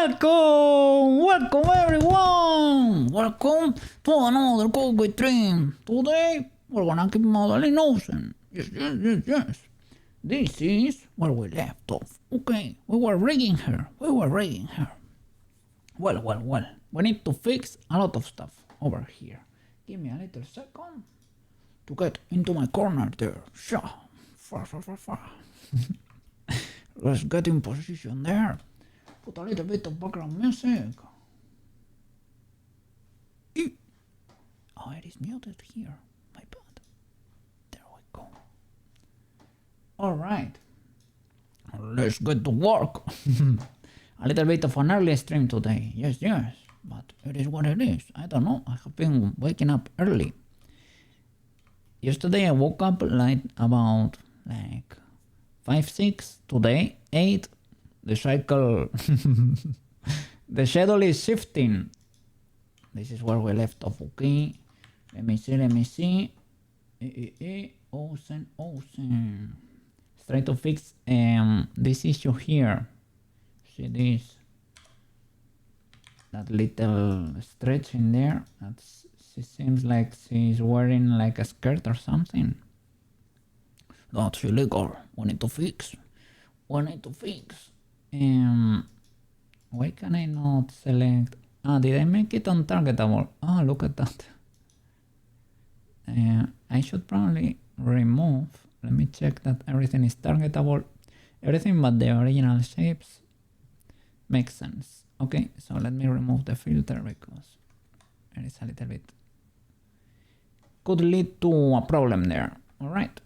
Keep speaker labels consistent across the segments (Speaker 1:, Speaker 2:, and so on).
Speaker 1: Welcome everyone! Welcome to another Google Dream. Today we're gonna keep modeling Ozen. Yes. This is where we left off. Okay, we were reading her. Well. We need to fix a lot of stuff over here. Give me a little second to get into my corner there. Far. Let's get in position there. Put a little bit of background music. Oh, it is muted here. My bad. There we go. Alright. Let's get to work. A little bit of an early stream today. Yes. But it is what it is. I don't know. I have been waking up early. Yesterday I woke up like about 5, 6. Today 8. The cycle, the schedule is shifting. This is where we left off, okay? Let me see. Ozen. Let's try to fix this issue here. See this? That little stretch in there. She seems like she's wearing like a skirt or something. That's illegal. We need to fix. Why can I not select? Did I make it untargetable? Oh, look at that. I should probably remove. Let me check that everything is targetable. Everything but the original shapes makes sense. Okay, so let me remove the filter because it is a little bit could lead to a problem there. Alright,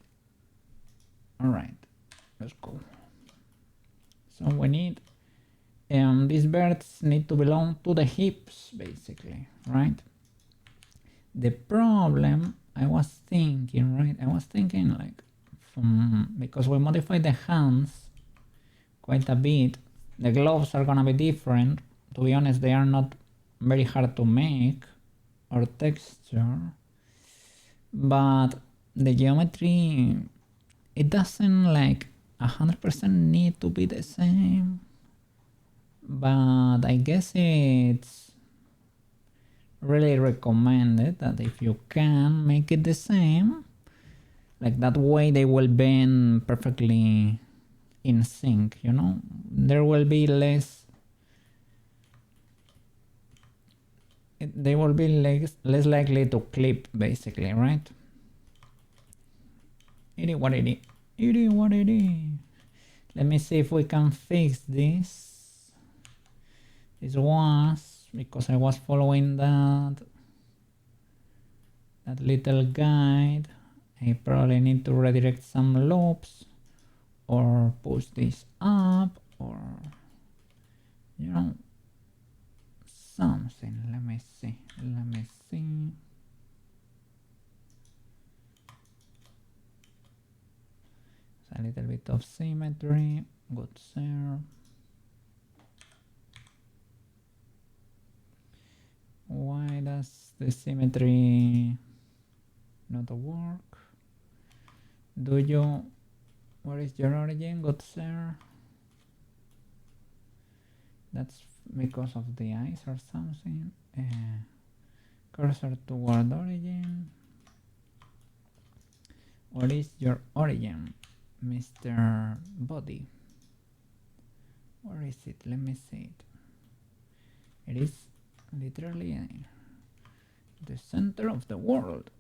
Speaker 1: let's go. So we need these birds need to belong to the hips basically, right? The problem I was thinking like because we modified the hands quite a bit, the gloves are gonna be different. To be honest, they are not very hard to make or texture, but the geometry, it doesn't 100% need to be the same, but I guess it's really recommended that if you can make it the same, like that way they will bend perfectly in sync, you know? There will be less less likely to clip basically, right? It is what it is. Let me see if we can fix this. This was because I was following that little guide. I probably need to redirect some loops or push this up or something. Let me see. A little bit of symmetry, good sir. Why does the symmetry not work? Where is your origin, good sir? That's because of the eyes or something. Cursor toward origin. What is your origin, Mr. Body? Where is it? Let me see it. It is literally in the center of the world.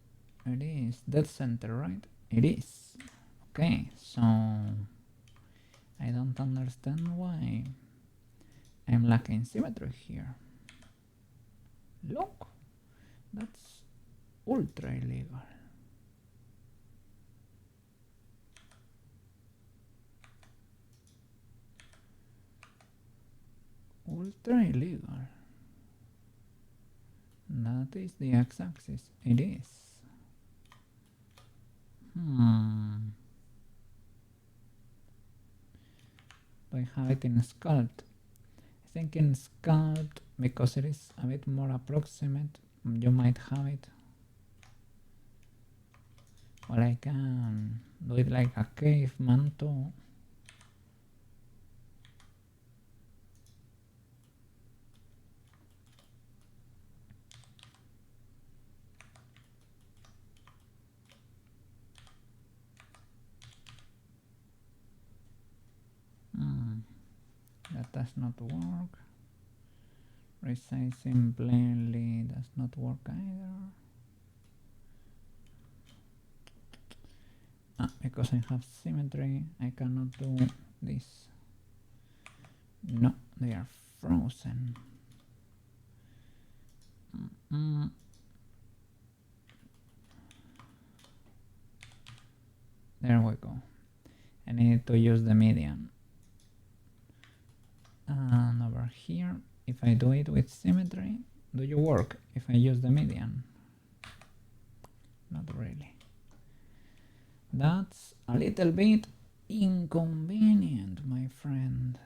Speaker 1: It is dead center, right? It is. Okay, so I don't understand why I'm lacking symmetry here. Look, that's ultra illegal. That is the x-axis. It is. Do I have it in sculpt? I think in sculpt, because it is a bit more approximate, you might have it. Or I can do it like a caveman too. does not work. Resizing plainly does not work either. Because I have symmetry, I cannot do this. No, they are frozen. There we go. I need to use the median. And over here, if I do it with symmetry, do you work if I use the median? Not really. That's a little bit inconvenient, my friend.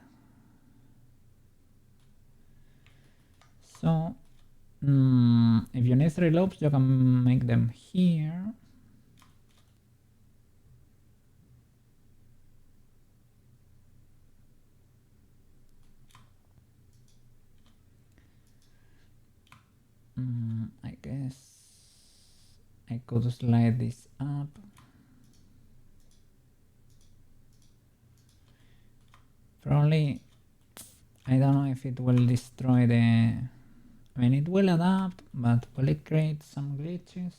Speaker 1: So, if you need 3 loops, you can make them here. I guess I could slide this up. Probably, I don't know if it will destroy the... I mean, it will adapt, but will it create some glitches?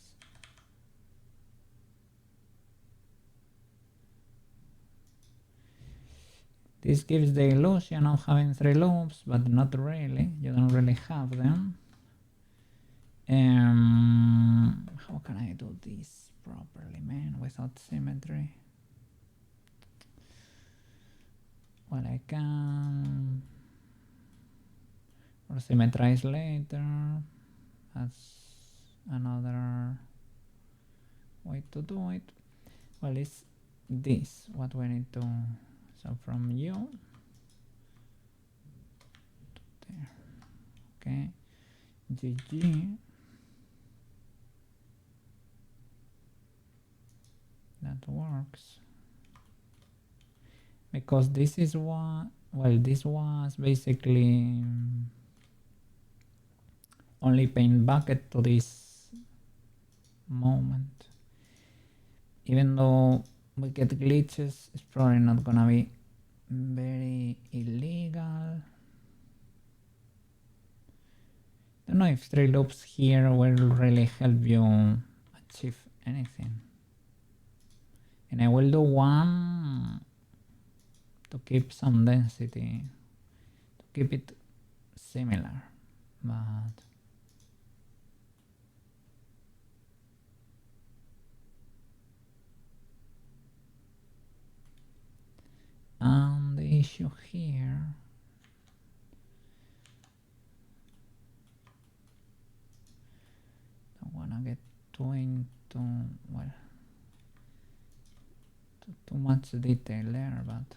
Speaker 1: This gives the illusion of having 3 loops, but not really. You don't really have them. How can I do this properly, man, without symmetry? Well, I can... or symmetrize later. That's another way to do it. Well, it's this what we need to... So from you to there. Okay. GG. That works. Because this is what... Well, this was basically only paint bucket to this moment. Even though we get glitches, it's probably not gonna be very illegal. Don't know if 3 loops here will really help you achieve anything. And I will do one to keep some density, to keep it similar, but the issue here don't wanna get too into, well, too much detail there, but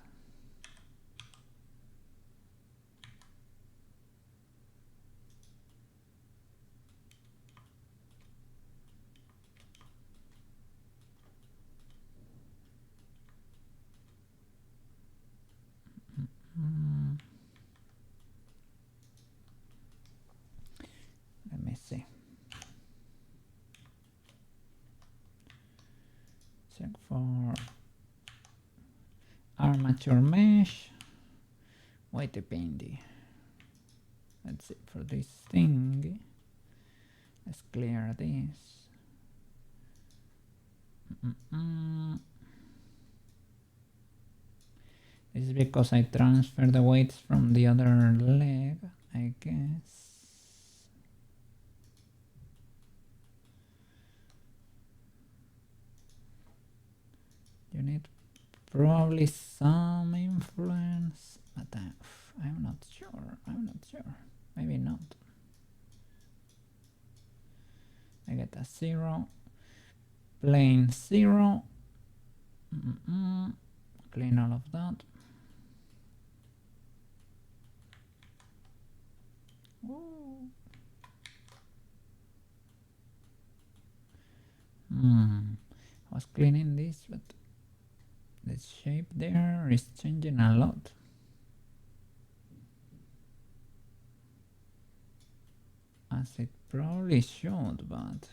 Speaker 1: let me see. Check for armature mesh. Wait a pindy. That's it for this thing. Let's clear this. This is because I transfer the weights from the other leg, I guess. You need probably some influence, but I'm not sure. Maybe not. I get a 0, plain 0. Clean all of that. Ooh. I was cleaning this, but the shape there is changing a lot. As it probably should, but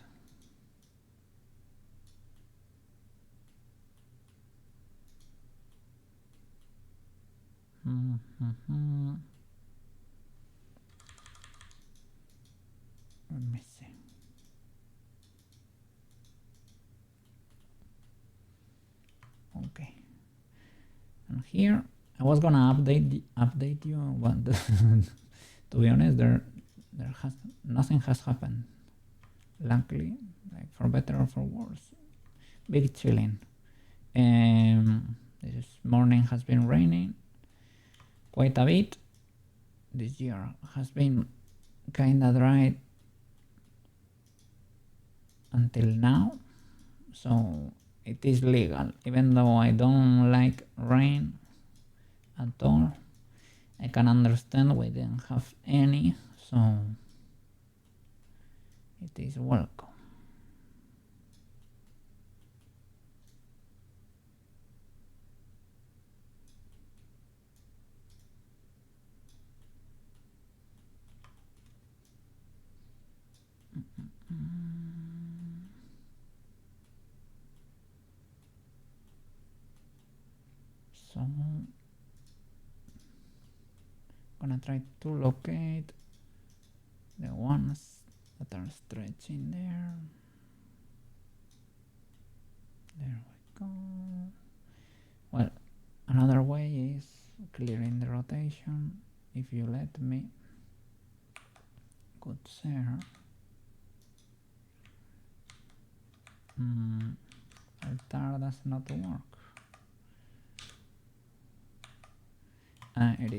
Speaker 1: Let me see. Okay. And here I was gonna update you, but to be honest, there has nothing has happened. Luckily, like for better or for worse, big chilling. This morning has been raining quite a bit. This year has been kinda dry until now, so it is legal, even though I don't like rain at all. I can understand we didn't have any, so it is welcome. So I'm gonna try to locate the ones that are stretching there. There we go. Well, another way is clearing the rotation, if you let me. Good sir. Altar does not work. It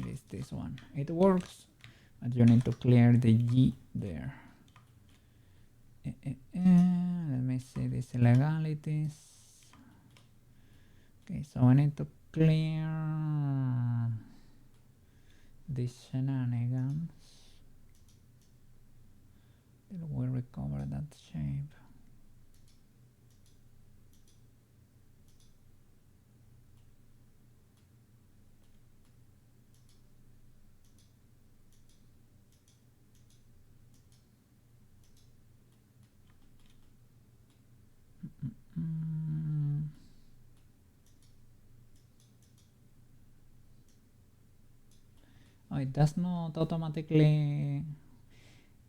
Speaker 1: is this one. It works, but you need to clear the G there. Let me see these illegalities. Okay, so I need to clear these shenanigans till we recover that shape. Oh, it does not automatically.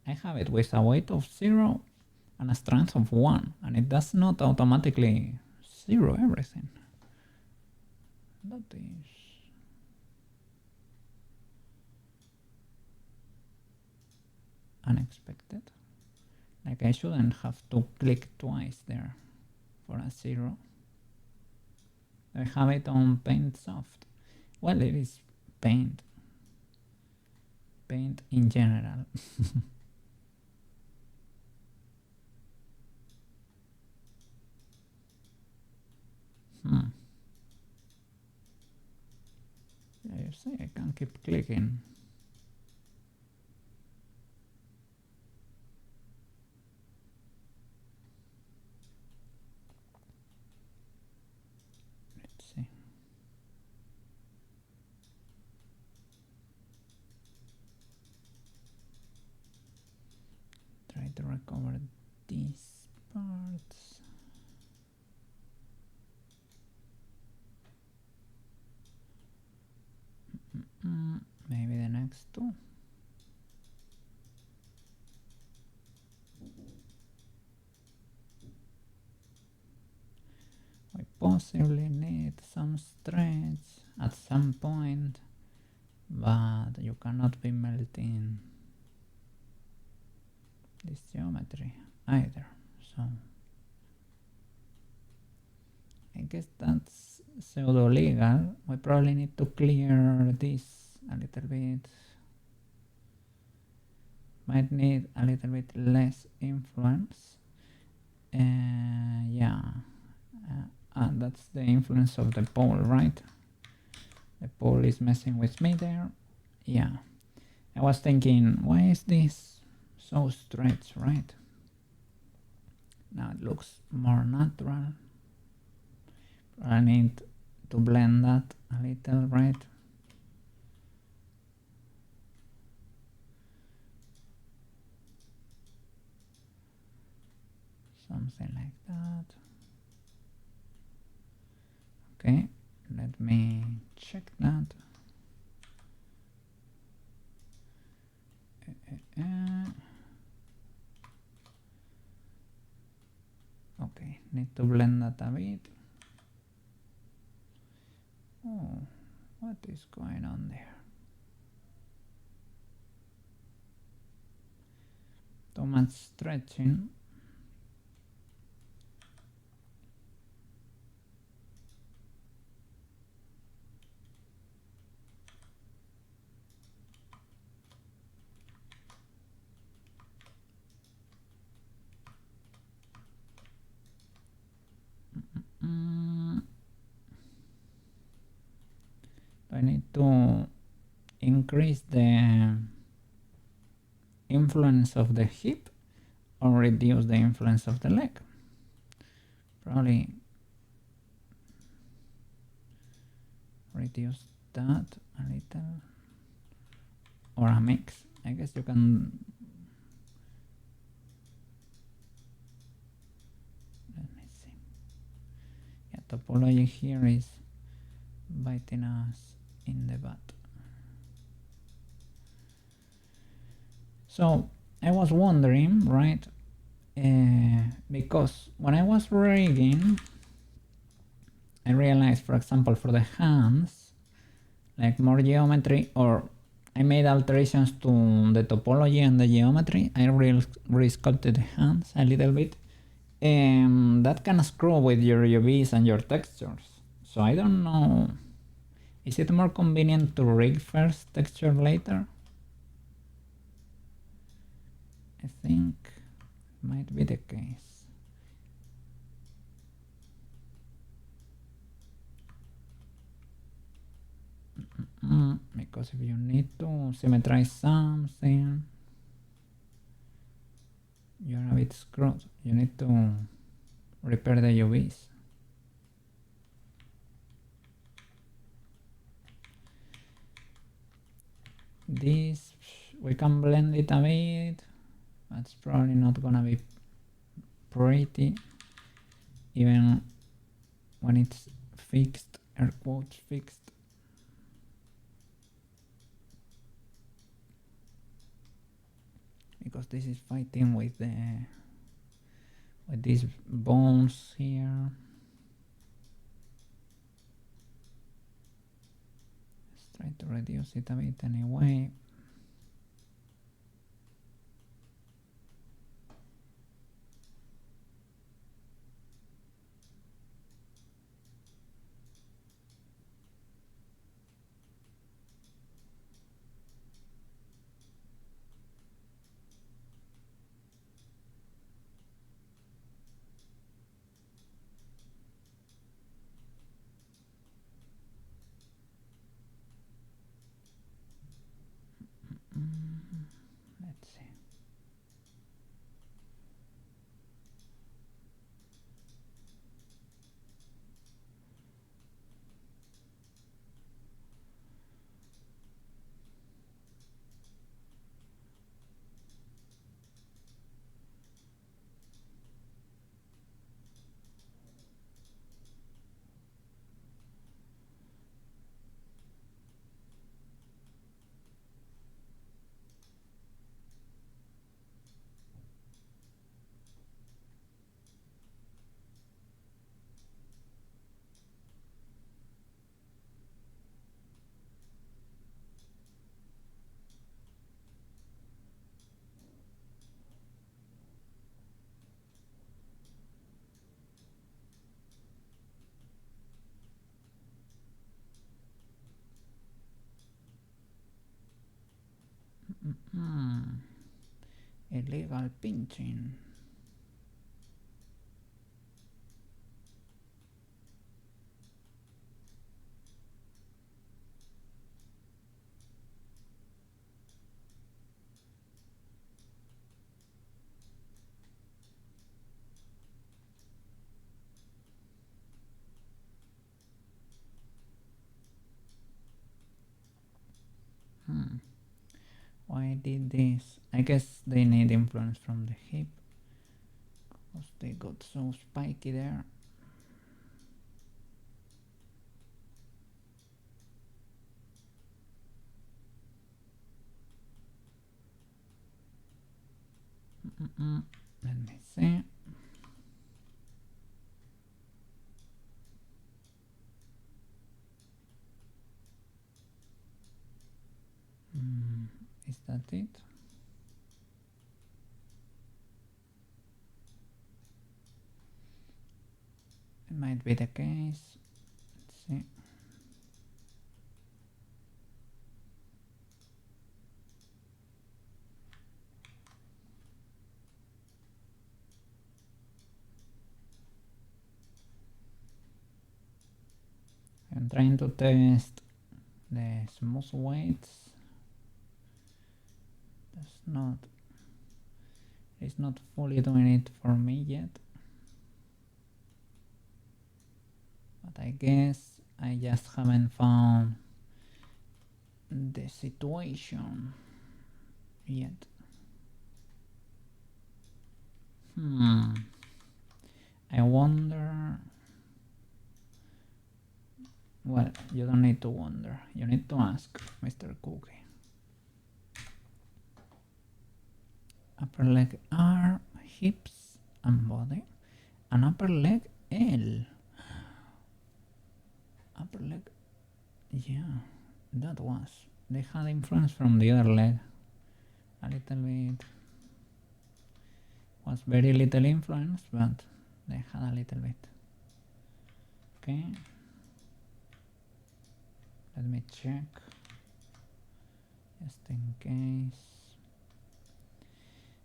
Speaker 1: I have it with a weight of 0 and a strength of 1, and it does not automatically 0 everything. That is unexpected. Like I shouldn't have to click twice there for a 0. I have it on Paint Soft. Well, it is Paint. Paint in general. Yeah, you see, I can keep clicking. Let's see. Try to recover these parts. Maybe the next two. We possibly need some stretch at some point, but you cannot be melting this geometry either, so I guess that's pseudo legal. We probably need to clear this a little bit. Might need a little bit less influence. Yeah, that's the influence of the pole, right? The pole is messing with me there. Yeah, I was thinking, why is this so stretched, right? Now it looks more natural. I need to blend that a little, right? Something like that. Okay, let me check that. Need to blend that a bit. Oh, what is going on there? Too much stretching. I need to increase the influence of the hip or reduce the influence of the leg. Probably reduce that a little, or a mix. I guess you can. Let me see. Yeah, topology here is biting us in the butt. So I was wondering, right? Because when I was rigging, I realized, for example, for the hands, like more geometry, or I made alterations to the topology and the geometry. I re-sculpted the hands a little bit. That can screw with your UVs and your textures. So I don't know. Is it more convenient to rig first, texture later? I think it might be the case. Because if you need to symmetrize something, you're a bit screwed. You need to repair the UVs. This, we can blend it a bit. That's probably not gonna be pretty, even when it's fixed, air quotes fixed. Because this is fighting with these bones here. Let's try to reduce it a bit anyway. Let's see. Illegal pinching. Why did this? I guess they need influence from the hip, because they got so spiky there. Let me see. that it? It might be the case. Let's see. I'm trying to test the smooth weights. It's not fully doing it for me yet. But I guess I just haven't found the situation yet. I wonder. Well, you don't need to wonder. You need to ask Mr. Cookie. Upper leg R, hips and body, and upper leg L. Upper leg, yeah, that was. They had influence from the other leg. A little bit. Was very little influence, but they had a little bit. Okay. Let me check. Just in case.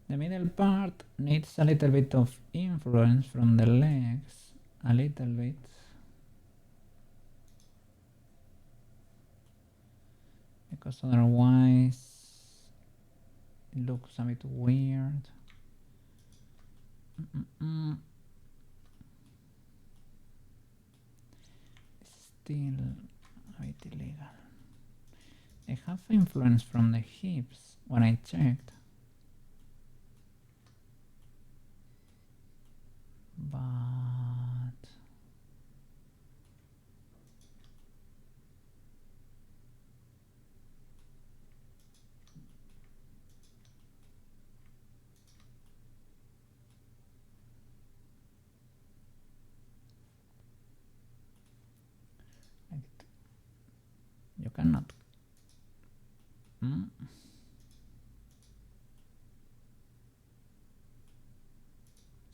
Speaker 1: The middle part needs a little bit of influence from the legs. A little bit. Because otherwise it looks a bit weird. It's still a bit illegal. They have influence from the hips when I checked. But you cannot.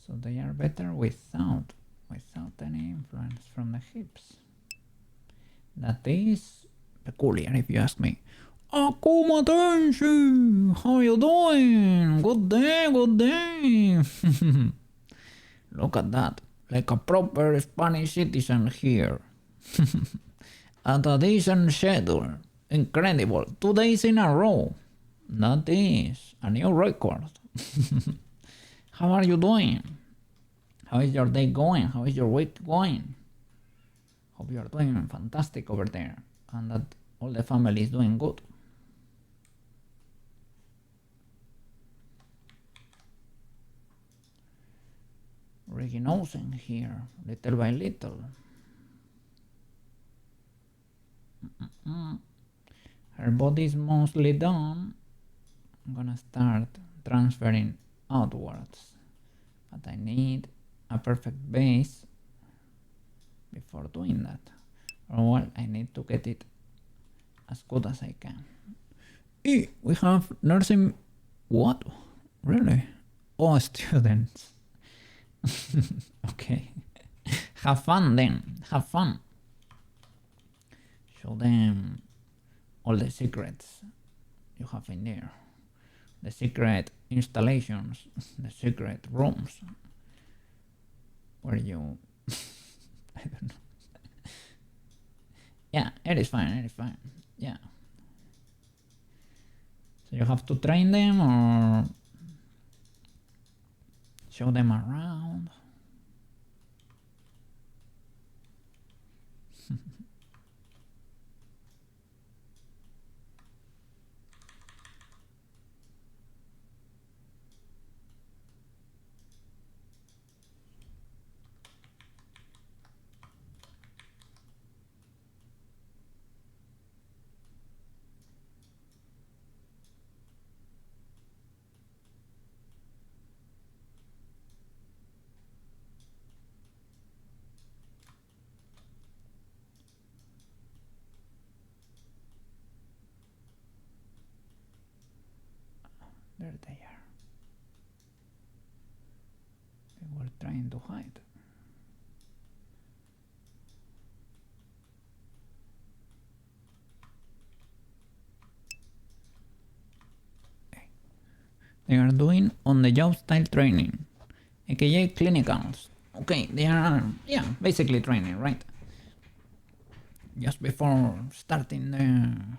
Speaker 1: So they are better without any influence from the hips. That is peculiar, if you ask me. Akuma Tenshi, how you doing? Good day, good day. Look at that, like a proper Spanish citizen here. At a decent schedule. Incredible. 2 days in a row. That is a new record. How are you doing? How is your day going? How is your week going? Hope you are doing fantastic over there and that all the family is doing good. Rigging Ozen here, little by little. Her body is mostly done. I'm gonna start transferring outwards, but I need a perfect base before doing that, or well, I need to get it as good as I can. We have nursing. What? Really? Oh, students. Okay. Have fun then. Have fun. Show them all the secrets you have in there. The secret installations, the secret rooms where you I don't know. Yeah, it is fine, it is fine. Yeah. So you have to train them or show them around. There they are. They were trying to hide. They are doing on-the-job style training, aka clinicals. Okay, they are, yeah, basically training, right? Just before starting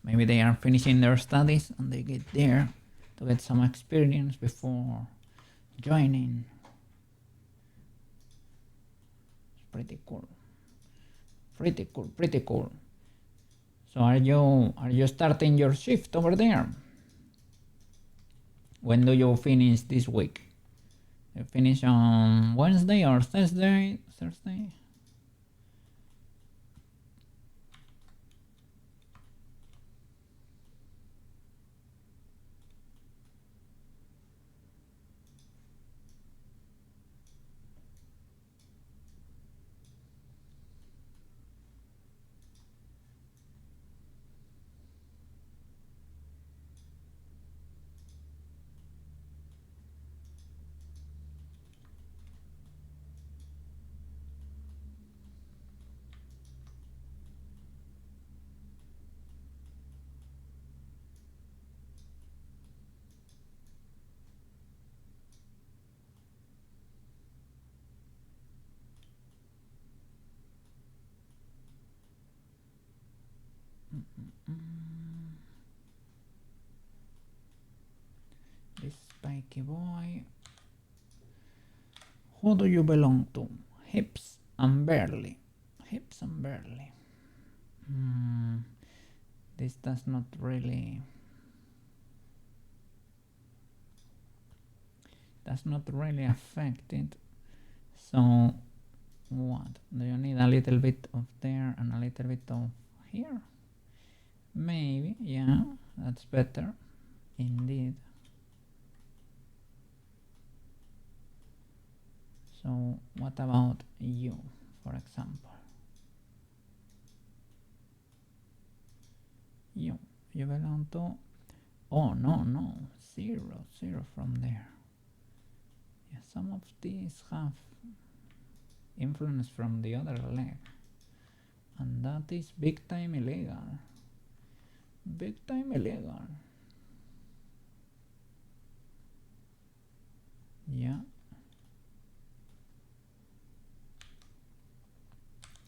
Speaker 1: maybe they are finishing their studies and they get there to get some experience before joining. It's pretty cool. Pretty cool, pretty cool. So are you starting your shift over there? When do you finish this week? You finish on Wednesday or Thursday? Thursday? This spiky boy. Who do you belong to? Hips and barely. Hips and barely. This does not really affect it. So what? Do you need a little bit of there and a little bit of here? Maybe, yeah, that's better. Indeed. So what about you, for example? You belong to, oh no, 0, 0 from there. Yeah, some of these have influence from the other leg, and that is big time illegal. Big time illegal. Yeah.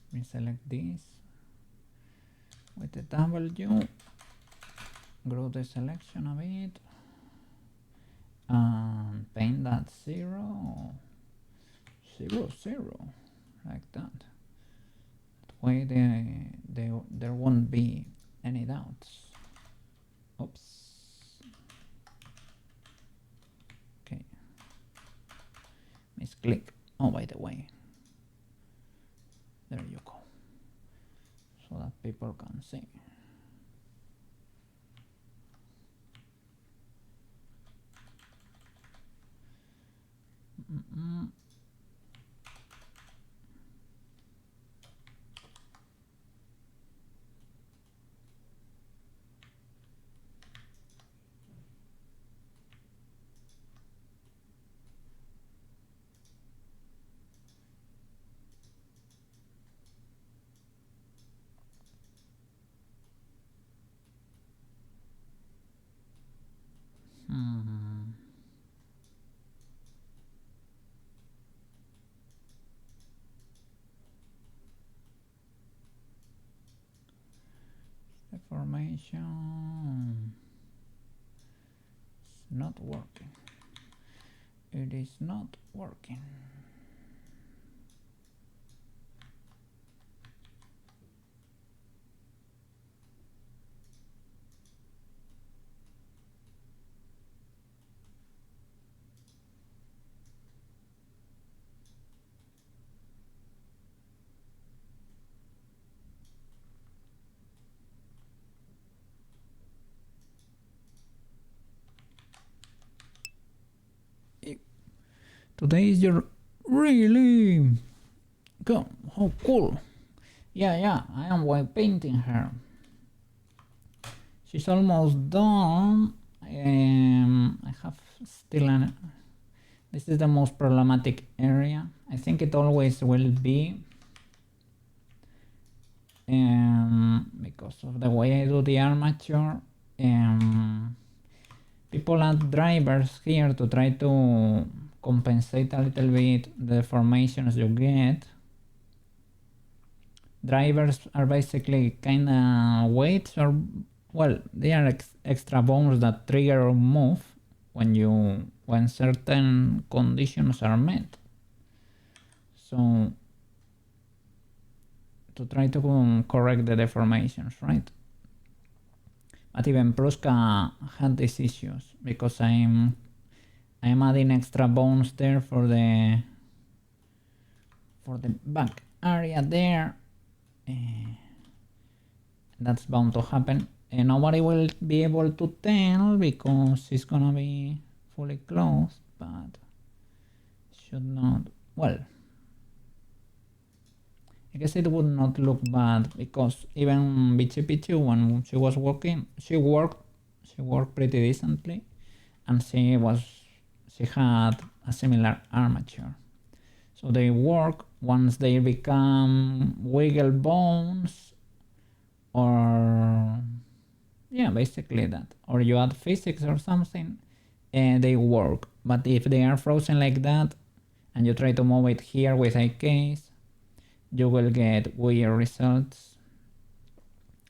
Speaker 1: Let me select this with the W, grow the selection a bit, and paint that 0, 0, 0, like that. That way there won't be any doubts. Oops. Okay. Misclick. Oh, by the way. There you go. So that people can see. The formation is not working. It is not working. Today is your really go. How cool. Yeah, I am white painting her. She's almost done. still this is the most problematic area. I think it always will be, because of the way I do the armature. People add drivers here to try to compensate a little bit the deformations you get. Drivers are basically kind of weights, or well, they are extra bones that trigger or move when certain conditions are met. So to try to correct the deformations, right? But even Pruska had these issues because I'm adding extra bones there for the back area there. That's bound to happen, and nobody will be able to tell because it's gonna be fully closed, but should not. Well, I guess it would not look bad because even Bichi Pichu, when she was working, she worked pretty decently, and she had a similar armature. So they work. Once they become wiggle bones, or yeah, basically that, or you add physics or something, and they work. But if they are frozen like that and you try to move it here with a case, you will get weird results.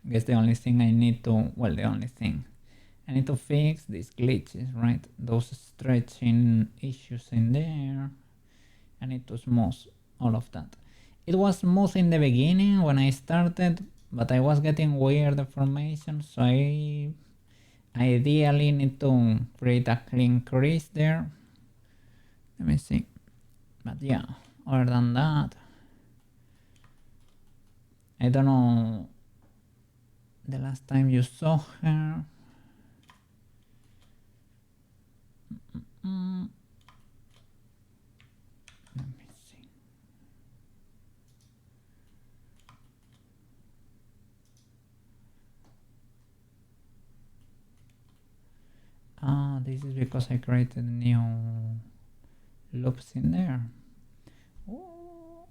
Speaker 1: I guess the only thing I need to, well, the only thing I need to fix these glitches, right? Those stretching issues in there. I need to smooth all of that. It was smooth in the beginning when I started, but I was getting weird deformation, so I ideally need to create a clean crease there. Let me see. But yeah, other than that, I don't know the last time you saw her. Let me see. This is because I created new loops in there. Ooh.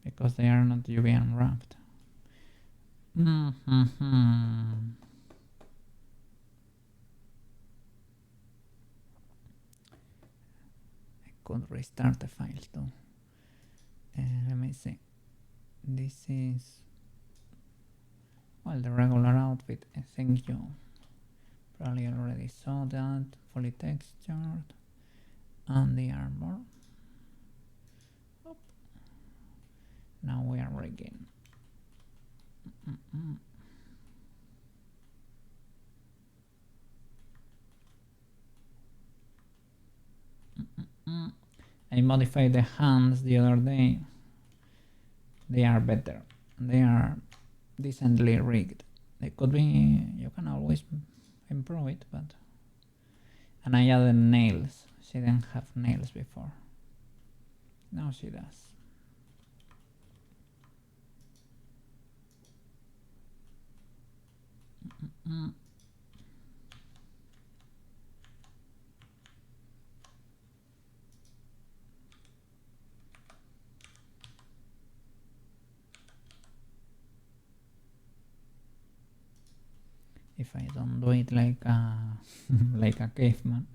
Speaker 1: Because they are not UV unwrapped. I could restart the file too. Let me see. This is, well, the regular outfit. I think you probably already saw that. Fully textured. And the armor. Oop. Now we are rigging. I modified the hands the other day. They are better. They are decently rigged. They could be, you can always improve it, but. And I added nails. She didn't have nails before. Now she does. If I don't do it like a like a caveman.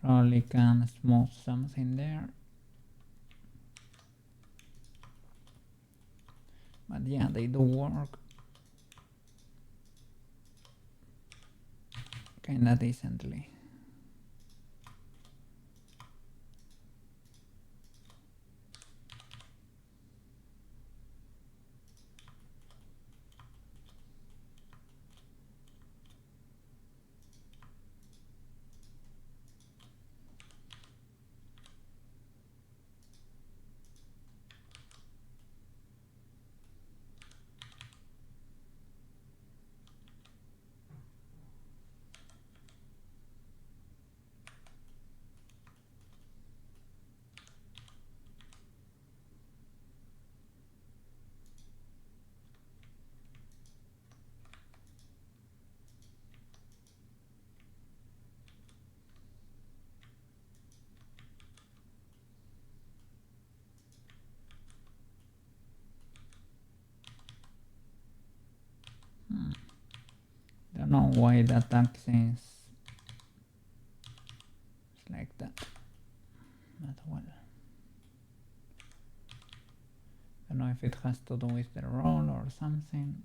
Speaker 1: Probably can smooth something there. But yeah, they do work kinda decently. know why that axis is like that, but well. I don't know if it has to do with the roll or something.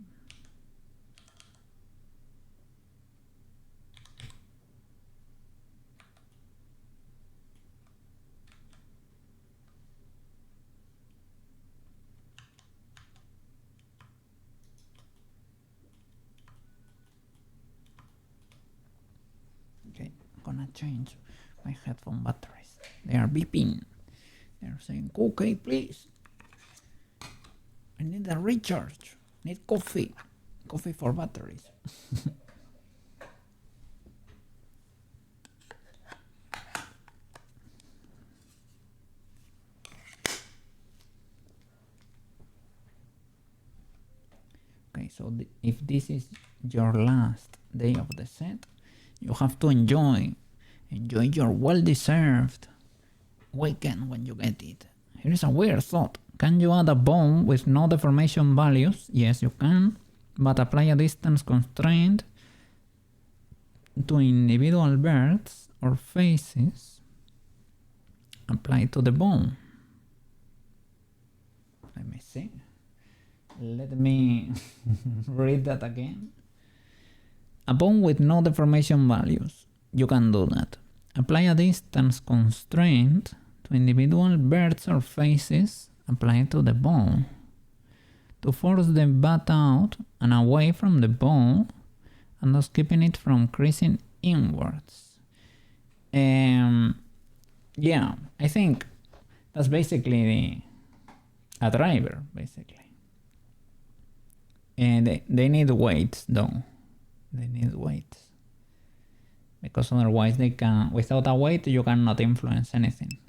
Speaker 1: Okay, I'm gonna change my headphone batteries. They are beeping. They're saying, okay, please. I need a recharge. Need coffee. Coffee for batteries. Okay, so if this is your last day of the set, you have to enjoy your well-deserved weekend when you get it. Here is a weird thought. Can you add a bone with no deformation values? Yes, you can, but apply a distance constraint to individual birds or faces applied to the bone. Let me see. Let me read that again. A bone with no deformation values. You can do that. Apply a distance constraint to individual birds or faces applied to the bone to force the bat out and away from the bone and thus keeping it from creasing inwards. Yeah, I think that's basically a driver, basically. And they need weights though. They need weights. Because otherwise they can, without a weight you cannot influence anything.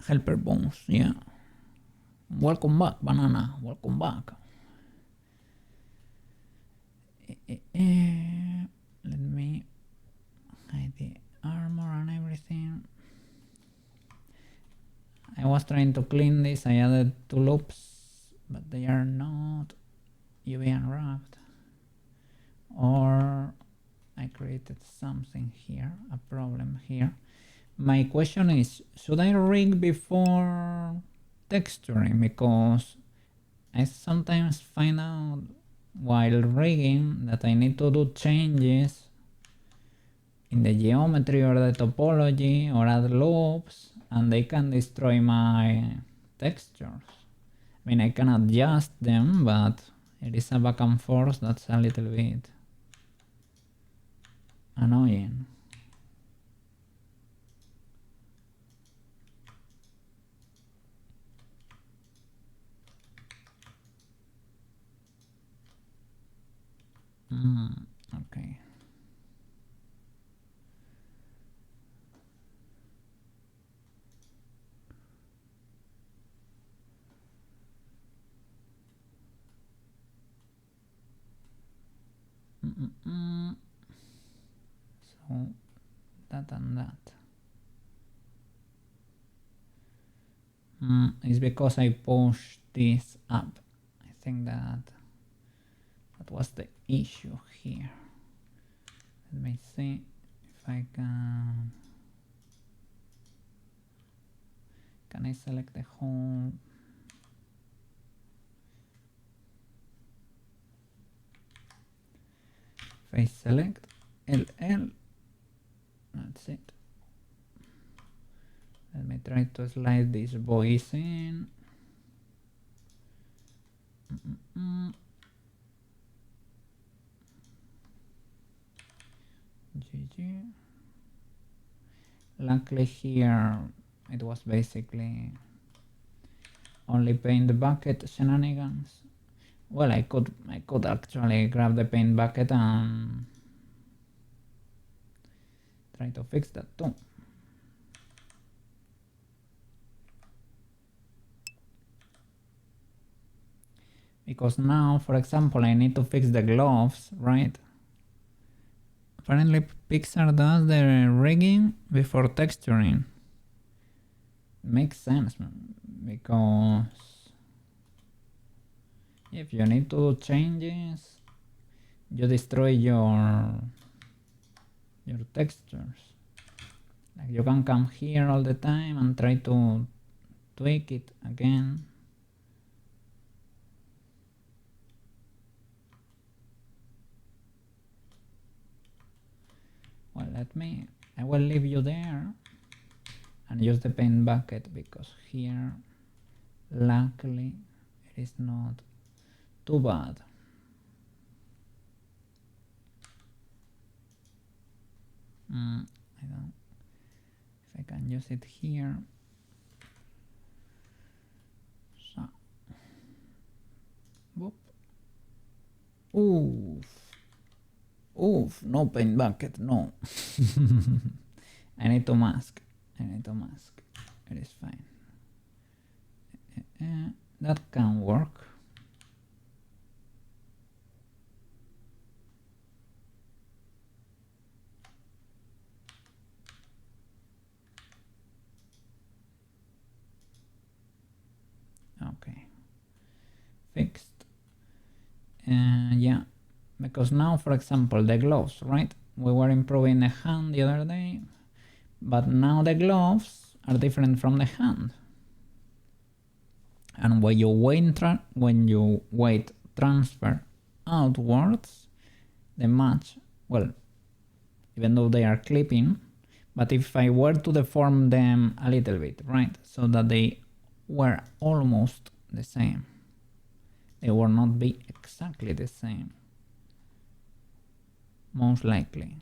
Speaker 1: Helper bones, yeah. Welcome back, banana. Welcome back. Let me hide the armor and everything. I was trying to clean this. I added 2 loops, but they are not UV unwrapped. Or I created something here, a problem here. My question is, should I rig before texturing? Because I sometimes find out while rigging that I need to do changes in the geometry or the topology or add loops, and they can destroy my textures. I mean, I can adjust them, but it is a back and forth that's a little bit annoying. Okay. So that and that. It's because I pushed this up. I think that was the issue here. Let me see if I can I select the whole if I select LL, that's it. Let me try to slide this voice in. GG. Luckily here it was basically only paint bucket shenanigans. Well, I could actually grab the paint bucket and try to fix that too. Because now, for example, I need to fix the gloves, right? Apparently Pixar does the rigging before texturing. Makes sense, because If you need to do changes, you destroy your textures. Like you can come here all the time and try to tweak it again. Well, I will leave you there and use the paint bucket because here, luckily, it is not too bad. I don't, if I can use it here. So, whoop. Oof, no paint bucket, no. I need to mask. It is fine. That can work. Okay, fixed. Yeah, because now, for example, the gloves, right? We were improving the hand the other day, but now the gloves are different from the hand. And when you weight transfer outwards, the match, well, even though they are clipping, but if I were to deform them a little bit, right, so that they were almost the same, they will not be exactly the same, most likely.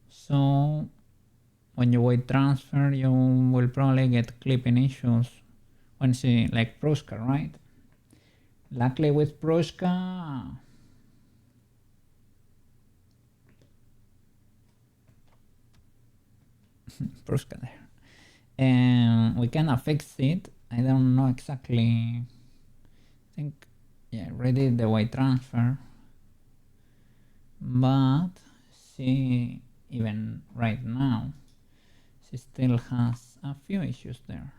Speaker 1: So when you weight transfer, you will probably get clipping issues when see like Pruska, right? Luckily with Pruska, Pruska there, and we can fix it. I don't know exactly. I think, yeah, already the weight transfer, but she, even right now, she still has a few issues there.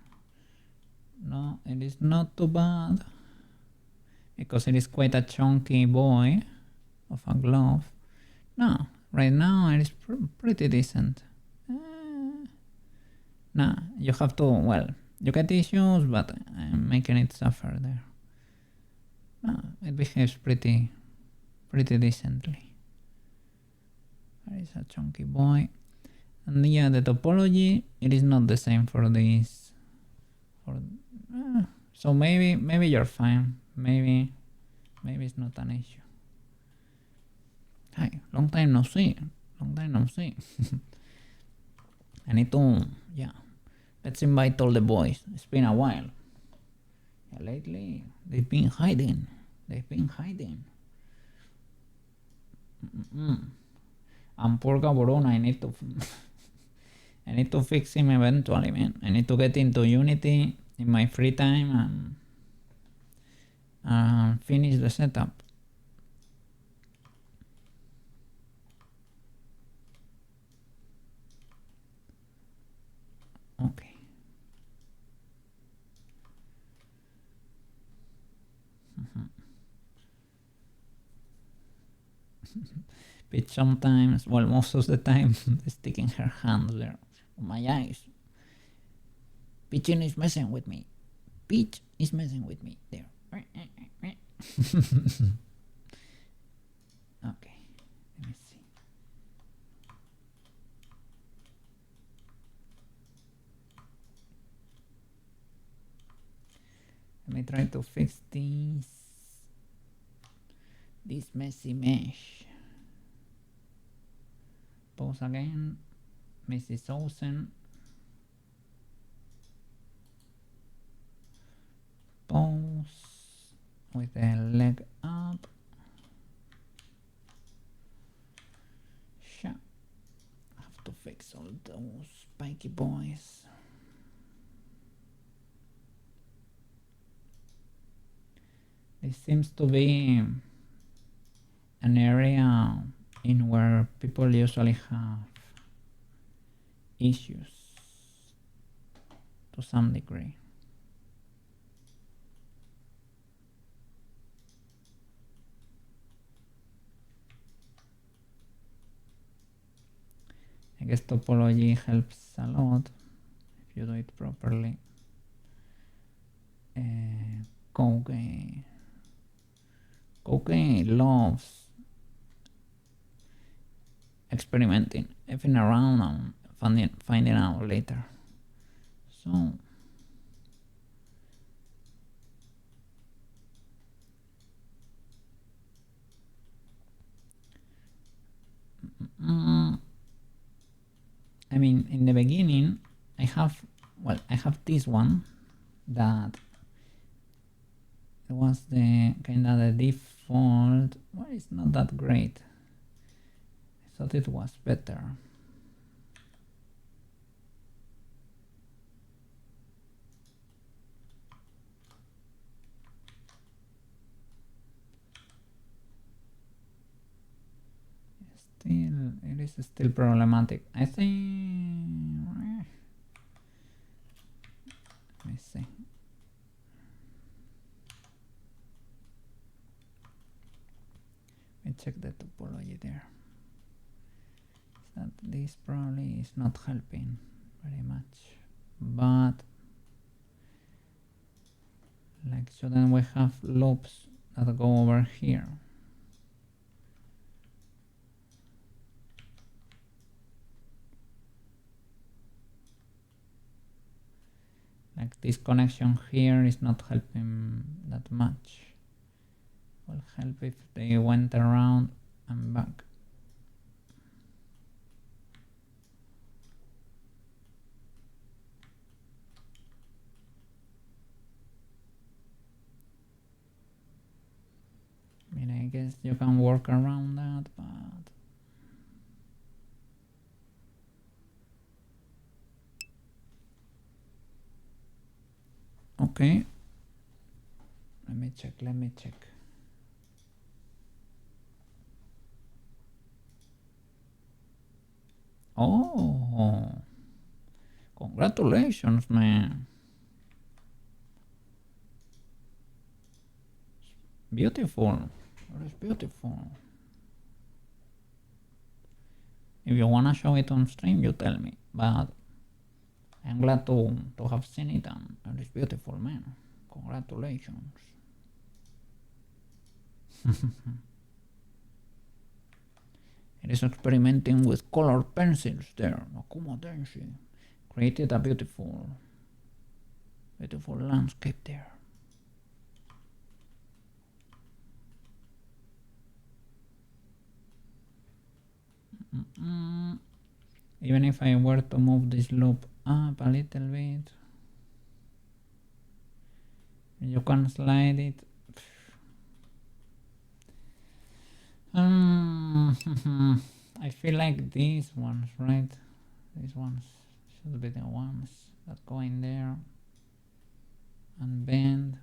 Speaker 1: No, it is not too bad because it is quite a chunky boy of a glove. No, right now it is pretty decent. Nah, you have to, well, you get issues, but I'm making it suffer there. No, it behaves pretty decently. There is a chunky boy. And yeah, the topology, it is not the same for this. So maybe you're fine. Maybe it's not an issue. Hi, long time no see. I need to, yeah. Let's invite all the boys. It's been a while. Yeah, lately, they've been hiding. And poor Gaborone, I need to fix him eventually, man. I need to get into Unity in my free time and finish the setup. Okay. Peach sometimes, well, most of the time, sticking her hand there on my eyes. Peach is messing with me. There. Okay, let me see. Let me try to fix this messy mesh. Pause again, Mrs. Ozen. Pause with the leg up. Sure. I have to fix all those spiky boys. This seems to be an area in where people usually have issues to some degree. I guess topology helps a lot if you do it properly. Koke loves experimenting, effing around and finding out later. So I mean, in the beginning, I have this one that was the kind of the default. Well, it's not that great. I thought it was better. Still, it is still problematic. I think. Let me see. Let me check the topology there. That this probably is not helping very much, but like, so then we have loops that go over here. Like, this connection here is not helping that much. Will help if they went around and back. I mean, I guess you can work around that, but okay. Let me check. Oh, congratulations, man. Beautiful. That is beautiful. If you wanna show it on stream, you tell me. But I'm glad to have seen it, and it is beautiful, man. Congratulations. It is experimenting with colored pencils there. Nakuma Denshi created a beautiful landscape there. Even if I were to move this loop up a little bit, you can slide it. I feel like these ones, right? These ones should be the ones that go in there and bend.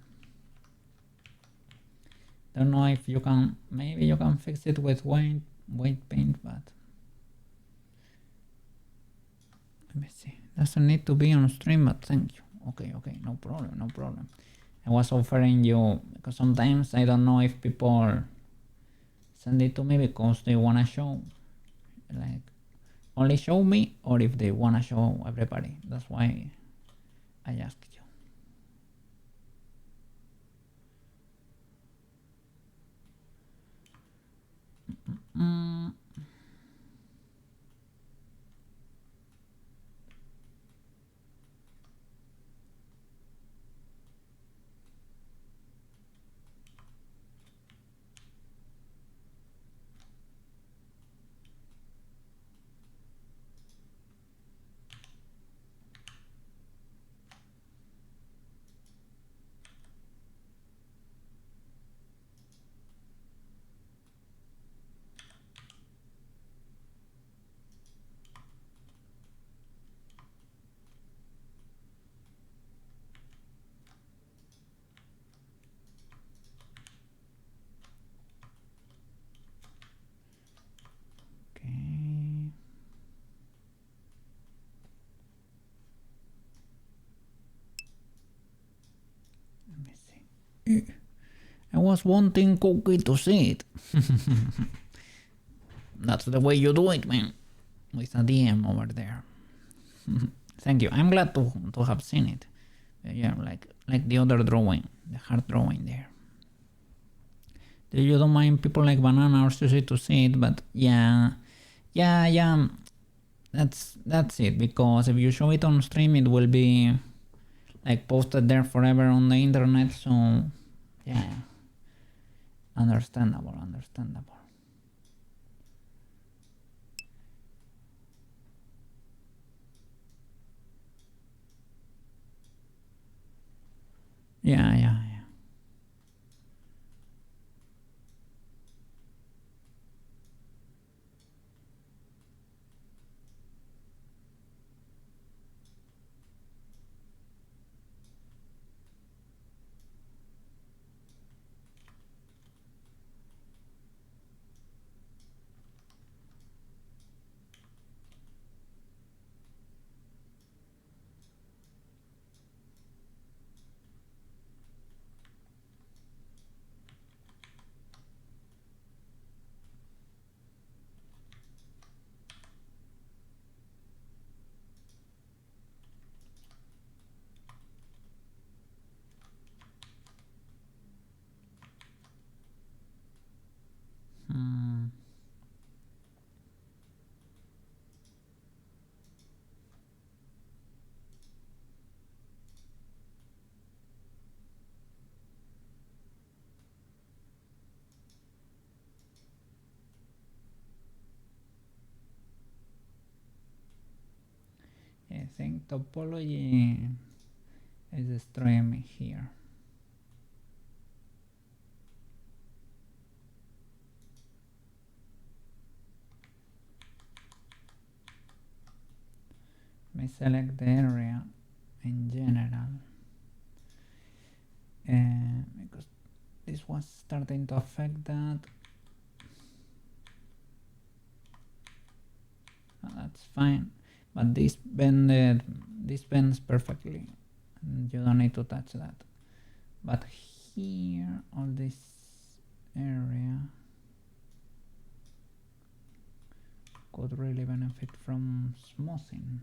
Speaker 1: Don't know if you can, maybe you can fix it with weight paint, but let me see. Doesn't need to be on stream, but thank you. Okay, no problem. I was offering you, because sometimes I don't know if people send it to me because they wanna show, like, only show me, or if they wanna show everybody. That's why I asked you. I was wanting Cookie to see it. That's the way you do it, man. with a DM over there. Thank you. I'm glad to have seen it. Yeah, like the other drawing, the heart drawing there. You don't mind people like Banana or Sushi to see it, but yeah. That's it, because if you show it on stream, it will be like posted there forever on the internet. So yeah, understandable. Yeah. I think topology is destroying me here. Let me select the area in general, because this was starting to affect that. That's fine, but this bends perfectly, and you don't need to touch that. But here, all this area could really benefit from smoothing.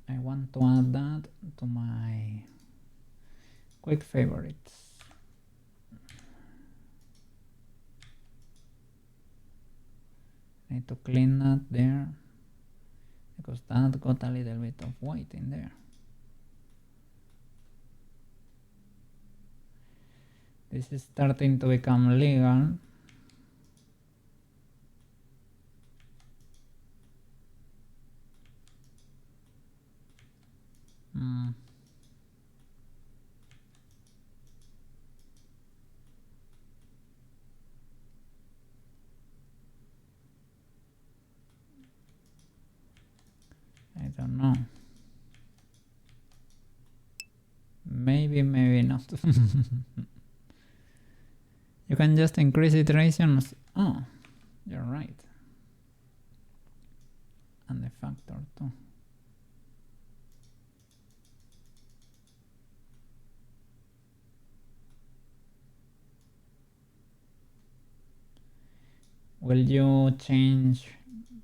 Speaker 1: I want to add that to my quick favorites. Need to clean that there, because that got a little bit of white in there. This is starting to become legal. I don't know. Maybe not. You can just increase iterations. Oh, you're right. And the factor too. Will you change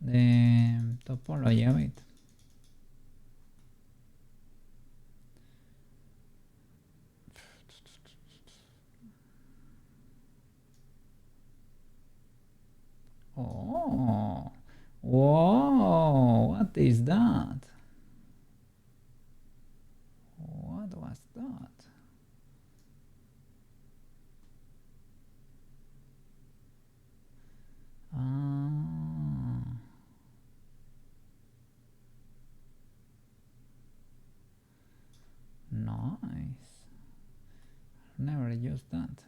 Speaker 1: the topology of it? Oh, whoa, what is that? What was that? Nice. Never used that.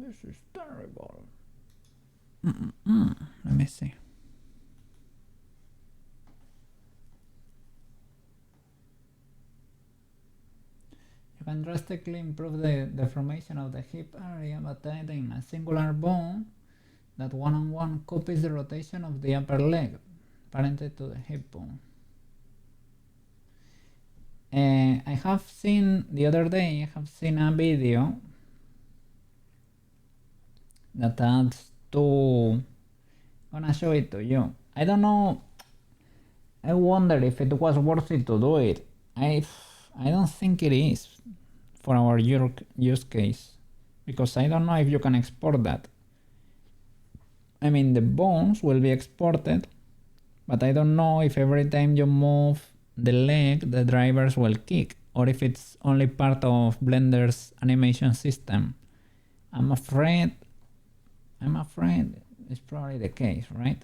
Speaker 1: This is terrible. Let me see. You can drastically improve the formation of the hip area by adding a singular bone that one-on-one copies the rotation of the upper leg, parented to the hip bone. I have seen, the other day, I have seen a video that adds to, I'm gonna show it to you. I don't know, I wonder if it was worth it to do it. I don't think it is for our use case, because I don't know if you can export that. I mean, the bones will be exported, but I don't know if every time you move the leg, the drivers will kick, or if it's only part of Blender's animation system. I'm afraid it's probably the case, right?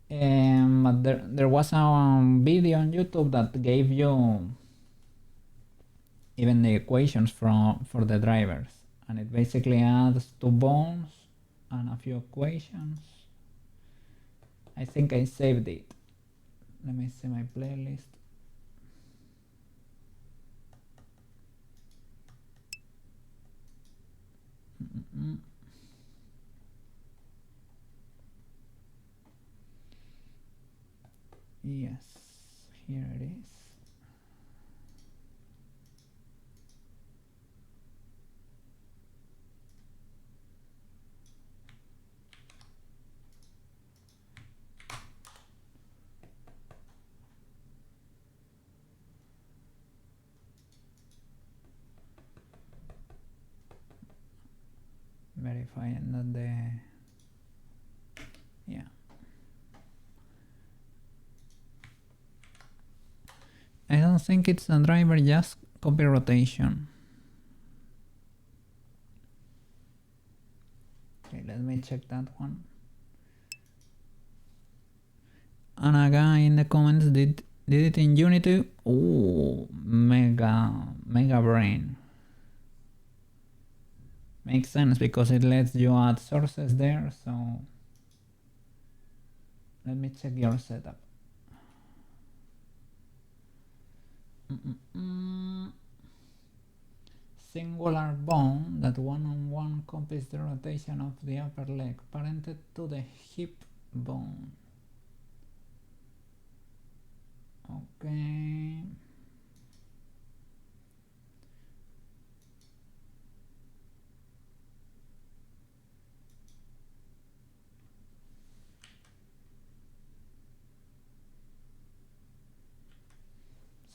Speaker 1: But there was a video on YouTube that gave you even the equations for the drivers, and it basically adds 2 bones and a few equations. I think I saved it. Let me see my playlist. Yes, here it is. Verifying that yeah. I don't think it's a driver, just copy rotation. Okay, let me check that one. And a guy in the comments did it in Unity. Oh, mega brain. Makes sense because it lets you add sources there, so let me check your setup. Singular bone that one-on-one copies the rotation of the upper leg, parented to the hip bone. Okay.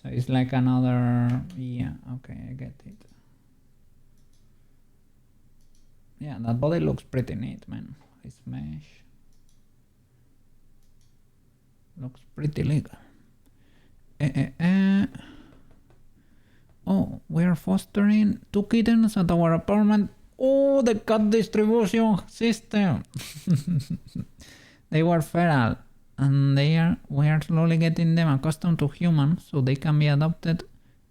Speaker 1: So it's like another, yeah, okay, I get it. Yeah, that body looks pretty neat, man. This mesh looks pretty legal. Oh, we are fostering 2 kittens at our apartment. Oh, the cat distribution system. They were feral, and we are slowly getting them accustomed to humans so they can be adopted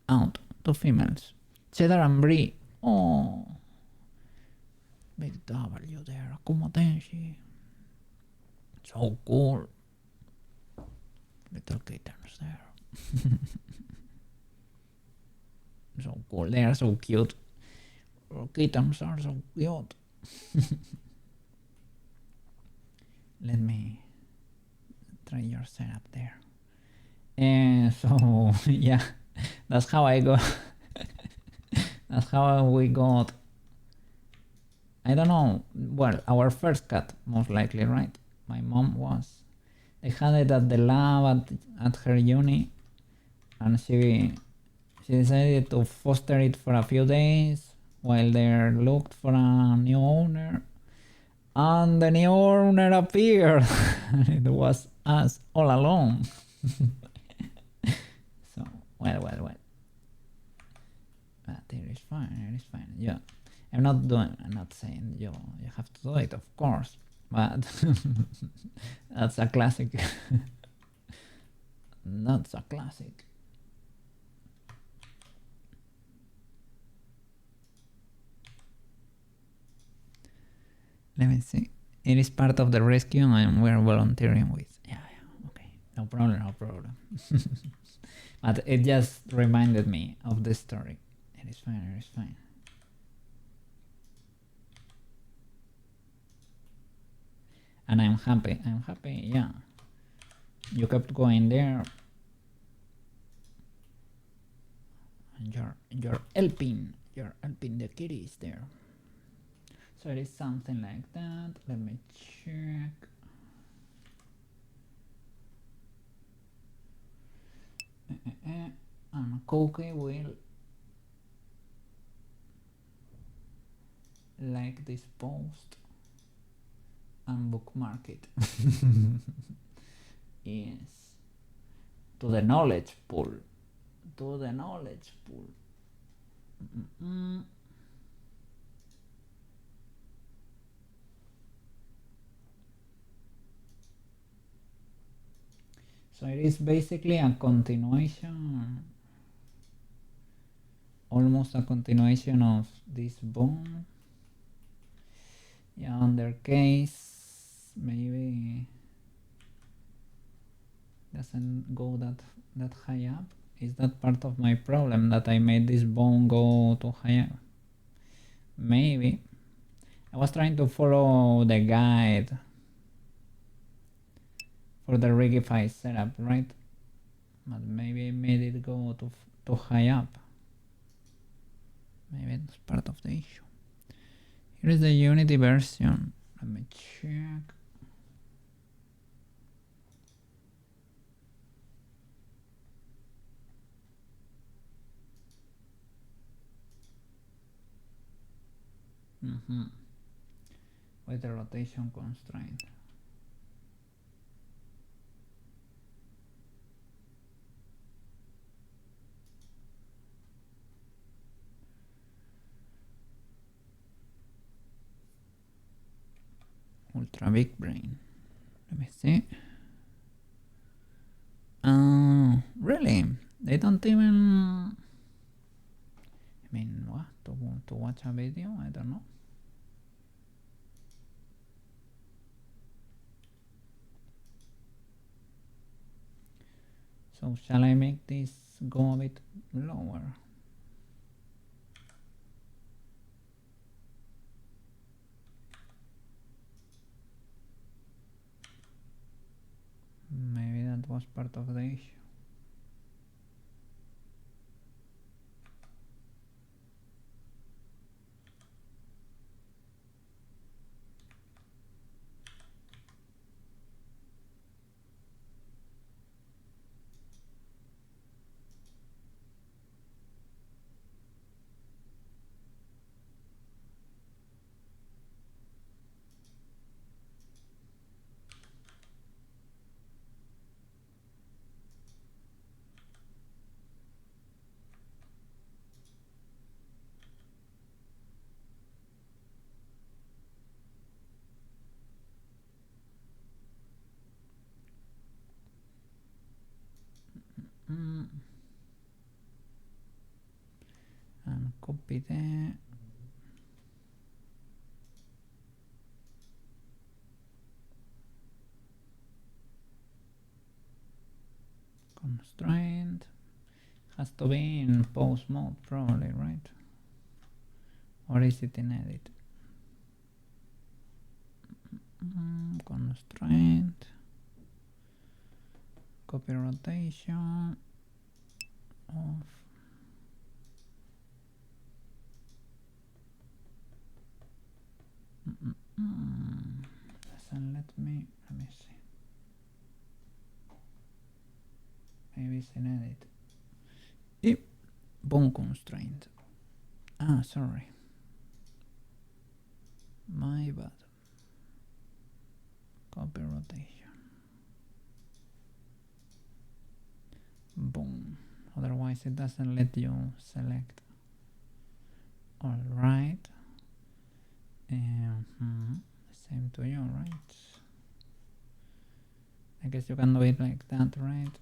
Speaker 1: out to females. Cheddar and Brie. Oh, big W there. Akumatenshi. So cool. Little kittens there. So cool. They are so cute. Kittens are so cute. Let me try your setup there. And so yeah, that's how I got. That's how we got. I don't know. Well, our first cat, most likely, right? My mom was. They had it at the lab at her uni, and she decided to foster it for a few days while they looked for a new owner. And the new owner appeared. It was us all alone. So, well. But it is fine, yeah. I'm not saying you have to do it, of course. But that's a classic. That's a classic. Let me see. It is part of the rescue and we're volunteering with. Yeah, okay. No problem, no problem. But it just reminded me of the story. It is fine, it is fine. And I'm happy, yeah. You kept going there. And you're helping the kitties there. So it is something like that. Let me check. And Cookie will like this post and bookmark it. Yes. To the knowledge pool. To the knowledge pool. So it is basically a continuation, almost a continuation of this bone. Yeah, under case maybe doesn't go that high up. Is that part of my problem, that I made this bone go too high up? Maybe. I was trying to follow the guide for the Rigify setup, right? But maybe I made it go too high up. Maybe it's part of the issue. Here is the Unity version. Let me check. With the rotation constraint. Ultra big brain. Let me see. Really? They don't even... I mean, what? To watch a video? I don't know. So shall I make this go a bit lower? Maybe that was part of the issue. And copy the constraint. Has to be in pause mode probably, right? Or is it in edit? Constraint. Copy rotation off. Doesn't let me see. Maybe it's in edit. Yep. Bone constraint. Ah, sorry. My bad. Copy rotation. Boom. Otherwise it doesn't let you select. Alright. Same to you, right? I guess you can do it like that, right?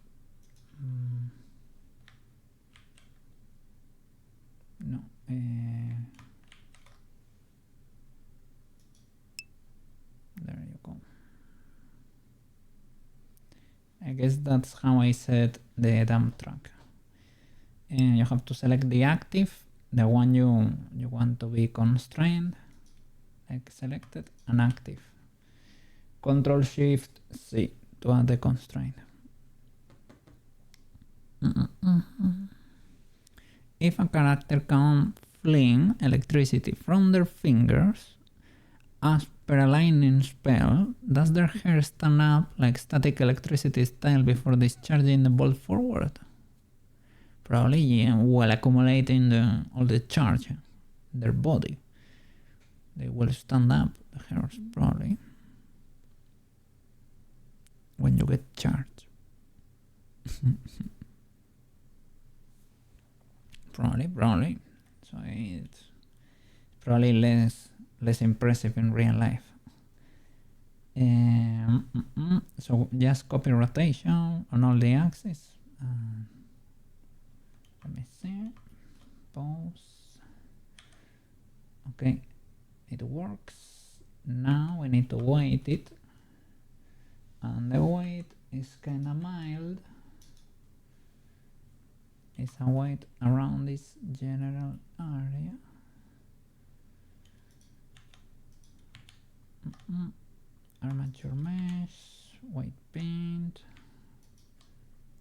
Speaker 1: No. guess that's how I set the dump track. And you have to select the active, the one you want to be constrained, like selected, and active. Control Shift C to add the constraint. If a character can fling electricity from their fingers, as per a lightning spell, does their hair stand up like static electricity style before discharging the bolt forward? Probably, yeah, while accumulating all the charge in their body. They will stand up, the hairs, probably, when you get charged. Probably. So it's probably less impressive in real life. So just copy rotation on all the axes. Let me see. Pause. Okay, it works. Now we need to weight it, and the weight is kind of mild. It's a weight around this general area. Armature mesh, white paint.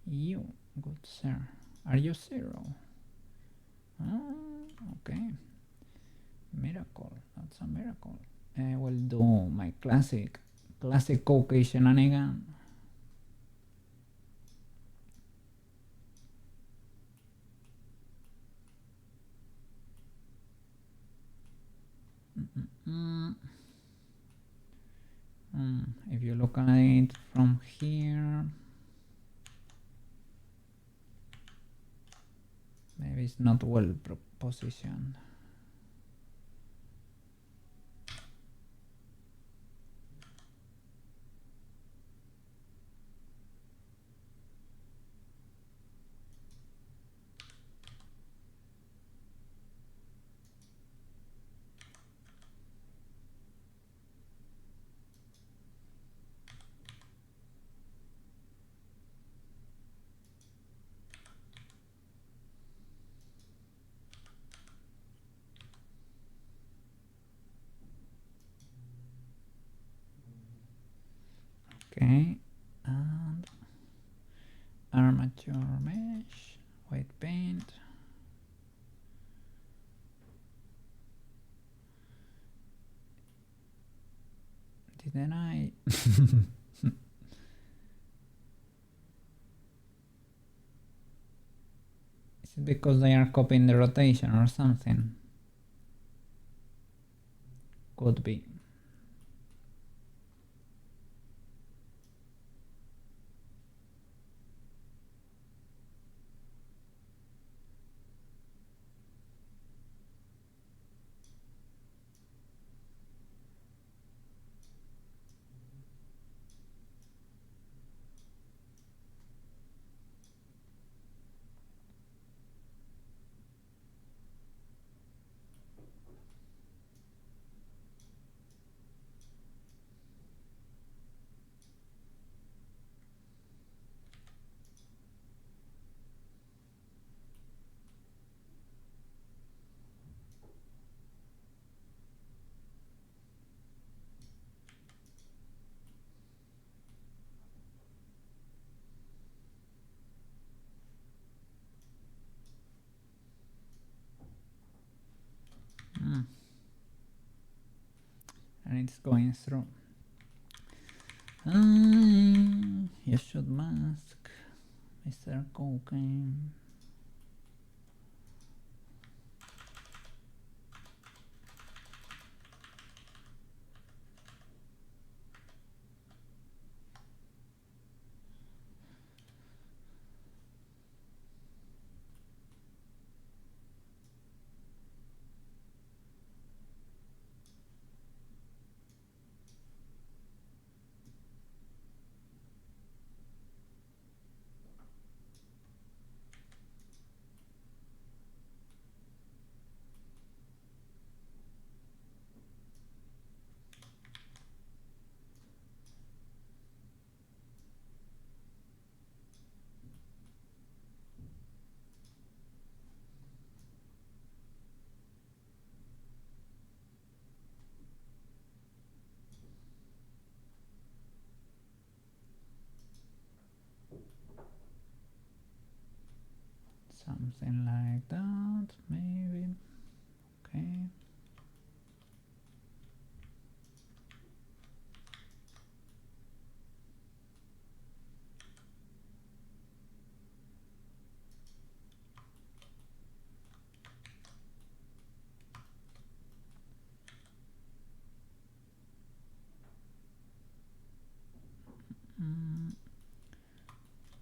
Speaker 1: You, good sir. Are you 0? Okay. Miracle. That's a miracle. I will do my classic cookie shenanigan. If you look at it from here, maybe it's not well positioned. Okay, and armature mesh, white paint. Didn't I? Is it because they are copying the rotation or something? Could be. And it's going through. You should mask, Mr. Cocaine. something like that, maybe. Okay.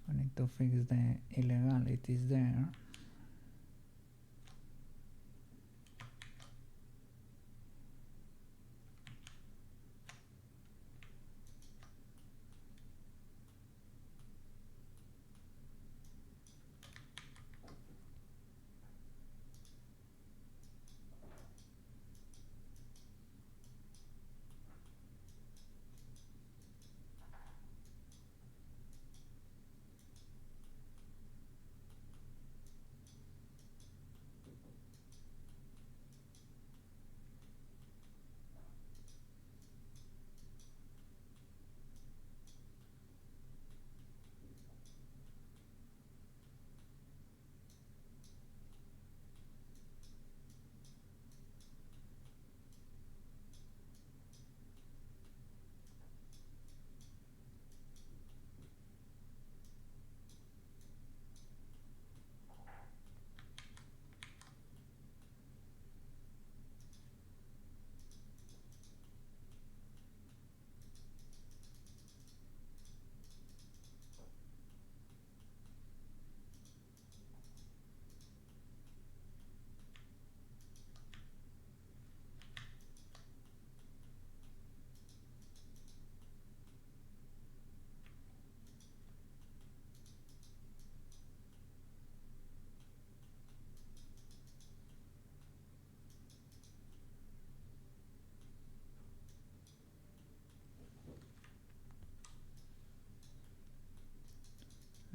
Speaker 1: I need to fix the illegalities there.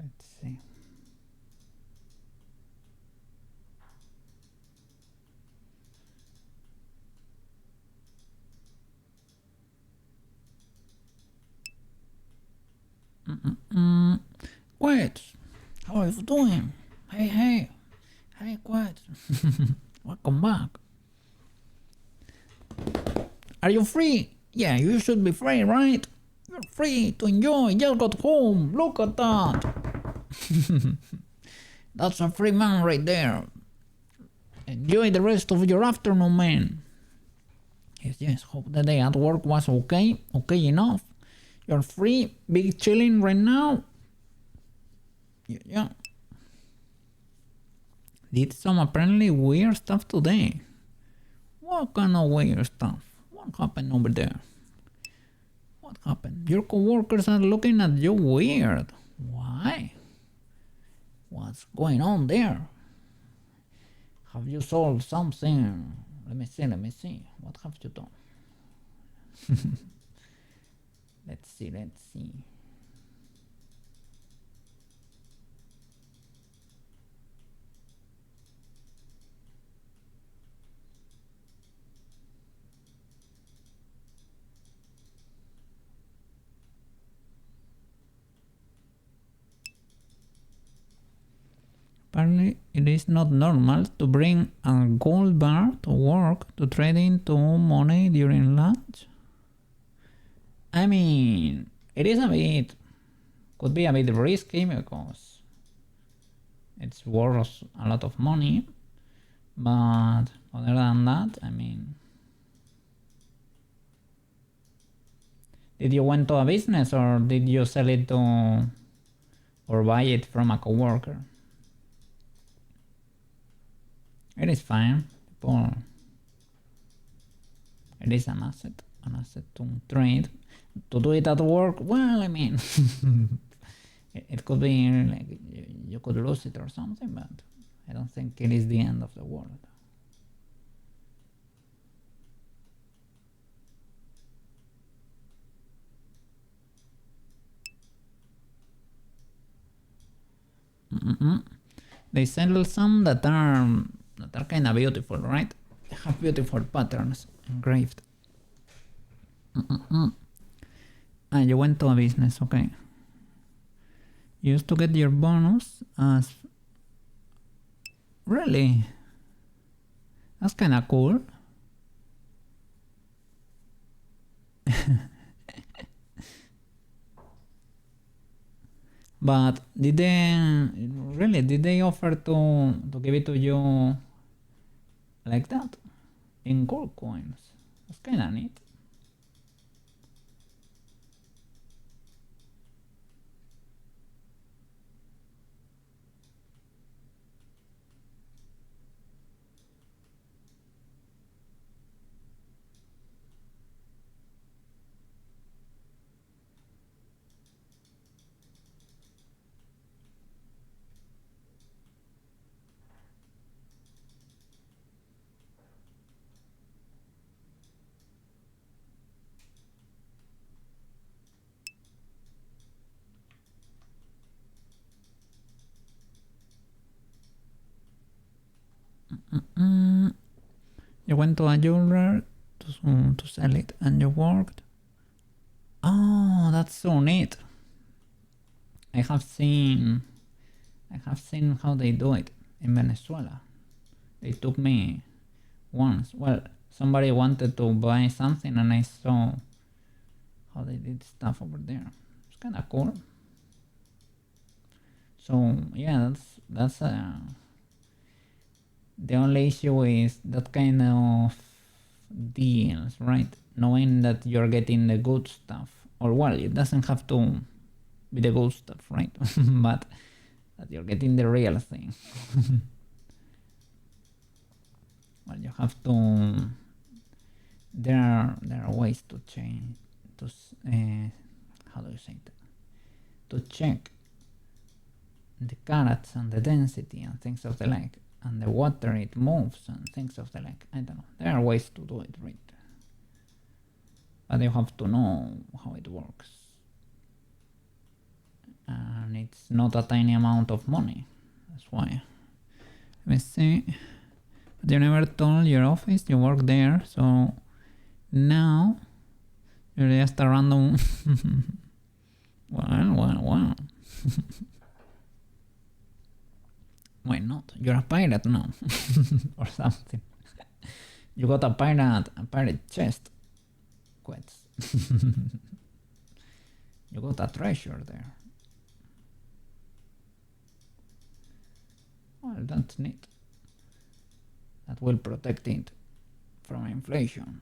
Speaker 1: Let's see. Quiet. How are you doing? Hey, quiet. Welcome back. Are you free? Yeah, you should be free, right? You're free to enjoy. Just got home. Look at that. That's a free man right there. Enjoy the rest of your afternoon, man. Yes. Hope the day at work was okay. Okay enough. You're free. Big chilling right now. Yeah. Did some apparently weird stuff today. What kind of weird stuff? What happened over there? What happened? Your coworkers are looking at you weird. Why? What's going on there? Have you solved something? Let me see. What have you done? Let's see. Apparently, it is not normal to bring a gold bar to work to trade into money during lunch. I mean, it is could be a bit risky because it's worth a lot of money, but other than that, I mean, did you went to a business or did you sell it to or buy it from a coworker? It is fine. It is an asset to trade. To do it at work, well, I mean, it could be like you could lose it or something, but I don't think it is the end of the world. They sell some that are kind of beautiful, right? They have beautiful patterns engraved. And you went to a business, okay. You used to get your bonus as Really? That's kind of cool. But did they offer to give it to you like that in gold coins? That's kind of neat. You went to a jeweler to sell it and you worked. Oh, that's so neat. I have seen how they do it in Venezuela. They took me once. Well, somebody wanted to buy something and I saw how they did stuff over there. It's kind of cool. So yeah, that's the only issue is that kind of deals, right? Knowing that you're getting the good stuff, or well, it doesn't have to be the good stuff, right? But that you're getting the real thing. Well, you have to. There are ways to change to how do you say that? To check the carats and the density and things of the like, and the water it moves and things of the like. I don't know. There are ways to do it, right? But you have to know how it works. And it's not a tiny amount of money. That's why. Let me see. But you never told your office you work there, so now you're just a random. Well. Why not? You're a pirate now, or something. You got a pirate chest. Quits. You got a treasure there. Well, that's neat. That will protect it from inflation.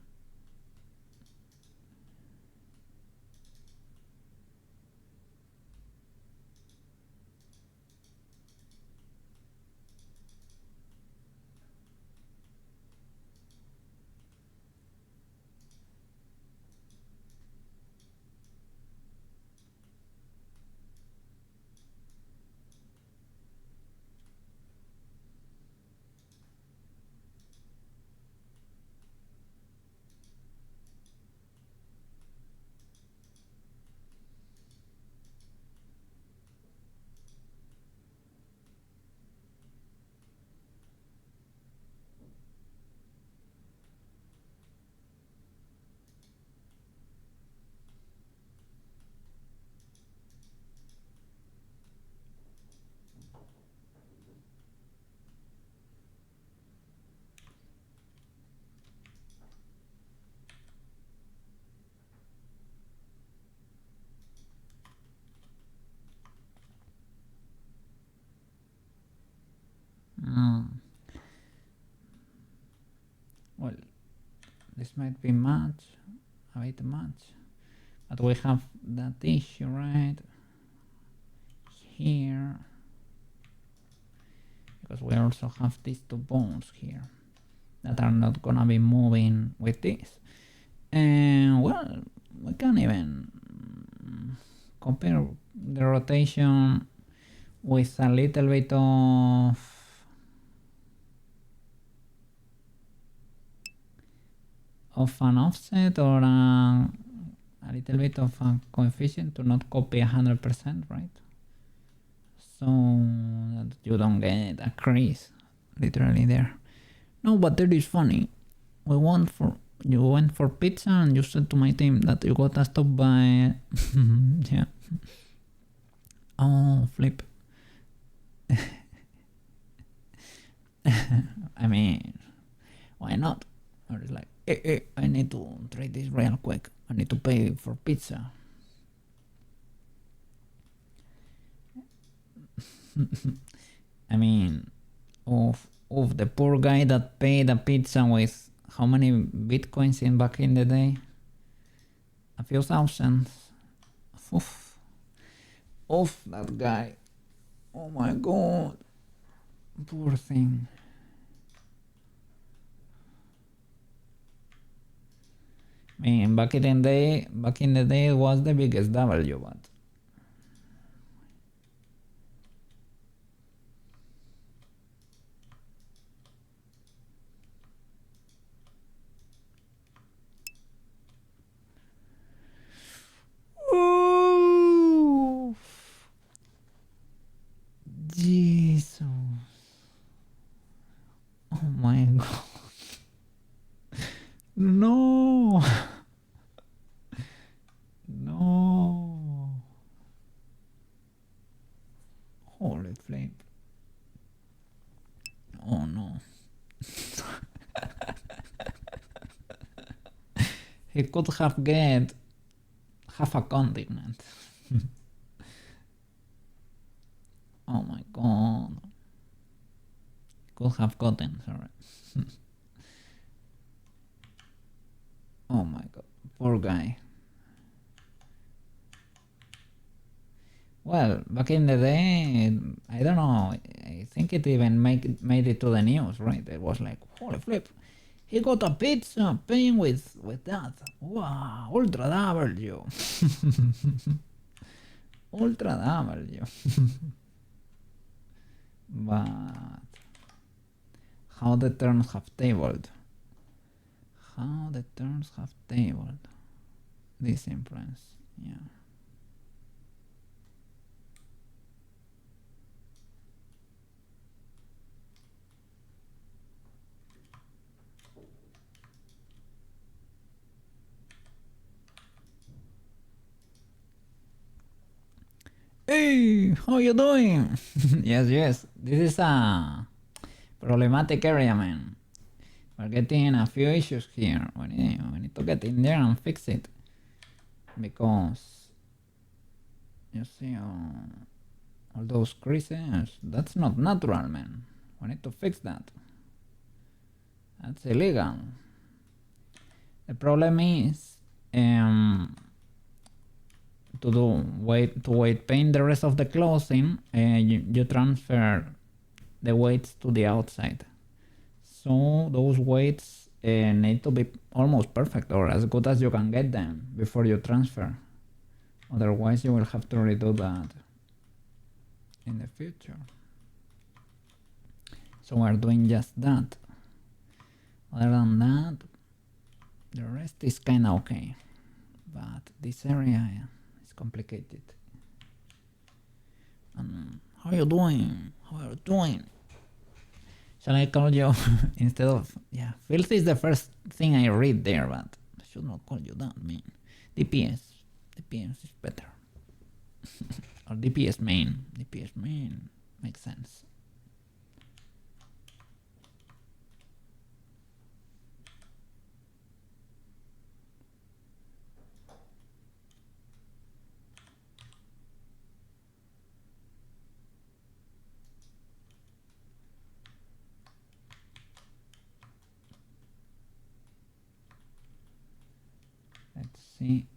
Speaker 1: Well, this might be a bit much, but we have that issue right here, because we also have these two bones here that are not gonna be moving with this. And well, we can even compare the rotation with a little bit of an offset or a little bit of a coefficient to not copy 100%, right? So that you don't get a crease literally there. No, but that is funny. You went for pizza and you said to my team that you got stopped by yeah. Oh, flip. I mean, why not? Or it's like, I need to try this real quick. I need to pay for pizza. I mean, of the poor guy that paid a pizza with how many bitcoins in back in the day? A few thousands. Oof. Of that guy. Oh my god. Poor thing. I mean, back in the day it was the biggest W, but oh, Jesus. Oh my god. No. No. Holy flip. Oh no. He could have get half a continent. Oh my god. Could have gotten, sorry. Oh my god. Poor guy. Well, back in the day, I don't know. I think it even made it to the news, right? It was like, holy flip, he got a pizza paying with that. Wow, ultra W, ultra W. But how the turns have tabled? How the turns have tabled? This influence, yeah. Hey, how you doing? Yes. This is a problematic area, man. We're getting a few issues here. We need to get in there and fix it. Because, you see, all those creases, that's not natural, man. We need to fix that. That's illegal. The problem is, to weight paint the rest of the clothing, you transfer the weights to the outside. So those weights need to be almost perfect or as good as you can get them before you transfer. Otherwise you will have to redo that in the future. So we're doing just that. Other than that, the rest is kinda okay. But this area is complicated. How are you doing? How are you doing? Shall I call you instead of, yeah, filth is the first thing I read there, but I should not call you that, man. DPS is better. Or DPS main makes sense. Let's see.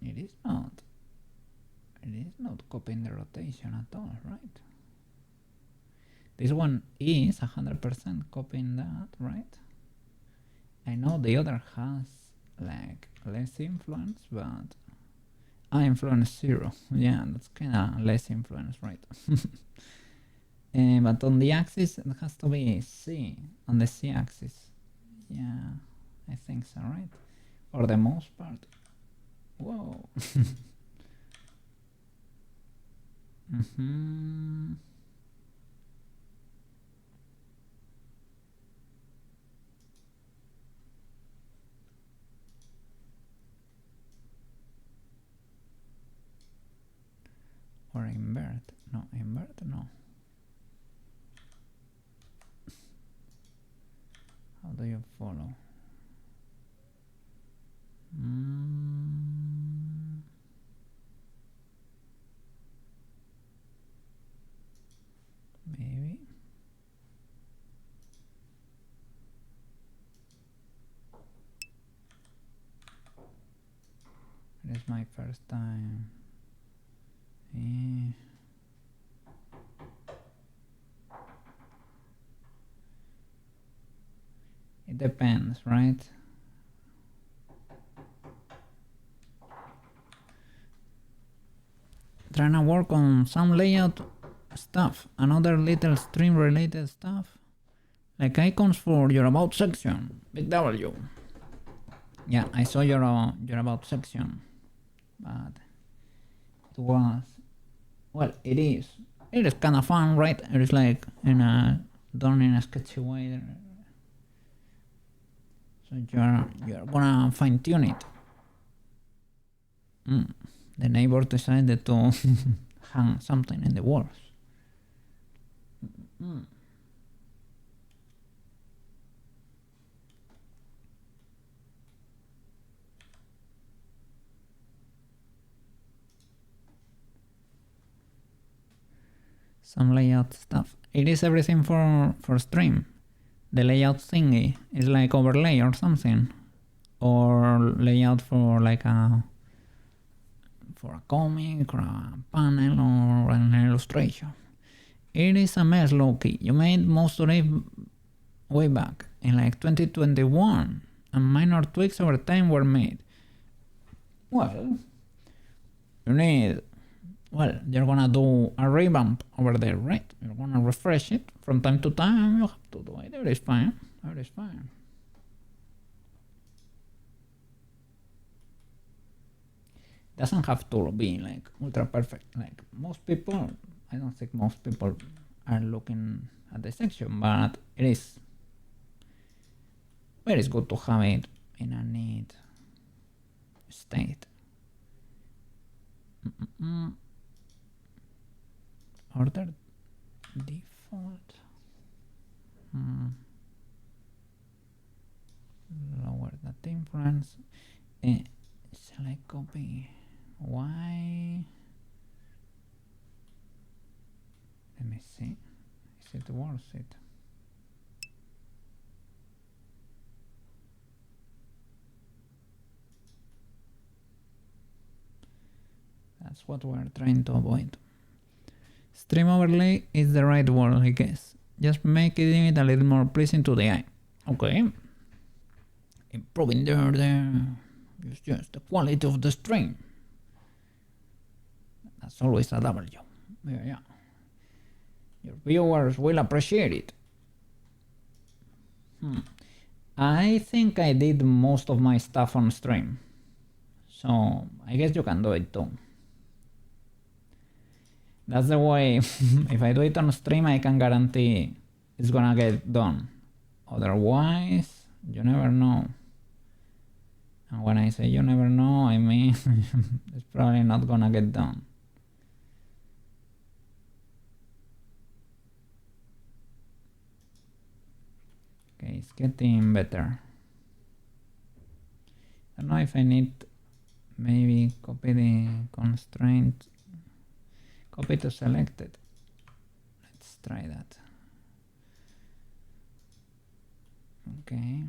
Speaker 1: It is not copying the rotation at all, right? This one is 100% copying that, right? I know the other has like less influence, but influence 0. Yeah, that's kinda less influence, right? But on the axis it has to be C, on the C axis. Yeah, I think so, right? For the most part. Whoa. Or invert. No, invert, no. It is my first time. Eh. It depends, right? Trying to work on some layout stuff, another little stream related stuff, like icons for your about section. Big W. Yeah, I saw your about section, but it was, well, it is kind of fun, right? It is like done in a sketchy way. So you're gonna fine tune it. The neighbor decided to hang something in the walls. Some layout stuff. It is everything for stream. The layout thingy is like overlay or something, or layout for like a comic or a panel or an illustration. It is a mess, Loki. You made most of it way back in like 2021, and minor tweaks over time were made. Well, you need, well, you're gonna do a revamp over there, right? You're gonna refresh it from time to time. You have to do it. It is fine. It is fine. Doesn't have to be like ultra perfect. Like most people, I don't think most people are looking at the section, but it is very good to have it in a neat state. Order default. Lower that influence. Shall I copy? Why? Let me see. Is it worth it? That's what we're trying to avoid. Stream overlay is the right word, I guess. Just making it a little more pleasing to the eye. Okay. Improving just the quality of the stream. That's always a W. Yeah. Your viewers will appreciate it. I think I did most of my stuff on stream, so I guess you can do it too. That's the way. If I do it on stream, I can guarantee it's gonna get done. Otherwise, you never know. And when I say you never know, I mean it's probably not gonna get done. Okay, it's getting better. I don't know if I need maybe copy the constraint, copy to selected. Let's try that. Okay.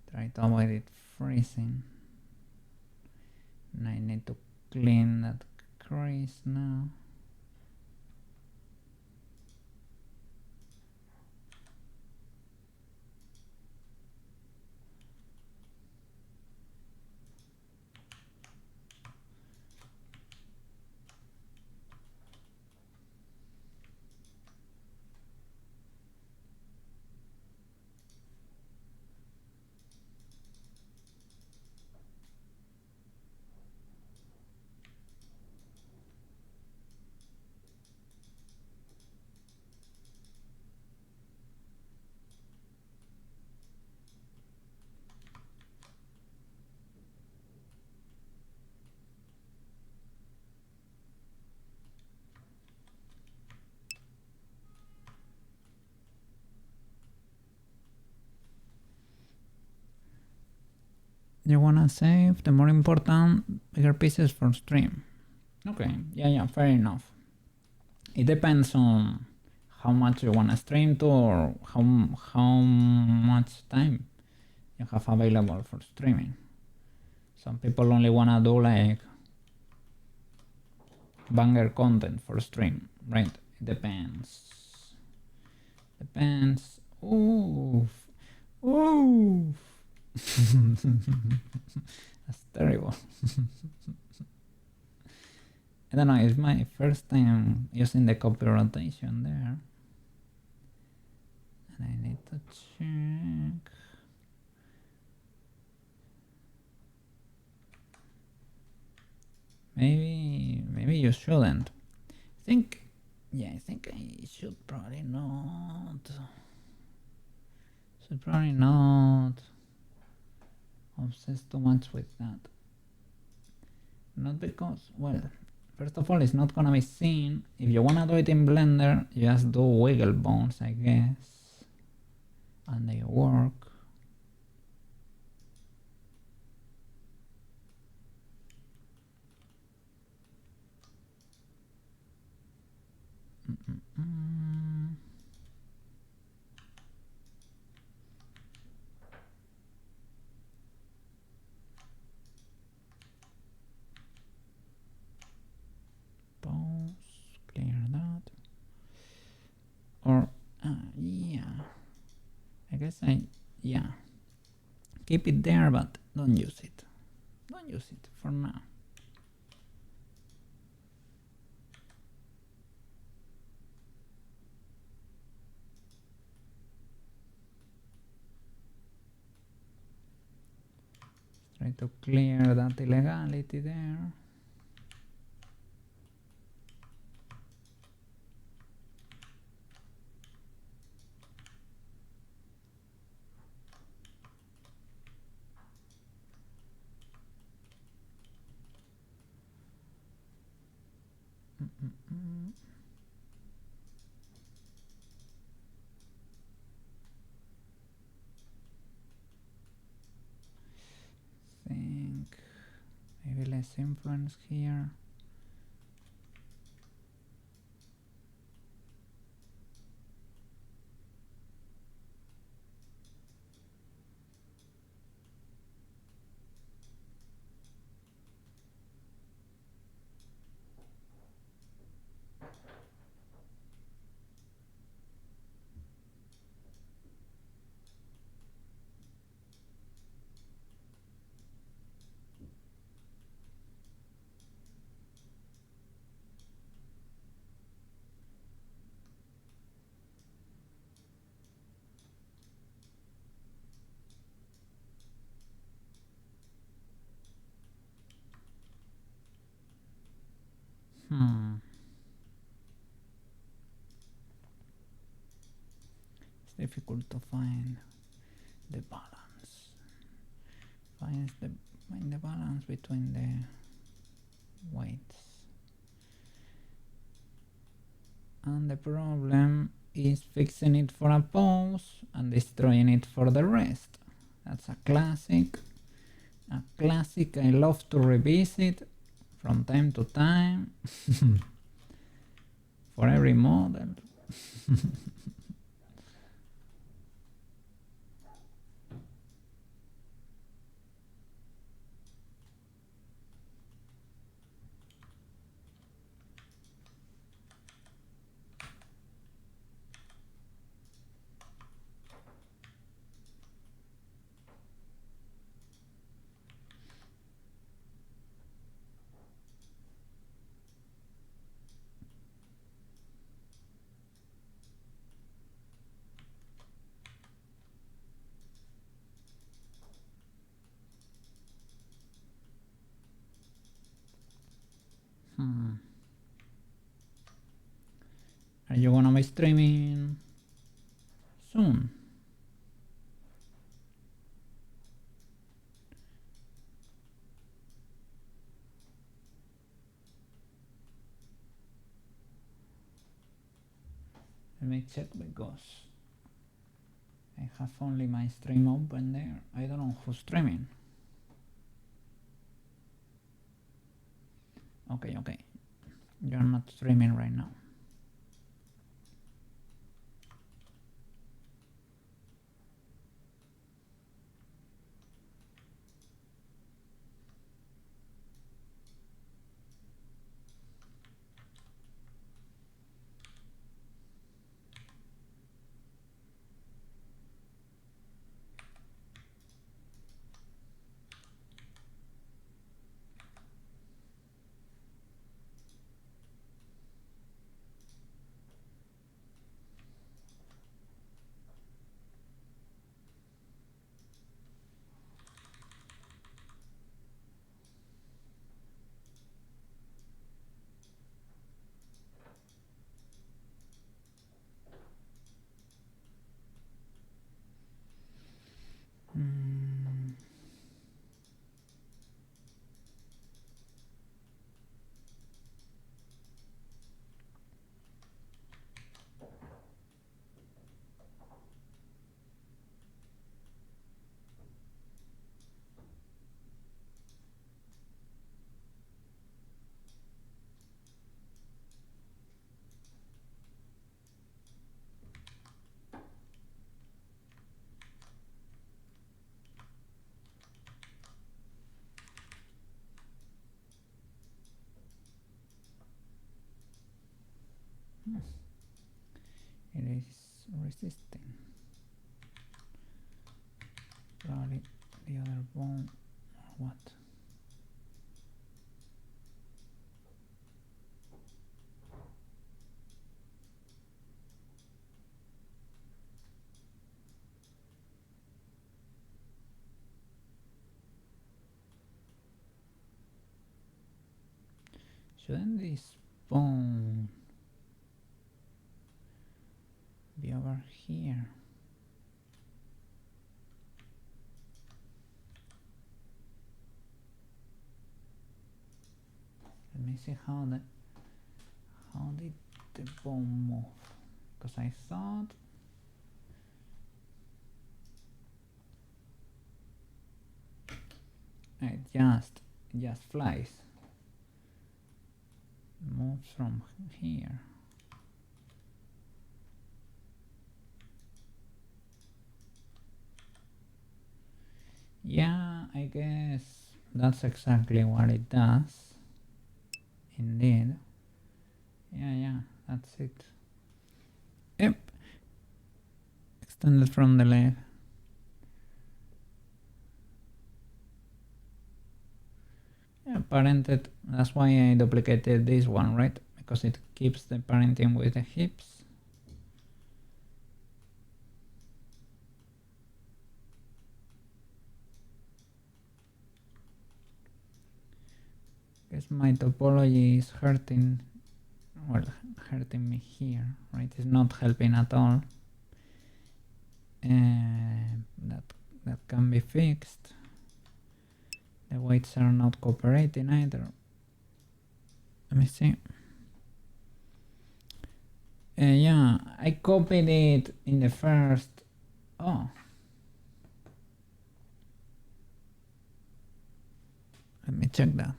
Speaker 1: Try to avoid it freezing. And I need to clean that crease now. You wanna save the more important, bigger pieces for stream. Okay, yeah, fair enough. It depends on how much you wanna stream to or how much time you have available for streaming. Some people only wanna do like banger content for stream, right? It depends. Depends. Oof. Oof. That's terrible. I don't know, it's my first time using the copy rotation there. And I need to check. Maybe you shouldn't. I think I should probably not. Should probably not obsess too much with that. Not because, well, first of all, it's not gonna be seen. If you wanna do it in Blender, just do wiggle bones, I guess. And they work. Pause, clear that. Or, yeah. I guess yeah. Keep it there, but don't use it. Don't use it for now. Try to clear that illegality there. Think maybe less influence here. It's difficult to find the balance. Find the balance between the weights. And the problem is fixing it for a pose and destroying it for the rest. That's a classic. A classic I love to revisit from time to time. For every model. Are you gonna be streaming soon? Let me check because I have only my stream open there. I don't know who's streaming. Okay. You're not streaming right now. resisting. Probably the other bone or what? Shouldn't this bone be over here? Let me see how did the bone move? Because I thought it just flies. Moves from here. Yeah, I guess that's exactly what it does. Indeed. Yeah, that's it. Yep. Extended from the leg. Yeah, parented. That's why I duplicated this one, right? Because it keeps the parenting with the hips. Guess my topology is hurting me here, right? It's not helping at all. That can be fixed. The weights are not cooperating either. Let me see. Yeah, I copied it in the first. Oh. Let me check that.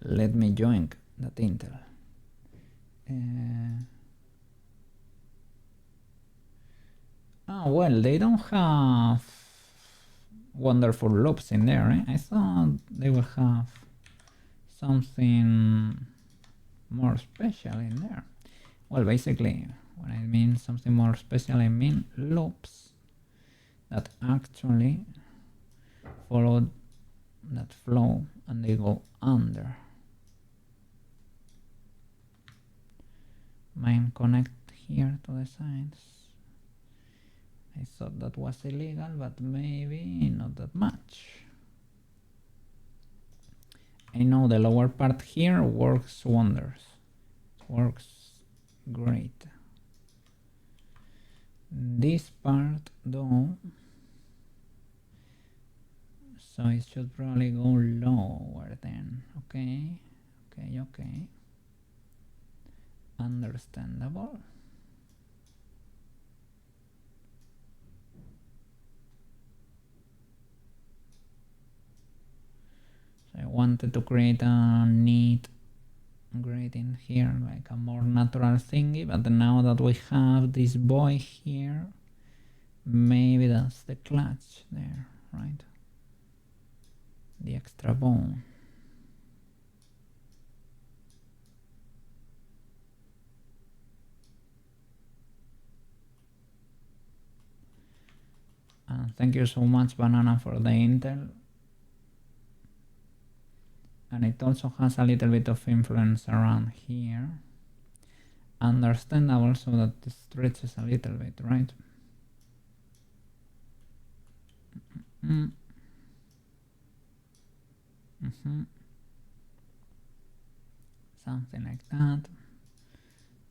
Speaker 1: Let me join that Intel. Well, they don't have wonderful loops in there, eh? I thought they would have something more special in there. Well, basically, when I mean something more special, I mean loops that actually follow that flow and they go under. Mine connect here to the sides. I thought that was illegal, but maybe not that much. I know the lower part here works wonders. It works great. This part though, so it should probably go lower then. Okay. Understandable. So I wanted to create a neat gradient here, like a more natural thingy, but now that we have this boy here, maybe that's the clutch there, right? The extra bone. Thank you so much, Banana, for the Intel. And it also has a little bit of influence around here. Understandable, so that it stretches a little bit, right? Something like that.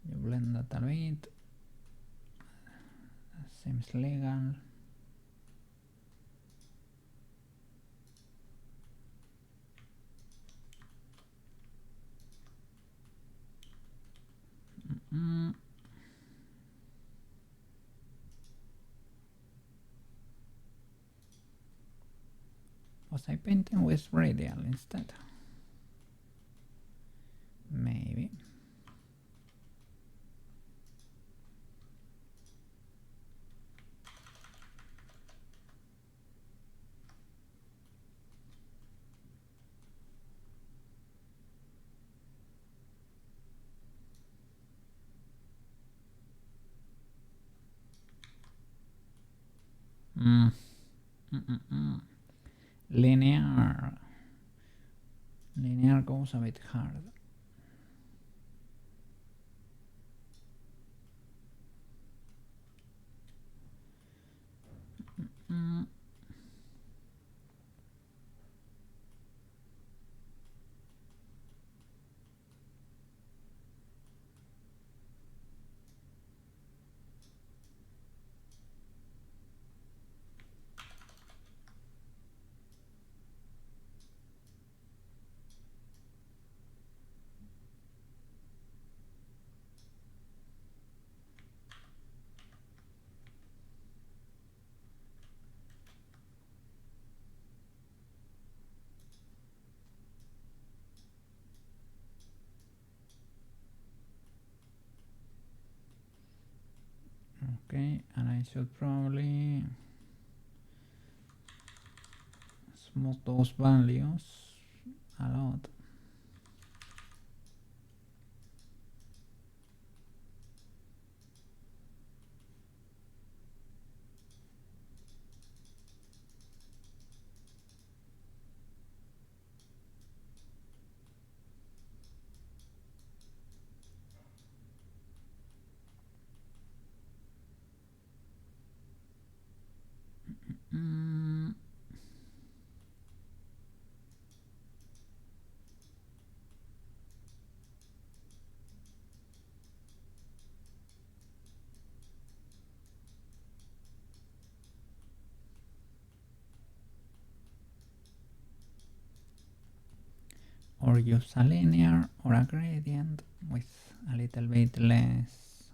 Speaker 1: You blend that a bit. That seems legal. Was I painting with radial instead? Maybe. Mm. Mm-mm-mm. Linear. Linear goes a bit hard. Mm. Okay, and I should probably smooth those values a lot. Mm. Or use a linear or a gradient with a little bit less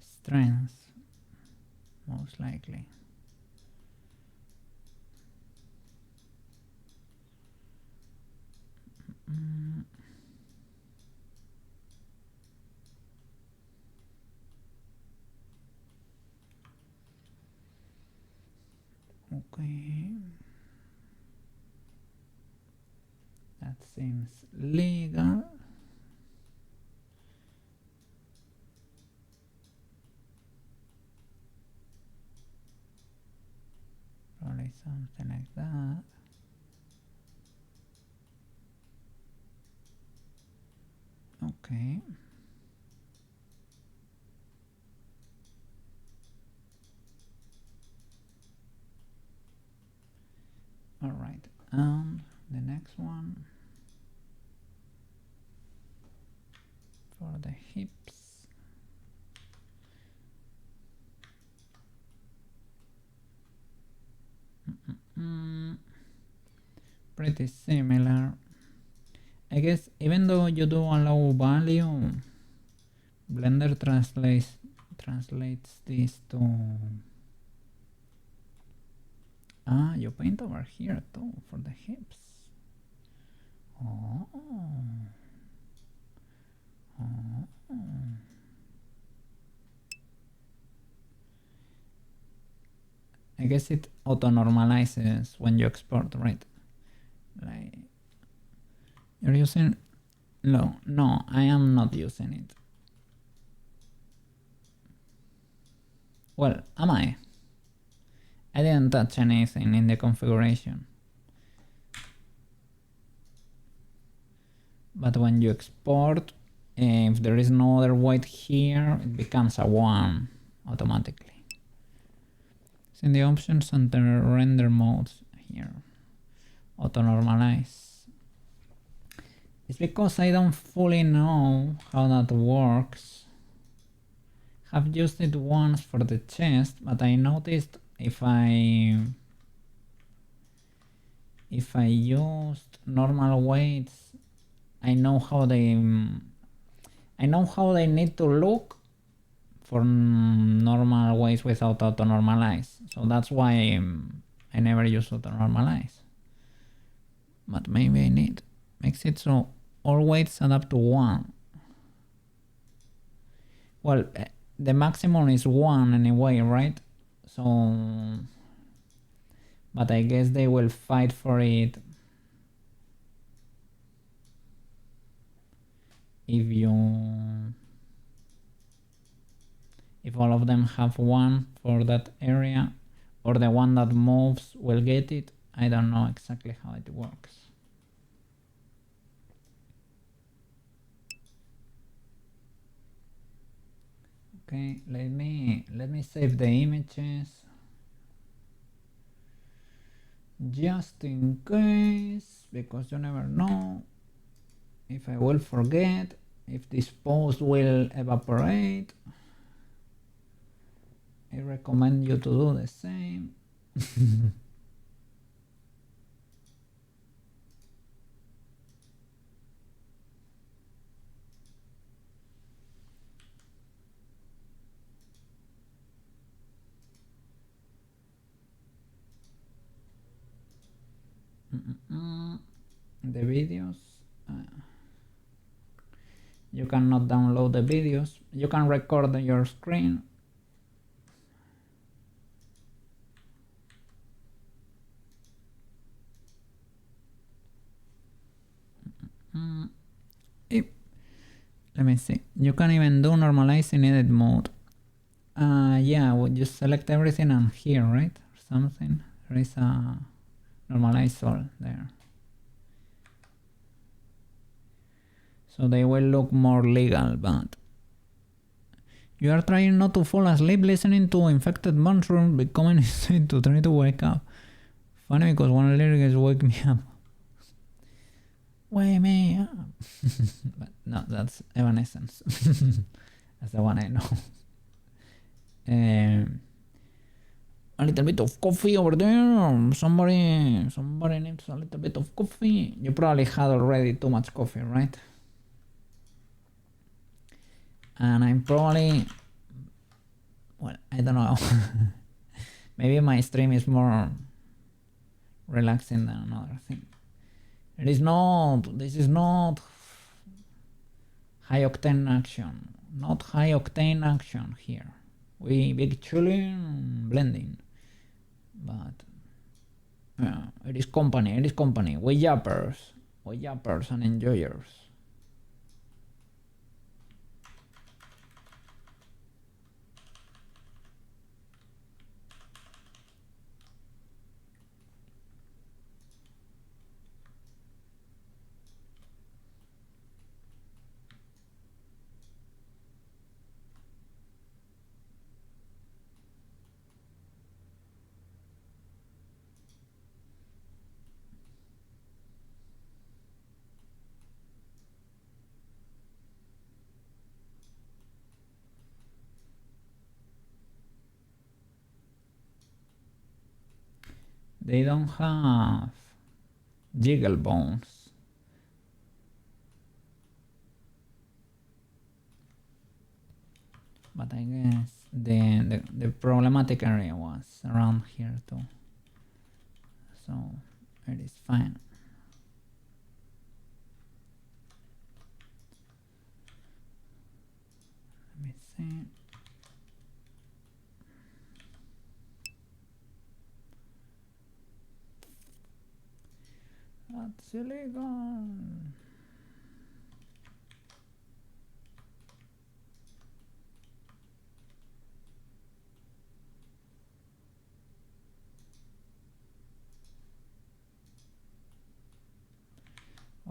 Speaker 1: strength, most likely. Mm. Okay, that seems legal. Probably something like that. Okay. All right. The next one for the hips. Pretty similar. I guess even though you do a low value, Blender translates this to you paint over here too for the hips. Oh. Oh. I guess it auto normalizes when you export, right? Like you're using no, I am not using it. Well, am I? I didn't touch anything in the configuration. But when you export, if there is no other white here, it becomes a 1 automatically. It's in the options under render modes here. Auto normalize. It's because I don't fully know how that works. Have used it once for the chest, but I noticed if I used normal weights, I know how they need to look for normal weights without auto normalize. So that's why I never use auto normalize. But maybe I need. Makes it so all weights add up to 1. Well, the maximum is 1 anyway, right? So, but I guess they will fight for it if all of them have 1 for that area. or the one that moves will get it. I don't know exactly how it works. Okay, let me save the images just in case, because you never know if I will forget, if this post will evaporate. I recommend you to do the same. The videos, you cannot download the videos. You can record your screen. Let me see. You can even do normalize in edit mode. Yeah, well, just select everything and here, right? Or something. There is a normalize all there. So they will look more legal, but you are trying not to fall asleep listening to infected mushrooms becoming insane to try to wake up. Funny because one lyric is wake me up. Wake me up. But no, that's Evanescence. That's the one I know. A little bit of coffee over there. Somebody needs a little bit of coffee. You probably had already too much coffee, right? And I'm probably, well, I don't know. Maybe my stream is more relaxing than another thing. This is not high octane action. Not high octane action here. We actually blending. But it is company. We yappers and enjoyers. They don't have jiggle bones. But I guess the problematic area was around here too. So it is fine. Let me see. That's illegal.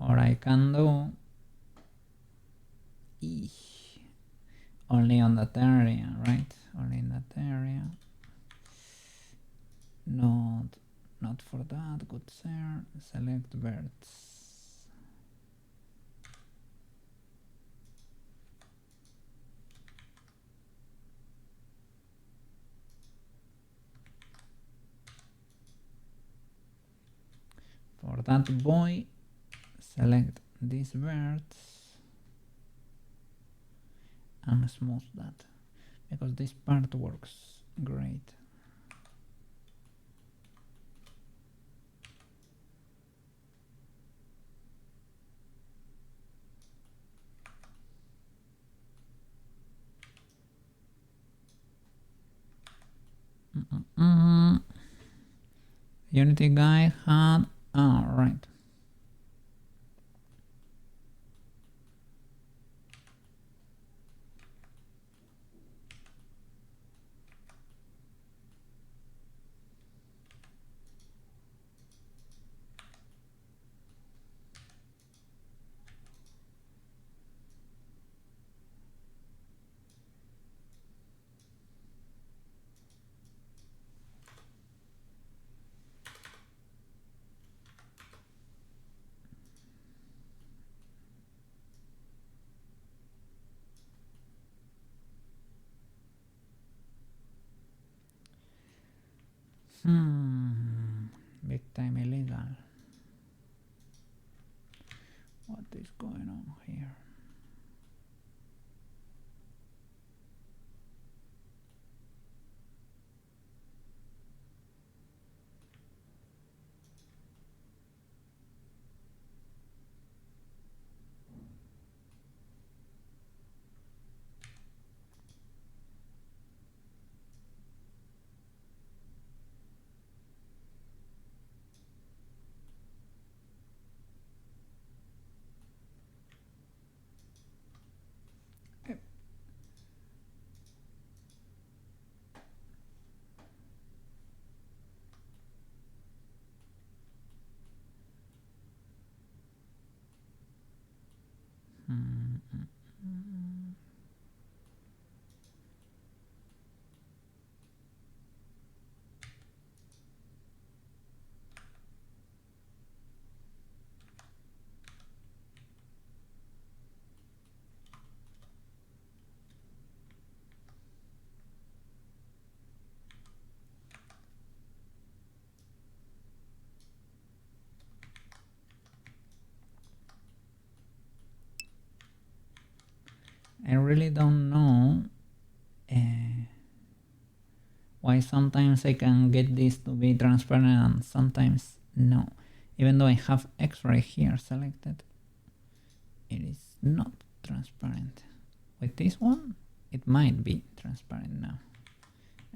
Speaker 1: Or I can do only on that area, right? Only in that area. Not for that, good sir. Select birds. For that boy, select these birds and smooth that, because this part works great. Unity guy had, right. Big time illegal. What is going on here? I really don't know why sometimes I can get this to be transparent and sometimes no. Even though I have X-ray here selected, it is not transparent. With this one, it might be transparent now.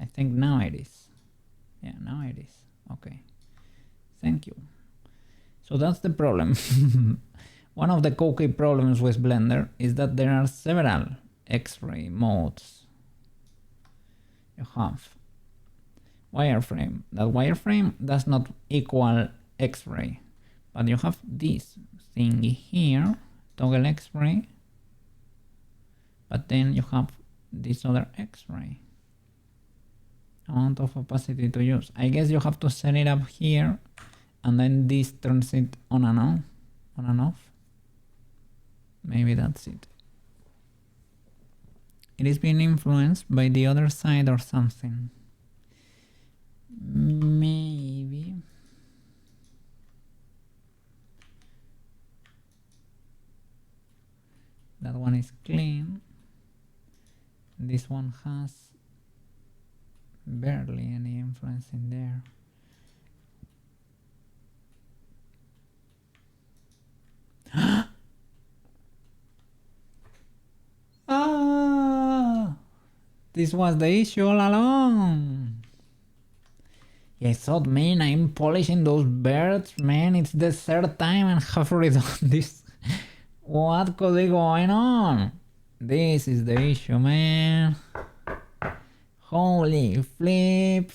Speaker 1: I think now it is. Yeah, now it is. Okay. Thank you. So that's the problem. One of the cookie problems with Blender is that there are several X-ray modes. You have wireframe. That wireframe does not equal X-ray, but you have this thingy here, toggle X-ray, but then you have this other X-ray. Amount of opacity to use. I guess you have to set it up here, and then this turns it on and off. Maybe that's it. It is being influenced by the other side or something. Maybe. That one is clean. This one has barely any influence in there. This was the issue all along. Yeah, I thought, man, I'm polishing those birds, man. It's the third time and have redone this. What could be going on? This is the issue, man. Holy flip.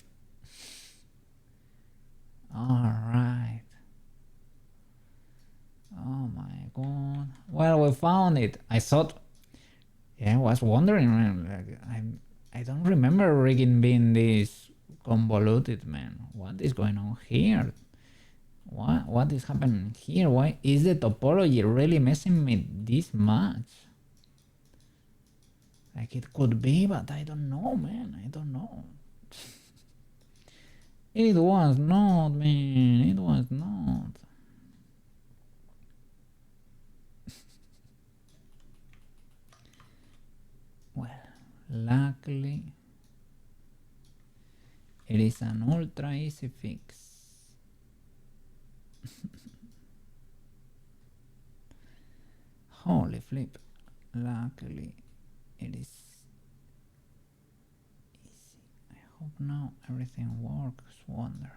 Speaker 1: Alright. Oh my god. Well, we found it. I thought... Yeah, I was wondering, man. I don't remember rigging being this convoluted, man. What is going on here? What is happening here? Why is the topology really messing me this much? Like it could be, but I don't know, man. I don't know. It was not, man. It was not. Well, luckily, it is an ultra easy fix. Holy flip. Luckily, it is easy. I hope now everything works wonders.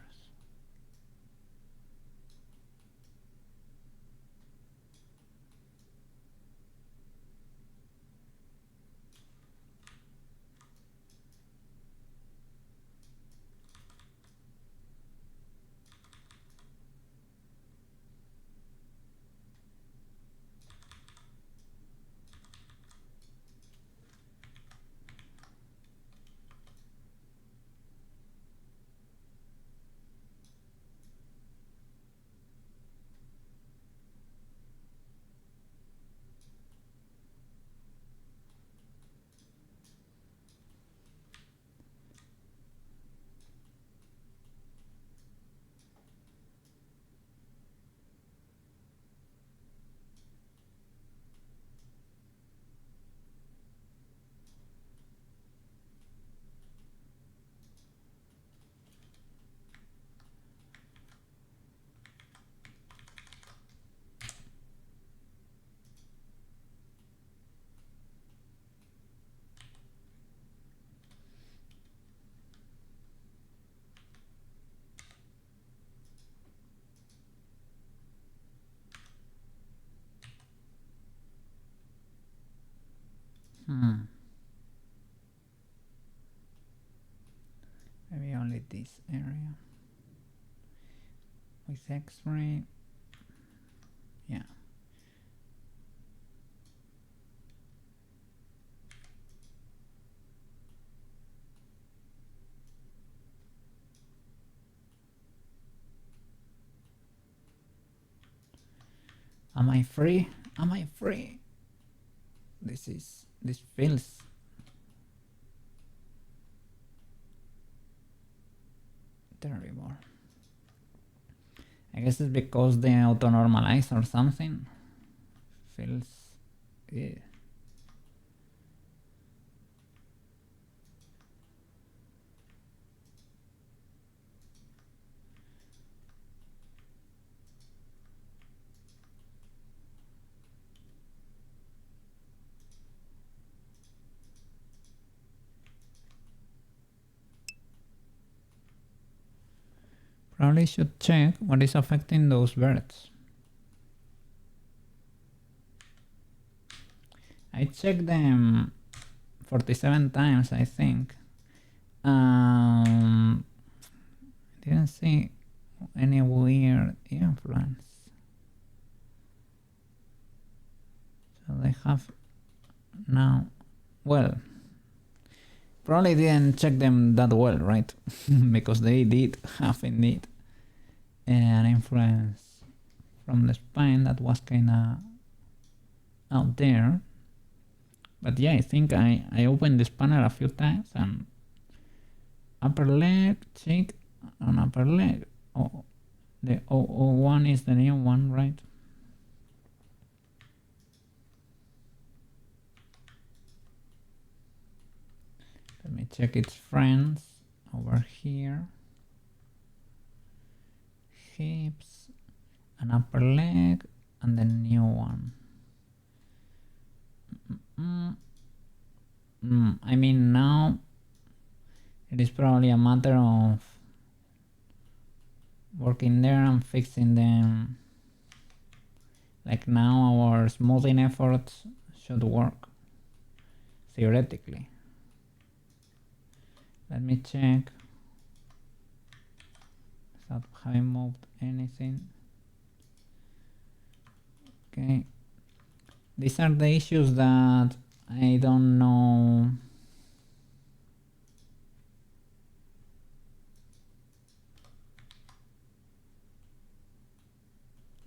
Speaker 1: this area with X-ray. Yeah. Am I free? Am I free? This feels terrible. I guess it's because they auto-normalize or something. Feels... yeah. Probably should check what is affecting those birds. I checked them 47 times, I think. Didn't see any weird influence. So they have now, well, probably didn't check them that well, right? Because they did have indeed an influence from the spine that was kinda out there. But yeah, I think I opened this panel a few times and upper leg, cheek, and upper leg. Oh, the 001 is the new one, right? Let me check its friends over here. Hips, an upper leg, and the new one. I mean, now it is probably a matter of working there and fixing them. Like now our smoothing efforts should work, theoretically. Let me check without having moved anything. Okay, these are the issues that I don't know.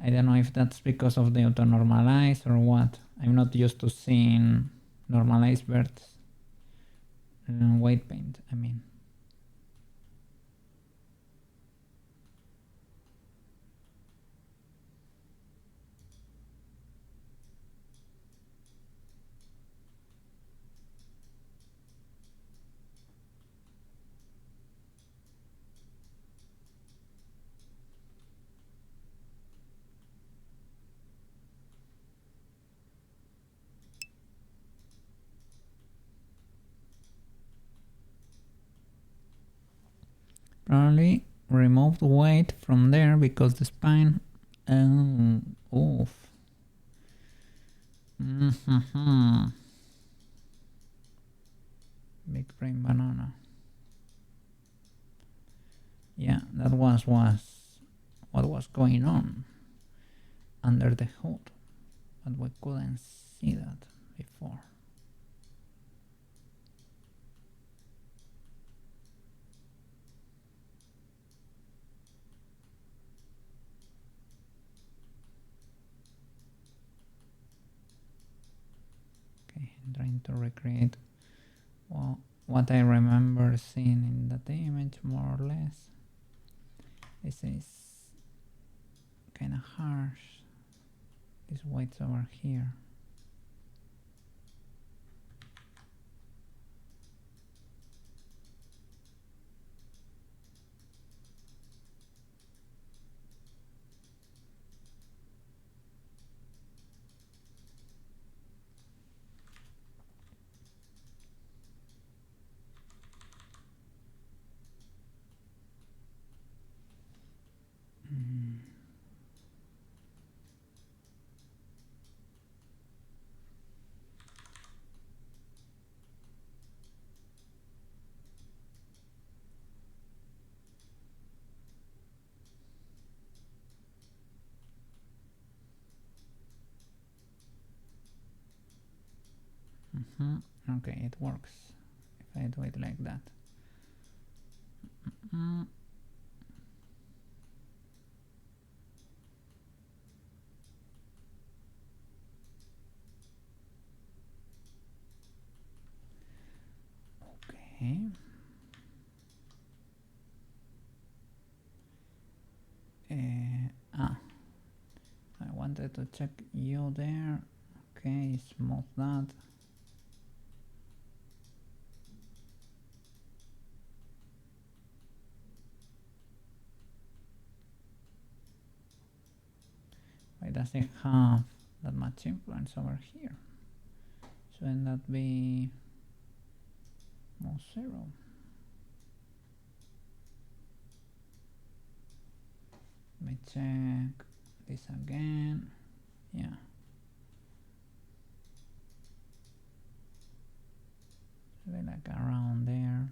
Speaker 1: I don't know if that's because of the auto-normalize or what. I'm not used to seeing normalized birds. Weight paint, I mean. Probably removed weight from there because the spine. Oof. Big brain banana. Yeah, that was what was going on under the hood, but we couldn't see that before. Okay, I'm trying to recreate what I remember seeing in that image, more or less. This is kind of harsh. This white's over here. Okay, it works if I do it like that. Okay. I wanted to check you there. Okay, smooth that. Why does it have that much influence over here? Shouldn't that be more 0? Let me check this again. Yeah. Maybe like around there.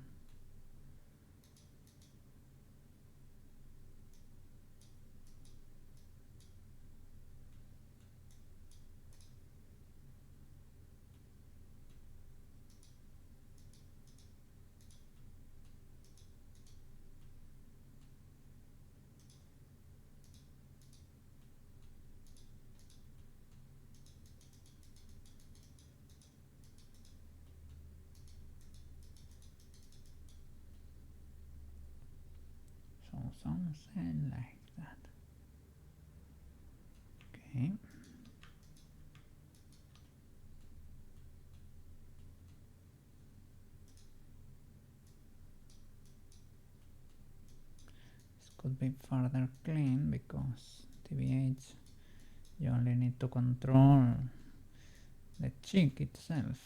Speaker 1: So something like that. Okay. This could be further clean because TBH, you only need to control the cheek itself.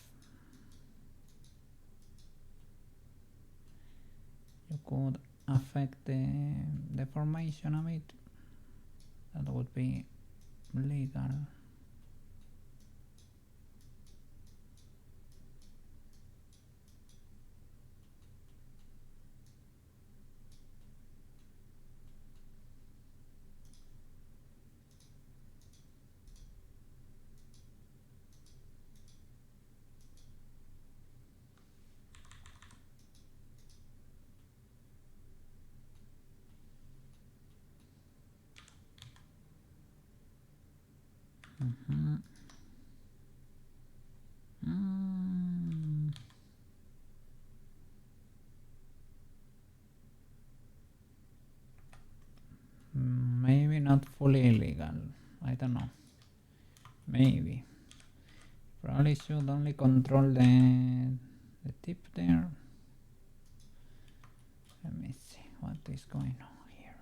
Speaker 1: You could affect the deformation of it. That would be legal. Maybe not fully illegal. I don't know. Maybe. Probably should only control the tip there. Let me see what is going on here.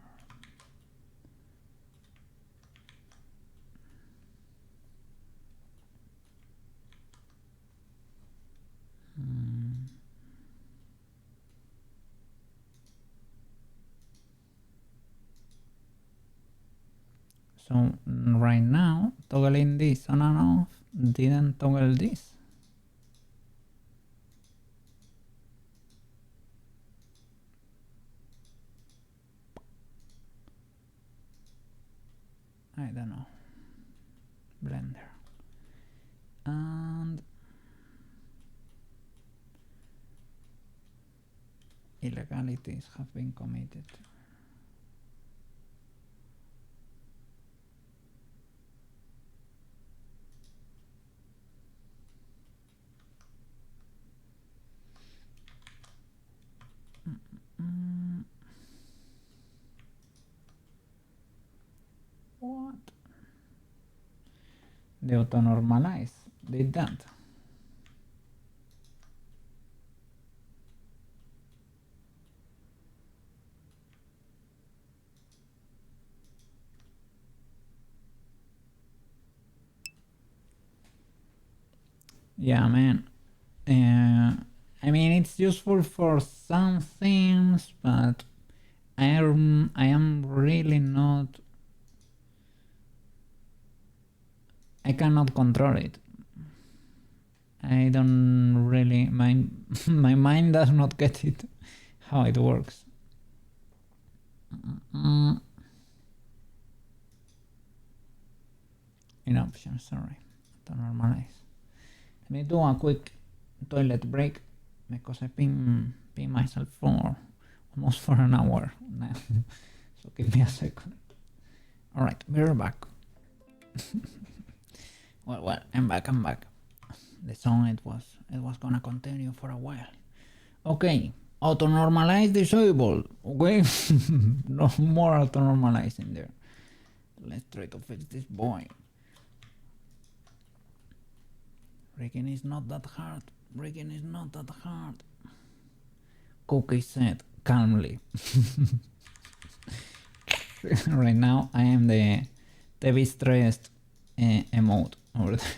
Speaker 1: So right now, toggling this on and off didn't toggle this. I don't know. Blender. And illegalities have been committed. What? The auto normalize did that. Yeah, man. I mean, it's useful for some things, but I am really not. I cannot control it. I don't really mind. My mind does not get it, how it works. In options, sorry, to normalize. Let me do a quick toilet break because I've been myself for almost for an hour now. So give me a second. All right, we're back. well, I'm back. The song it was gonna continue for a while. Okay, auto normalize disabled. Okay, no more auto normalizing there. Let's try to fix this boy. Rigging is not that hard. Rigging is not that hard. Cookie said calmly. Right now I am the be stressed emote over there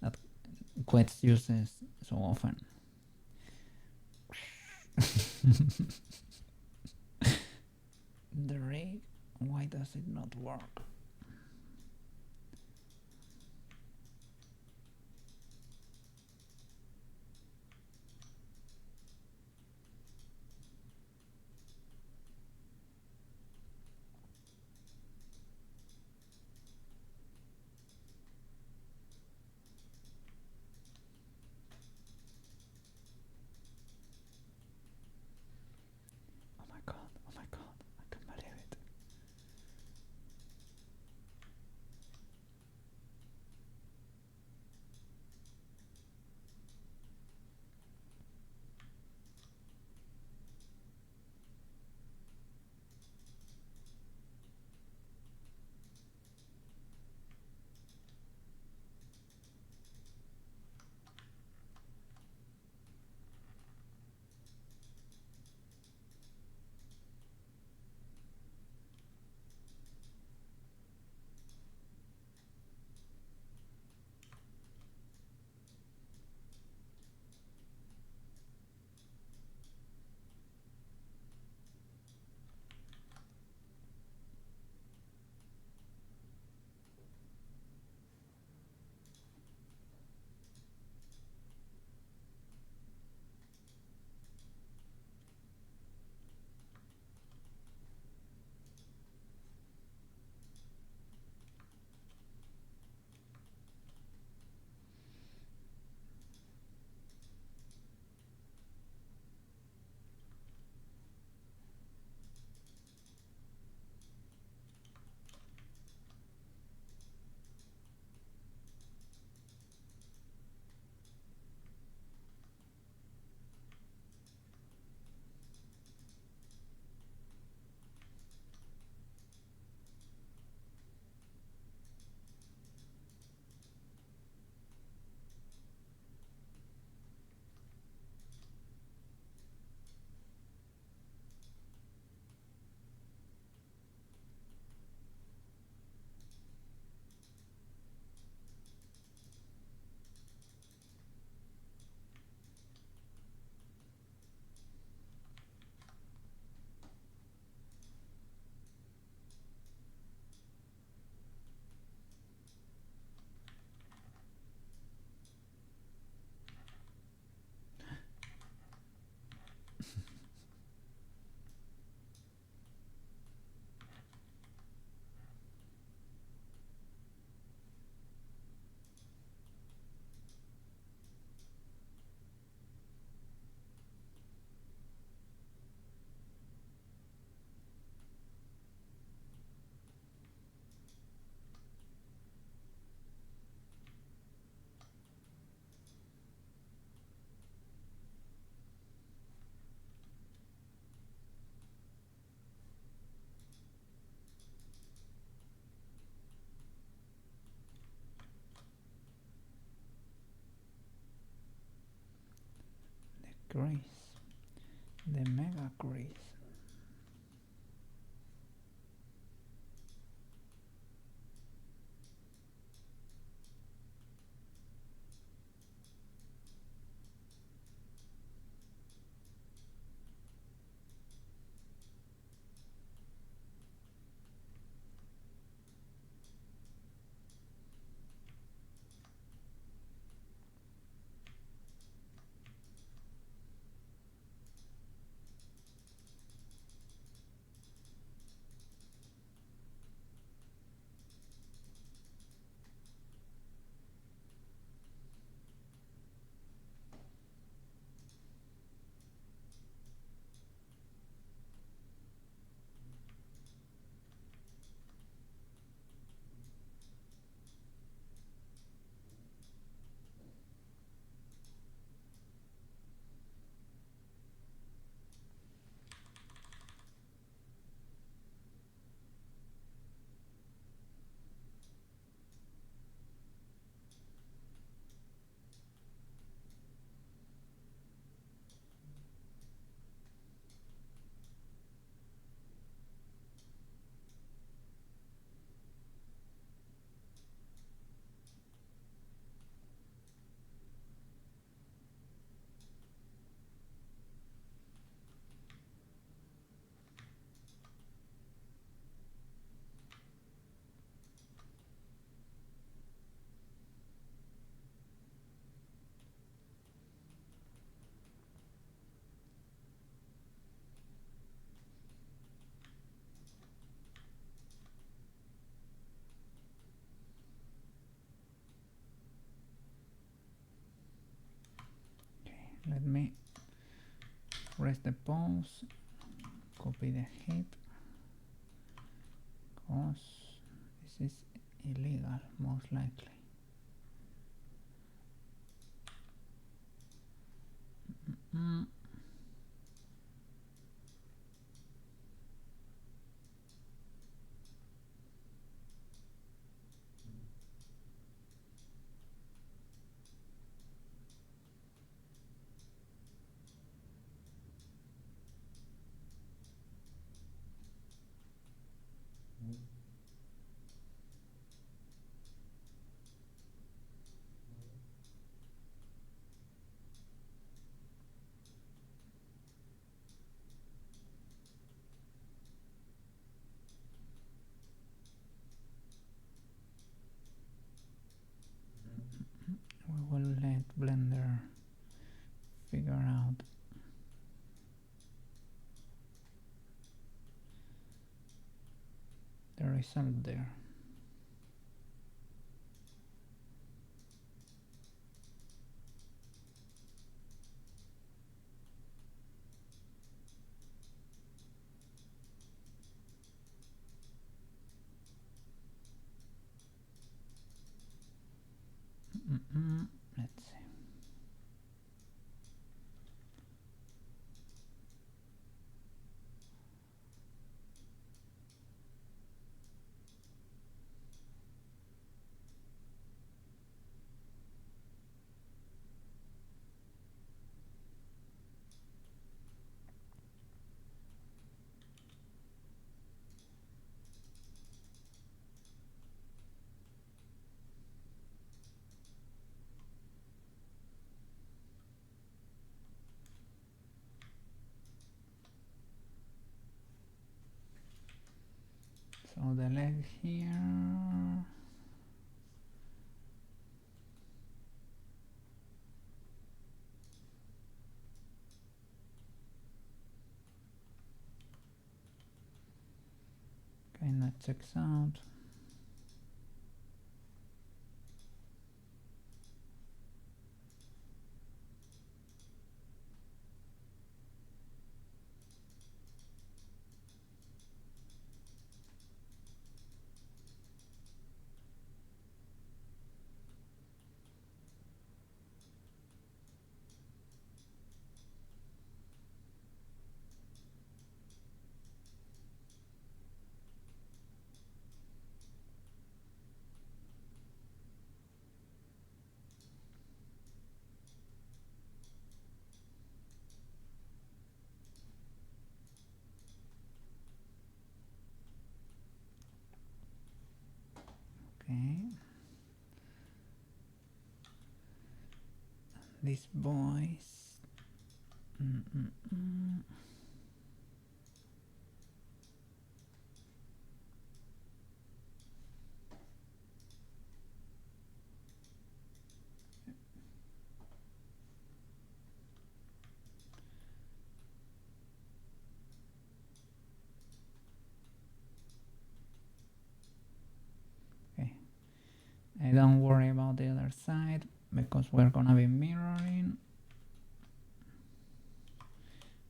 Speaker 1: that Quets uses so often. The rig, why does it not work? Oh my god, I can't believe it. The grace, the mega grace. let me press the pause, copy the hip, because this is illegal most likely. We will let Blender figure out the result there. Let's see. So the leg here, kinda checks out. Okay. These boys. Okay. I don't worry about the other side because we're gonna be mirroring.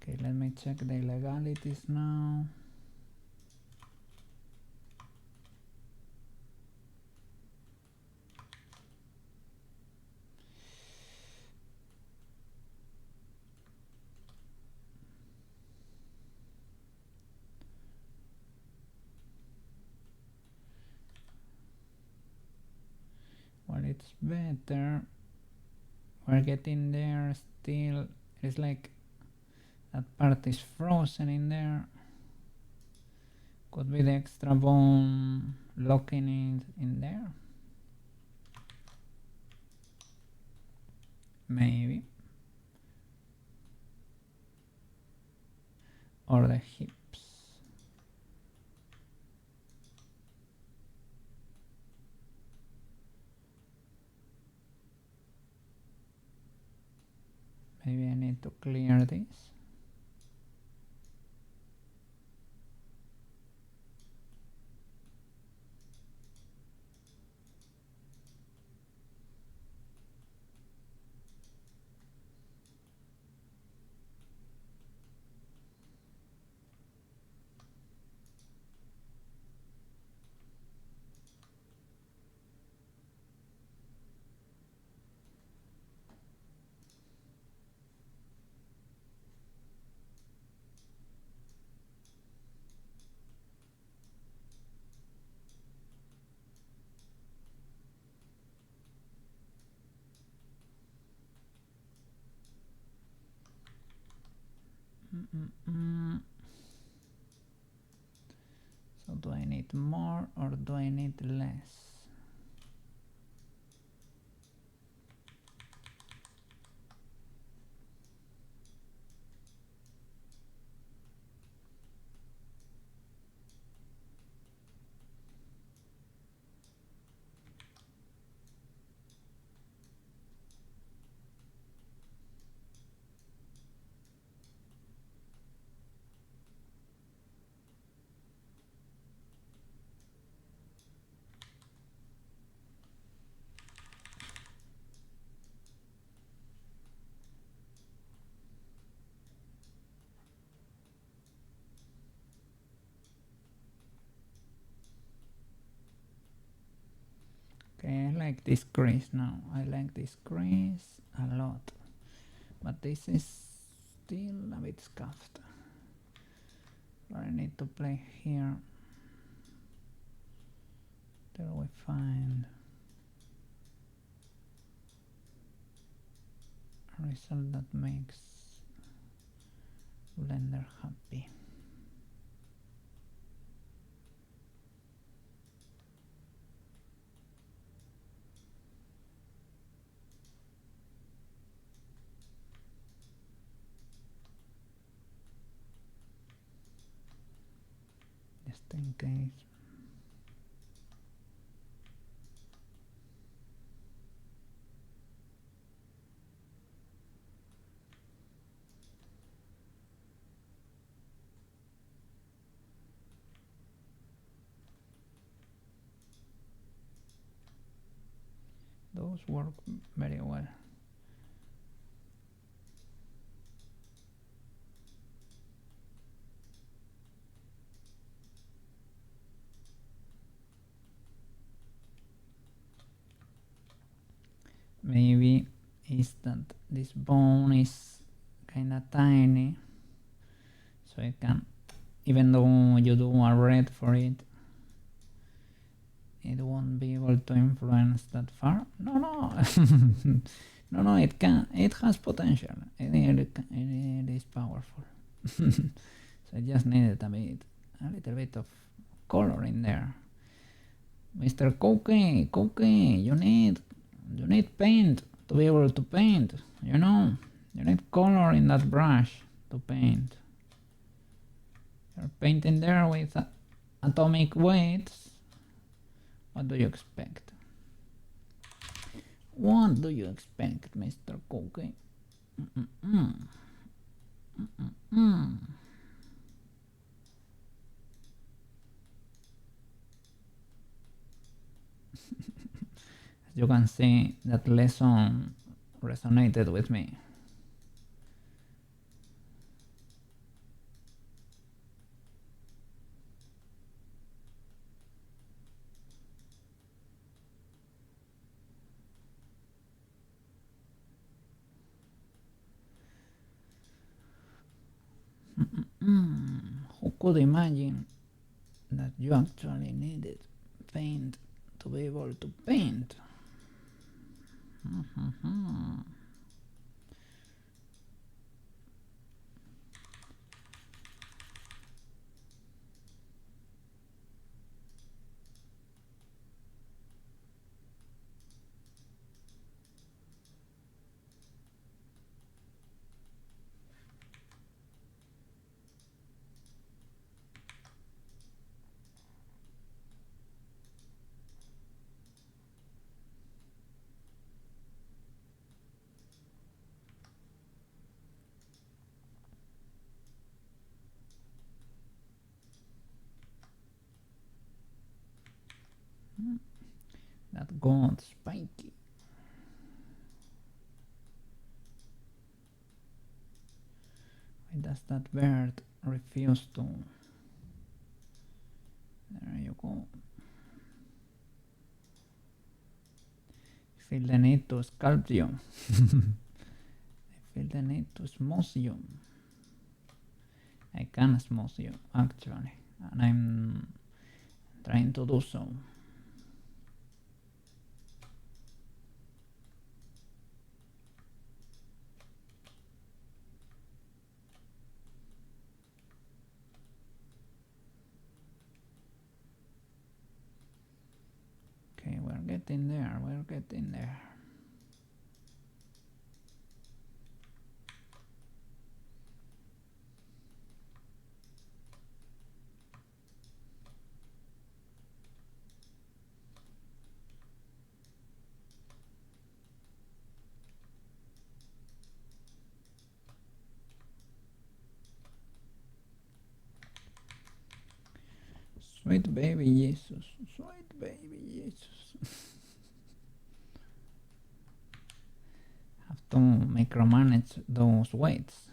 Speaker 1: Okay, let me check the illegalities now. Well, it's better. We're getting there still. It's like that part is frozen in there. Could be the extra bone locking it in there. Maybe. Or the hips. Maybe I need to clear this. So do I need more or do I need less? Okay, I like this crease now. I like this crease a lot. But this is still a bit scuffed. But I need to play here till we find a result that makes Blender happy. Just in case. Those work very well. Maybe is that this bone is kinda tiny, so it can, even though you do a red for it, it won't be able to influence that far. No, no, it can. It has potential. It is powerful. So I just needed a little bit of color in there. Mr. Cookie, you need paint to be able to paint. You know, you need color in that brush to paint. You're painting there with atomic weights. What do you expect? What do you expect, Mr. Cookie? As you can see, that lesson resonated with me. Who could imagine that you actually needed paint to be able to paint? That got spiky. Why does that bird refuse to? There you go. I feel the need to sculpt you. I feel the need to smooth you. I can smooth you, actually, and I'm trying to do so. getting there. We're getting there. Sweet baby Jesus, sweet baby Jesus. Have to micromanage those weights.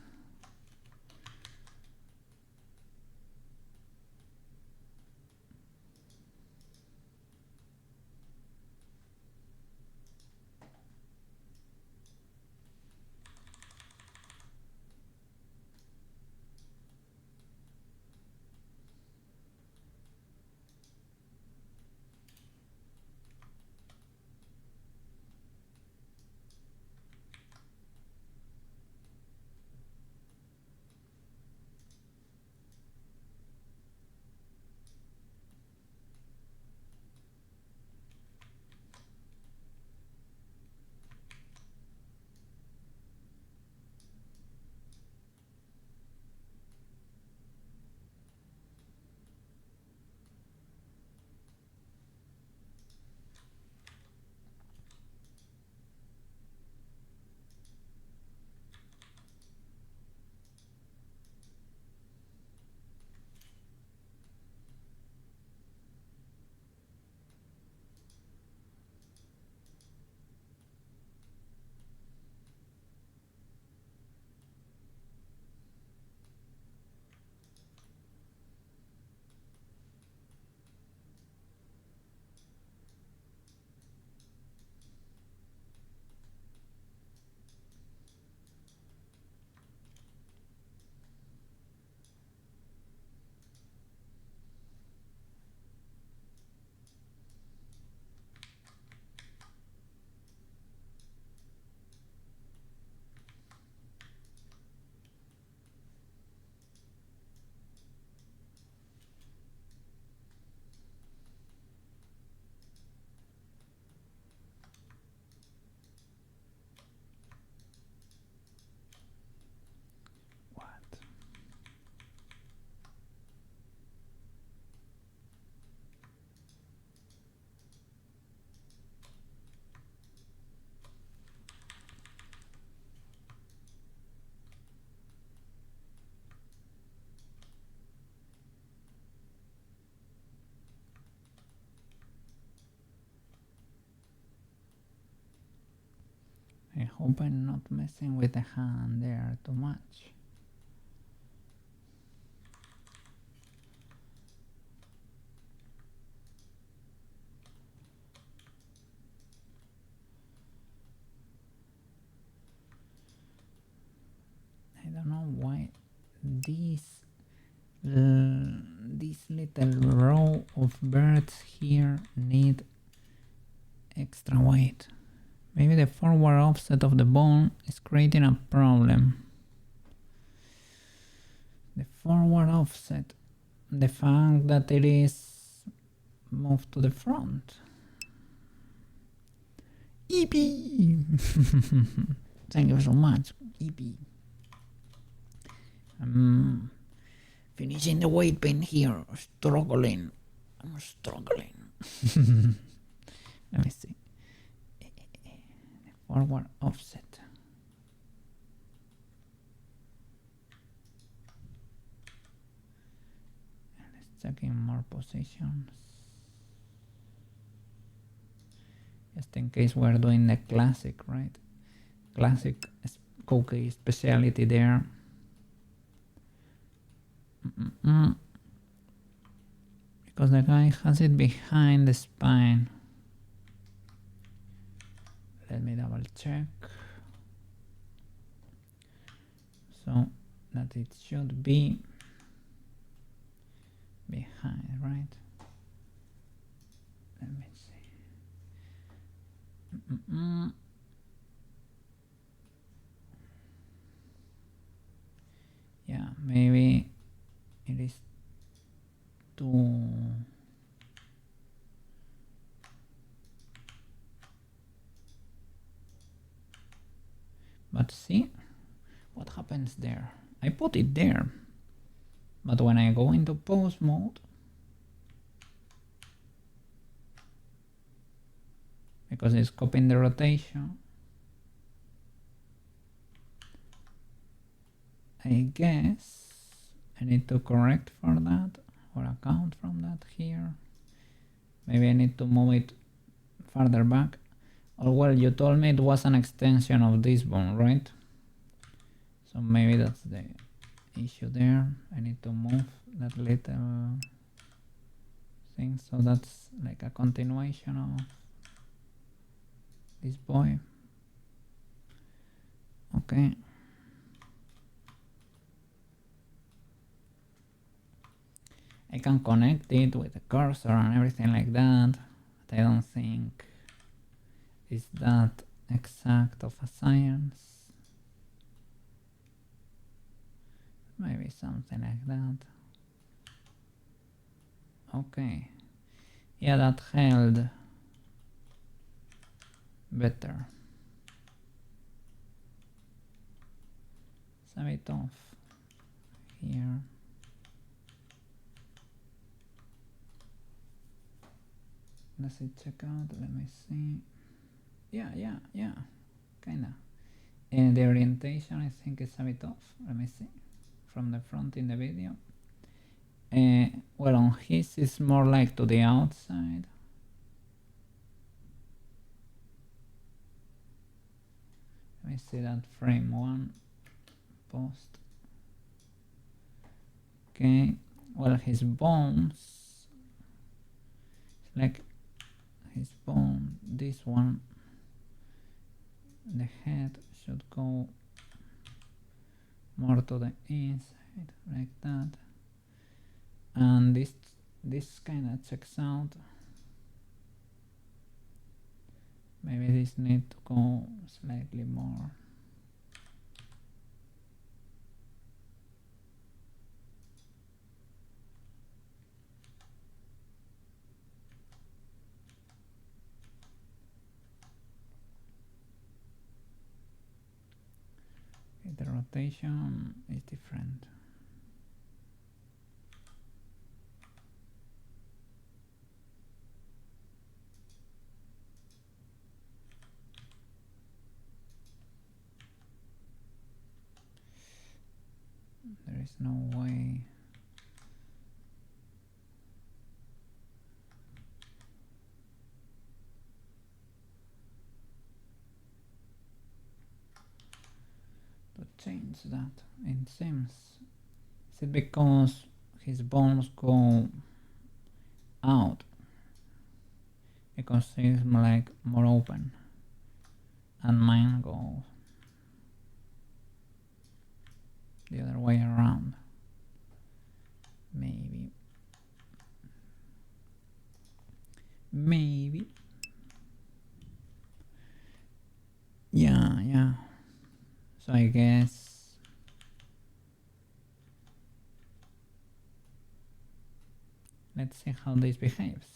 Speaker 1: What? I hope I'm not messing with the hand there too much. I don't know why this little row of birds here need extra weight. Maybe the forward offset of the bone is creating a problem. The forward offset, the fact that it is moved to the front. Yippee! Thank you so much, Yippee. I'm finishing the weight bin here, struggling. I'm struggling. Let me see. The forward offset. And let's check in more positions. Just in case we're doing the classic, right? Classic cookie speciality there. Because the guy has it behind the spine. Let me double check. So that it should be behind, right? Let me see. Yeah, maybe it is too I put it there, but when I go into pose mode, because it's copying the rotation, I guess I need to correct for that or account from that here. Maybe I need to move it farther back. Or well, you told me it was an extension of this bone, right? So maybe that's the issue there. I need to move that little thing, so that's like a continuation of this boy. Okay. I can connect it with the cursor and everything like that, but I don't think it's that exact of a science. Maybe something like that. Okay. Yeah, that held better. It's a bit off here. Does it check out? Let me see. Yeah, kinda. And the orientation, I think, is a bit off. Let me see. From the front in the video. Well, on his it's more like to the outside. Let me see that frame one post. Okay, well, his bones, like his bone, this one, the head should go more to the inside, like that. And this kind of checks out. Maybe this need to go slightly more. Okay, the rotation is different. There is no way. To change that, it seems. Is it because his bones go out? Because he's like more open, and mine go the other way around. Maybe. Yeah. So I guess let's see how this behaves.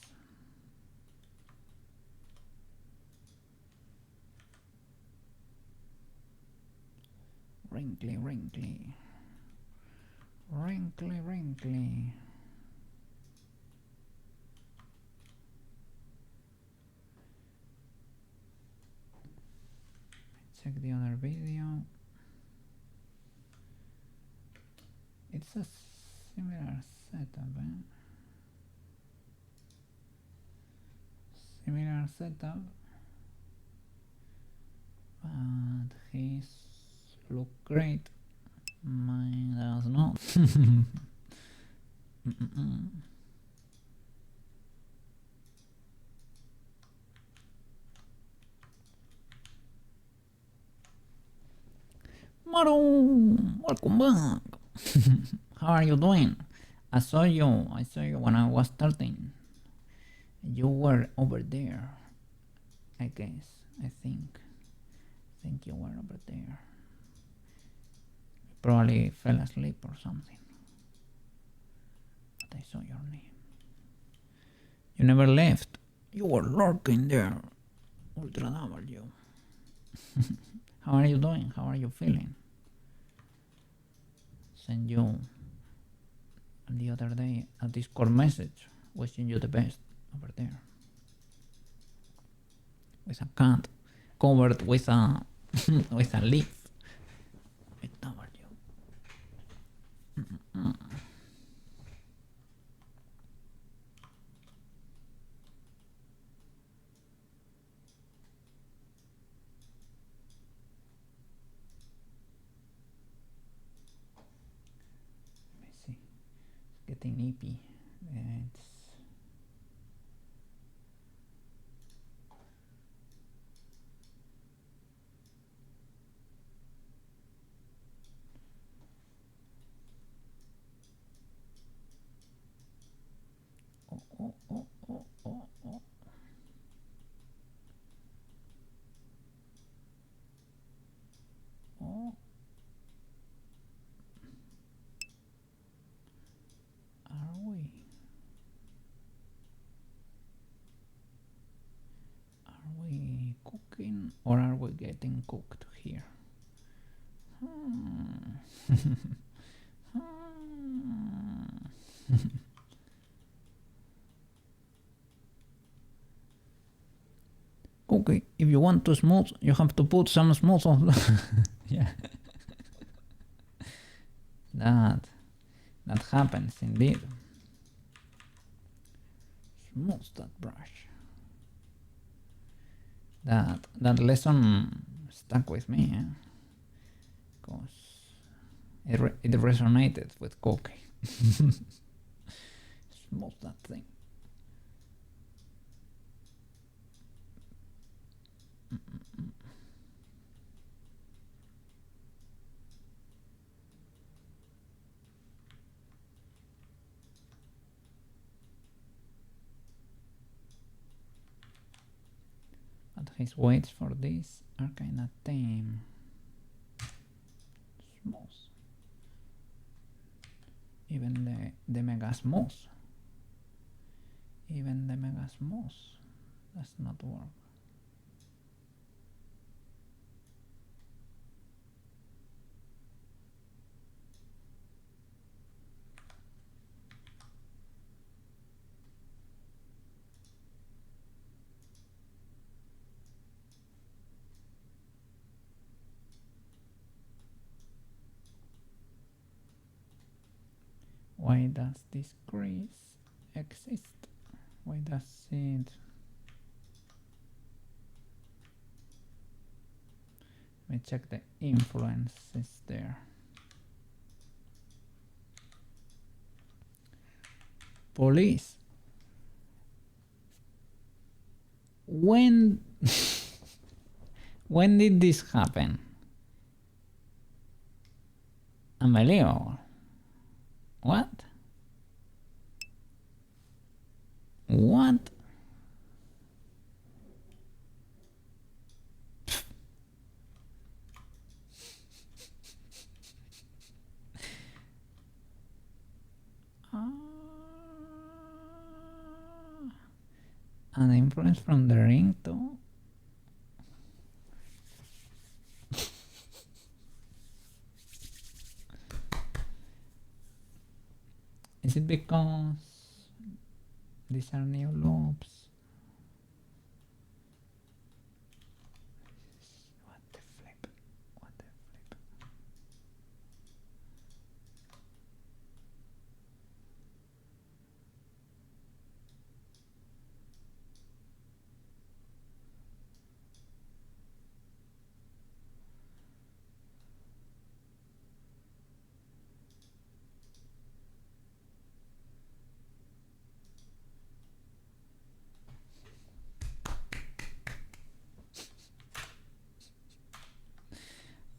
Speaker 1: Wrinkly. Check the other video. It's a similar setup, Similar setup, but his look great. Mine does not. Maro, welcome back. How are you doing? I saw you when I was starting. You were over there, I guess. I think you were over there. Probably fell asleep or something. But I saw your name. You never left. You were lurking there. Ultra W. How are you doing? How are you feeling? send you the other day a Discord message wishing you the best over there. With a cat covered with a with a leaf. It covered you. Let me see. It's getting nippy. It's Are we cooking or are we getting cooked here? Okay, if you want to smooth, you have to put some smooth on. Yeah. That happens indeed. Smooth that brush. That lesson stuck with me, because it resonated with cooking. Smooth that thing. But his weights for this are kinda tame. Smooth. Even the mega smooth. Even the mega smooth does not work. Why does this crease exist? Why does it? Let me check the influences there. Police. When when did this happen? Unbelievable. What? What? An influence from the ring too? Is it because these are new loops? What the flip? What the flip?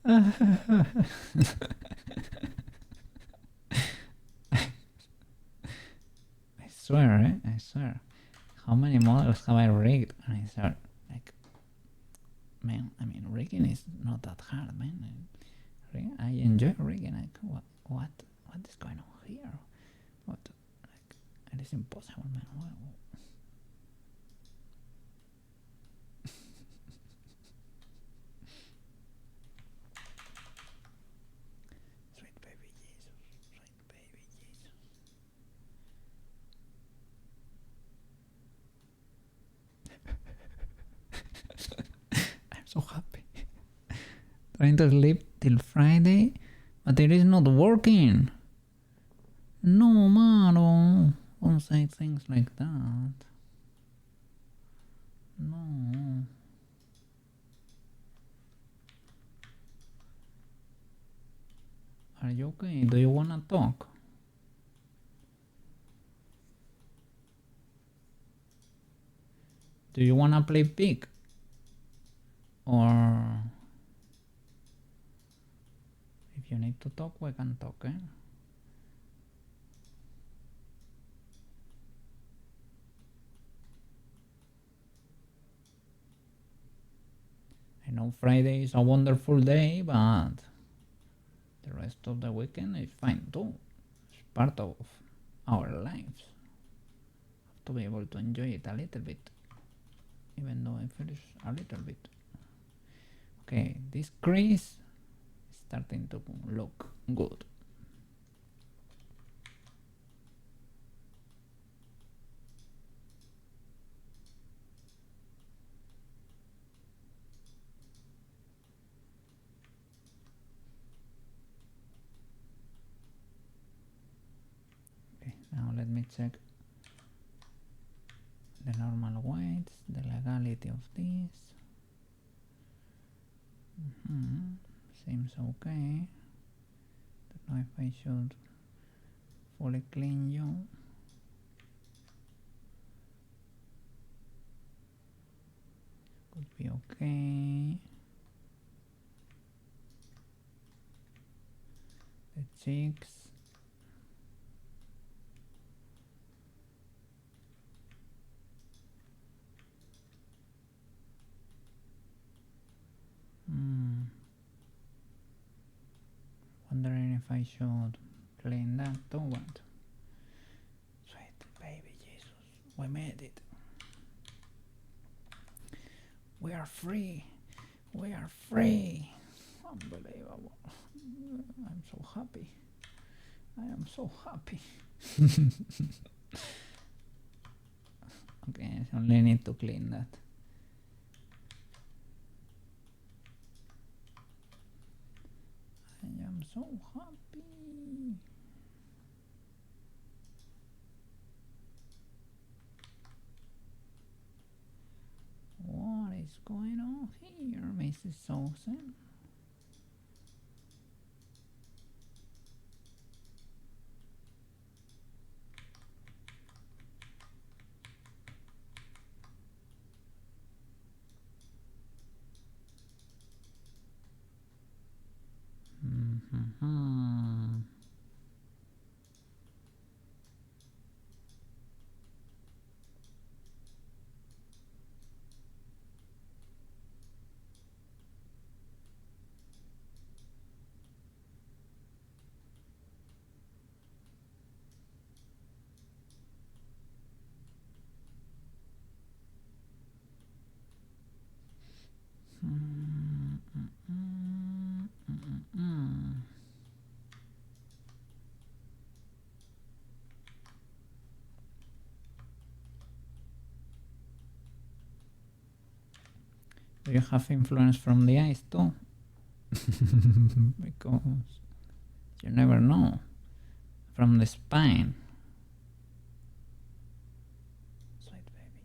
Speaker 1: I swear, I swear. How many models have I rigged? And I start like, man, I mean, rigging is not that hard, man. I enjoy rigging. Like, what is going on here? What, like, it is impossible, man. What? Sweet baby Jesus. Trying to sleep till Friday, but it is not working. No, Maro. Don't say things like that. No. Are you okay? Do you wanna talk? Do you wanna play pig? Or if you need to talk, we can talk, eh? I know Friday is a wonderful day, but the rest of the weekend is fine too. It's part of our lives. Have to be able to enjoy it a little bit, even though I feel a little bit. Okay, this crease is starting to look good. Okay, now let me check the normal weights, the legality of this. Seems okay. Don't know if I should fully clean you. Could be okay. The cheeks. Wondering if I should clean that too, but sweet baby Jesus, we made it. We are free. We are free. Unbelievable. I'm so happy. I am so happy. Okay, I only need to clean that. I am so happy. What is going on here, Mrs. Ozen? Do you have influence from the eyes too? Because you never know. From the spine. Sweet baby.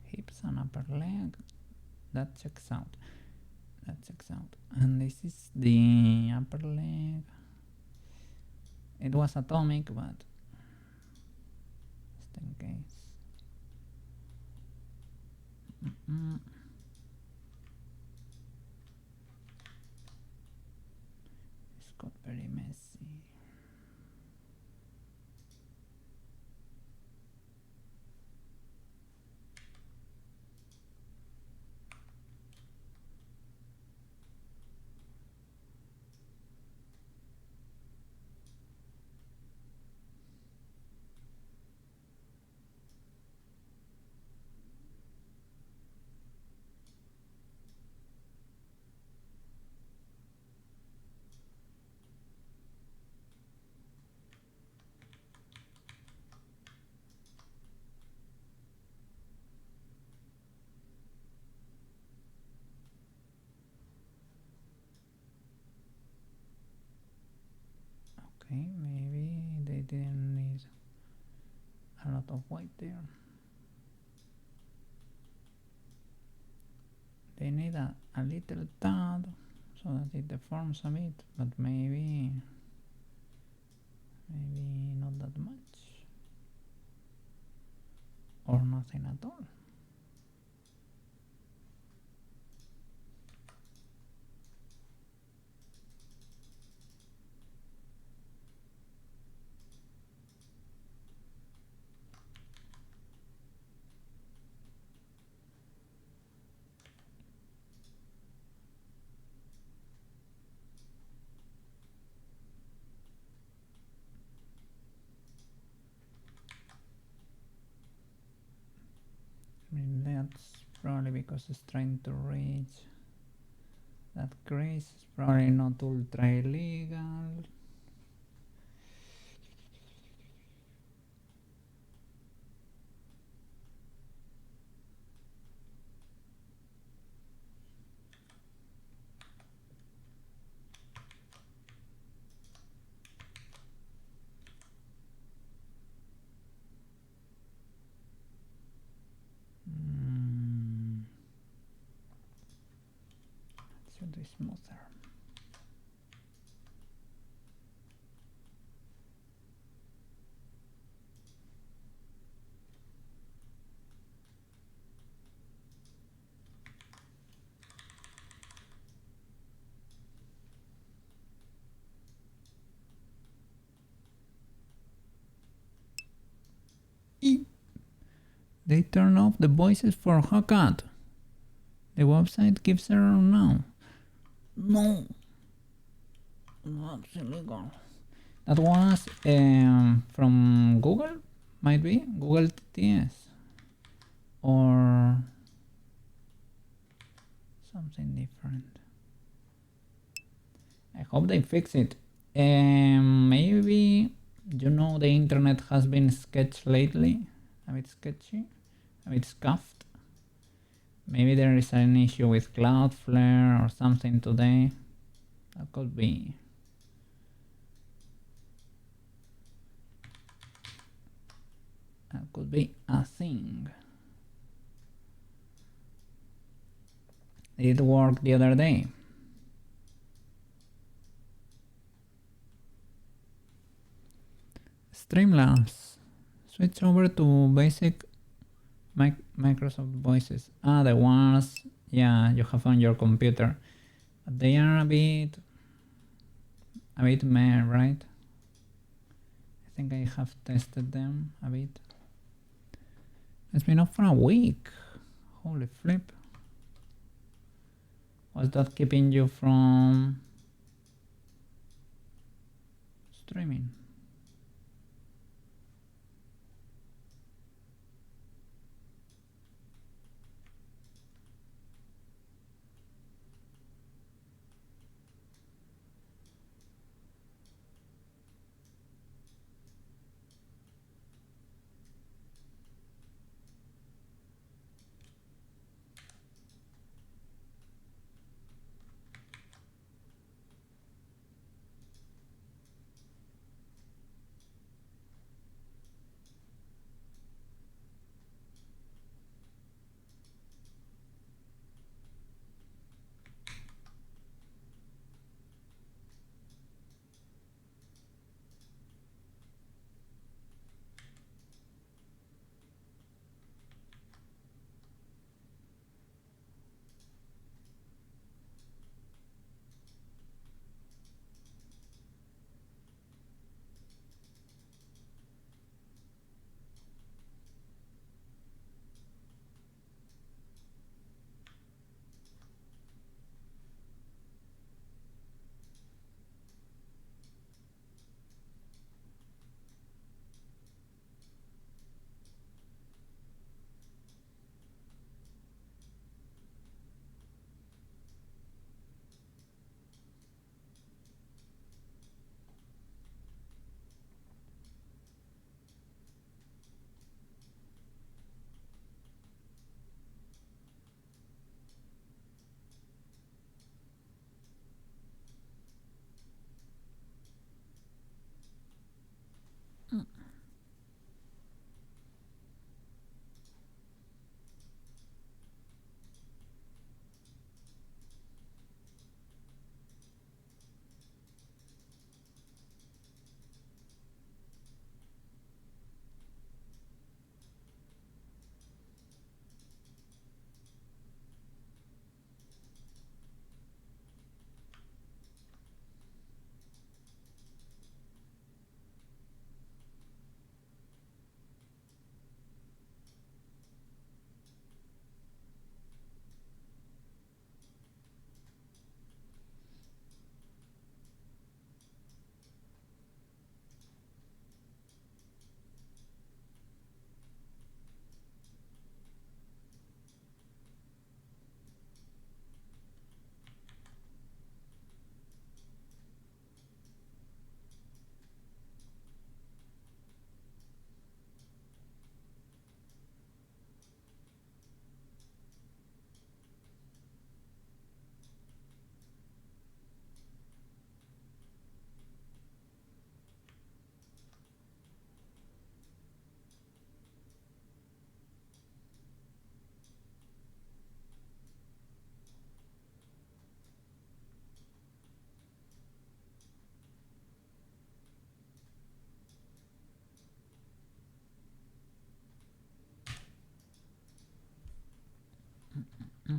Speaker 1: Hips and upper leg. That checks out. That checks out. And this is the upper leg. It was atomic, but just in case. It's got very messy. a lot of weight there. They need a little tad so that it deforms a bit, but maybe not that much, or nothing at all. I mean, that's probably because it's trying to reach that grace. Is probably not ultra illegal. Should be smoother. They turn off the voices for Hawkeye. The website gives error now. No, that's illegal. That was from Google, might be Google TTS or something different. I hope they fix it. Maybe, you know, the internet has been sketched lately, a bit sketchy, a bit scuffed. Maybe there is an issue with Cloudflare or something today. That could be. That could be a thing. It worked the other day. Streamlabs. Switch over to basic Microsoft Voices. The ones, yeah, you have on your computer. But they are a bit meh, right? I think I have tested them a bit. It's been up for a week. Holy flip. Was that keeping you from streaming?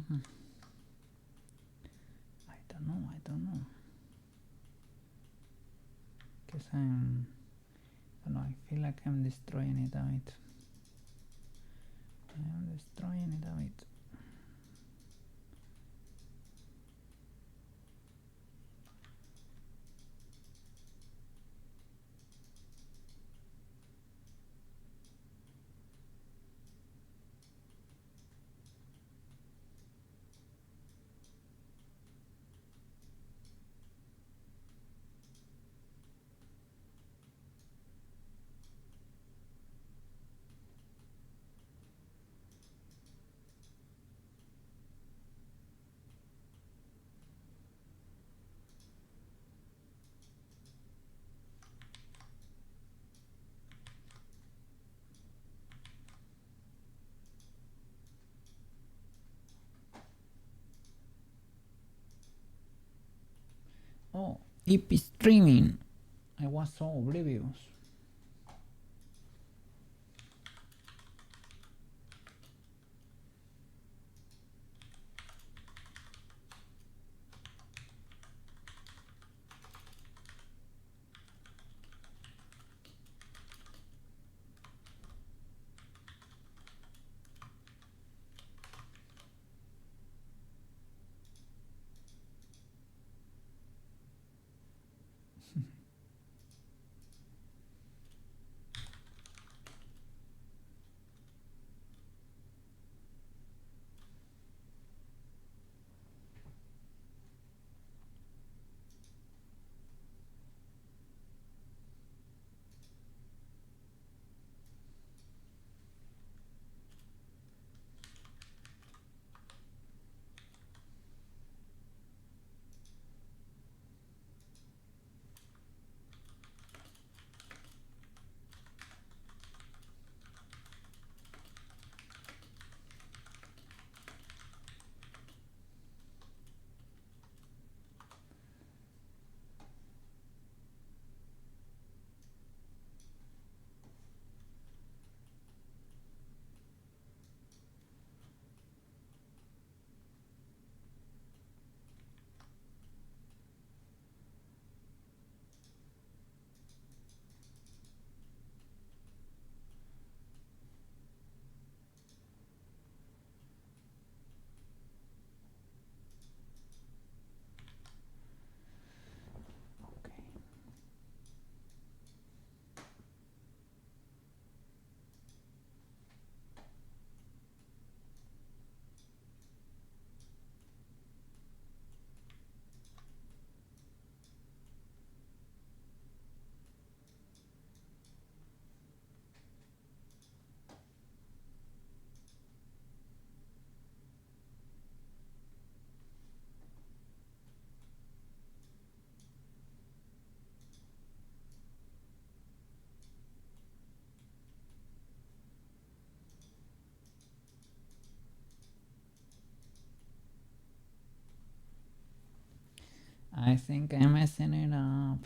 Speaker 1: I don't know. Because I don't know, I feel like I'm destroying it a bit. I'm destroying it a bit. Oh, EP streaming. I was so oblivious. Okay. I think I'm messing it up.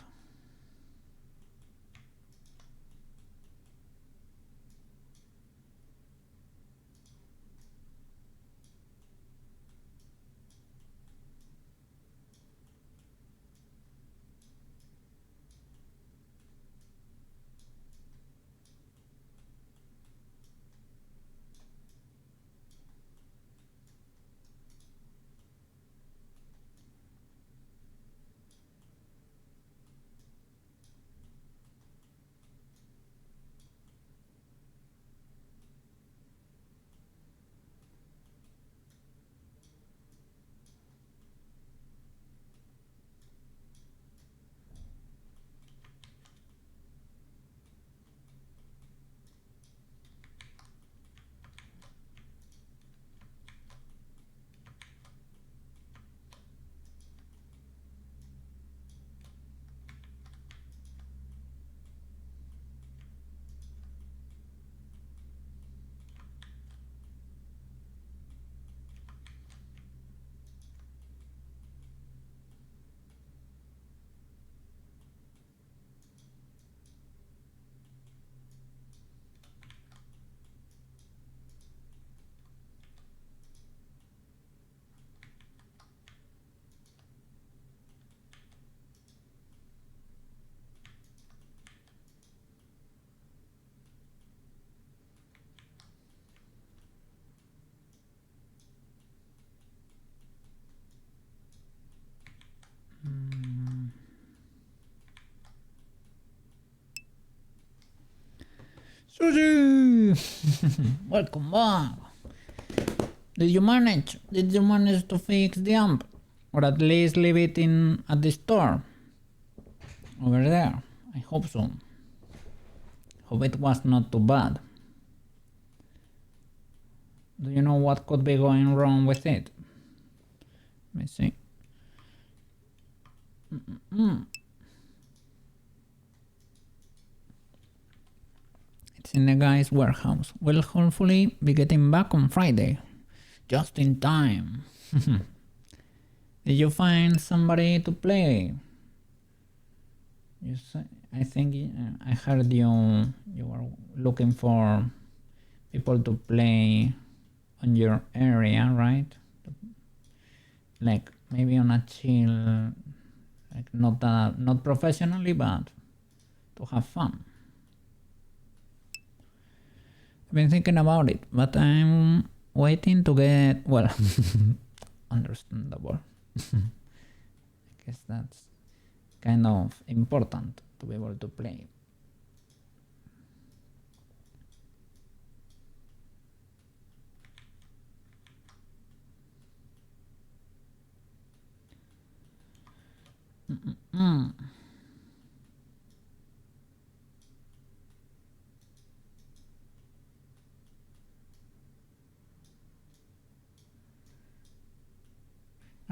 Speaker 1: Susie! Welcome back! Did you manage? Did you manage to fix the amp? Or at least leave it in at the store? Over there. I hope so. Hope it was not too bad. Do you know what could be going wrong with it? Let me see. It's in the guy's warehouse. We'll hopefully be getting back on Friday. Just in time. Did you find somebody to play? I think I heard you were looking for people to play on your area, right? Like maybe on a chill, like not professionally, but to have fun. I've been thinking about it, but I'm waiting to get, well, understandable. I guess that's kind of important to be able to play.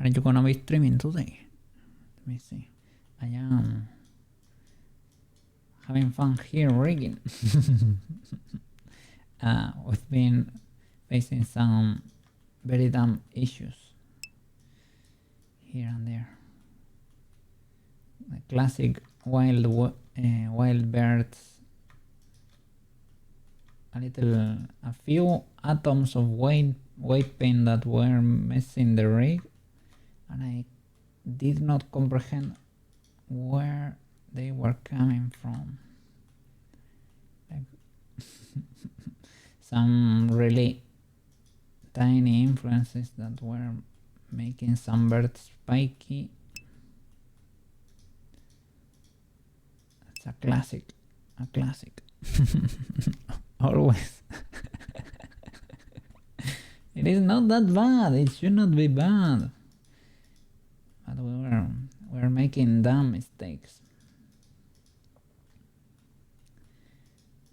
Speaker 1: Are you gonna be streaming today? Let me see. I am having fun here rigging. We've been facing some very dumb issues here and there. The classic wild birds. A few atoms of weight paint that were messing the rig, and I did not comprehend where they were coming from. Like some really tiny influences that were making some birds spiky. It's a classic. Always. It is not that bad. It should not be bad. But we're making dumb mistakes.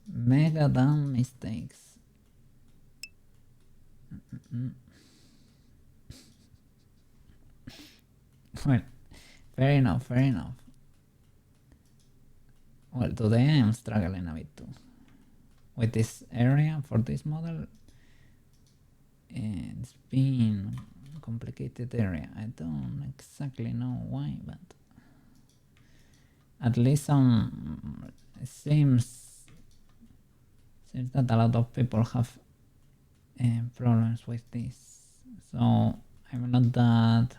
Speaker 1: Mega dumb mistakes. Well, fair enough. Well, today I am struggling a bit too. With this area for this model, it's been a complicated area. I don't exactly know why, but at least it seems that a lot of people have problems with this, so I'm not that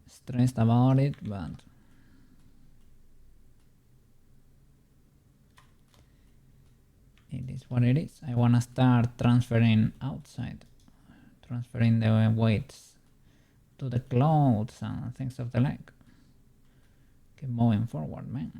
Speaker 1: stressed about it, but it is what it is. I wanna start transferring outside, transferring the weights to the clothes and things of the like. Keep moving forward, man.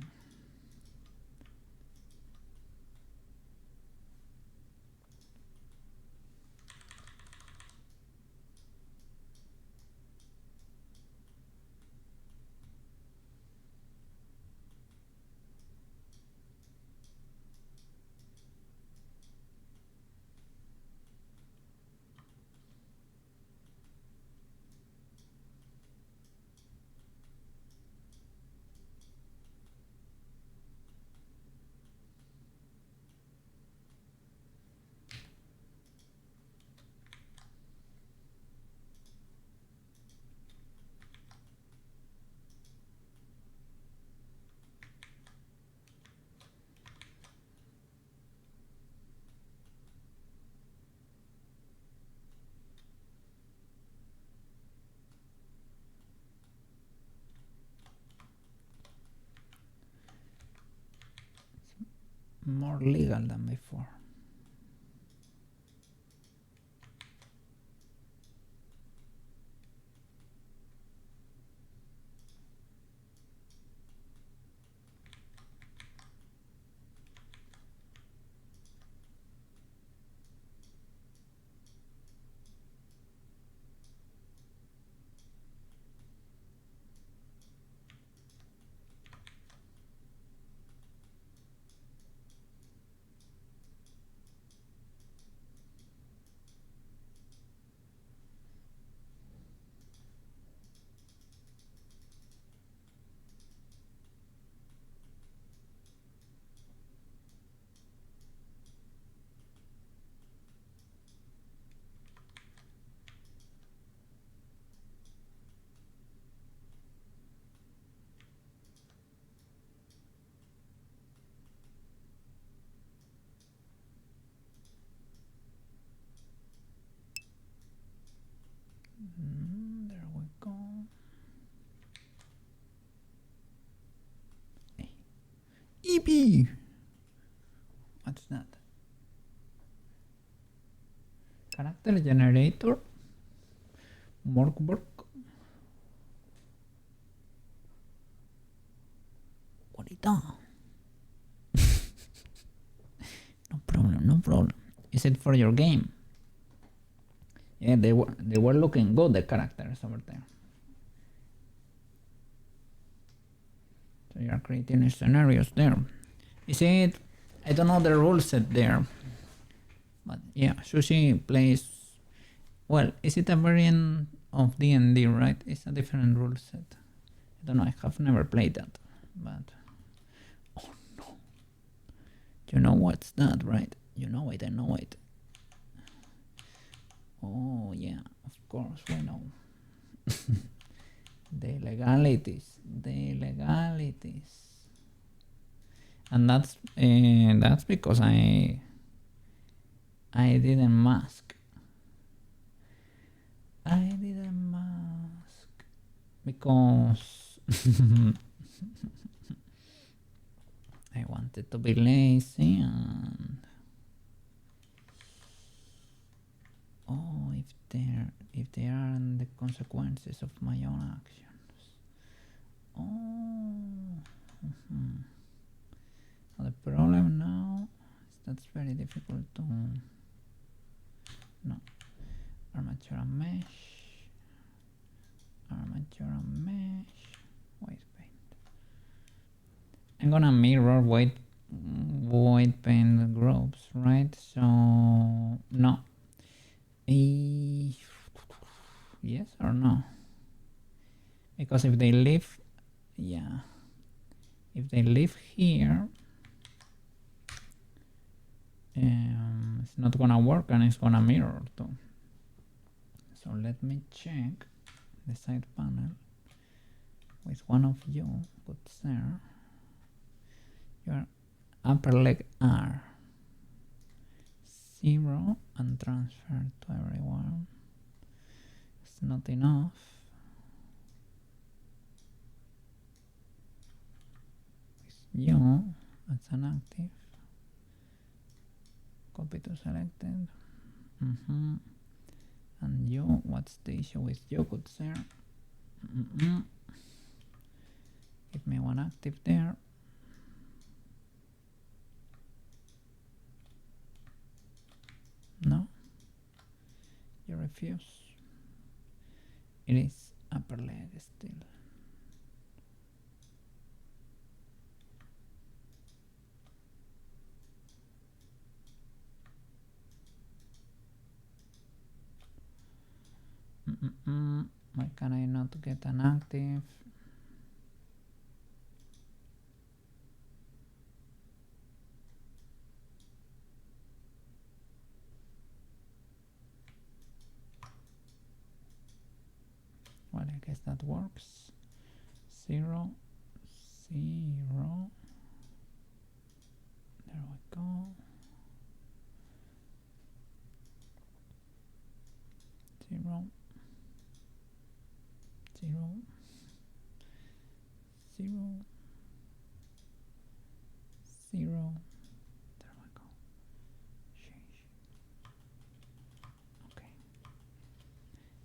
Speaker 1: More legal than before. baby. What's that? Character generator. Work. What is that? No problem. Is it for your game? Yeah, they were looking good, the characters over there. So you are creating scenarios there. Is it? I don't know the rule set there, but yeah, Sushi plays. Well, is it a variant of D&D, right? It's a different rule set. I don't know. I have never played that, but oh no, you know what's that, right? You know it. I know it. Oh yeah, of course we know. The legalities, and that's because I didn't mask. Because I wanted to be lazy and oh, if there aren't the consequences of my own actions. Oh, the problem now is that's very difficult to no armature and mesh. White paint. I'm gonna mirror white paint groups, right? So no. Yes or no? Because if they live, yeah, if they live here, it's not gonna work and it's gonna mirror too. So let me check the side panel with one of you, good sir. Your upper leg R 0 and transfer to everyone. It's not enough. With you, that's an active. Copy to selected. And you, what's the issue with you, good sir? Give me one active there. No, you refuse. It is upper leg still. Why can I not get an active? Well, I guess that works. 0, 0. There we go. 0, 0, 0, 0. There we go. Change. Okay.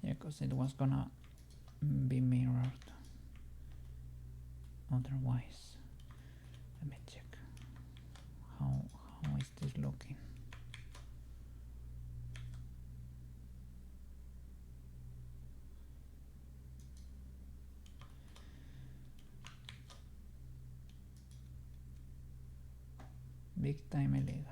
Speaker 1: Yeah, because it was gonna be mirrored. Otherwise, let me check. How is this looking? Big time illegal.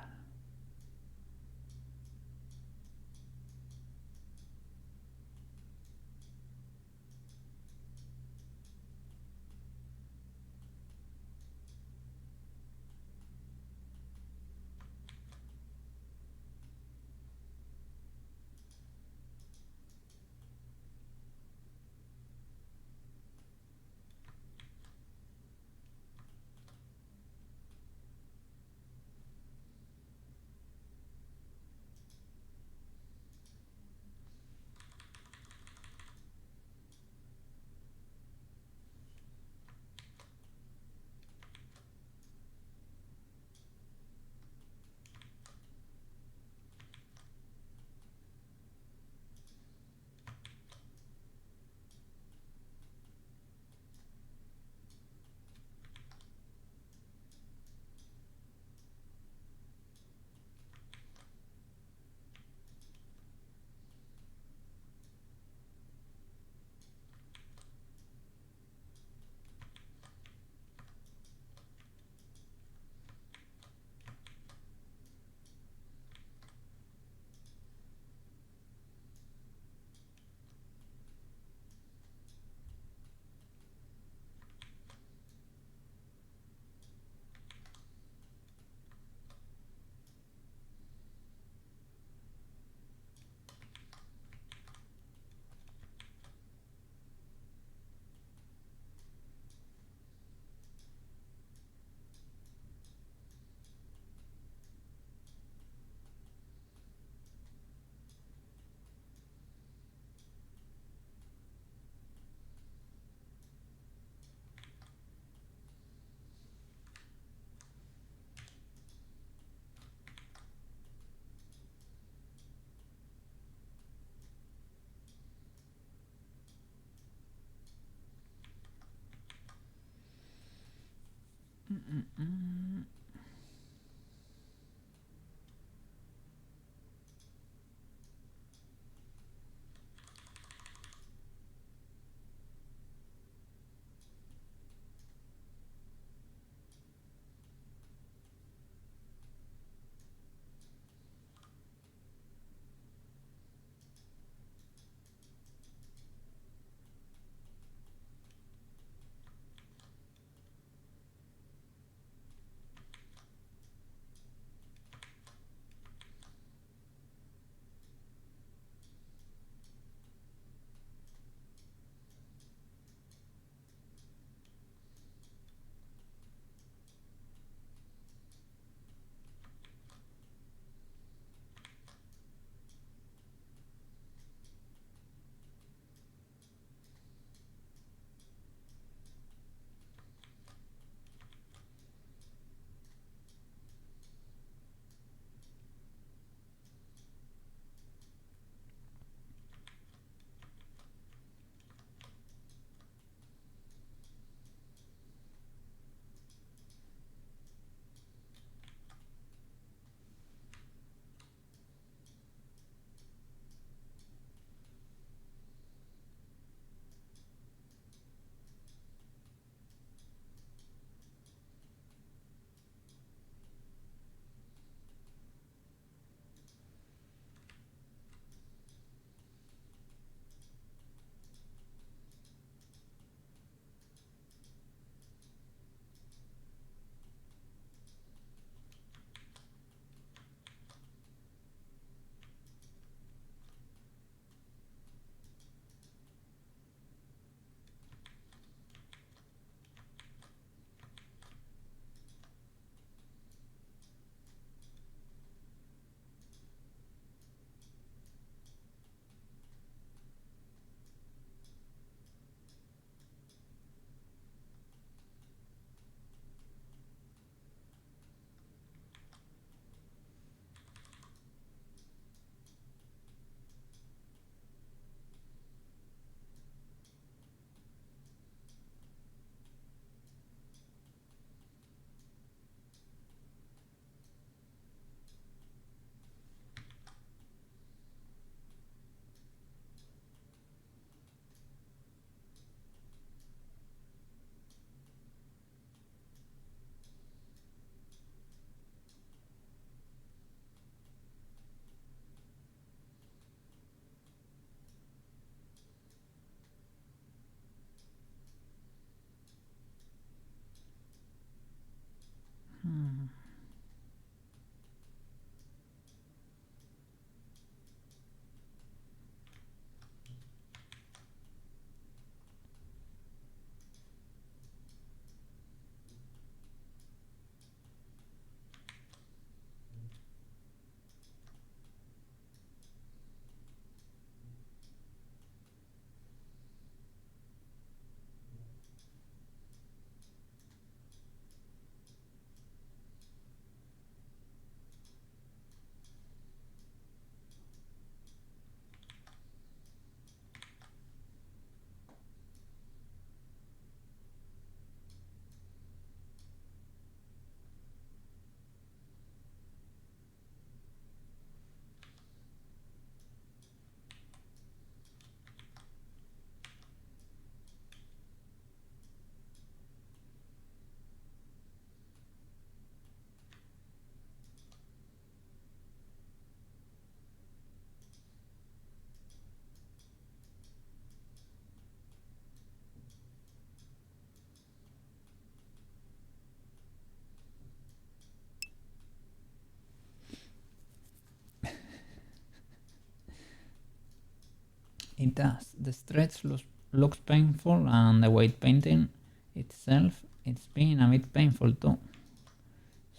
Speaker 1: It does. The stretch looks painful, and the weight painting itself, it's been a bit painful too.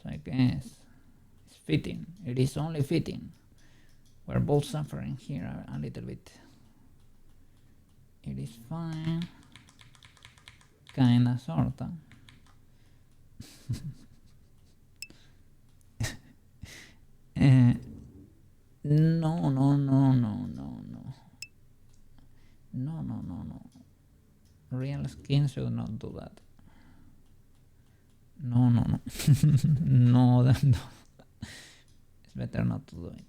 Speaker 1: So I guess it's fitting. It is only fitting. We're both suffering here a little bit. It is fine. Kinda, sorta. No, no, no, no, no, no. No, no, no, no. Real skin should not do that. No, no, no. No, no. It's better not to do it.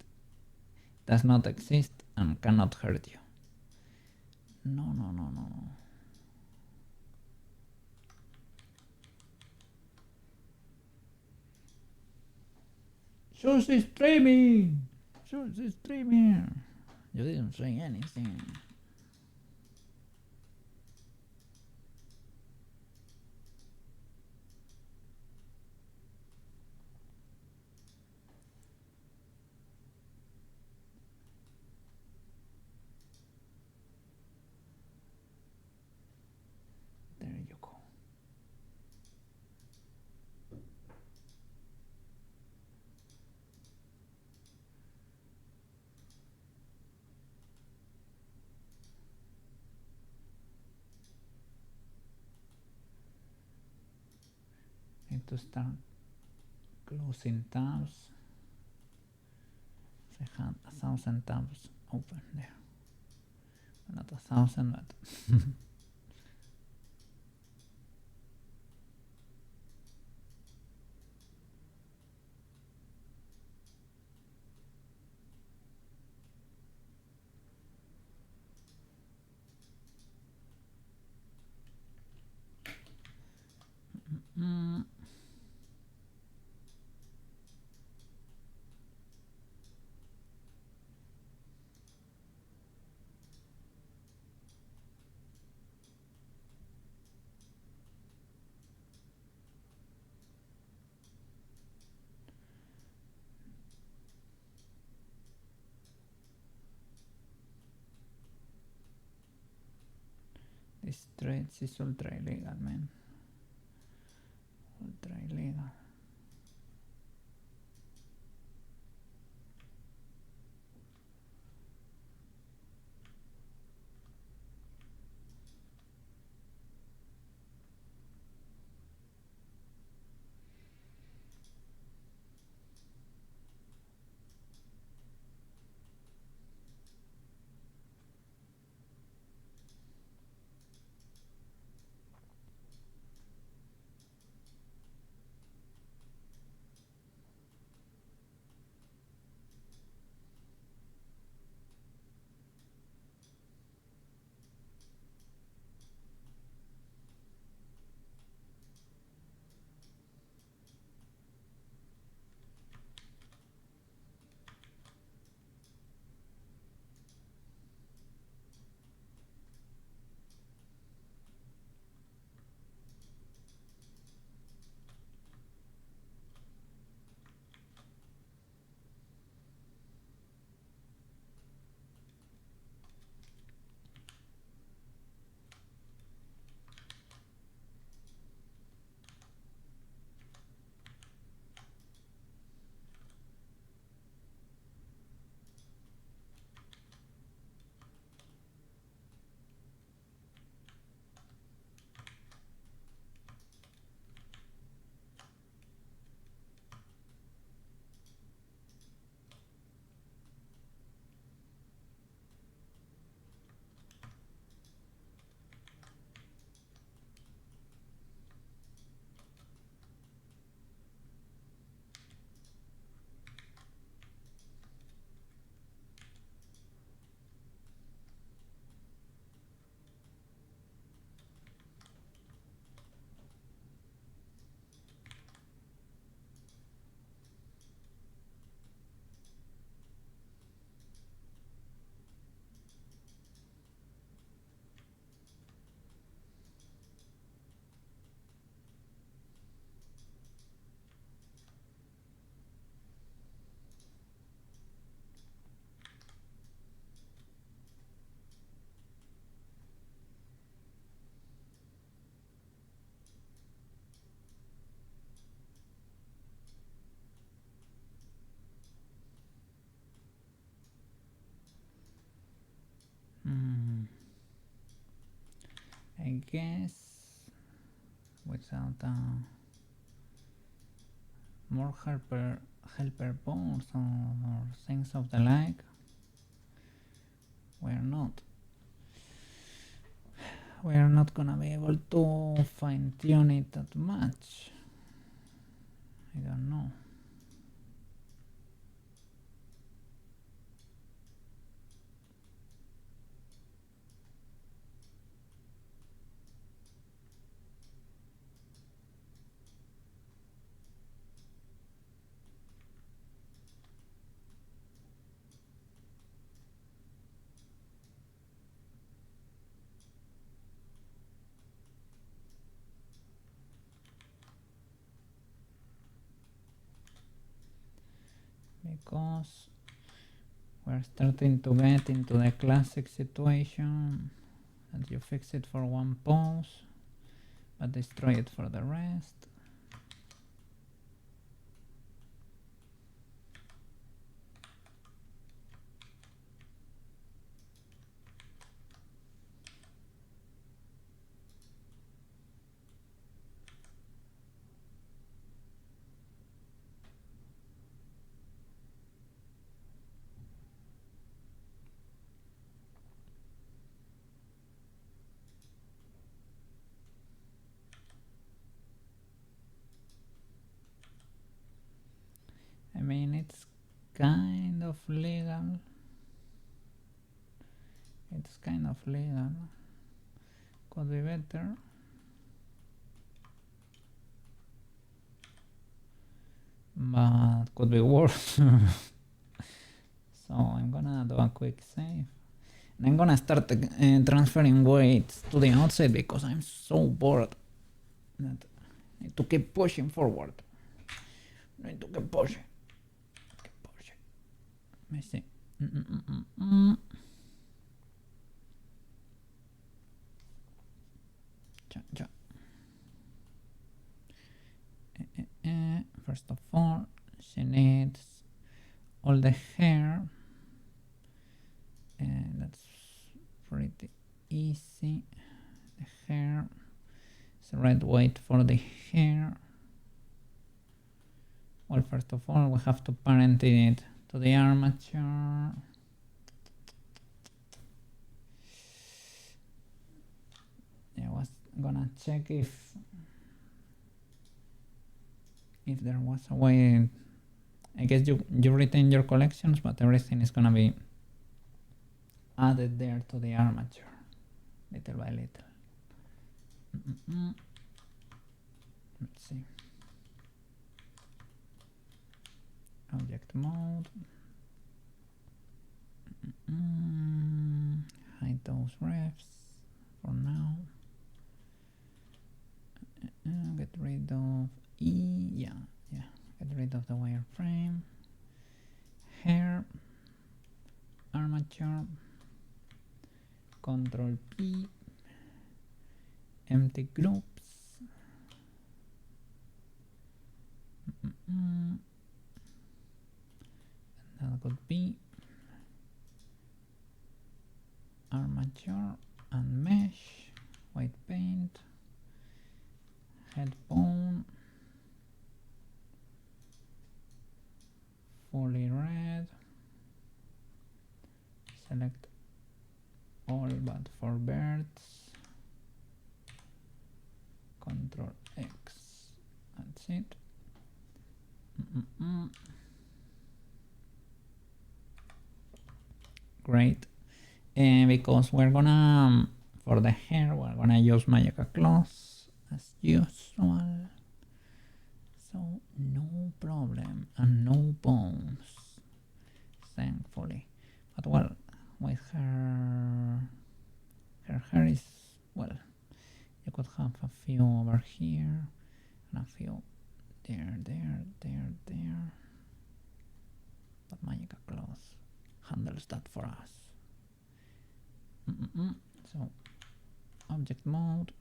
Speaker 1: Does not exist and cannot hurt you. No, no, no, no. Sus streaming! Sus streaming! You didn't say anything. There you go. Need to start closing tabs. I had 1,000 tabs open there. Not 1,000, but this trade is ultra illegal, man. Ultra illegal. I guess without more helper boards or things of the like, we're not gonna be able to fine tune it that much. I don't know. Because we're starting to get into the classic situation that you fix it for one pose but destroy it for the rest. I mean, it's kind of legal. It's kind of legal. Could be better. But could be worse. So I'm gonna do a quick save. And I'm gonna start transferring weights to the outside because I'm so bored that I need to keep pushing forward. I need to keep pushing. Let me see. First of all, she needs all the hair, and that's pretty easy. The hair, so right weight for the hair. Well, first of all, we have to parent it to the armature. I was gonna check if there was a way. I guess you retain your collections, but everything is gonna be added there to the armature, little by little. Let's see. Object mode. Hide those refs for now. Get rid of yeah. Get rid of the wireframe. Hair. Armature. Control P. Empty groups. And that could be armature and mesh, white paint, head bone, fully red, select all but for birds, Control X, that's it. Great. And because we're gonna, for the hair, we're gonna use Magica Cloth as usual. So no problem and no bones, thankfully. But well, with her hair is, well, you could have a few over here and a few there. But Magica Cloth handles that for us. So object mode,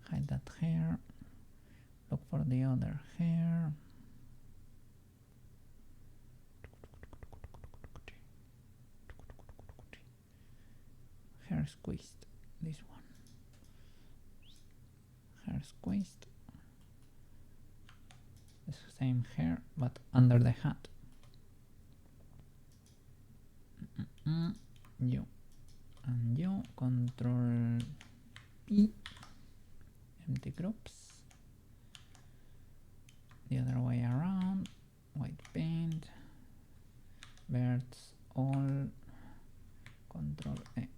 Speaker 1: hide that hair, look for the other hair, hair squeezed, this one, hair squeezed, the same hair but under the hat. You and you, Control P, empty groups, the other way around. White paint, birds all, Control X.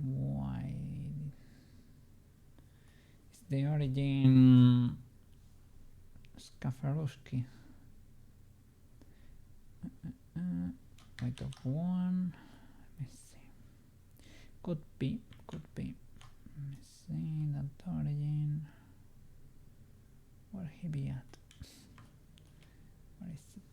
Speaker 1: Why is the origin Skafaruski? White of one. Let me see. Could be. Let me see that origin. Where he be at? Where is it?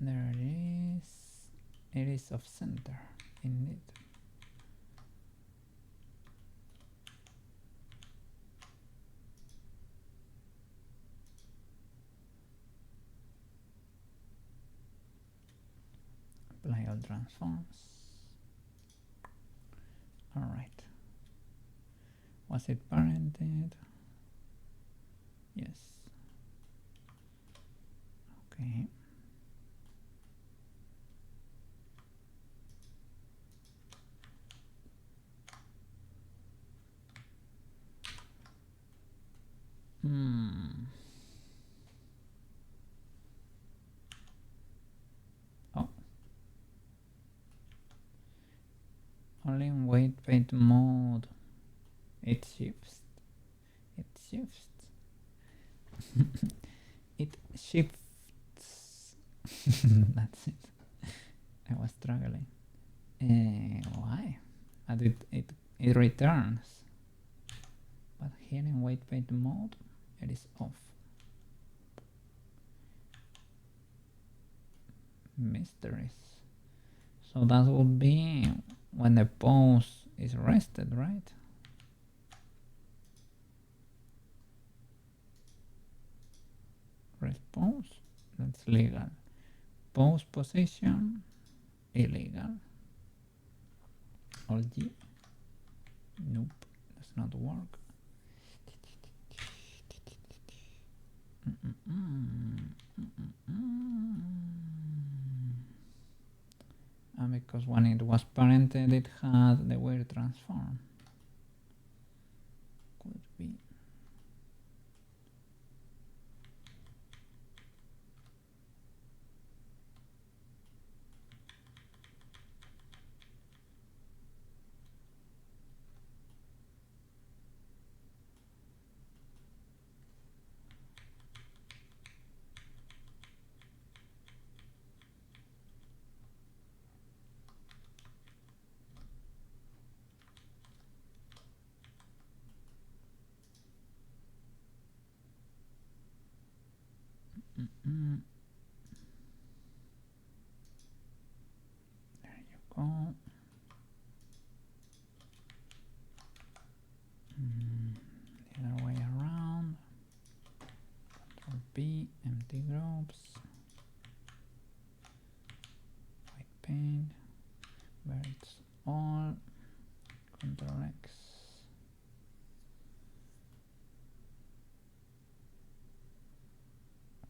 Speaker 1: There it is. It is off center, indeed. Apply all transforms. Alright. Was it parented? Yes. Okay. Oh. Only in weight paint mode. It shifts. It shifts. It shifts. That's it. I was struggling. Why? And it returns. But here in weight paint mode, it is off. Mysteries. So that would be when the pose is rested, right? Rest pose, that's legal. Pose position, illegal. Alt G, nope, does not work. And because when it was parented, it had the weird transform. Could be. There you go. The other way around. Control B, empty groups. White paint. Birds all. Control X.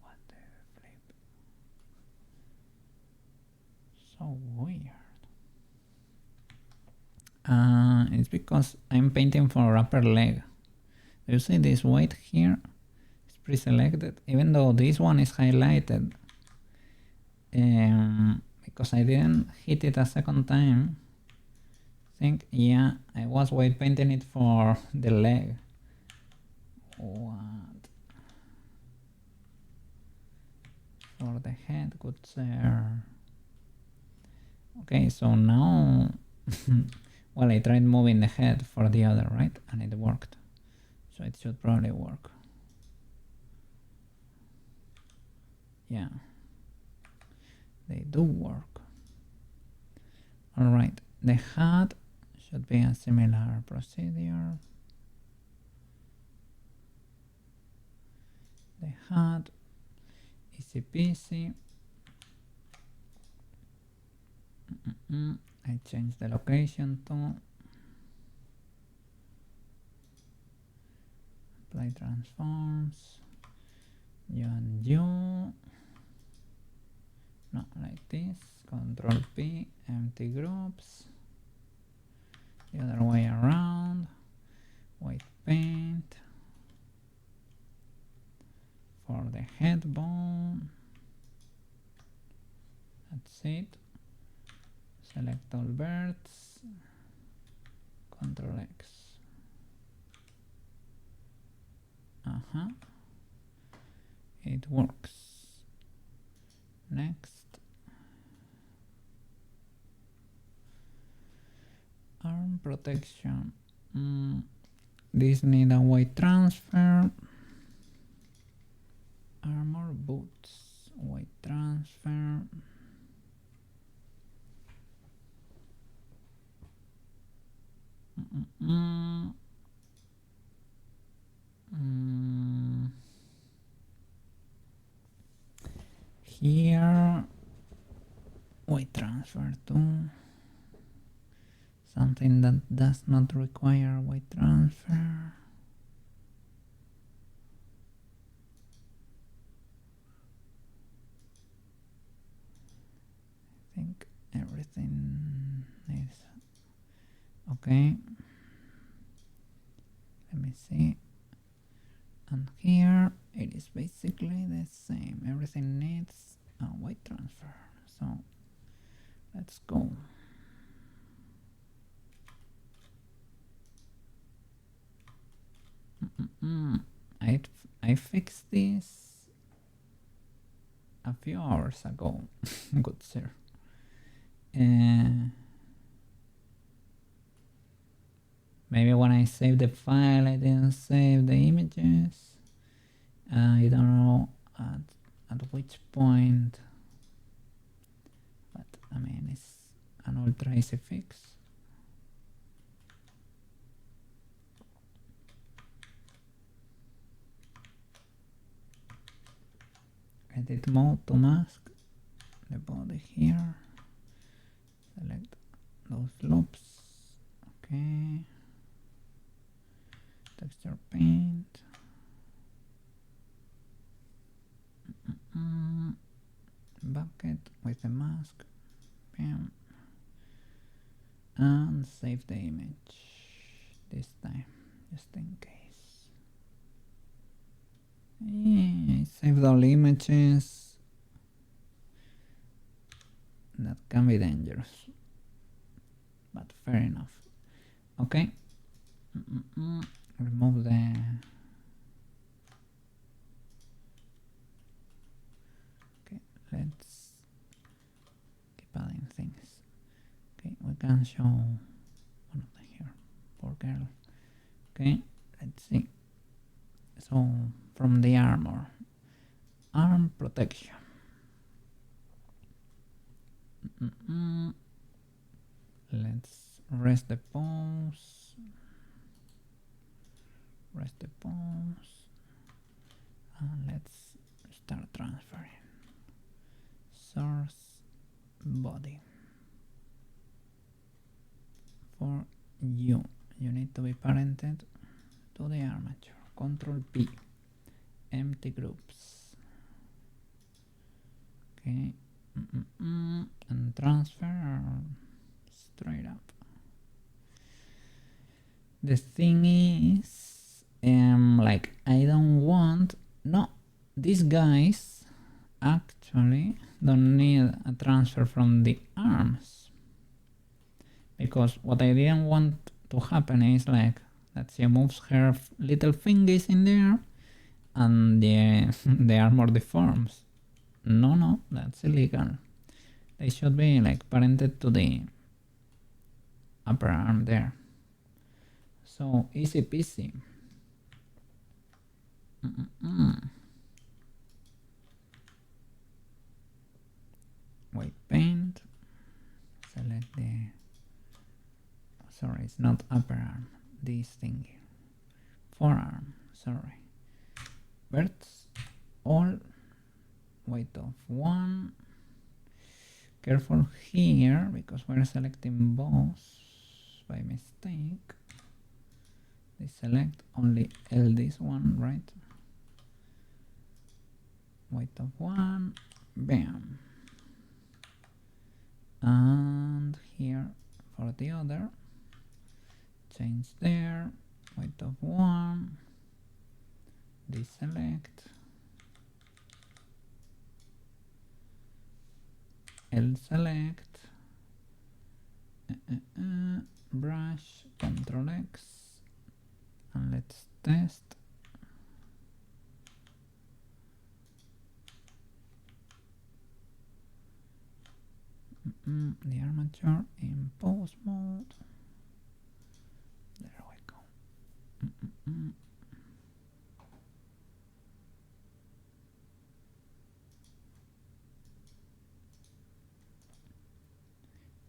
Speaker 1: What the flip? So weird. It's because I'm painting for upper leg. You see this white here is pre-selected, even though this one is highlighted. Because I didn't hit it a second time. I think, yeah, I was white painting it for the leg. What? For the head, good sir. Okay, so now well, I tried moving the head for the other, right? And it worked. So it should probably work. Yeah. They do work. Alright, the hat should be a similar procedure. The hat, easy peasy. I changed the location to apply transforms, you and you, No, like this. Control P, empty groups. The other way around. White paint for the head bone. That's it. Select all birds. Control X. It works. Next. Arm protection. This need a white transfer. Armor boots. White transfer. Here, white transfer to something that does not require white transfer. I think everything is okay. Let me see. And here it is basically the same. Everything needs a white transfer. So let's go. I fixed this a few hours ago. Good sir. Maybe when I saved the file I didn't save the images. I don't know at which point, but I mean it's an ultra easy fix. Edit mode to mask the body here. Select those loops. Okay. Texture paint. Bucket with the mask. Bam. And save the image this time, just in case. Yeah, I saved all images. That can be dangerous, but fair enough. Okay. Remove the let's keep adding things. Okay, we can show one of them here. Poor girl. Okay, let's see. So from the armor, arm protection. Let's rest the pose. Rest the pose. And let's start transferring. Source body. For you need to be parented to the armature. Control P, empty groups. Okay, and transfer straight up. The thing is, like I don't want, no, these guys actually don't need a transfer from the arms, because what I didn't want to happen is like that she moves her little fingers in there and the armor deforms. No, that's illegal. They should be like parented to the upper arm there. So easy peasy. White paint. Select the, sorry, it's not upper arm, this thing. Forearm, sorry. Birds, all, weight of 1. Careful here because we're selecting both by mistake. They select only this one, right? Weight of 1, bam. and here for the other, change there, weight of 1, deselect, L select, brush, Ctrl X, and let's test. The armature in pose mode. There we go.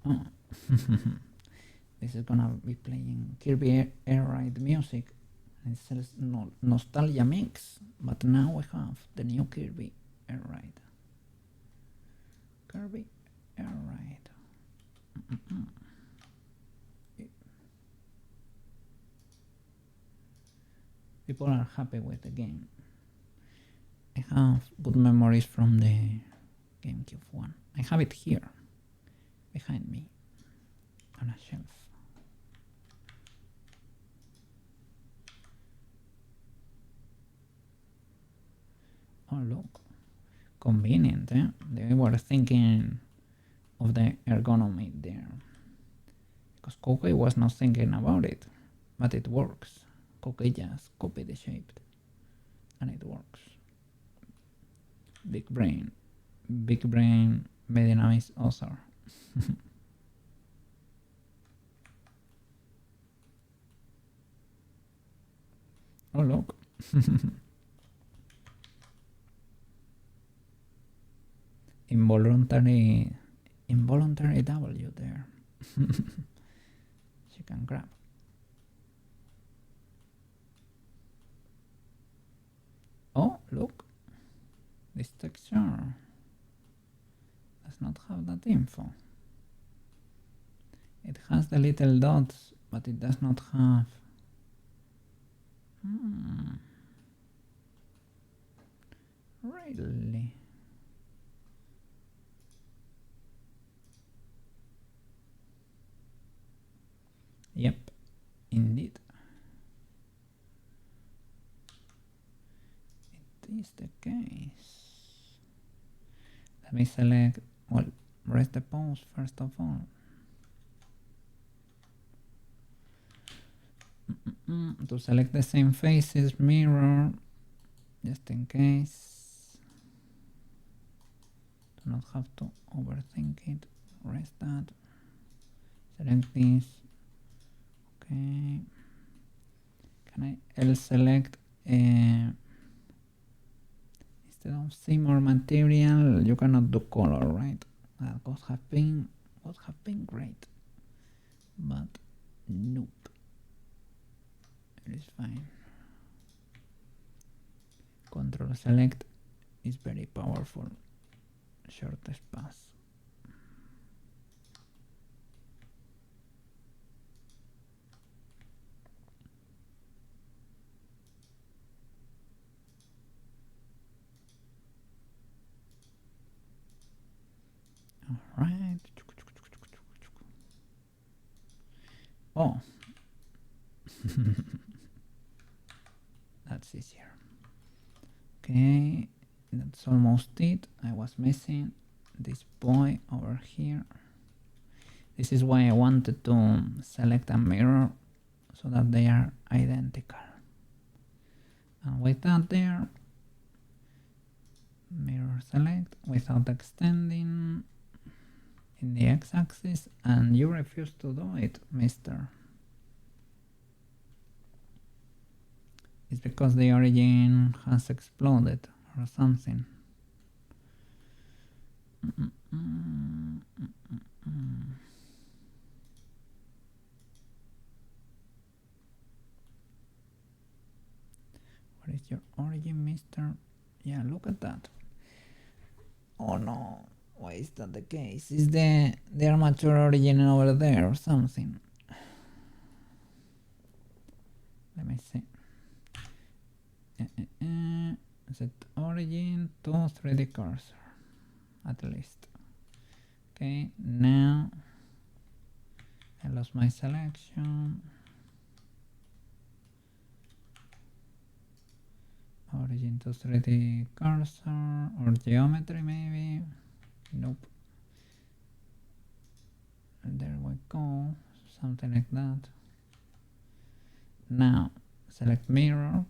Speaker 1: Oh. This is gonna be playing Kirby Air Ride music. It says Nostalgia Mix, but now we have the new Kirby Air Ride. Kirby Air Ride. People are happy with the game. I have good memories from the GameCube one. I have it here, behind me, on a shelf. Oh look, convenient, eh? They were thinking of the ergonomy there. Because Koke was not thinking about it, but it works. Koke just copied the shape, and it works. Big brain made a nice author. Oh look. Involuntary W there. She can grab. Oh look, this texture does not have that info. It has the little dots, but it does not have. Really? Yep, indeed. It is the case. Let me select, well, rest the pose first of all. To select the same faces, mirror, just in case. Do not have to overthink it. Rest that. Select this. Okay. Can I L select instead of theme or material? You cannot do color, right? That would have been great, but nope. It is fine. Control select is very powerful. Shortest path. All right. Oh. That's easier. Okay, that's almost it. I was missing this boy over here. This is why I wanted to select a mirror so that they are identical. And with that there, mirror select without extending in the x-axis, and you refuse to do it, mister. It's because the origin has exploded or something. What is your origin, mister? Yeah, look at that. Oh no, why is that the case? Is the armature origin over there or something? Let me see. Set origin to 3D cursor, at least. Okay, now I lost my selection. Origin to 3D cursor or geometry maybe. Nope. And there we go. Something like that. Now select mirror.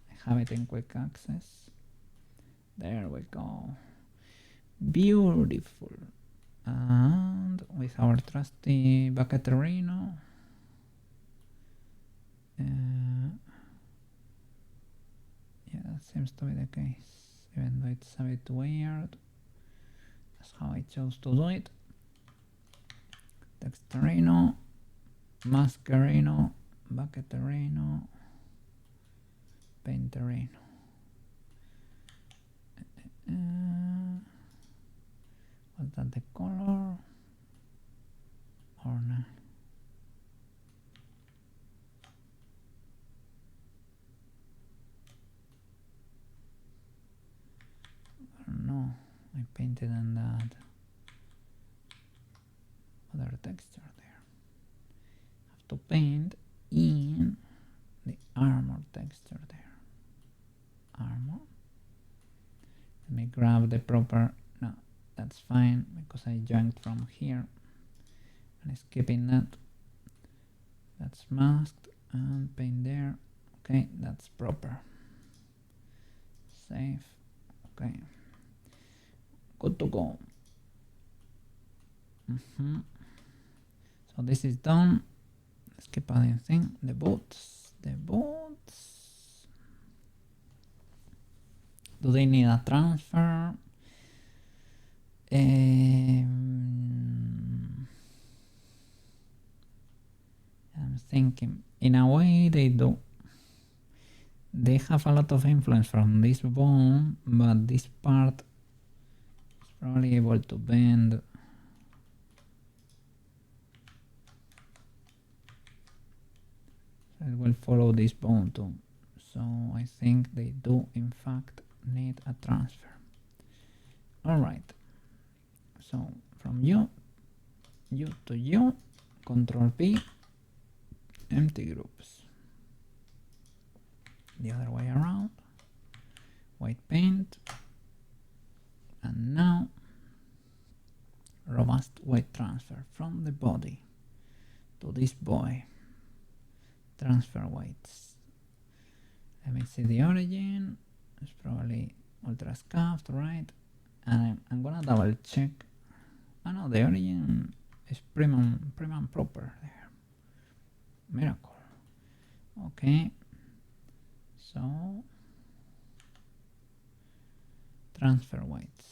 Speaker 1: I have it in quick access. There we go. Beautiful. And with our trusty bucket Rhino. Yeah, that seems to be the case, even though it's a bit weird. That's how I chose to do it. Texturino, Mascherino, Bucketerino, Painterino. Was that the color or not? No, I painted on that other texture there. Have to paint in the armor texture there. Armor. Let me grab the proper. No, that's fine because I jumped from here and skipping that. That's masked and paint there. Okay, that's proper. Save. Okay. Good to go. So this is done. Let's keep adding thing. The boots. The boots. Do they need a transfer? I'm thinking. In a way they do. They have a lot of influence from this bone, but this part is probably able to bend. So it will follow this bone too. So I think they do in fact need a transfer. Alright. So from you to you, Control P, empty groups. The other way around, white paint, and now robust white transfer from the body to this boy. Transfer whites. Let me see the origin. It's probably ultra scuffed, right? And I'm gonna double check. Oh no, the origin is prim and proper there. Miracle. Okay. So transfer whites.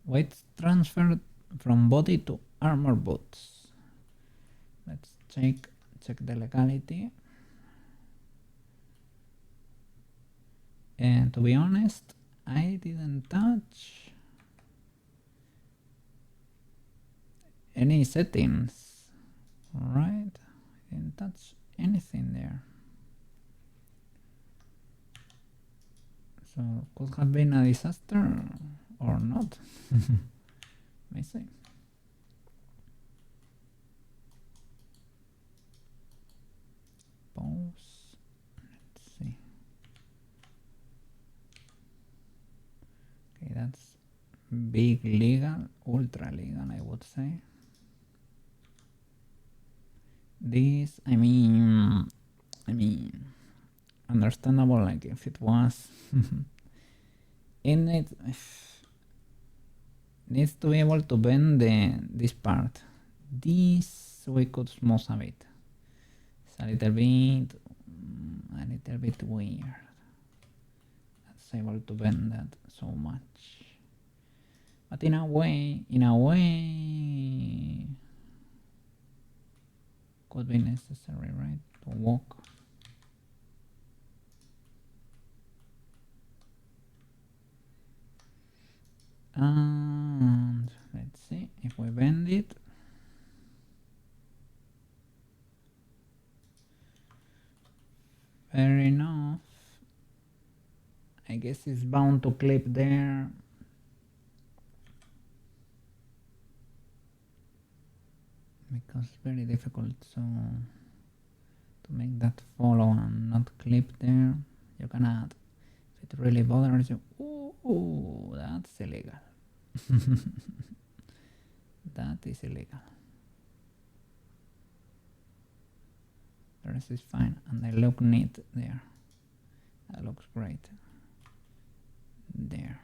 Speaker 1: Whites transferred from body to armor boots. Let's check the legality. And to be honest, I didn't touch any settings. Right? I didn't touch anything there. So could have been a disaster or not. Let me see. Pause. Let's see. Okay, that's big legal, ultra legal, I would say. This, I mean, understandable, like if it was in it needs to be able to bend this part. This we could smooth a bit. It's a little bit weird. That's able to bend that so much. But in a way could be necessary, right? To walk. And let's see if we bend it. Fair enough. I guess it's bound to clip there. because it's very difficult to make that follow and not clip there. You can add if it really bothers you. Ooh, that's illegal. That is illegal. The rest is fine, and they look neat there. That looks great. There.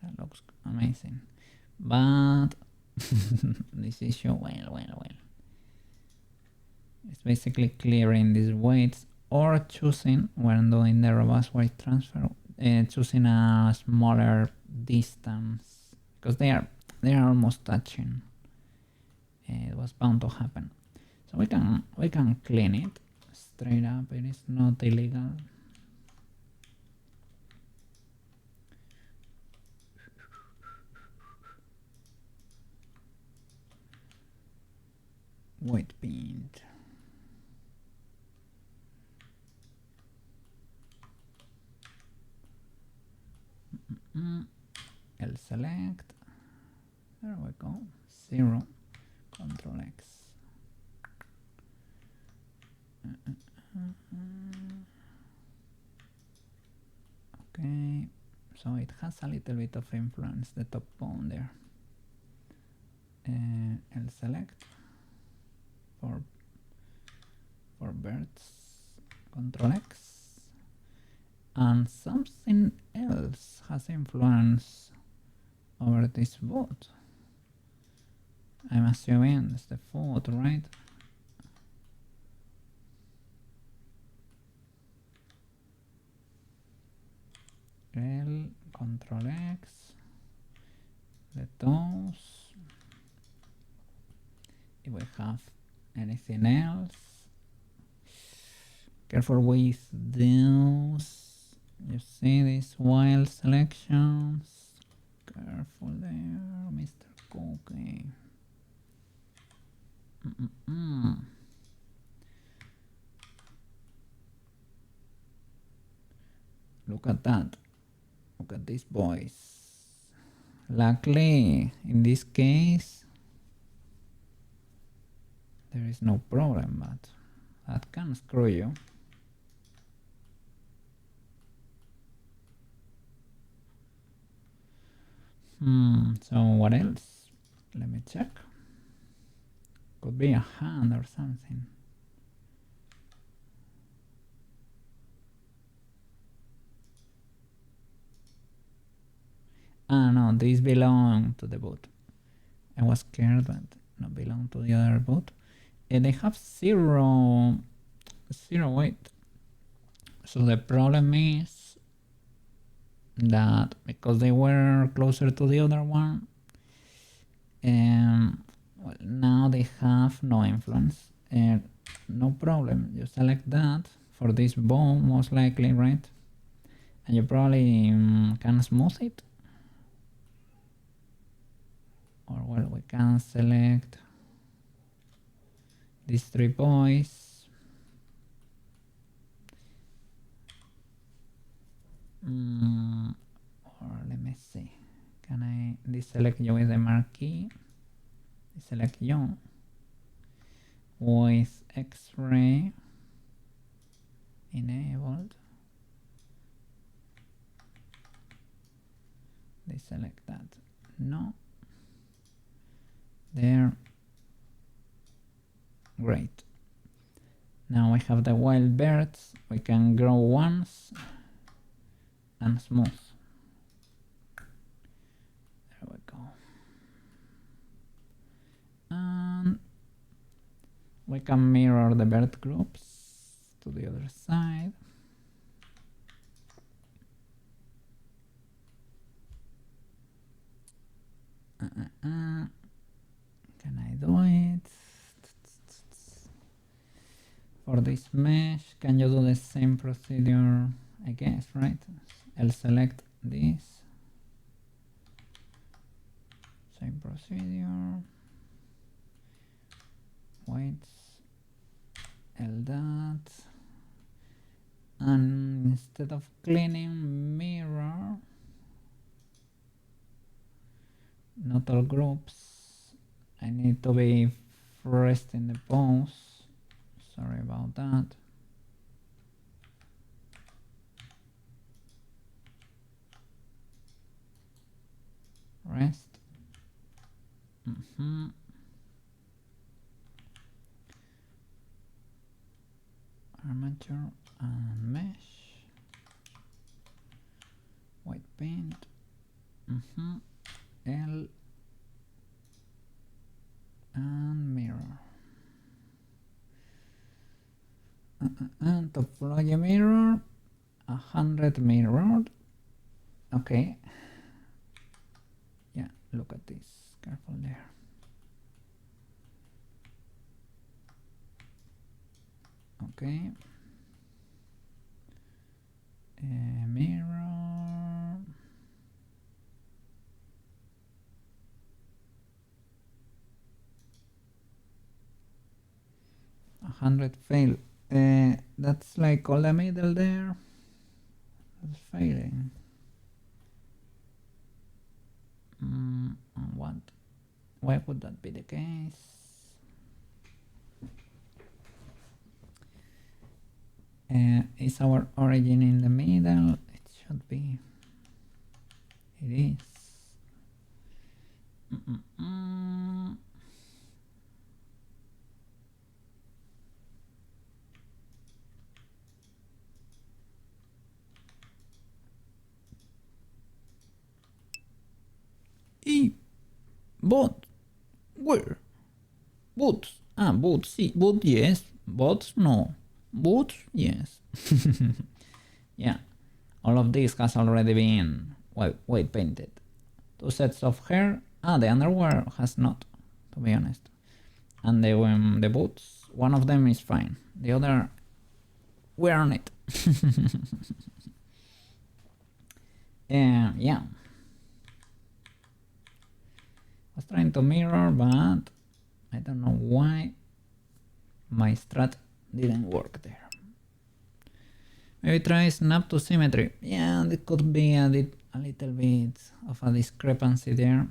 Speaker 1: That looks amazing. But this issue, well. It's basically clearing these weights or choosing, when doing the robust weight transfer, choosing a smaller distance, because they are almost touching. It was bound to happen. So we can clean it straight up. It is not illegal. Weight paint. L select. There we go. 0. Control X. Okay, so it has a little bit of influence, the top bone there. L select for birds, Control X, and something else has influence over this boot. I'm assuming it's the foot, right? L, Control X, the toes. If we have anything else, careful with those. You see these wild selections. Careful there, Mr. Cookie. Look at that. Look at these boys. Luckily, in this case, there is no problem, but that can screw you. So what else? Let me check. Could be a hand or something. Ah, no, these belong to the boot. I was scared, but no, belong to the other boot. And they have zero weight. So the problem is that because they were closer to the other one, well, now they have no influence. No problem, you select that for this bone most likely, right? And you probably can smooth it. Or well, we can select these 3 boys. Or let me see. Can I deselect you with the marquee? Deselect you with X-ray enabled. Deselect that. No. There. Great. Now we have the wild birds. We can grow once and smooth. There we go. And we can mirror the bird groups to the other side. Can I do it? For this mesh, can you do the same procedure? I guess, right? I'll select this. Same procedure. Weights. L that. And instead of cleaning mirror, not all groups, I need to be first in the pose. Sorry about that. Rest. Armature and mesh. White paint. L and mirror. And topology mirror. 100 mirrored. Okay. Yeah, look at this. Careful there. Okay. Mirror. A 100 fail. That's like all the middle there. That's failing. What? Why would that be the case? Is our origin in the middle? It should be. It is. Bot. Where? Boots. Boots. See, boot, yes. Bots, no. Boots, yes. Yeah. All of this has already been white painted. 2 sets of hair. The underwear has not, to be honest. And the boots, one of them is fine. The other, we're on it. Yeah. I was trying to mirror, but I don't know why my strat didn't work there. Maybe try snap to symmetry. Yeah, there could be a little bit of a discrepancy there.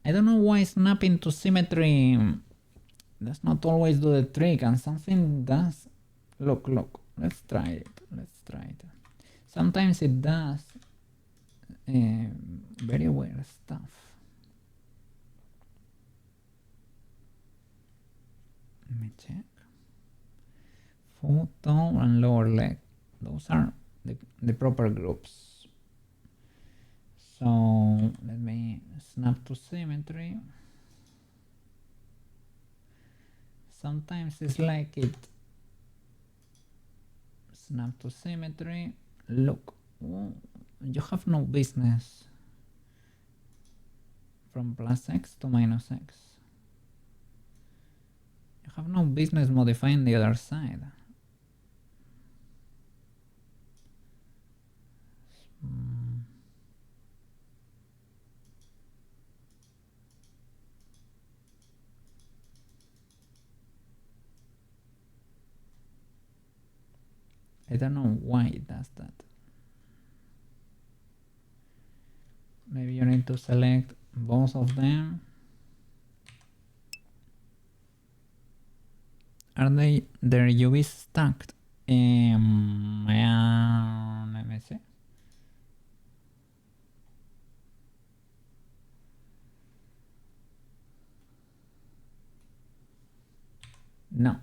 Speaker 1: I don't know why snapping to symmetry does not always do the trick, and something does. Look, let's try it. Sometimes it does very weird stuff. Let me check. Foot, toe, and lower leg. Those are the proper groups. So let me snap to symmetry. Sometimes it's like it. Snap to symmetry. Look, you have no business from plus x to minus x. You have no business modifying the other side. I don't know why it does that. Maybe you need to select both of them. Are their UVs stacked? Let me see. No.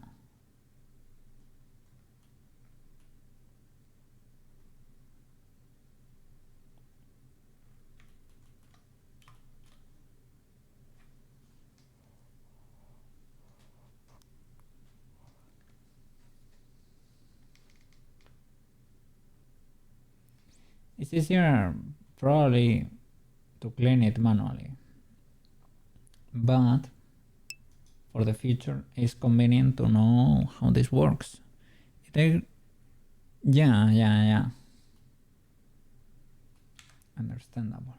Speaker 1: It's easier probably to clean it manually, but for the future it's convenient to know how this works. Yeah. Understandable.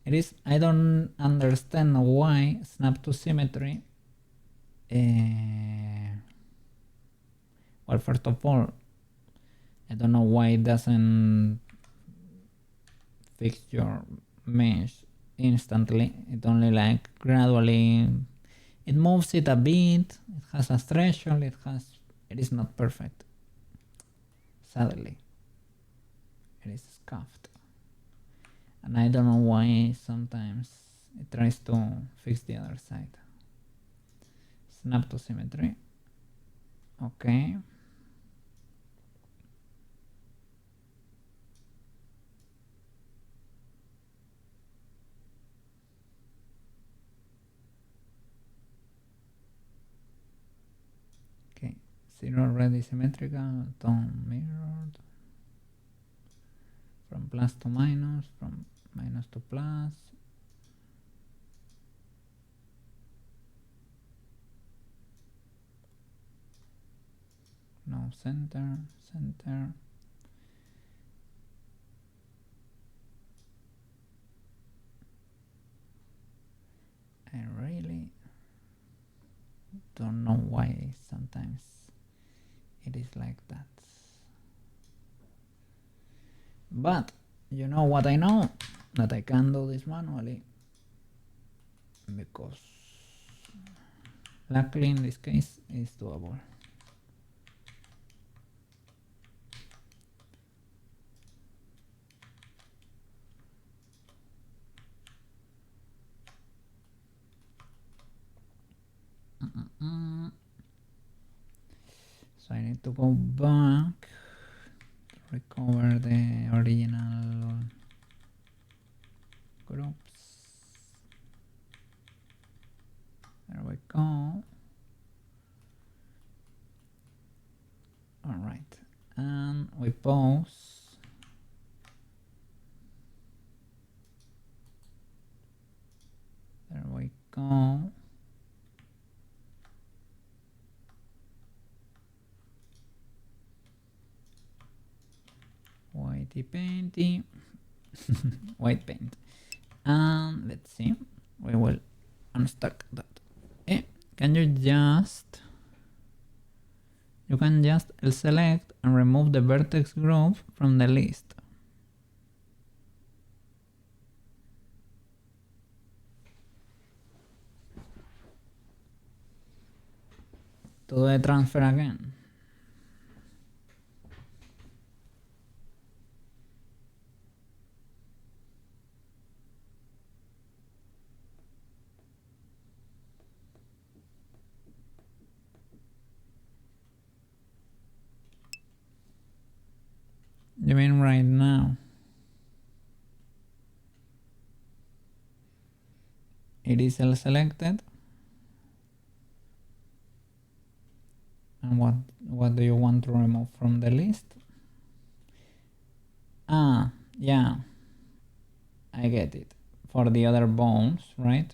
Speaker 1: It is. I don't understand why snap to symmetry. Well, first of all, I don't know why it doesn't fix your mesh instantly. It only like gradually, it moves it a bit. It has a threshold. It is not perfect. Sadly, it is scuffed, and I don't know why sometimes it tries to fix the other side. Snap to symmetry. Okay. Okay. Zero ready symmetrical, tone mirrored. From plus to minus, from minus to plus. No center, center. I really don't know why sometimes it is like that. But you know what I know? That I can do this manually. Because luckily in this case it's doable. So I need to go back to recover the original groups. There we go. Alright, and we pause. There we go. Whitey painty. White paint. And let's see. We will unstuck that. Can you just... You can just select and remove the vertex group from the list. To do the transfer again. You mean right now? It is selected. And what do you want to remove from the list? Ah, yeah. I get it. For the other bones, right?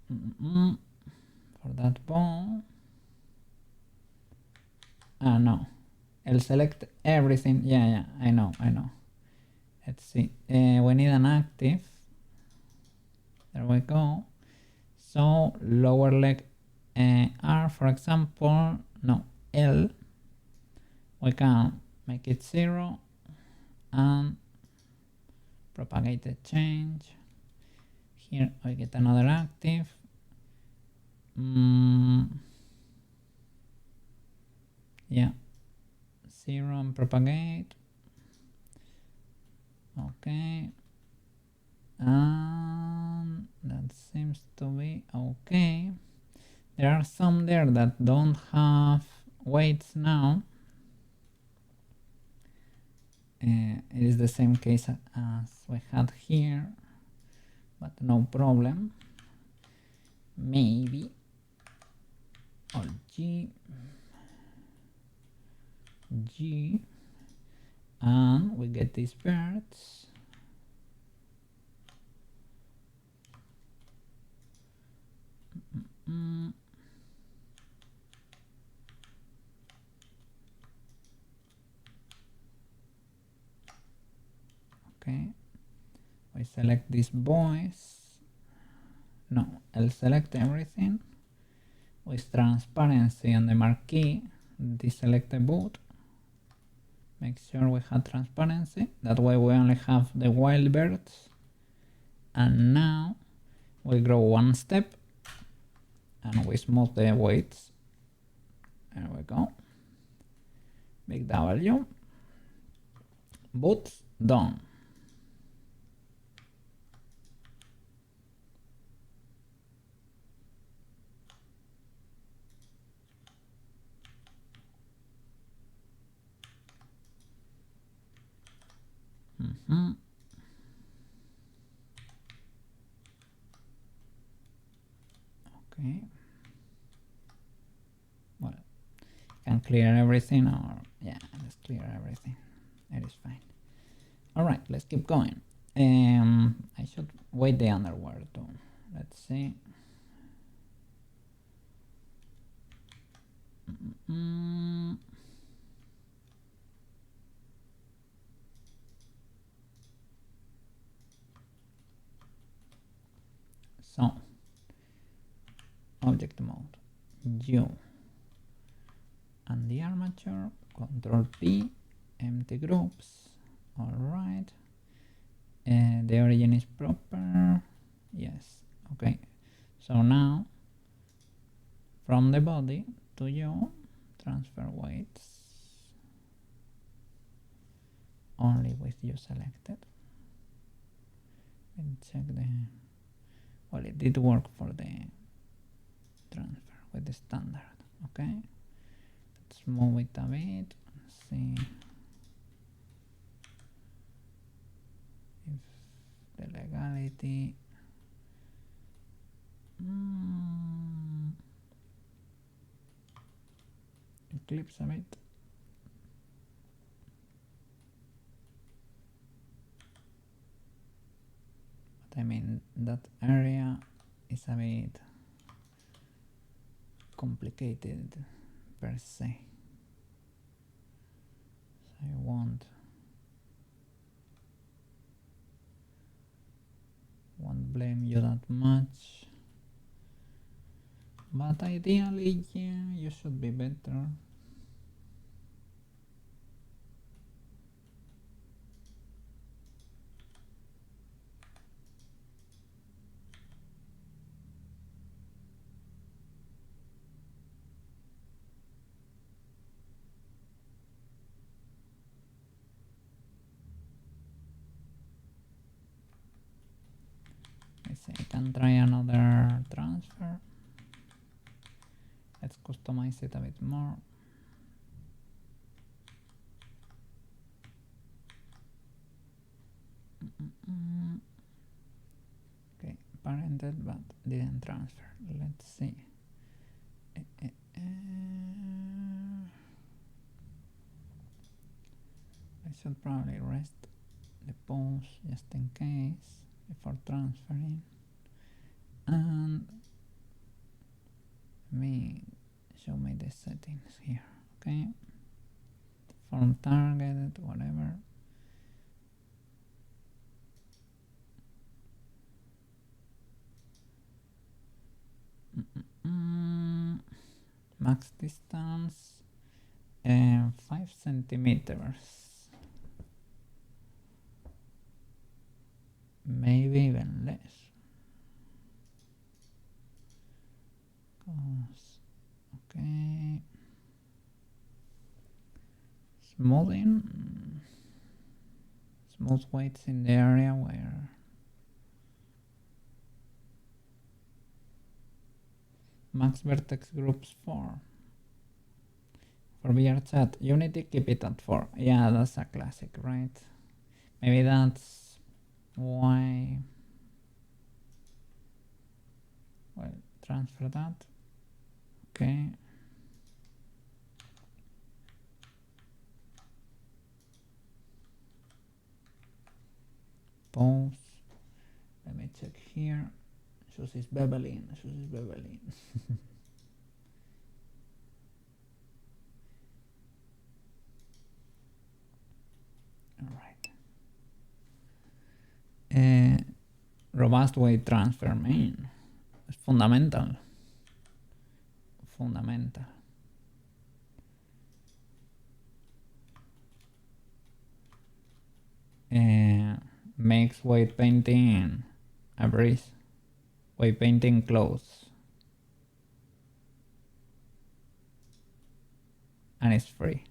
Speaker 1: For that bone. Ah, no. I'll select everything. Yeah, I know. Let's see. We need an active. There we go. So lower leg R, for example, no, L. We can make it 0 and propagate the change. Here I get another active. Yeah, 0 and propagate. Okay. That seems to be okay. There are some there that don't have weights now. It is the same case as we had here, but no problem. Maybe or G, and we get these birds. Okay, we select these boys. No, I'll select everything with transparency on the marquee, deselect the boot. Make sure we have transparency. That way we only have the wild birds. And now we grow one step and we smooth the weights. There we go. Big W. Boots done. Okay. Well, can clear everything, or yeah, let's clear everything. It is fine. All right, let's keep going. I should wait the underwear too. Let's see. So, object mode, U, and the armature, Control P, empty groups. All right. The origin is proper. Yes. Okay. So now, from the body to U, transfer weights only with U selected. And check the. Well, it did work for the transfer with the standard. Okay. Let's move it a bit. See if the legality. It clips a bit. But I mean, that area is a bit complicated per se. So I won't blame you that much. But ideally, yeah, you should be better. I can try another transfer. Let's customize it a bit more. Okay, parented but didn't transfer. Let's see. I should probably rest the pose just in case before transferring. And show me the settings here. Okay, form targeted, whatever. Max distance 5 centimeters, maybe even less. Okay, smoothing, smooth weights in the area where max vertex groups 4. For VR chat, Unity, keep it at 4. Yeah, that's a classic, right? Maybe that's why. Well, transfer that. Okay. Pause. Let me check here. Shoes is beveling. All right. Robust weight transfer main. It's fundamental. makes weight painting a breeze. Weight painting clothes. And it's free.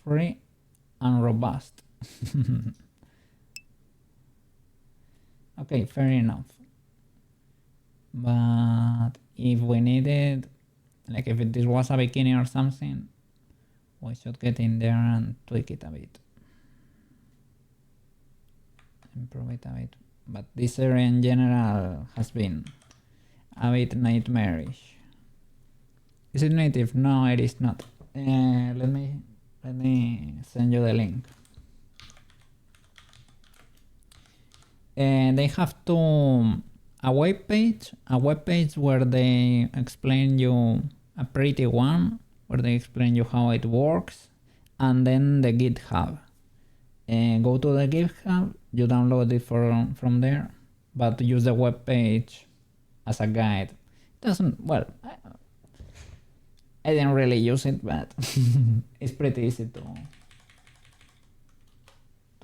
Speaker 1: Free and robust. Okay, fair enough. But if we needed, like if this was a bikini or something, we should get in there and tweak it a bit. Improve it a bit. But this area in general has been a bit nightmarish. Is it native? No, it is not. Let me send you the link. They have a web page where they explain you a pretty one, where they explain you how it works, and then the GitHub. Go to the GitHub, you download it from there, but use the web page as a guide. It doesn't, well, I didn't really use it, but it's pretty easy to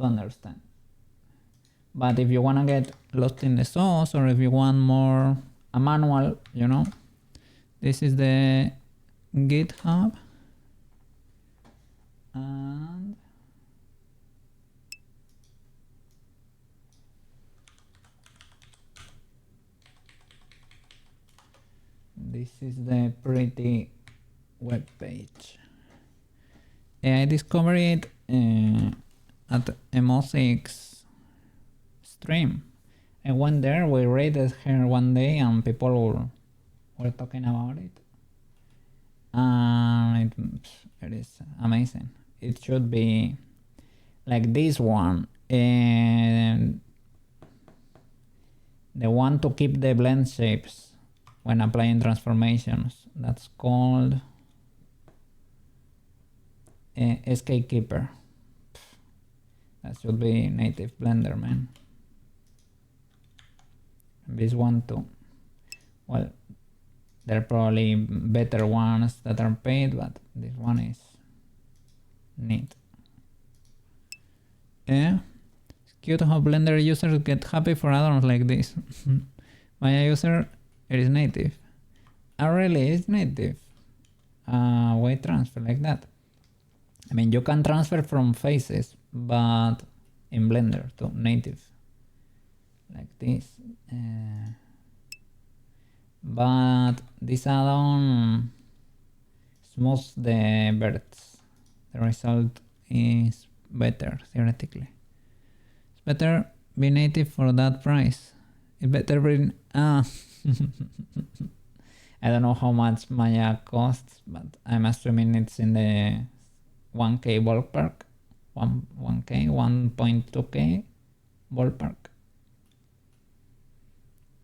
Speaker 1: understand. But if you want to get lost in the sauce, or if you want more a manual, you know, this is the GitHub. And this is the pretty web page. I discovered it at Emosic's stream. I went there, we raided her one day and people were talking about it. And it is amazing. It should be like this one. And the one to keep the blend shapes when applying transformations. That's called SK Keeper. That should be native Blender, man. This one too. Well, there are probably better ones that are paid, but this one is neat. Yeah, it's cute how Blender users get happy for add-ons like this. My user, it is native. Oh really, it's native. Weight transfer like that. I mean, you can transfer from faces, but in Blender to native. Like this. But this add-on smooths the birds. The result is better, theoretically. It's better be native for that price. It better be... I don't know how much Maya costs, but I'm assuming it's in the 1K ballpark. 1K, 1.2K ballpark,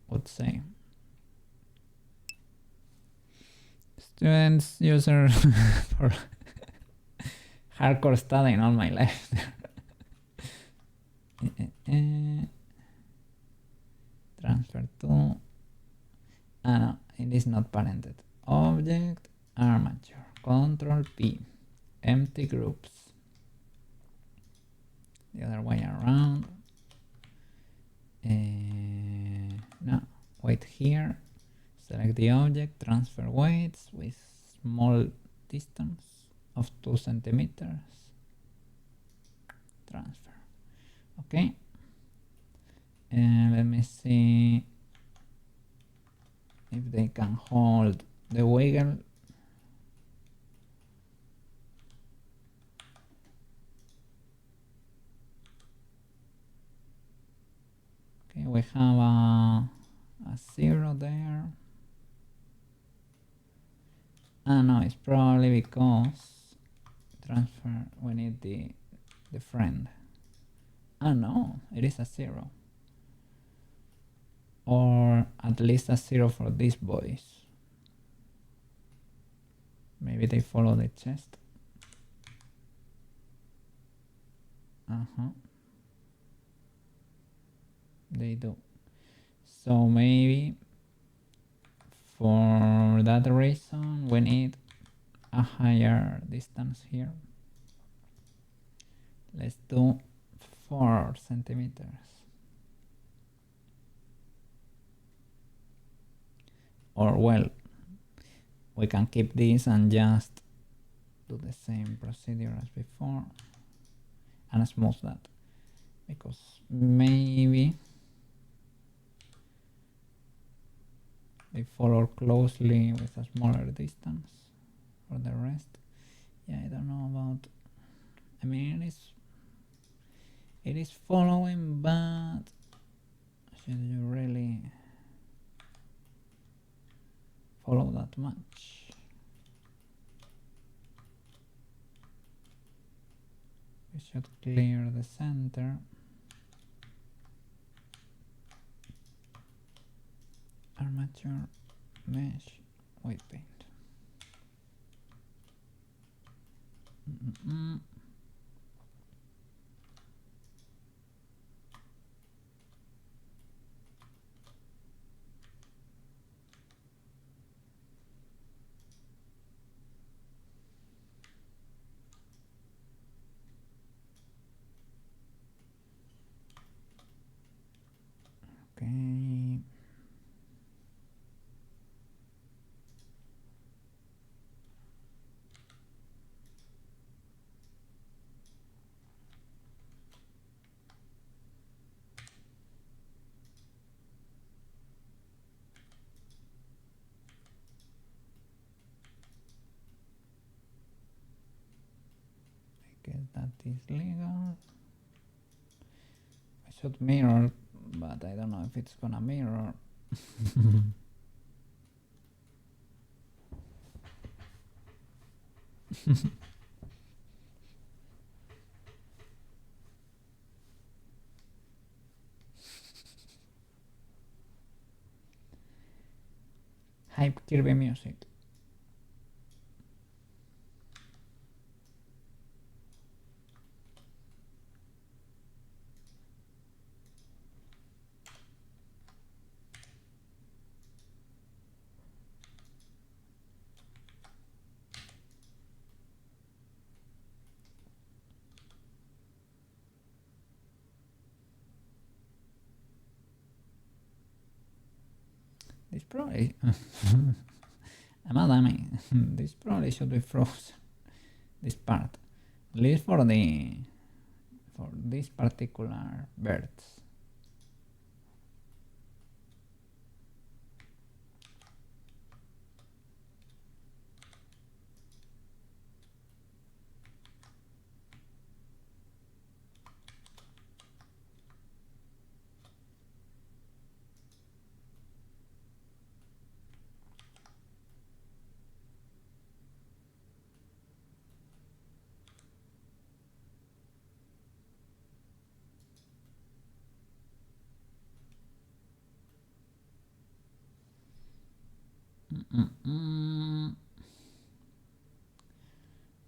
Speaker 1: would say. Students, user for hardcore studying all my life. Transfer to... no, it is not parented. Object, armature, Control P, empty groups. The other way around. No, wait here. Select the object, transfer weights with small distance of 2 centimeters. Transfer. Okay. And let me see if they can hold the wiggle. Okay, we have a 0 there. No, it's probably because transfer, we need the friend. No, it is a 0. Or at least a 0 for these boys. Maybe they follow the chest. They do. So maybe for that reason we need a higher distance here. Let's do 4 centimeters. Or well, we can keep this and just do the same procedure as before and smooth that, because maybe they follow closely with a smaller distance for the rest. Yeah, I don't know about, I mean it is following, but should you really follow that much? We should clear the center. Armature mesh white paint. Okay. I guess that is legal. I should mirror, but I don't know if it's gonna mirror. Hype Kirby music. This probably I'm a dummy. This probably should be frozen. This part, at least for this particular birds.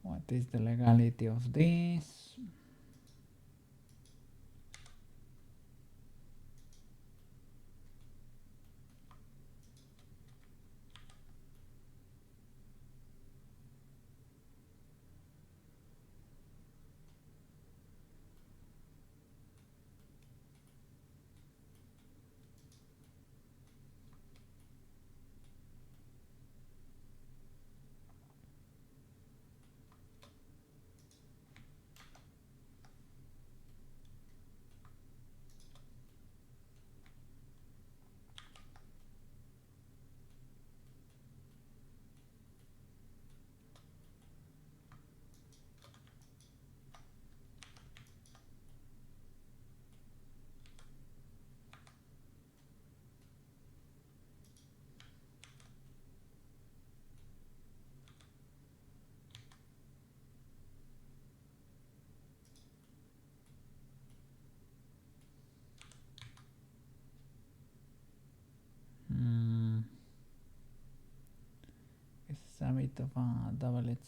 Speaker 1: What is the legality of this? It's a bit of a double-edged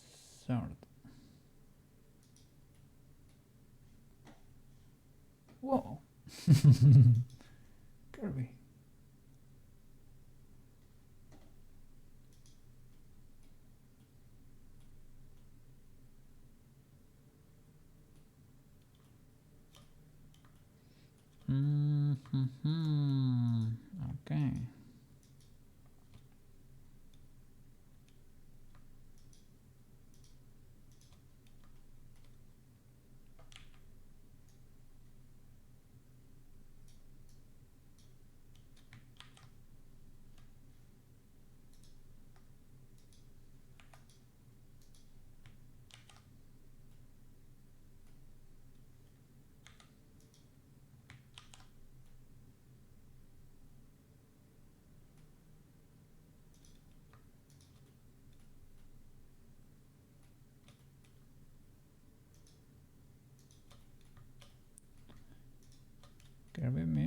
Speaker 1: sword. Whoa. Kirby.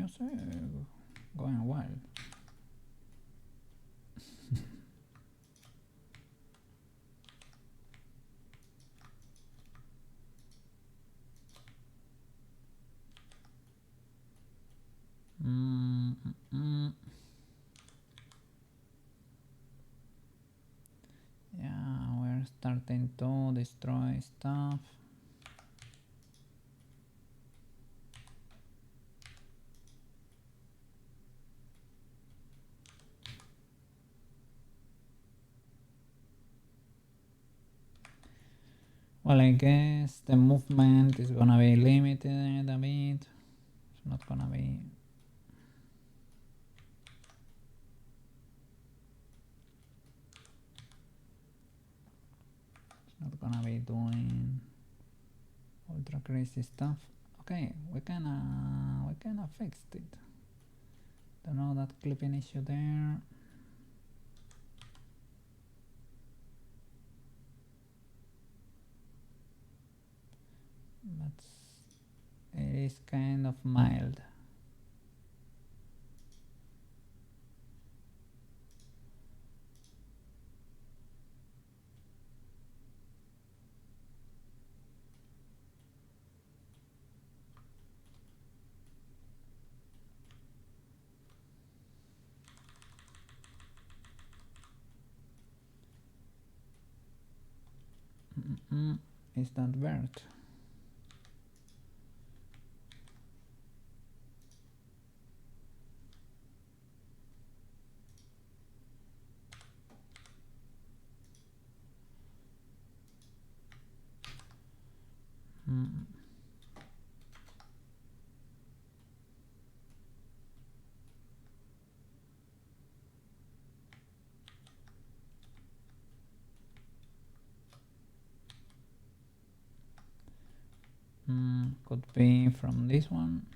Speaker 1: you say? Going well. Yeah, we're starting to destroy stuff. Well, I guess the movement is gonna be limited a bit. It's not gonna be... It's not gonna be doing ultra crazy stuff. Okay, we kinda fixed it. Don't know that clipping issue there. But it is kind of mild. Is that bird? Could be from this one.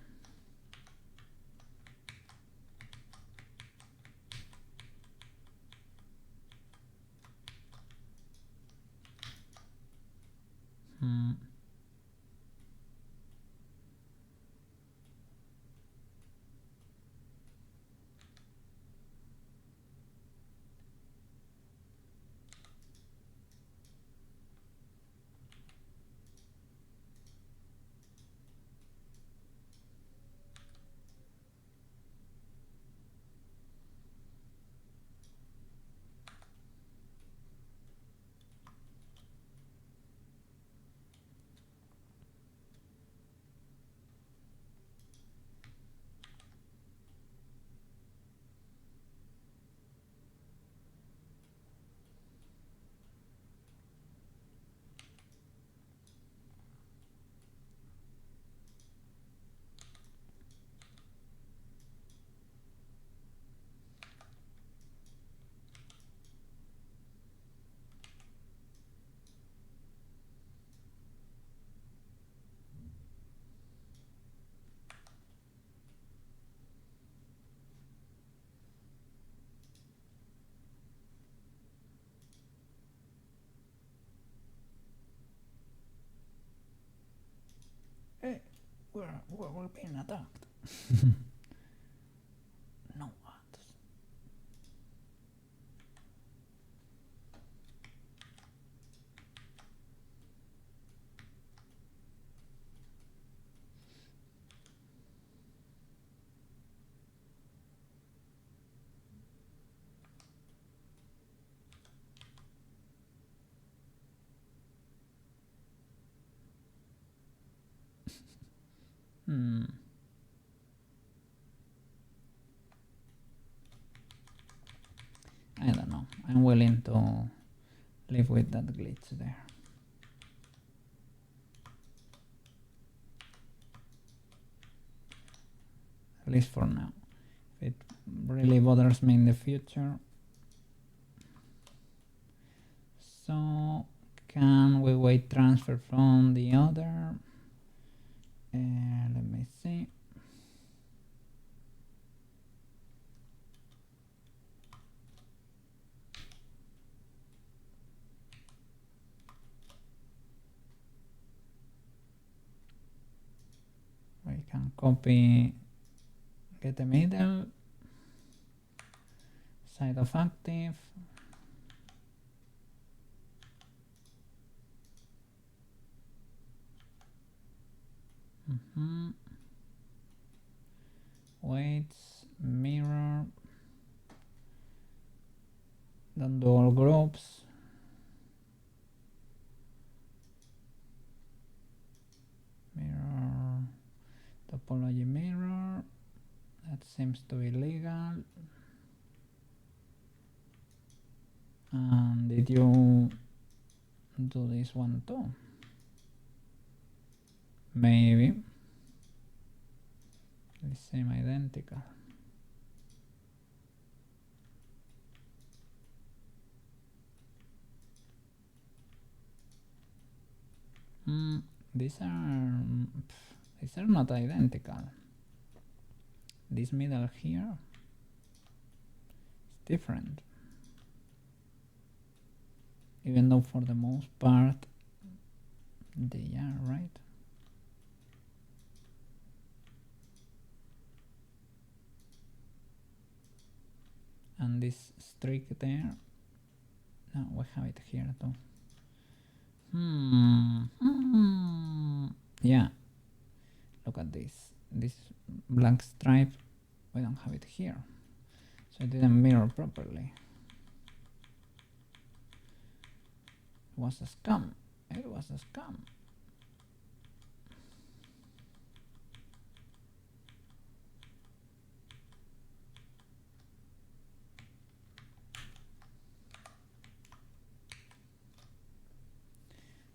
Speaker 1: Hey, we're being attacked. No ads. I don't know. I'm willing to live with that glitch there. At least for now. If it really bothers me in the future. So can we wait transfer from the other? Let me see. We can copy get the middle side of active. Weights, mirror, don't do all groups. Mirror, topology mirror, that seems to be legal. And did you do this one too? Maybe. The same identical. These are not identical. This middle here is different, even though for the most part they are, right? And this streak there, no, we have it here too. Yeah, look at this black stripe, we don't have it here, so it didn't mirror properly. It was a scam. It was a scam.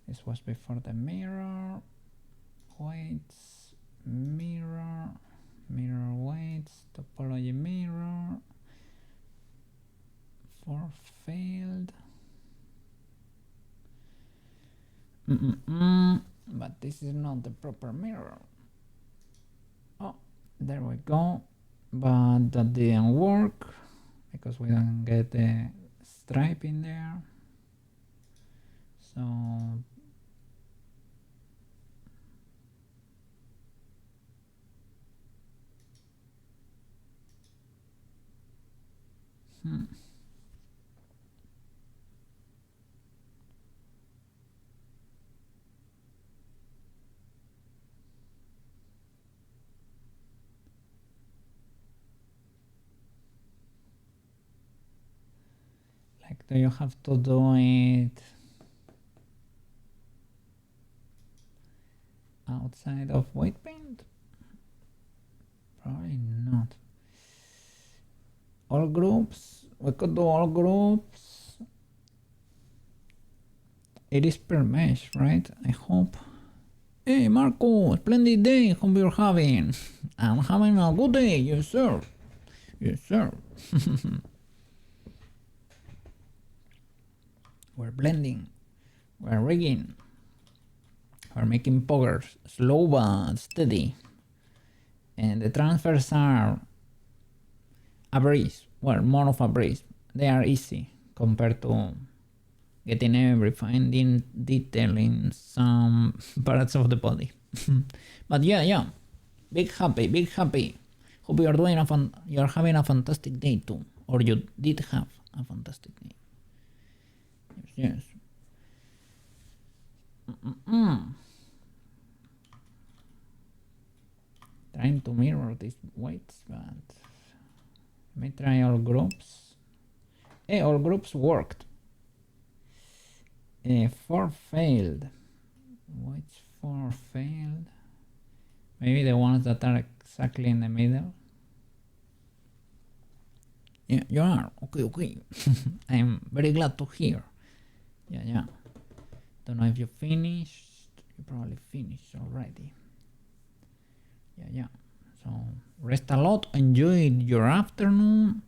Speaker 1: This was before the mirror. Weights, mirror, mirror weights, topology mirror, for failed. But this is not the proper mirror. Oh, there we go. But that didn't work because we don't get the stripe in there. So like, do you have to do it outside of white paint? Probably not. All groups, we could do all groups. It is per mesh, right? I hope. Hey Marco, splendid day, hope you're having. I'm having a good day, yes sir. Yes sir. We're blending, we're rigging, we're making poggers, slow but steady. And the transfers are a breeze, well, more of a breeze. They are easy compared to getting every finding detail in some parts of the body. But yeah, big happy. Hope you are doing you're having a fantastic day too, or you did have a fantastic day. Yes. Trying to mirror these weights, but let me try all groups. Hey, all groups worked. 4 failed. Which 4 failed? Maybe the ones that are exactly in the middle. Yeah, you are. Okay. I'm very glad to hear. Yeah. Don't know if you finished. You probably finished already. Yeah. So rest a lot. Enjoy your afternoon.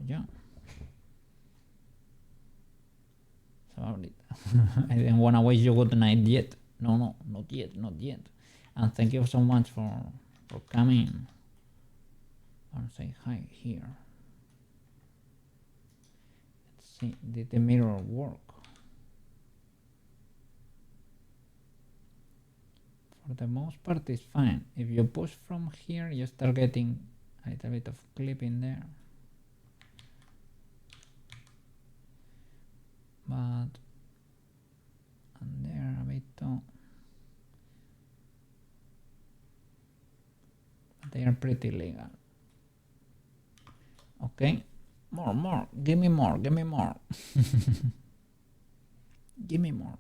Speaker 1: Yeah. Sorry. I didn't want to wish you good night yet. No, not yet. And thank you so much for coming. I'll say hi here. Let's see, did the mirror work? For the most part it's fine. If you push from here, you start getting a little bit of clipping there. But and there a bit too. They are pretty legal. Okay, more, give me more, give me more. Give me more.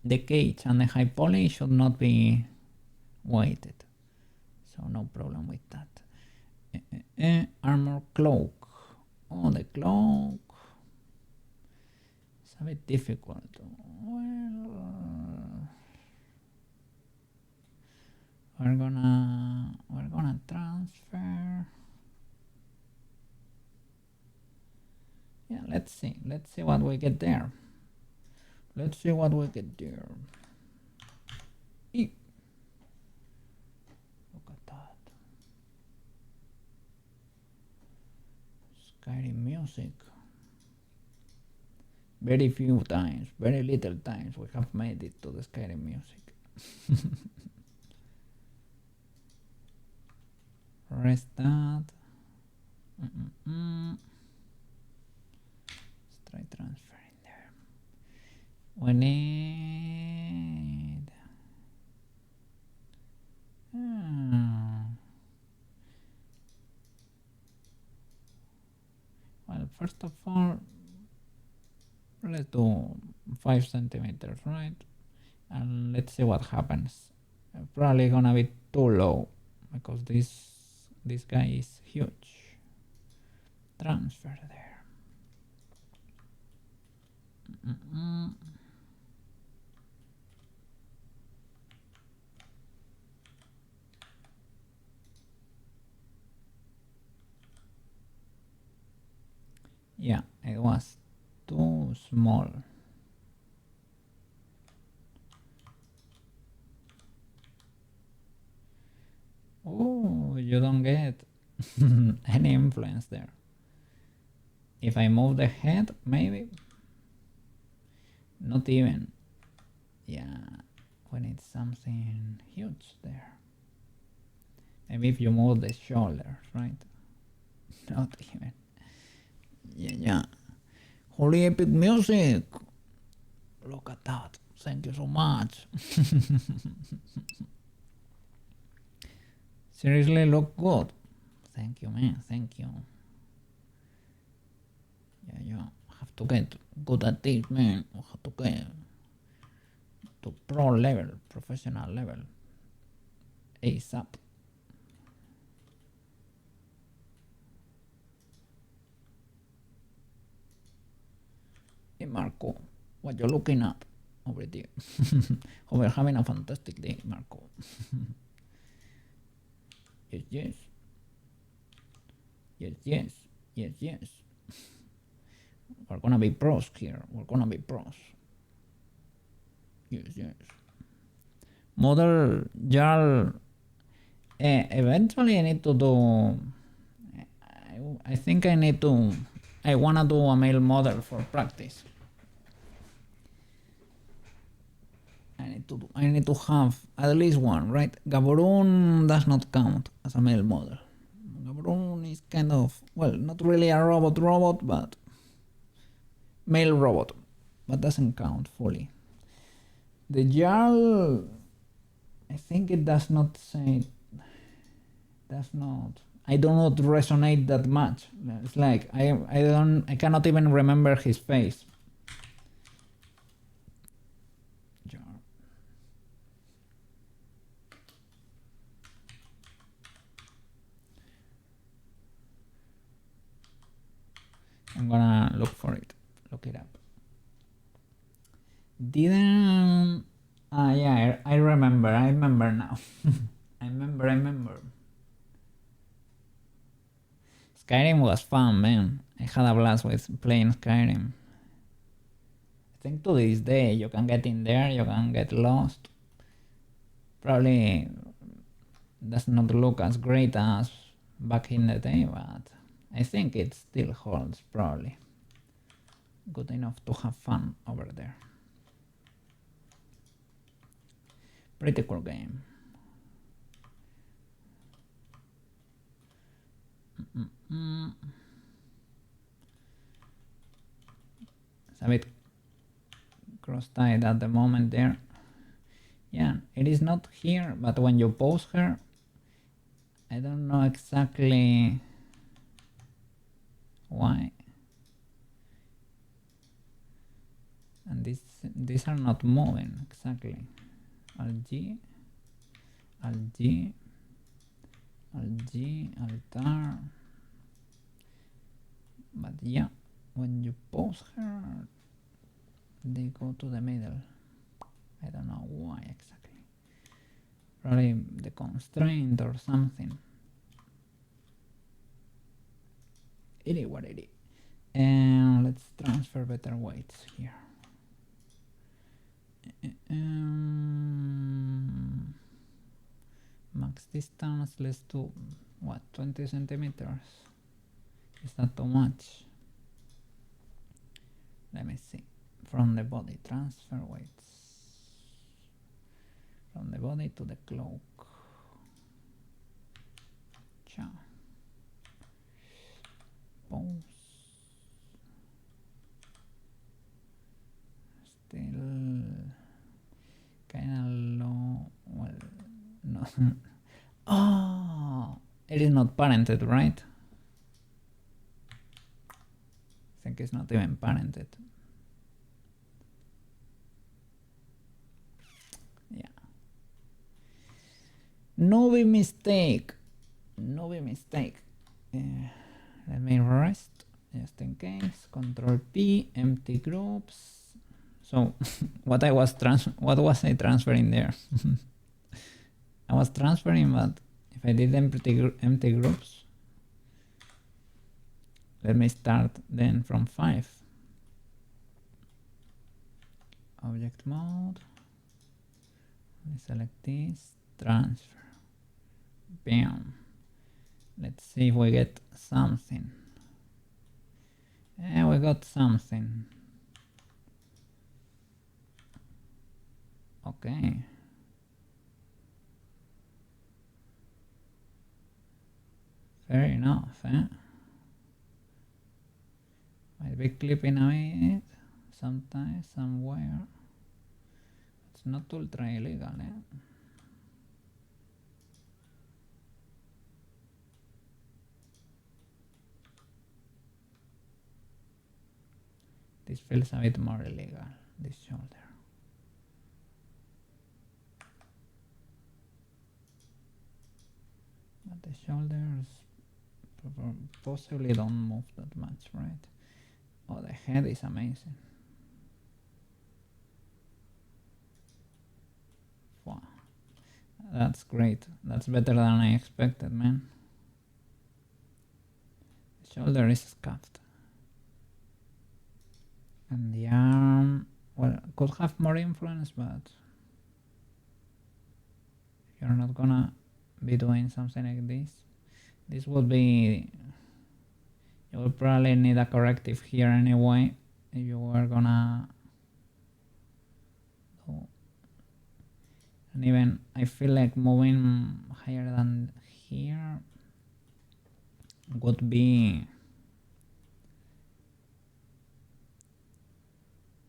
Speaker 1: The cage and the high poly should not be weighted, so no problem with that. Armor cloak. Oh, the cloak. It's a bit difficult. Well, we're gonna transfer. Yeah, let's see what we get there. Let's see what we get there. Eep. Look at that. Scary music. Very few times, very little times we have made it to the scary music. Restart. Let's try transferring there. We need well, first of all, let's do 5 centimeters, right? And let's see what happens. Probably gonna be too low because this guy is huge. Transfer there. Yeah, it was too small. Oh, you don't get any influence there. If I move the head, maybe. Not even. Yeah, we need something huge there. Maybe if you move the shoulders, right? Not even. Yeah. Holy epic music. Look at that. Thank you so much. Seriously, look good. Thank you, man. Thank you. Yeah. Have to get good at this, man. Have to get to pro level, professional level. ASAP. Hey Marco, what you looking at over there? We're having a fantastic day, Marco. Yes. We're gonna be pros here. We're gonna be pros. Yes. Model Jarl. Eventually I need to do. I think I need to. I wanna do a male model for practice. I need to have at least one, right? Gaborone does not count as a male model. Gaborone is kind of, well, not really a robot, but male robot, but doesn't count fully. The Jarl, I think it does not say, I do not resonate that much. It's like I cannot even remember his face. Jarl. I'm gonna look it up. Didn't yeah, I remember now. I remember. Skyrim was fun, man. I had a blast with playing Skyrim. I think to this day you can get in there, you can get lost. Probably does not look as great as back in the day, but I think it still holds probably. Good enough to have fun over there. Pretty cool game. It's a bit cross-tied at the moment there. Yeah, it is not here, but when you pose her, I don't know exactly why. And these are not moving exactly. Alt G, Alt G, Alt G, altar. But yeah, when you pose her, they go to the middle. I don't know why exactly. Probably the constraint or something. It is what it is. And let's transfer better weights here. Max distance, let's do what, 20 centimeters? Is that too much? Let me see. From the body, transfer weights. From the body to the cloak. Ciao. Pose. Still kinda low. Well, no. Oh, it is not parented, right? I think it's not even parented. Yeah. No big mistake. No big mistake. Let me rest just in case. Control P, empty groups. So what was I transferring there? I was transferring, but if I did empty groups, let me start then from 5. Object mode. Select this, transfer. Bam. Let's see if we get something. Yeah, we got something. Okay. Fair enough, eh? Might be clipping away sometimes, somewhere. It's not ultra illegal, eh? This feels a bit more illegal, this shoulder. But the shoulders possibly don't move that much, right? Oh, the head is amazing. Wow. That's great. That's better than I expected, man. The shoulder is scuffed. And the arm, well, could have more influence, but if you're not gonna be doing something like this would be, you will probably need a corrective here anyway if you were gonna do. And even I feel like moving higher than here would be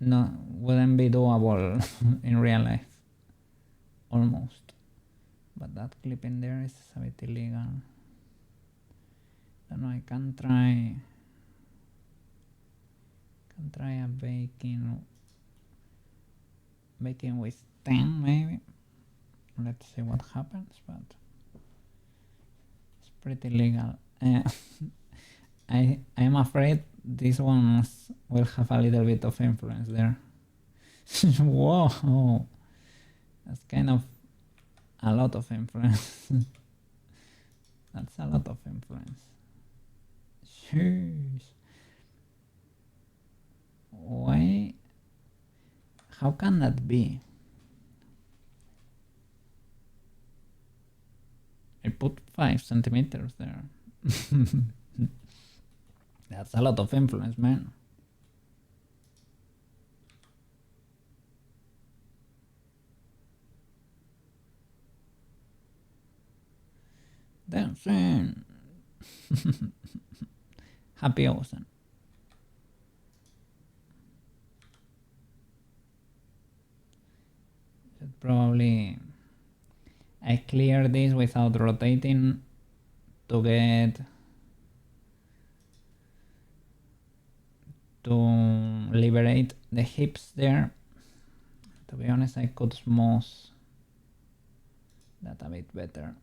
Speaker 1: wouldn't be doable in real life, almost. But that clip in there is a bit illegal. Don't know, I can try a baking with 10 maybe. Let's see what happens, but it's pretty legal. I'm afraid these ones will have a little bit of influence there. Whoa, that's kind of a lot of influence. That's a lot of influence. Jeez. Why? How can that be? I put 5 centimeters there. That's a lot of influence, man. Dancing. Happy Ozen. Probably I clear this without rotating to get to liberate the hips there. To be honest, I could smooth that a bit better.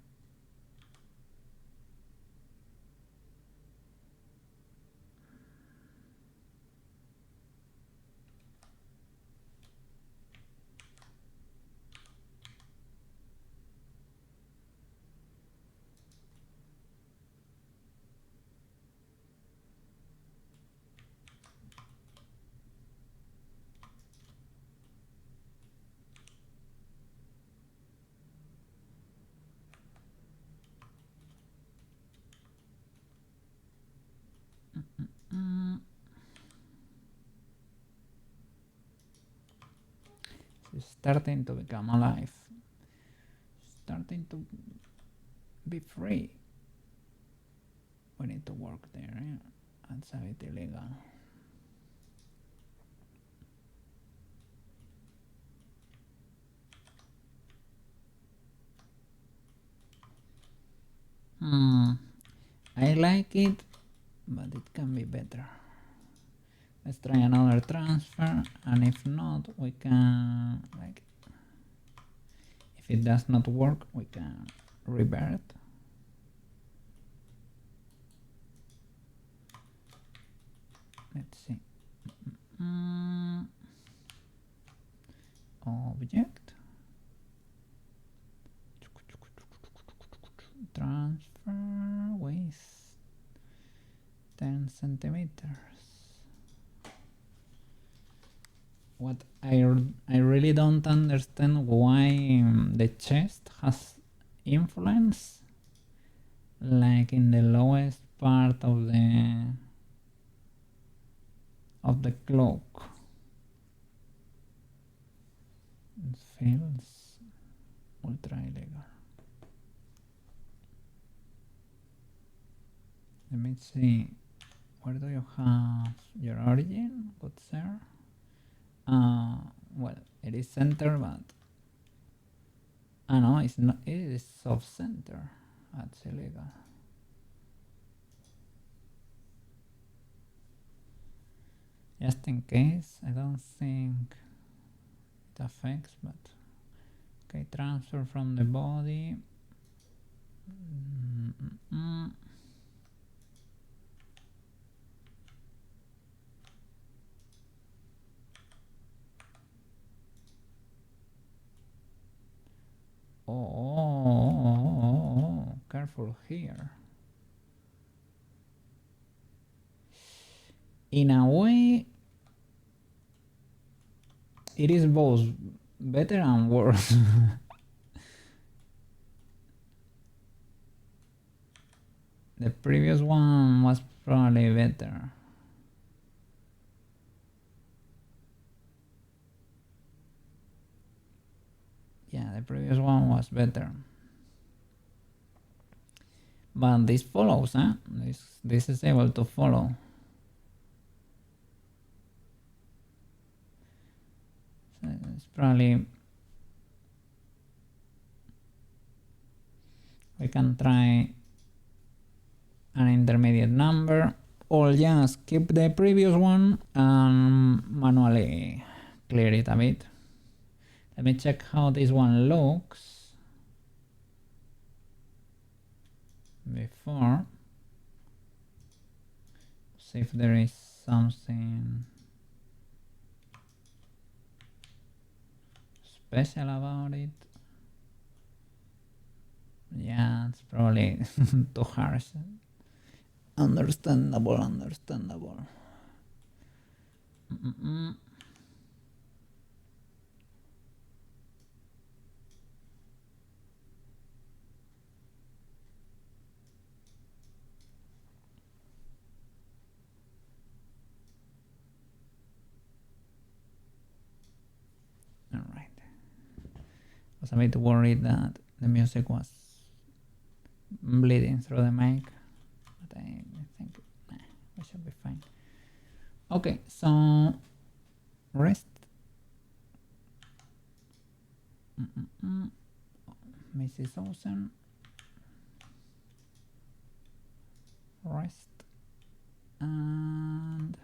Speaker 1: It's starting to become alive. Starting to be free. We need to work there. Yeah? That's a bit illegal. I like it, but it can be better. Let's try another transfer, and if not, we can, like, if it does not work, we can revert. Let's see. Object. Transfer with 10 centimeters. What I really don't understand why the chest has influence, like in the lowest part of the cloak. It feels ultra illegal. Let me see. Where do you have your origin? Good sir. Well, it is center, but no, it's not. It is off center. That's illegal. Just in case, I don't think it affects, but okay, transfer from the body. Oh, careful here. In a way, it is both better and worse. The previous one was probably better. Yeah, the previous one was better. But this follows, huh? This is able to follow. So it's probably... We can try an intermediate number, or just keep the previous one and manually clear it a bit. Let me check how this one looks before. See if there is something special about it. Yeah, it's probably too harsh. Understandable. Alright. I was a bit worried that the music was bleeding through the mic, but I think we should be fine. Okay, so rest. Mrs. Ozen. Rest. And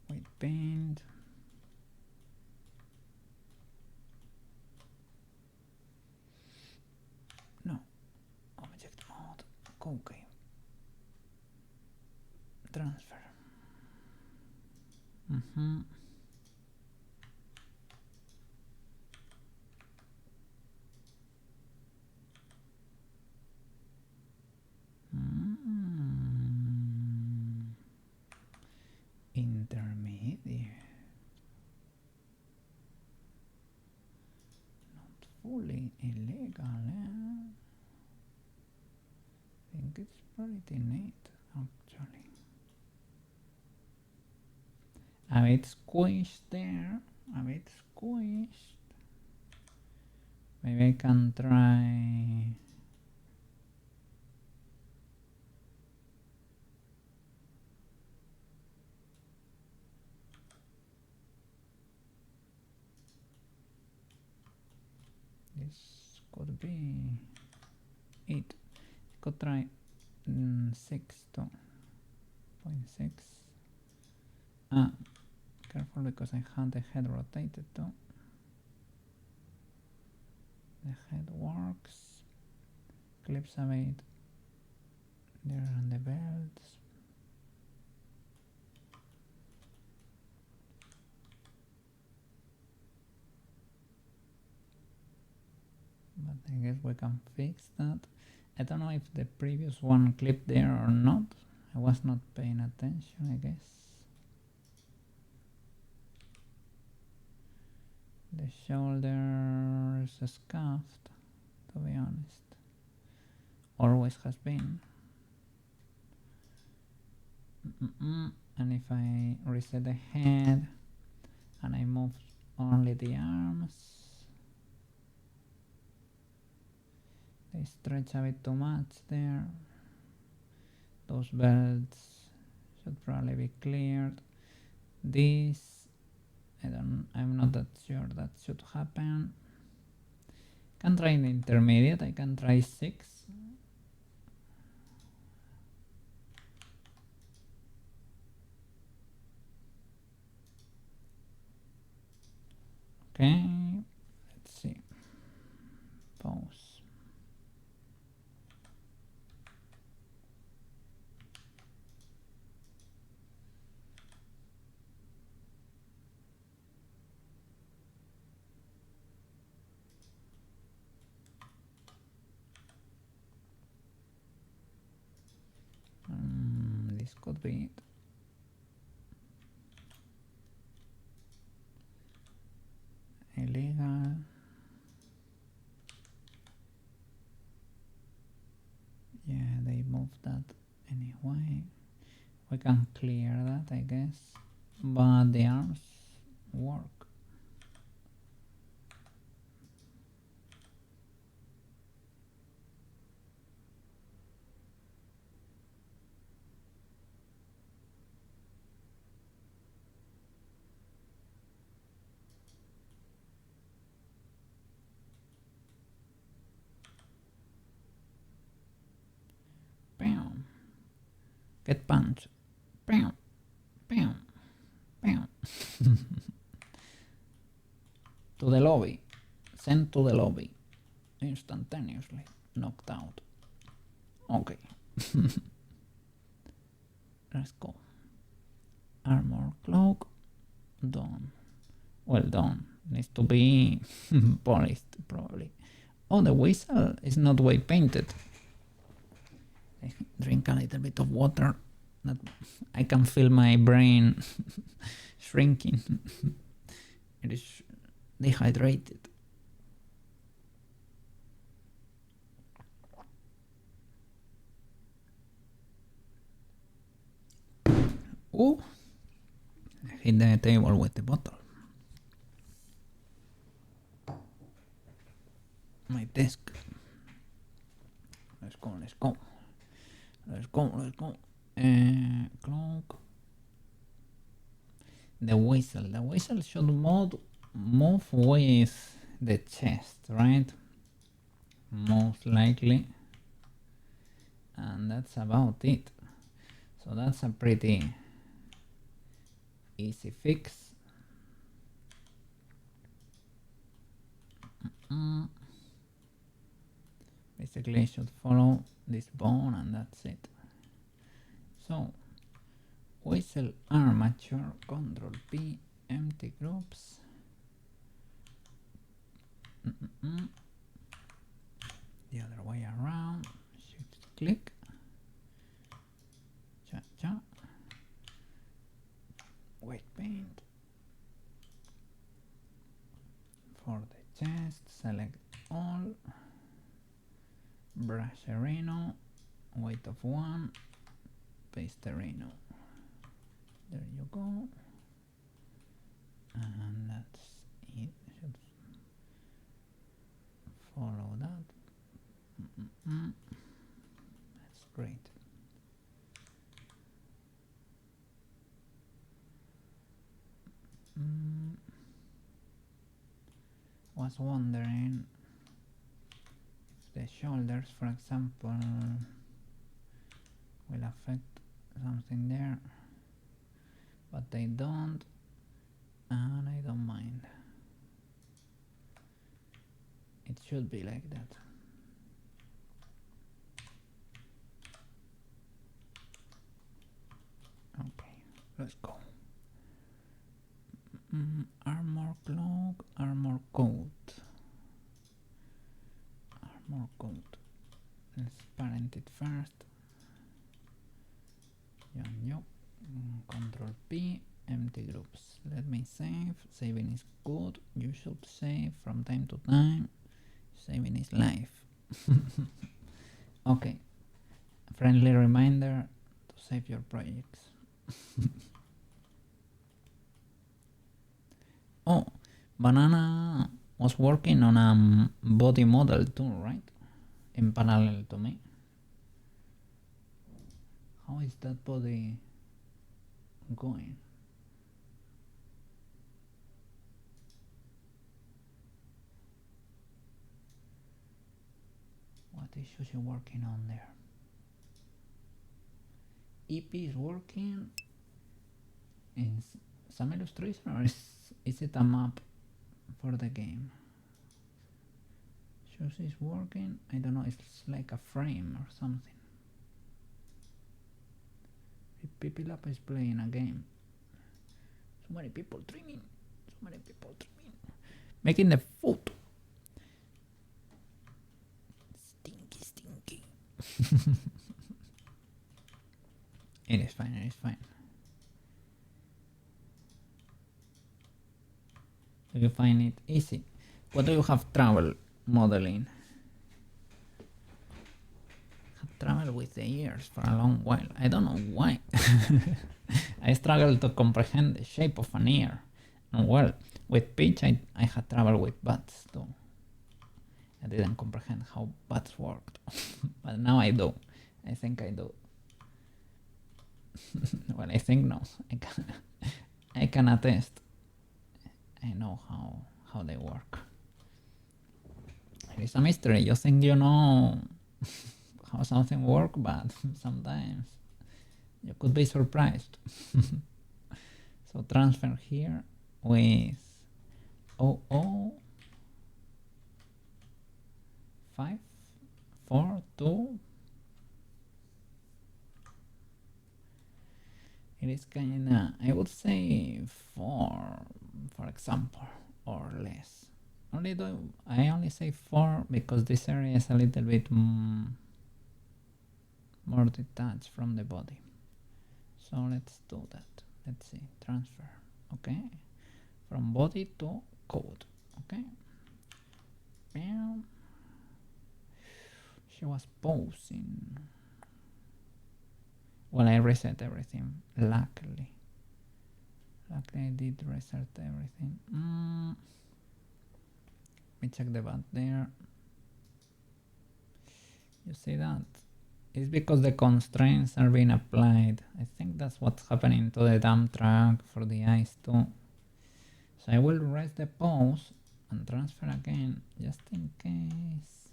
Speaker 1: wait, paint. No. Object mode. Okay. Transfer. Intermediate. Not fully illegal. I think it's pretty neat, actually. A bit squished there. A bit squished. Maybe I can try. This could be it. Could try 6 to 0.6. Careful because I had the head rotated too. The head works. Clips a bit. There on the belts. But I guess we can fix that. I don't know if the previous one clipped there or not. I was not paying attention, I guess. The shoulder is scuffed, to be honest. Always has been. And if I reset the head and I move only the arms, they stretch a bit too much there. Those belts should probably be cleared. This, I'm not that sure that should happen. Can try the intermediate. I can try 6. Okay, let's see. Pause. This could be it. Illegal. Yeah, they moved that anyway. We can clear that, I guess. But the arms work. Bam. Get punched. Bam. Bam. Bam. To the lobby. Sent to the lobby. Instantaneously. Knocked out. Okay. Let's go. Armor cloak. Done. Well done. Needs to be polished, probably. Oh, the whistle is not white painted. I drink a little bit of water. That I can feel my brain shrinking. It is dehydrated. Oh, I hit the table with the bottle. My desk. Let's go, let's go. Let's go, let's go. Clock. The whistle. The whistle should move with the chest, right? Most likely. And that's about it. So that's a pretty easy fix. Basically I should follow this bone and that's it. So whistle armature, Control P, empty groups. The other way around, shift click, cha cha, white paint. For the chest, select all, brush a Rhino, weight of 1, paste the Rhino. There you go. And that's it. Should follow that. That's great. Was wondering if the shoulders, for example, will affect something there, but they don't, and I don't mind. It should be like that. Okay, let's go. Armor cloak, armor coat. Armor coat. Let's parent it first. Control P, empty groups. Let me save. Saving is good. You should save from time to time. Saving is life. Okay. Friendly reminder to save your projects. Oh, Banana was working on a body model too, right? In parallel to me. How is that body going? What is she working on there? EP is working in some illustration, or is it a map for the game? Shows is working. I don't know, it's like a frame or something. Pipilap is playing a game. So many people dreaming. So many people dreaming. Making the food. Stinky, stinky. It is fine, it is fine. Do you find it easy? What do you have trouble modeling? Have trouble with the ears for a long while. I don't know why. I struggle to comprehend the shape of an ear. And well, with pitch I had trouble with butts too. I didn't comprehend how butts worked. But now I do. I think I do. Well, I think no. I can attest. I know how they work. It is a mystery. You think you know how something works, but sometimes you could be surprised. So transfer here with 5, 4, 2. It is kinda, I would say 4, for example, or less. I only say 4 because this area is a little bit more detached from the body. So let's do that. Let's see, transfer. Okay, from body to code. Okay. Bam. She was posing. Well, I reset everything, luckily. Luckily I did reset everything. Let me check the bot there. You see that? It's because the constraints are being applied. I think that's what's happening to the dump truck for the ice too. So I will rest the pause and transfer again, just in case.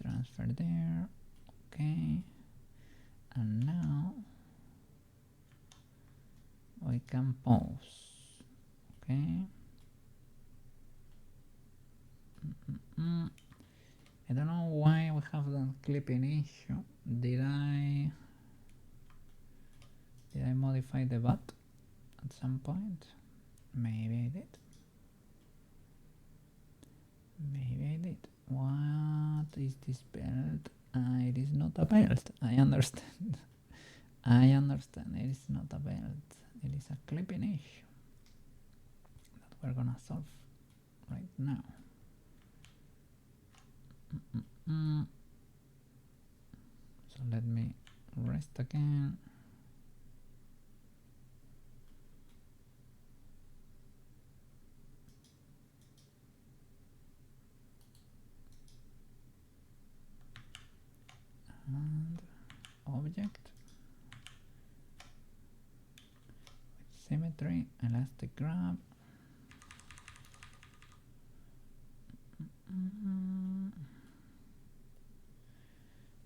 Speaker 1: Transfer there, okay. And now we can pause, okay. I don't know why we have that clipping issue. Did I modify the bot at some point? Maybe I did. Maybe I did. What is this belt? It is not a belt. I understand. I understand. It is not a belt. It is a clipping issue that we're gonna solve right now. So let me rest again. And object with symmetry, elastic grab.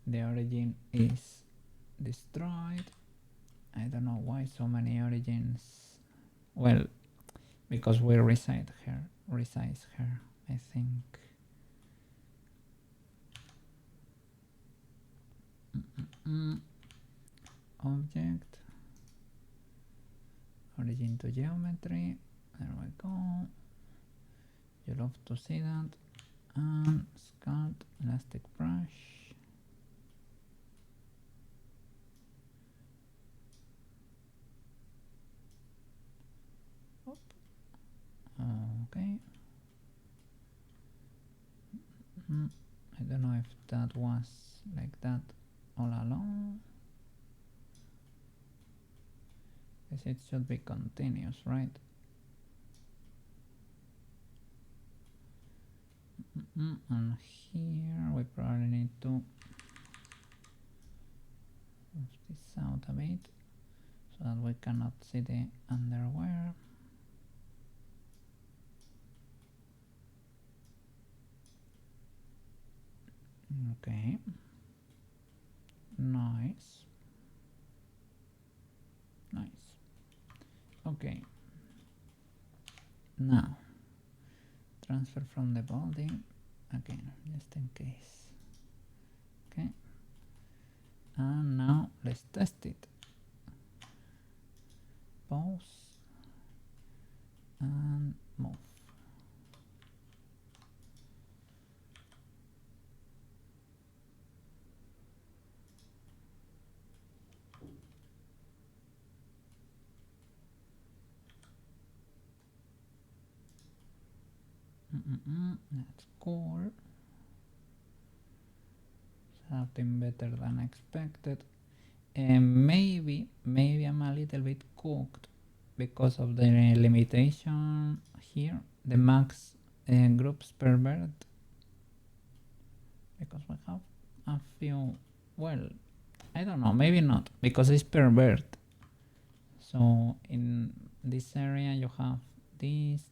Speaker 1: The origin is destroyed. I don't know why so many origins. Well, because we resize her, I think. Object, origin to geometry. There we go. You love to see that. And sculpt, elastic brush. Okay. I don't know if that was like that all along. Guess it should be continuous, right? And here we probably need to move this out a bit so that we cannot see the underwear. Okay, nice. Okay, now transfer from the body again, just in case. Okay, and now let's test it. Pause and move. That's cool. Something better than expected. And maybe I'm a little bit cooked because of the limitation here, the max groups per bird, because we have a few. Well, I don't know, maybe not, because it's per bird. So in this area you have this.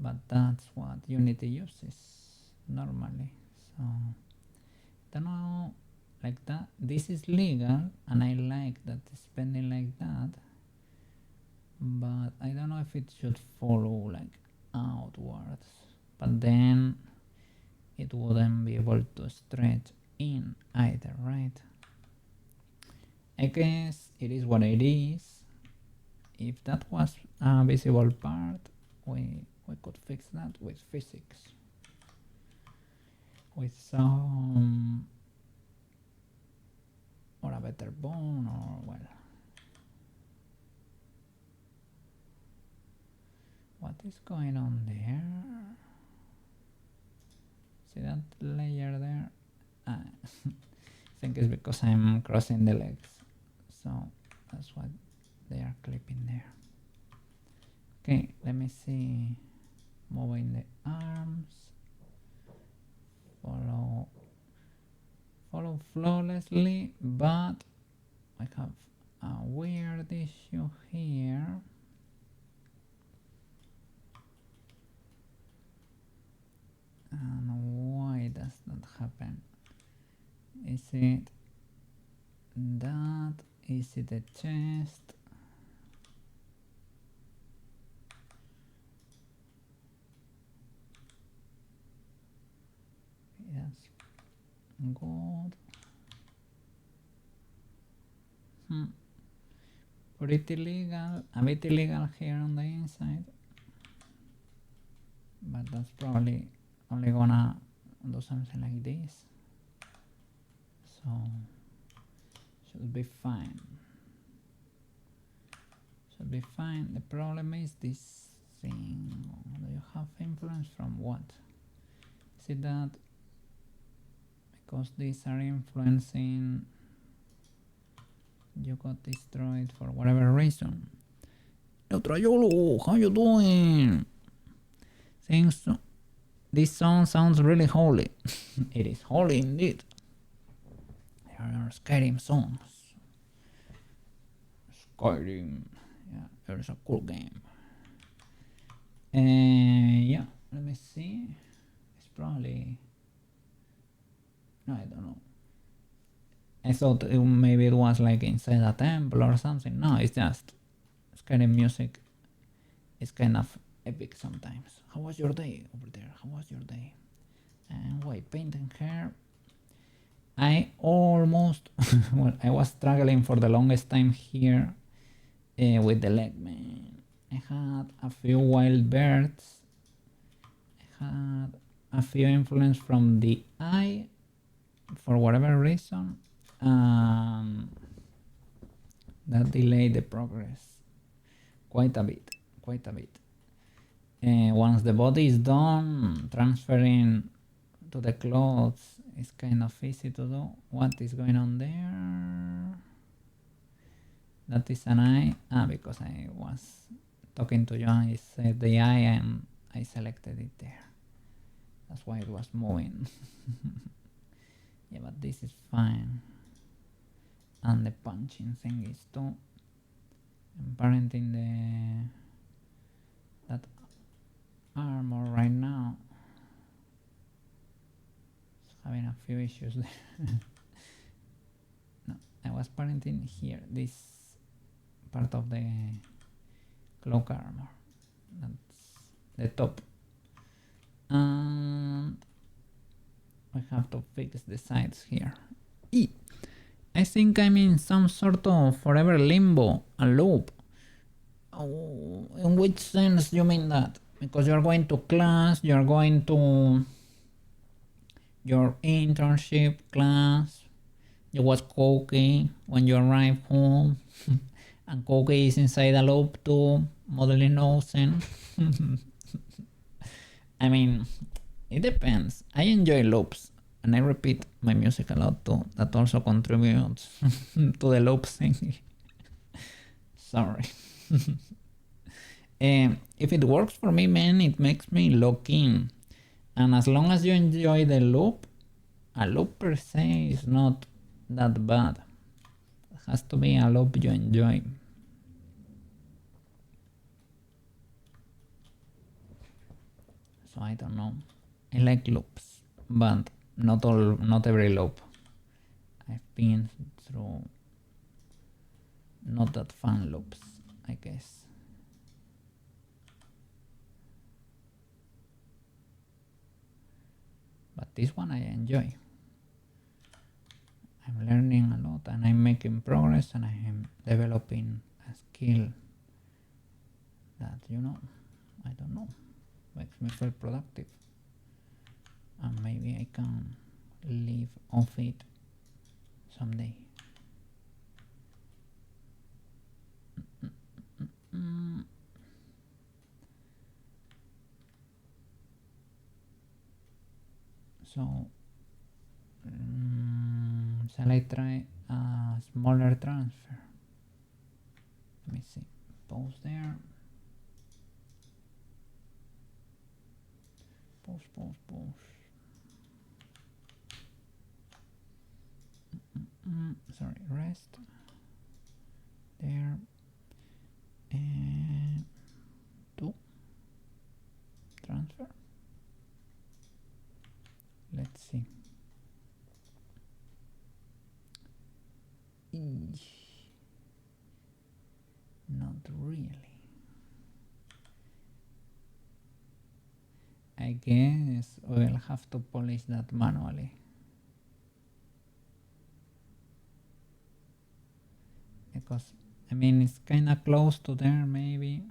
Speaker 1: But that's what Unity uses normally. So I don't know, like that. This is legal, and I like that it's spending like that. But I don't know if it should follow like outwards. But then it wouldn't be able to stretch in either, right? I guess it is what it is. If that was a visible part, we could fix that with physics, with some, or a better bone, or well, What is going on there? See that layer there? I think it's because I'm crossing the legs, so that's what they are clipping there. Okay, let me see. Moving the arms. Follow flawlessly, but I have a weird issue here. And why does that happen? Is it that? Is it the chest? Yes. Good. Pretty illegal, a bit illegal here on the inside, but that's probably only gonna do something like this, so should be fine. Should be fine. The problem is this thing. Do you have influence from what? Is it that because these are influencing you got destroyed for whatever reason? Neutrayolo, how you doing? Thanks. This song sounds really holy. It is holy indeed. There are Skyrim songs. Skyrim. Yeah, it's a cool game. Yeah, let me see. It's probably... No, I don't know. I thought maybe it was like inside a temple or something. No, it's just Skyrim music. It's kind of epic sometimes. How was your day over there? How was your day? And wait, painting hair. I almost... well, I was struggling for the longest time here with the leg, man. I had a few wild birds. I had a few influence from the eye for whatever reason. That delayed the progress quite a bit. Once the body is done, transferring to the clothes is kind of easy to do. What is going on there? That is an eye. Because I was talking to you and it said the eye and I selected it there. That's why it was moving. Yeah, but this is fine. And the punching thing is too. I'm parenting that armor right now. It's having a few issues there. No, I was parenting here, this part of the cloak armor. That's the top. And I have to fix the sides here. I think I'm in some sort of forever limbo, a loop. Oh, in which sense do you mean that? Because you're going to class, you're going to your internship class, you watch Koki when you arrive home, and Koki is inside a loop too, modeling Ozen. I mean, it depends. I enjoy loops. And I repeat my music a lot too. That also contributes to the loop thing. Sorry. If it works for me, man, it makes me lock in. And as long as you enjoy the loop, a loop per se is not that bad. It has to be a loop you enjoy. So I don't know. I like loops, but not every loop. I've been through not that fun loops, I guess. But this one I enjoy. I'm learning a lot and I'm making progress and I am developing a skill that, you know, I don't know, makes me feel productive. And maybe I can live off it someday. So shall I try a smaller transfer? Let me see. Pause there. Pause. Sorry, rest. There. And do transfer. Let's see. Not really. I guess we'll have to polish that manually. Because, I mean, it's kind of close to there, maybe.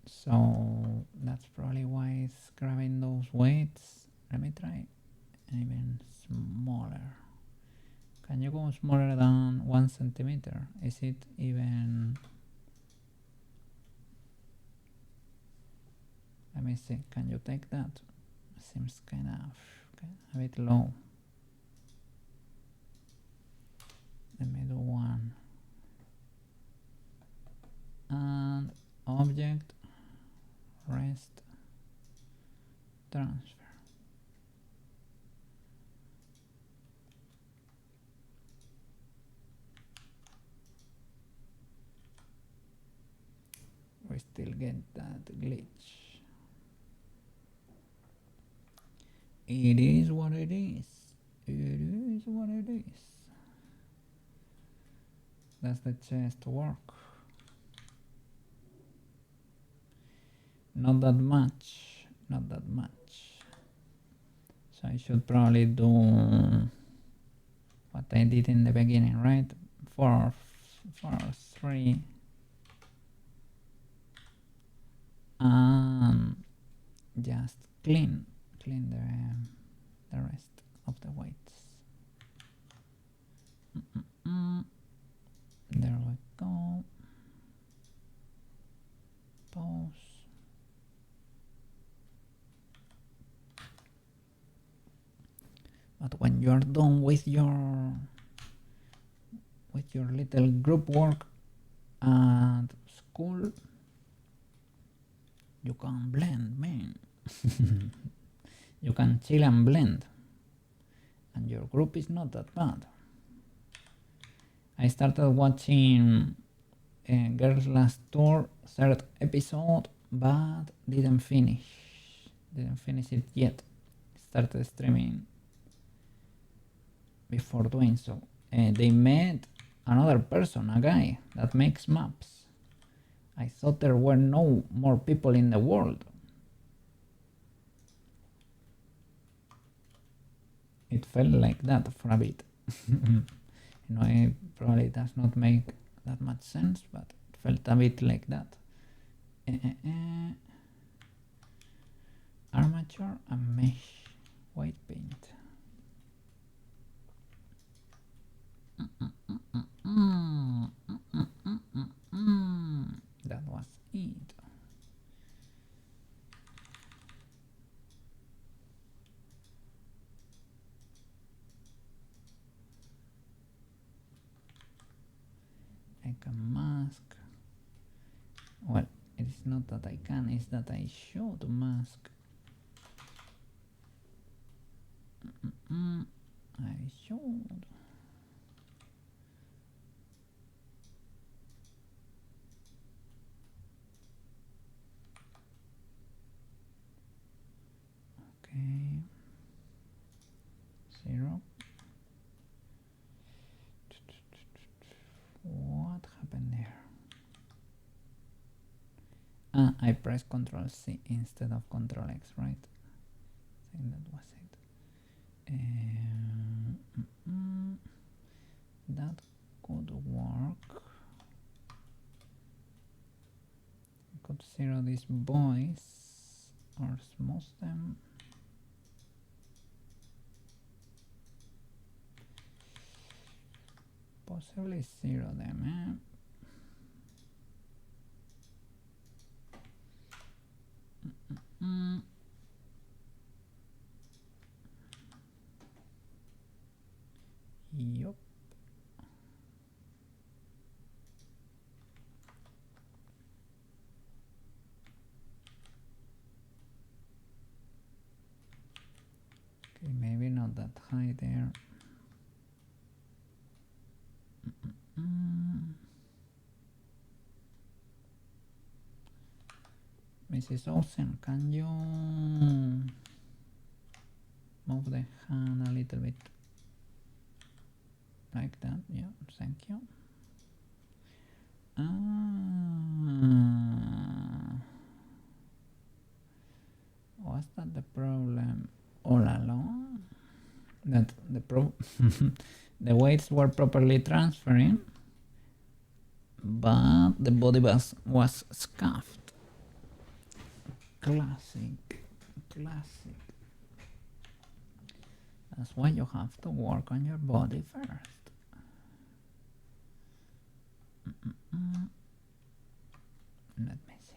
Speaker 1: So that's probably why it's grabbing those weights. Let me try even smaller. Can you go smaller than 1 centimeter? Is it even... Let me see, can you take that? Seems kind of a bit low. Let me do one. And object, rest, transfer. We still get that glitch. It is what it is. It is what it is. Does the chest work? Not that much. Not that much. So I should probably do what I did in the beginning, right? 4, 3. And just clean the rest of the weights. There we go. Pause. But when you're done with your little group work at school, you can blend, man. You can chill and blend, and your group is not that bad. I started watching Girls Last Tour 3rd episode, but didn't finish it yet. Started streaming before doing so. They met another person, a guy that makes maps. I thought there were no more people in the world. It felt like that for a bit. You know, it probably does not make that much sense, but it felt a bit like that. Armature and mesh, white paint. That was it. I can mask. Well, it is not that I can, it's that I should mask. I should. Okay. 0. What happened there? I pressed Ctrl C instead of Ctrl X, right? I think that was it. That could work. I could zero these boys or smooth them. Possibly zero them, eh? high there. Mrs. Ozen, can you move the hand a little bit like that? Yeah, thank you. Was that the problem all along? That the the weights were properly transferring, but the body was scuffed. Classic. That's why you have to work on your body first. Let me see.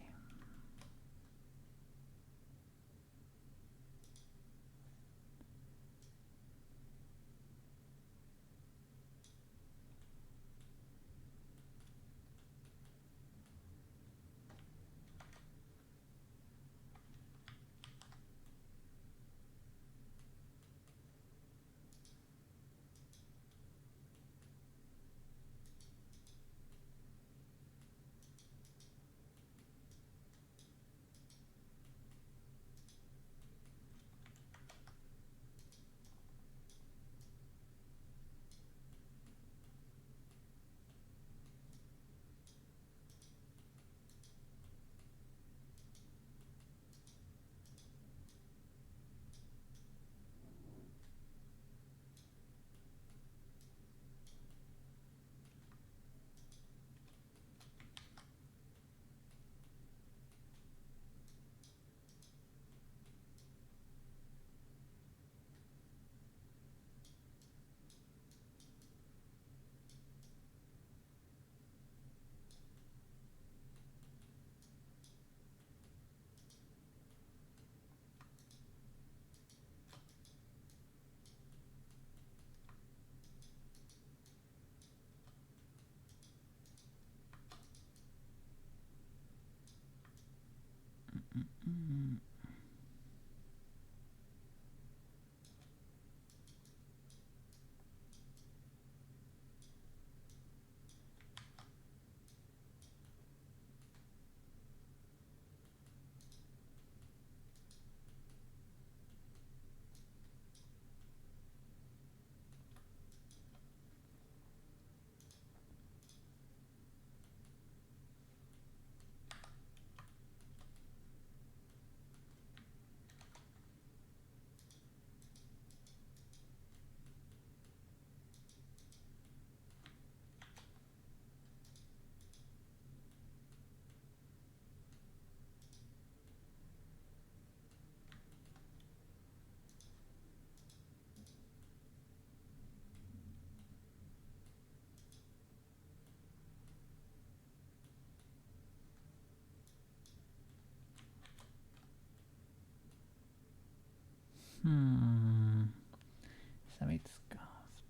Speaker 1: It's a bit scuffed.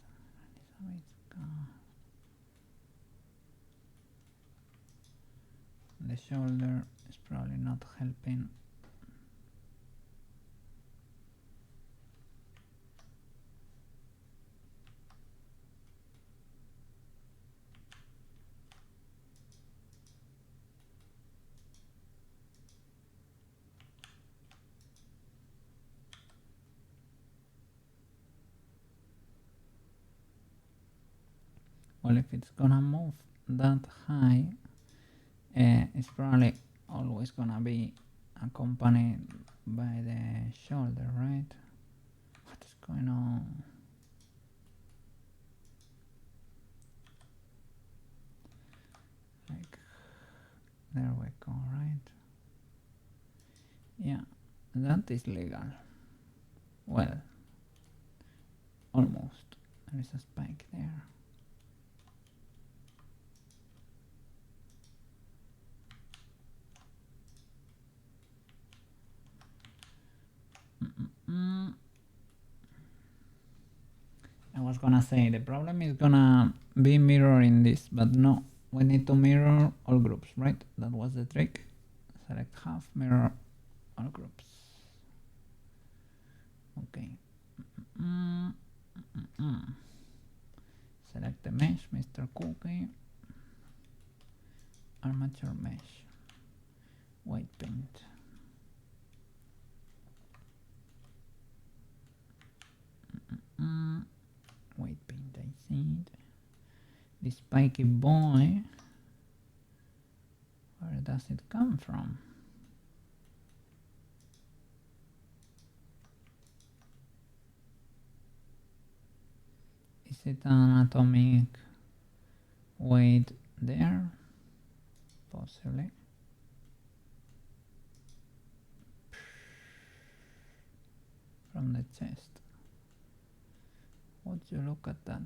Speaker 1: The shoulder is probably not helping. Well, if it's gonna move that high, it's probably always gonna be accompanied by the shoulder, right? What is going on? Like, there we go, right? Yeah, that is legal. Well, almost. There is a spike there. I was gonna say the problem is gonna be mirroring this, but no, we need to mirror all groups, right? That was the trick. Select half, mirror all groups. Okay. Select the mesh, Mr. Cookie. Armature mesh. White paint. White paint, I see it. This spiky boy. Where does it come from? Is it an atomic weight there? Possibly. From the chest. Would you look at that?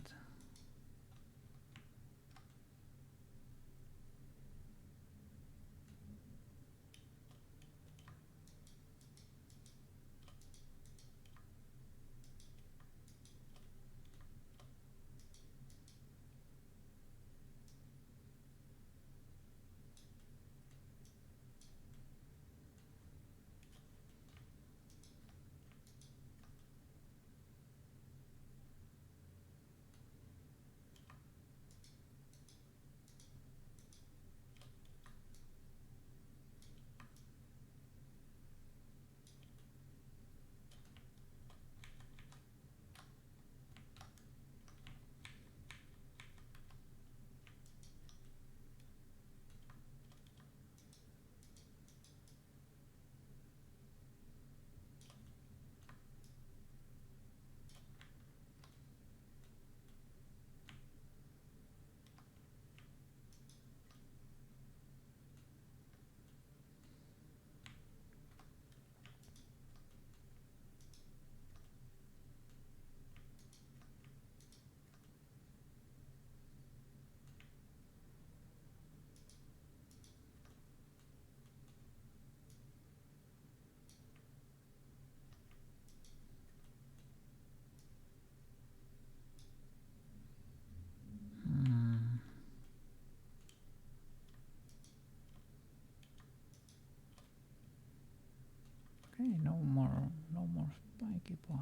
Speaker 1: Okay, no more spiky boy.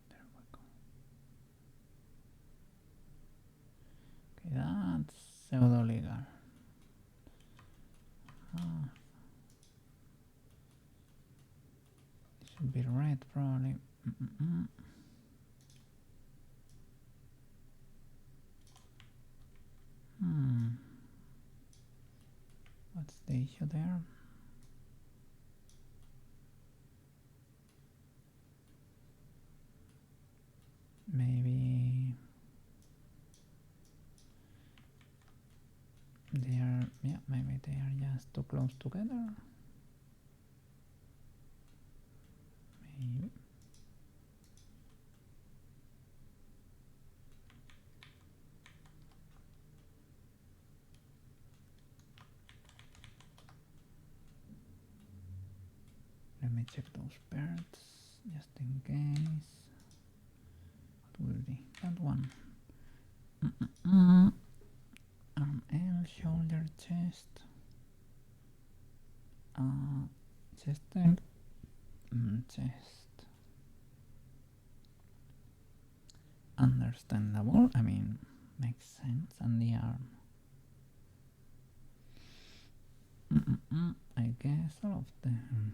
Speaker 1: There we go. Okay, that's pseudo-legal. It should be red, probably. What's the issue there? Maybe they are, yeah, maybe they are just too close together. Maybe. Let me check those birds just in case. What will be that one? Arm L, shoulder, chest, chest and chest. Understandable. I mean, makes sense. And the arm. I guess all of them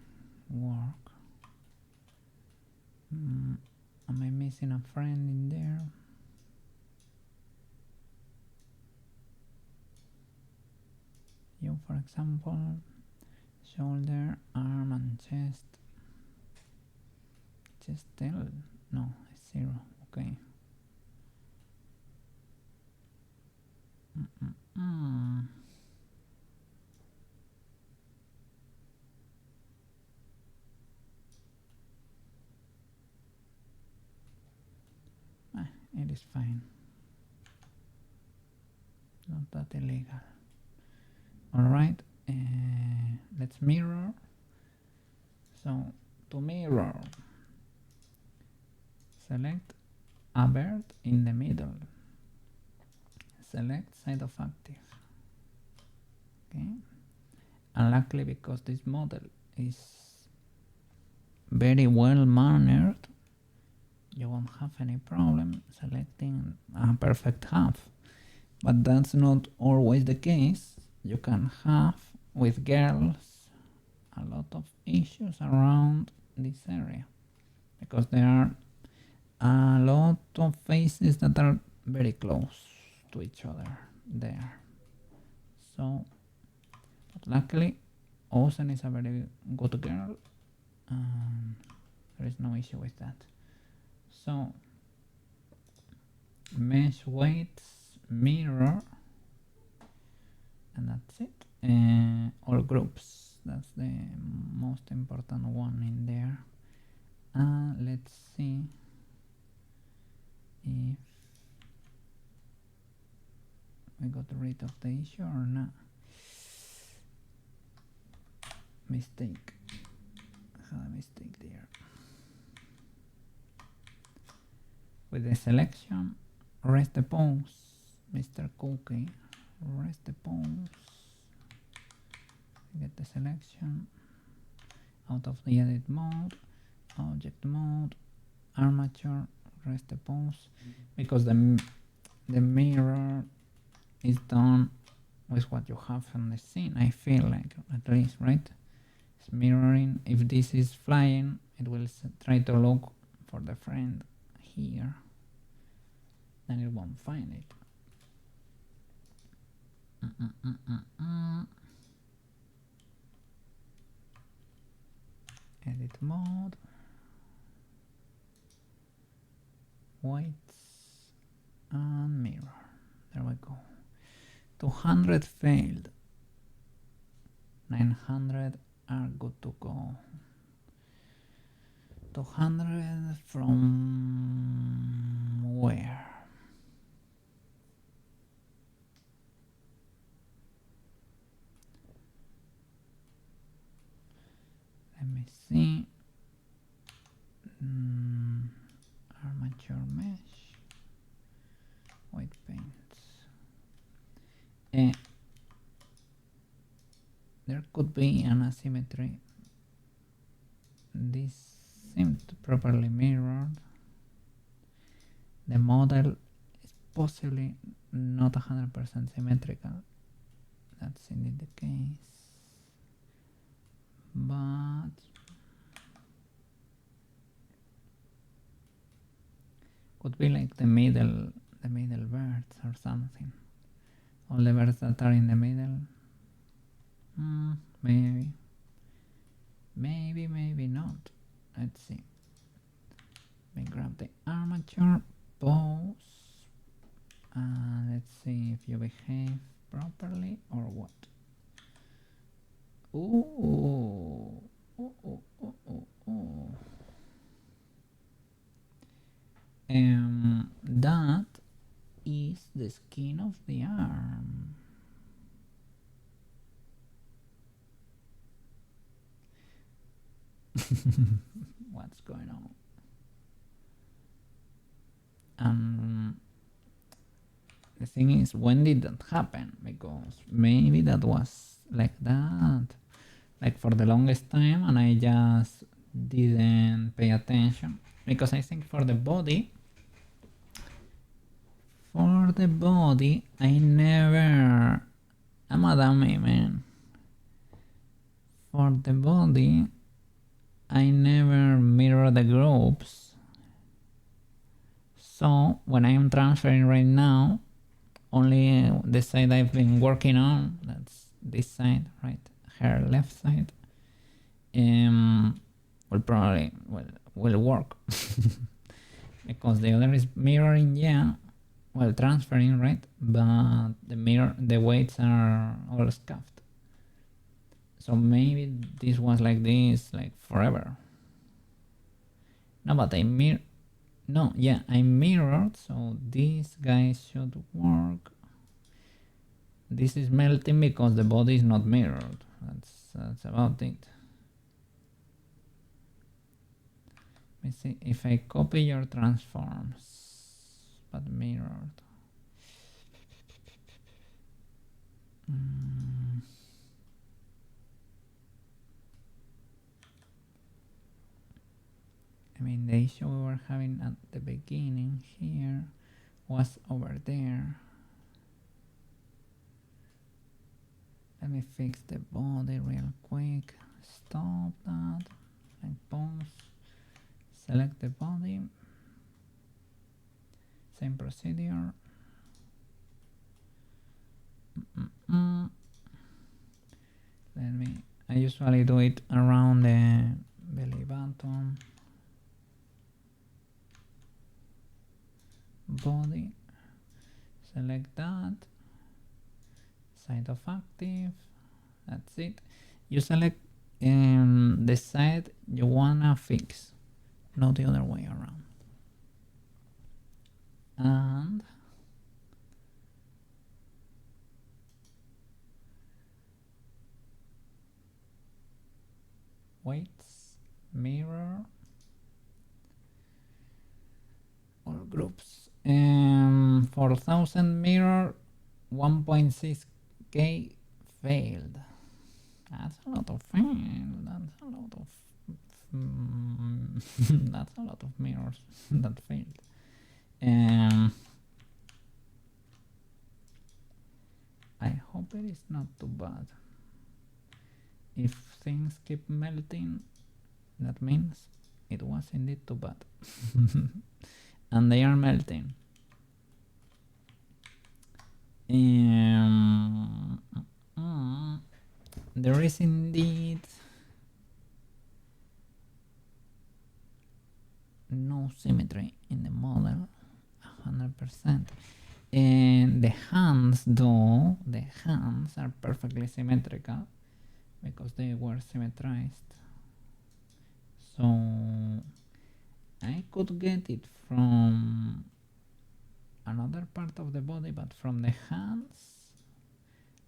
Speaker 1: work. Am I missing a friend in there? You, for example, shoulder, arm, and chest. Chest L? No, it's 0. Okay. It is fine. Not that illegal. Alright, let's mirror. So, to mirror, select a bird in the middle. Select side of active. Okay. And luckily, because this model is very well mannered, you won't have any problem selecting a perfect half. But that's not always the case. You can have, with girls, a lot of issues around this area because there are a lot of faces that are very close to each other there. So, but luckily, Ozen is a very good girl. There is no issue with that. So, mesh weights, mirror, and that's it. All groups, that's the most important one in there. Let's see if we got rid of the issue or not. Mistake. I had a mistake there. With the selection, rest the pose, Mr. Cookie. Rest the pose. Get the selection out of the edit mode, object mode, armature, rest the pose, because the mirror is done with what you have in the scene. I feel like, at least, right? It's mirroring. If this is flying, it will try to look for the friend here, then it won't find it. Edit mode, weights, and mirror. There we go. 200 failed. 900 are good to go. 200 from where? Let me see. Armature mesh, white paints. There could be an asymmetry. This seemed properly mirrored. The model is possibly not 100% symmetrical. That's indeed the case. But could be like the middle birds or something. All the birds that are in the middle. Maybe not. Let's see. Let me grab the armature, pose, and let's see if you behave properly or what. Ooh. That is the skin of the arm. What's going on? The thing is, when did that happen? Because maybe that was like that, like for the longest time, and I just didn't pay attention. Because I think for the body, I never. I'm a dummy, man. For the body, I never mirror the groups. So when I am transferring right now, only the side I've been working on, that's this side, right? Her left side, will probably will work. Because the other is mirroring, yeah, well, transferring, right? But the weights are all scuffed. So maybe this was like this, like forever. No, but I mirrored, so these guys should work. This is melting because the body is not mirrored. That's about it. Let me see if I copy your transforms, but mirrored. beginning here was over there. Let me fix the body real quick. Stop that. And pause. Select the body. Same procedure. I usually do it around the belly button. Body. Select that. Side of active. That's it. You select the side you wanna fix, not the other way around. And weights, mirror, or groups. 4000 mirror, 1.6k failed. That's a lot of failed. That's a lot of that's a lot of mirrors that failed. I hope it is not too bad. If things keep melting, that means it was indeed too bad. And they are melting. There is indeed no symmetry in the model, 100%. And the hands, though, the hands are perfectly symmetrical because they were symmetrized. So I could get it from another part of the body, but from the hands,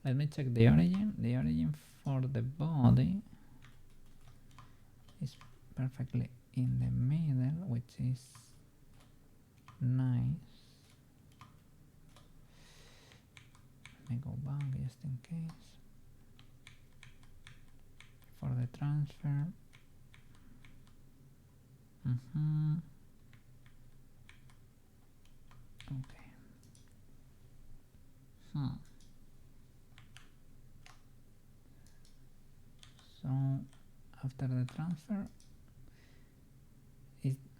Speaker 1: let me check the origin. The origin for the body is perfectly in the middle, which is nice. Let me go back just in case. For the transfer. Okay. So after the transfer,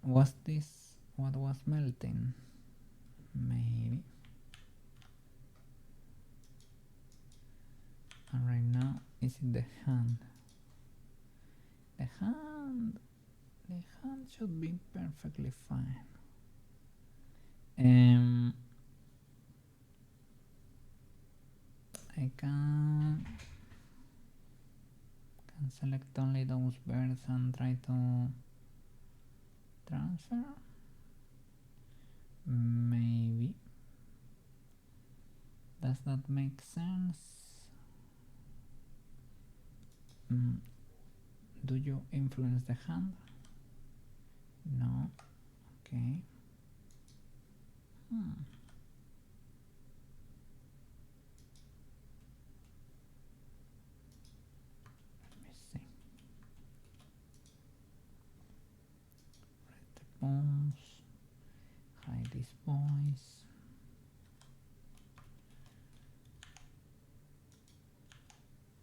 Speaker 1: was this what was melting? Maybe. And right now, is it the hand? The hand should be perfectly fine. I can select only those birds and try to transfer. Maybe. Does that make sense? Do you influence the hand? No. Okay. Let me see. Write the bones. Hide this voice.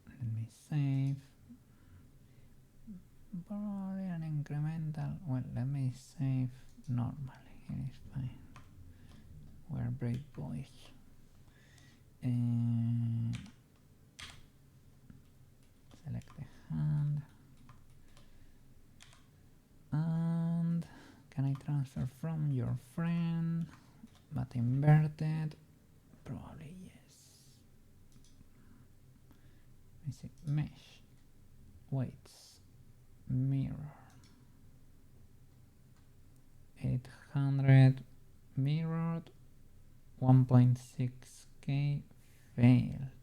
Speaker 1: Let me save. Probably an incremental. Well, let me save normally. It is fine. We're brave boys. Select the hand. And can I transfer from your friend? But inverted? Probably yes. Let me see. Mesh. Weights. Mirror. 800 mirrored. 1.6k failed.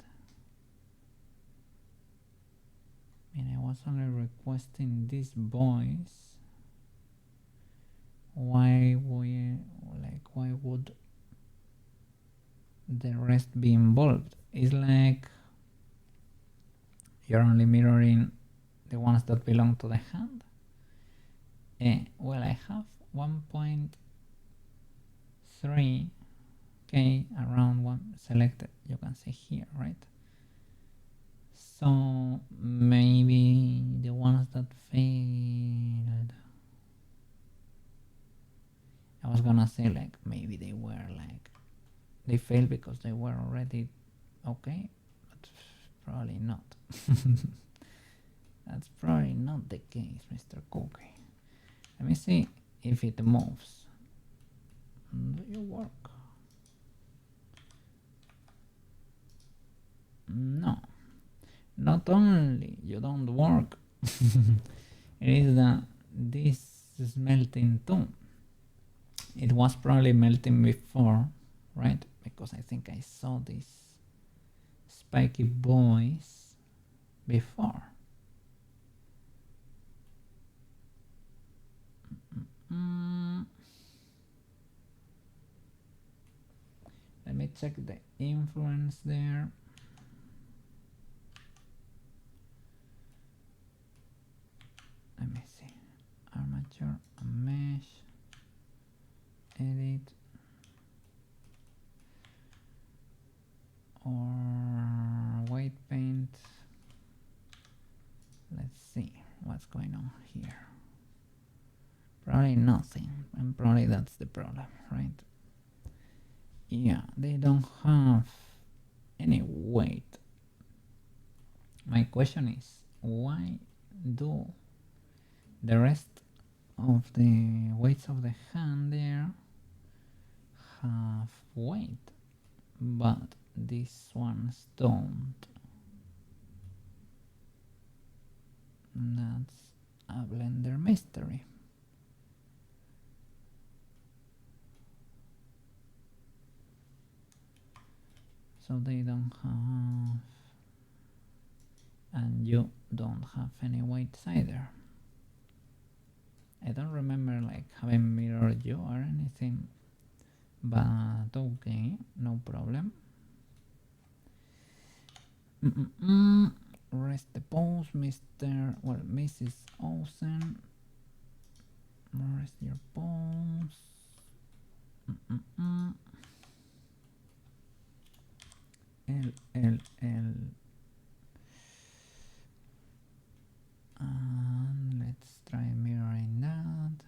Speaker 1: I mean, I was only requesting this voice. Why would the rest be involved? It's like you're only mirroring the ones that belong to the hand. Well, I have 1.6 3k around one selected, you can see here, right? So maybe the ones that failed, I was gonna say like maybe they were like they failed because they were already okay, but probably not. That's probably not the case, Mr. Cookie. Let me see if it moves. Do you work? No. Not only you don't work, it is that this is melting too. It was probably melting before, right? Because I think I saw these spiky boys before. Let me check the influence there. Let me see. Armature, mesh, edit, or white paint. Let's see what's going on here. Probably nothing, and probably that's the problem, right? Yeah, they don't have any weight. My question is, why do the rest of the weights of the hand there have weight, but these ones don't? That's a Blender mystery. So they don't have, and you don't have any weights either. I don't remember like having mirrored you or anything, but okay, no problem. Rest the pose, Mrs. Ozen. Rest your pose. L. And let's try mirroring that.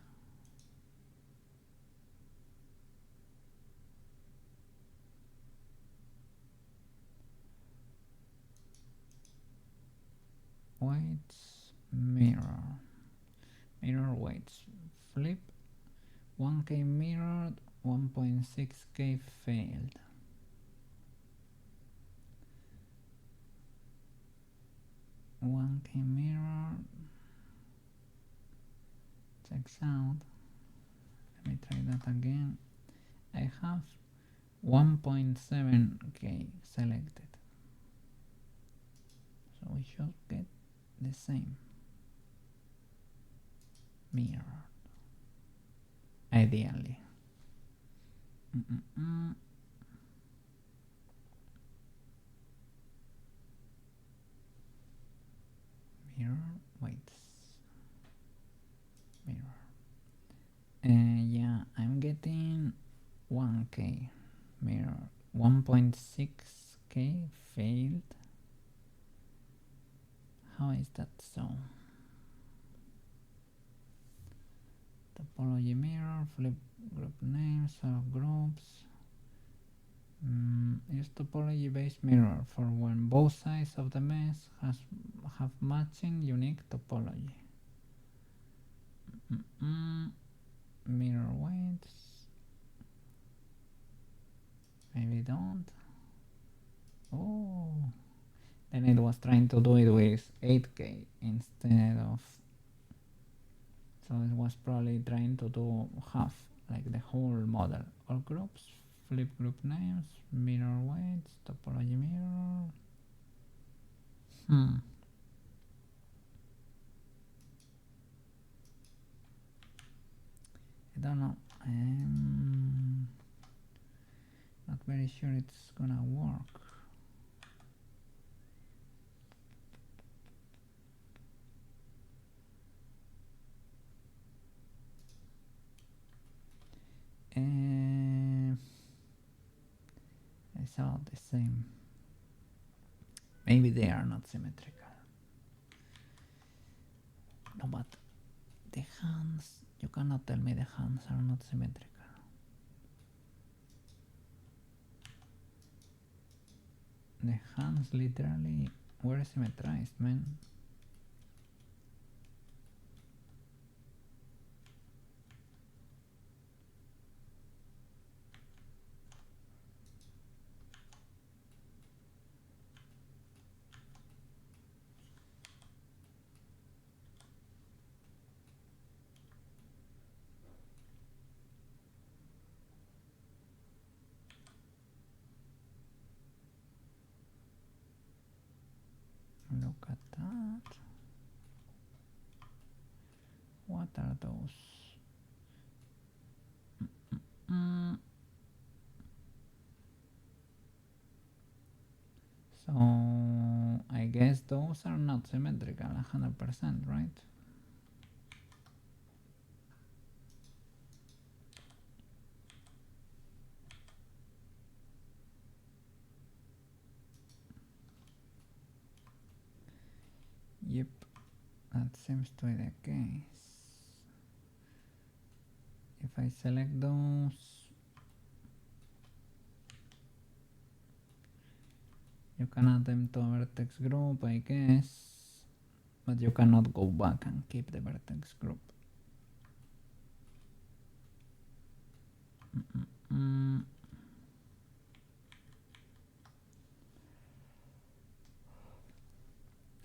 Speaker 1: Weights, mirror weights, flip, 1k mirrored, 1.6k failed. One K mirror checks out. Let me try that again. I have 1.7k selected, so we should get the same mirror ideally. Mirror weights, mirror. Yeah, I'm getting 1k mirror, 1.6k failed. How is that so? Topology mirror, flip group names, subgroups. Use topology based mirror for when both sides of the mesh have matching unique topology. Mirror weights. Maybe don't. Oh, then it was trying to do it with 8k instead of, so it was probably trying to do half, like the whole model. All groups, flip group names, mirror weights, topology mirror. I don't know. I'm not very sure it's gonna work. it's all the same. Maybe they are not symmetrical. No, but the hands, you cannot tell me the hands are not symmetrical. The hands literally were symmetrized, man. Look at that. What are those? So I guess those are not symmetrical 100%, right? Yep, that seems to be the case. If I select those, you can add them to a vertex group, I guess, but you cannot go back and keep the vertex group.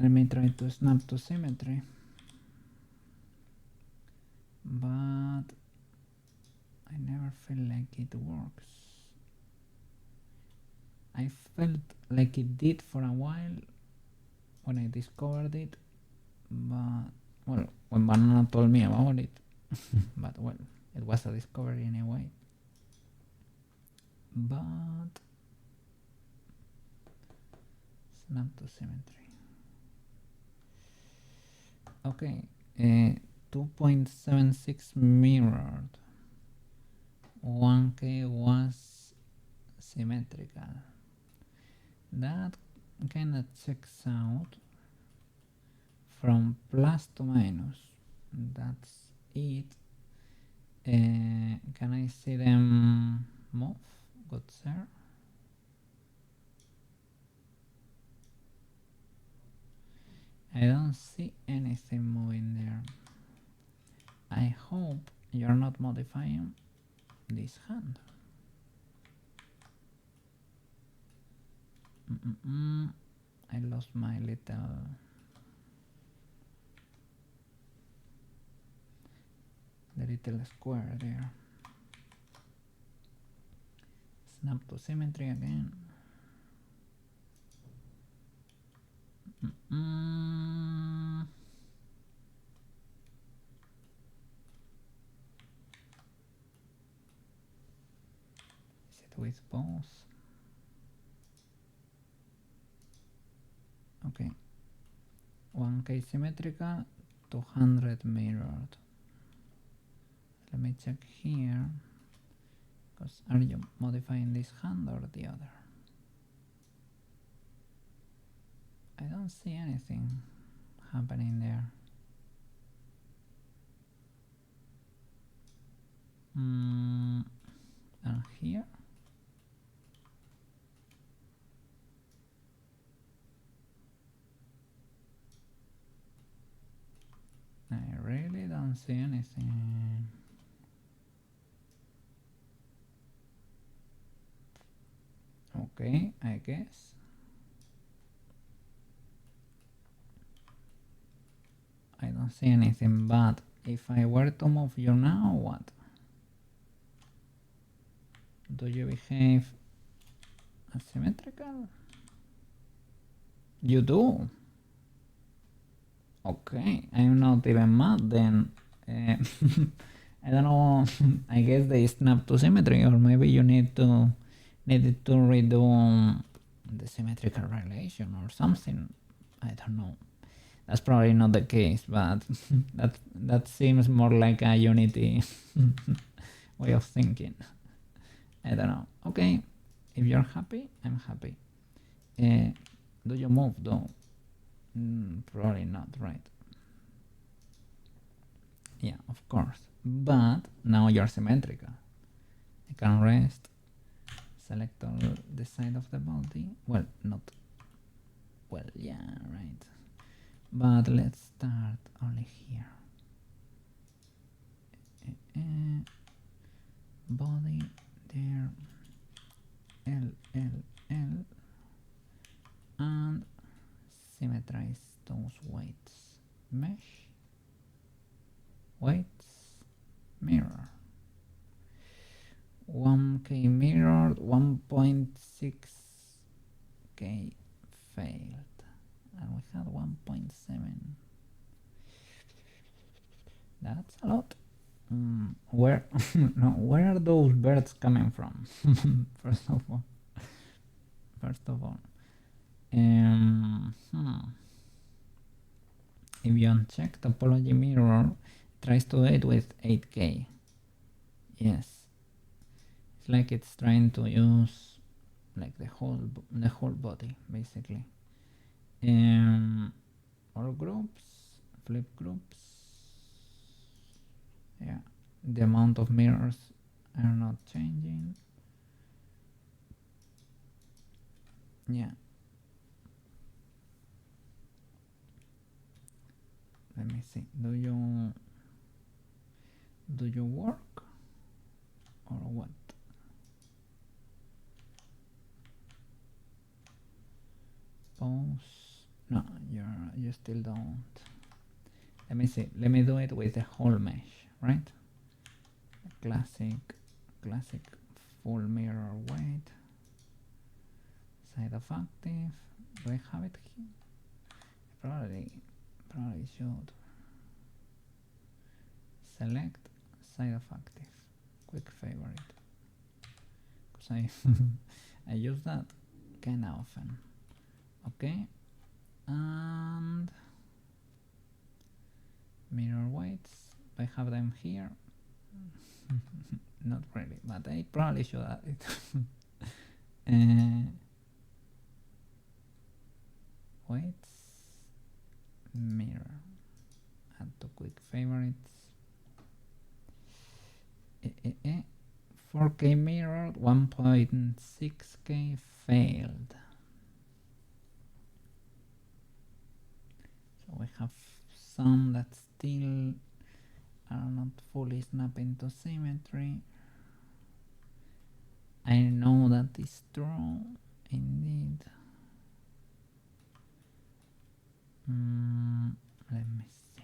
Speaker 1: Let me try to snap to symmetry, but I never feel like it works. I felt like it did for a while when I discovered it, but well, when Banana told me about it, but well, it was a discovery anyway. But snap to symmetry. Okay, 2.76 mirrored. 1K was symmetrical. That kind of checks out from plus to minus. That's it. Can I see them move? Good sir. I don't see anything moving there. I hope you're not modifying this hand. I lost my little square there. Snap to symmetry again. Is it with both? Okay. 1K symmetrical, 200 mirrored. Let me check here. Because are you modifying this hand or the other? I don't see anything happening there. And here? I really don't see anything. Okay, I guess. I don't see anything, but if I were to move you now, what? Do you behave asymmetrical? You do? Okay, I'm not even mad then. I don't know, I guess they snap to symmetry, or maybe you need to redo the symmetrical relation or something. I don't know. That's probably not the case, but that seems more like a Unity way of thinking. I don't know. Okay, If you're happy, I'm happy. Do you move though? Probably not, right? Yeah, of course. But now you're symmetrical. I can rest, select all the side of the body. Well, not. Well, yeah, right. But let's start only here. Body there. L, L, L. And symmetrize those weights. Mesh. Weights. Mirror. 1K mirrored, 1.6K failed, and we had 1.7. That's a lot. Where no, where are those birds coming from? First of all, if you uncheck topology mirror, it tries to do it with 8K. Yes, it's like it's trying to use like the whole body basically. All groups, flip groups. Yeah, the amount of mirrors are not changing. Yeah. Let me see. Do you work or what? Pause. No, you still don't. Let me see. Let me do it with the whole mesh, right? Classic full mirror weight. Side of active. Do I have it here? Probably should. Select side of active. Quick favorite. Because I use that kind of often. Okay. And mirror weights. Do I have them here? Not really, but I probably should add it. Weights, mirror, add to quick favorites. 4K mirrored, 1.6K failed. So we have some that still are not fully snapping to symmetry. I know that is true, indeed. Let me see.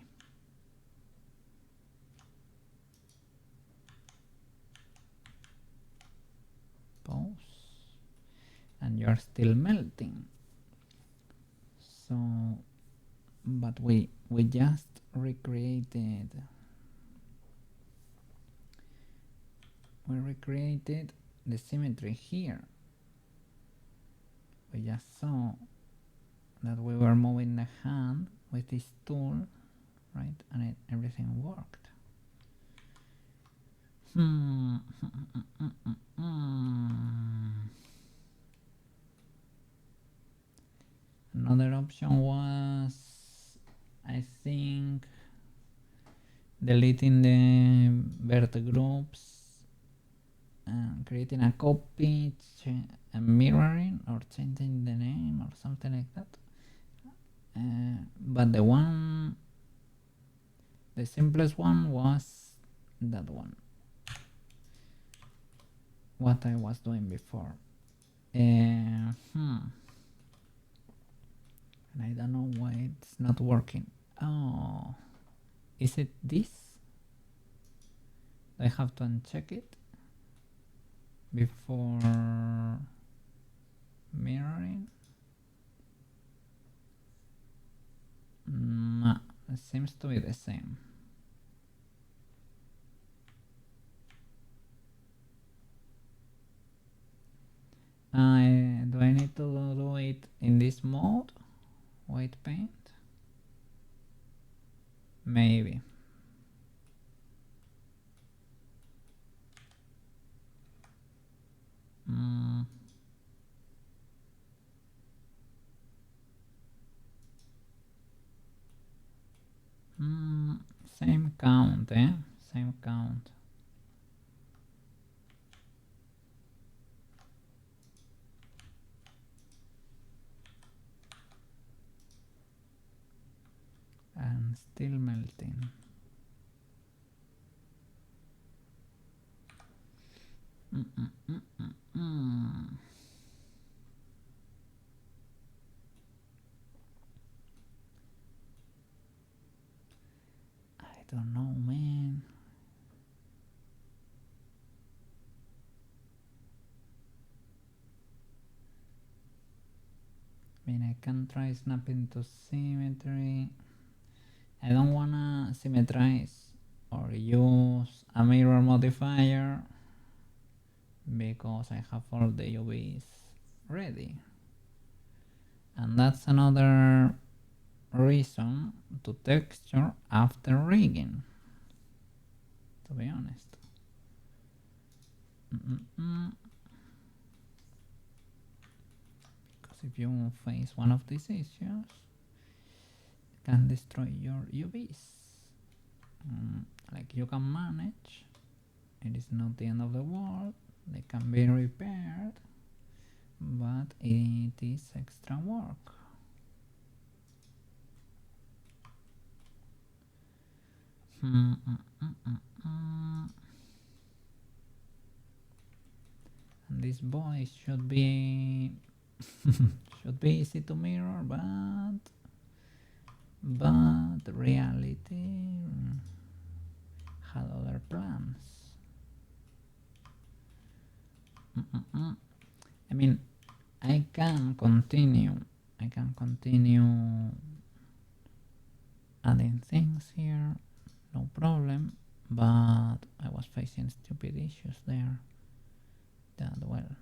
Speaker 1: Pause. And you're still melting. So, but we just recreated. We recreated the symmetry here. We just saw that we were moving the hand with this tool, right? And everything worked. Another option was, I think, deleting the vert groups and creating a copy and mirroring or changing the name or something like that. But the simplest one was that one. What I was doing before. And I don't know why it's not working. Oh, is it this? I have to uncheck it before mirroring. It seems to be the same. Do I need to do it in this mode? White paint? Maybe. count, eh? Same count. And still melting. I don't know, man. I mean, I can try snapping to symmetry. I don't wanna symmetrize or use a mirror modifier because I have all the UVs ready. And that's another reason to texture after rigging, to be honest. Because if you face one of these issues, it can destroy your UVs. Like you can manage, it is not the end of the world, they can be repaired, but it is extra work. And this voice should be should be easy to mirror, but reality had other plans. I mean, I can continue adding things here, no problem, but I was facing stupid issues there that, well,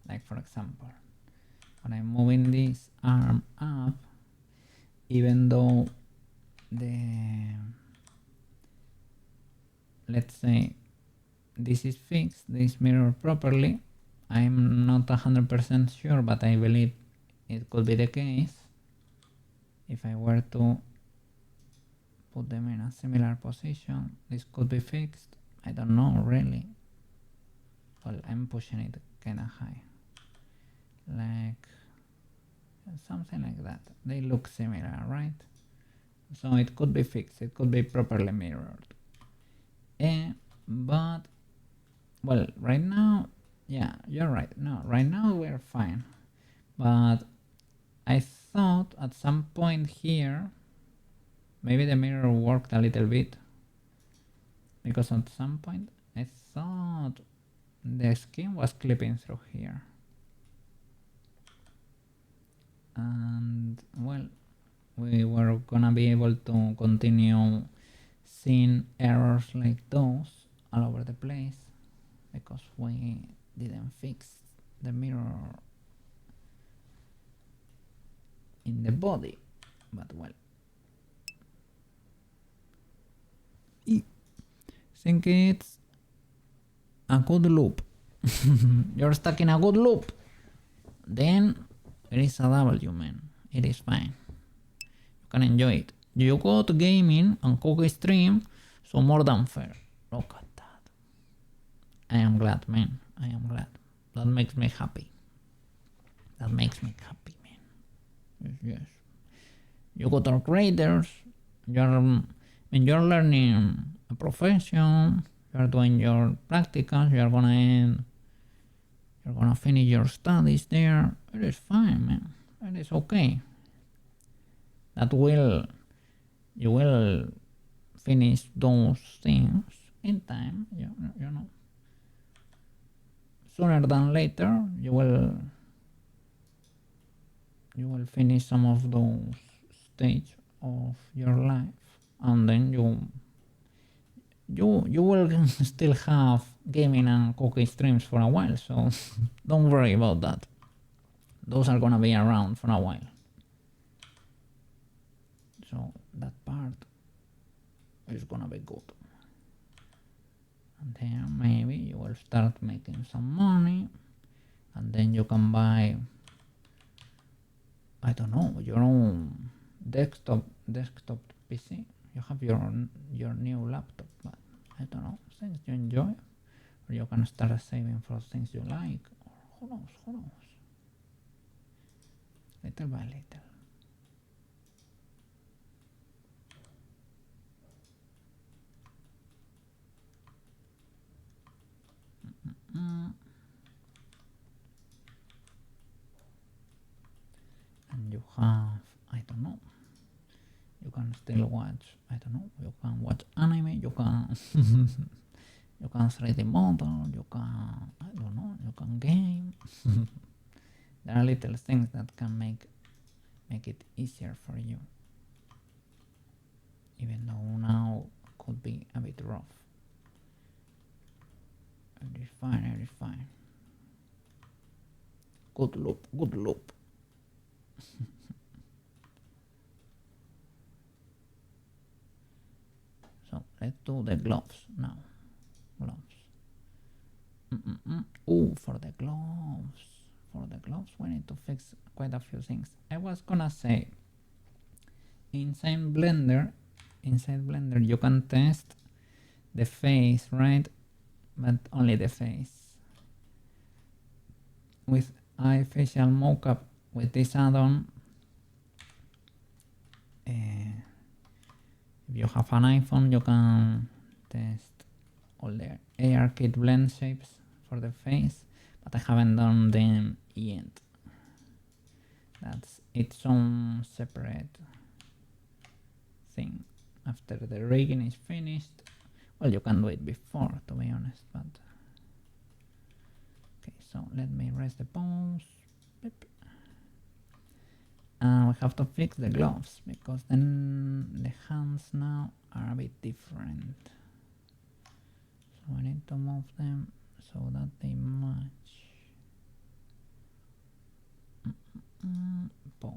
Speaker 1: like for example, when I'm moving this arm up, even though let's say this is fixed, this mirror properly, I'm not 100% sure, but I believe it could be the case if I were to put them in a similar position. This could be fixed, I don't know really. Well, I'm pushing it kinda high, like something like that. They look similar, right? So it could be fixed, it could be properly mirrored. But well, right now, yeah, you're right. No, right now we're fine. But I thought at some point here, maybe the mirror worked a little bit, because at some point I thought the skin was clipping through here. And well, we were gonna be able to continue seeing errors like those all over the place because we didn't fix the mirror in the body. But well, I think it's a good loop. You're stuck in a good loop, then it is a W, man. It is fine. You can enjoy it. You got gaming and cookie stream, so more than fair. Look at that. I am glad, man. I am glad. That makes me happy. That makes me happy, man. Yes. You got our creators. You're learning a profession. You're doing your practicals. You're gonna finish your studies there. It is fine, man. It is okay. You will finish those things in time. You know. Sooner than later, you will finish some of those stages of your life, and then you will still have gaming and cookie streams for a while, so don't worry about that. Those are gonna be around for a while, so that part is gonna be good. And then maybe you will start making some money, and then you can buy, I don't know, your own desktop PC. You have your new laptop, but I don't know, things you enjoy, or you can start saving for things you like, or who knows, little by little. And you have, I don't know, you can still watch, I don't know, you can watch anime, you can you can 3D model, you can, I don't know, you can game. There are little things that can make it easier for you, even though now could be a bit rough. Everything fine. Good loop. So let's do the gloves now. Gloves. Oh, for the gloves we need to fix quite a few things. I was gonna say, inside Blender you can test the face, right? But only the face. With iFacial mockup, with this add-on, if you have an iPhone, you can test all the ARKit blend shapes for the face, but I haven't done them yet. That's its own separate thing. After the rigging is finished, well, you can do it before, to be honest, but okay. So let me rest the pose. And we have to fix the gloves, because then the hands now are a bit different. So I need to move them so that they match. Pose.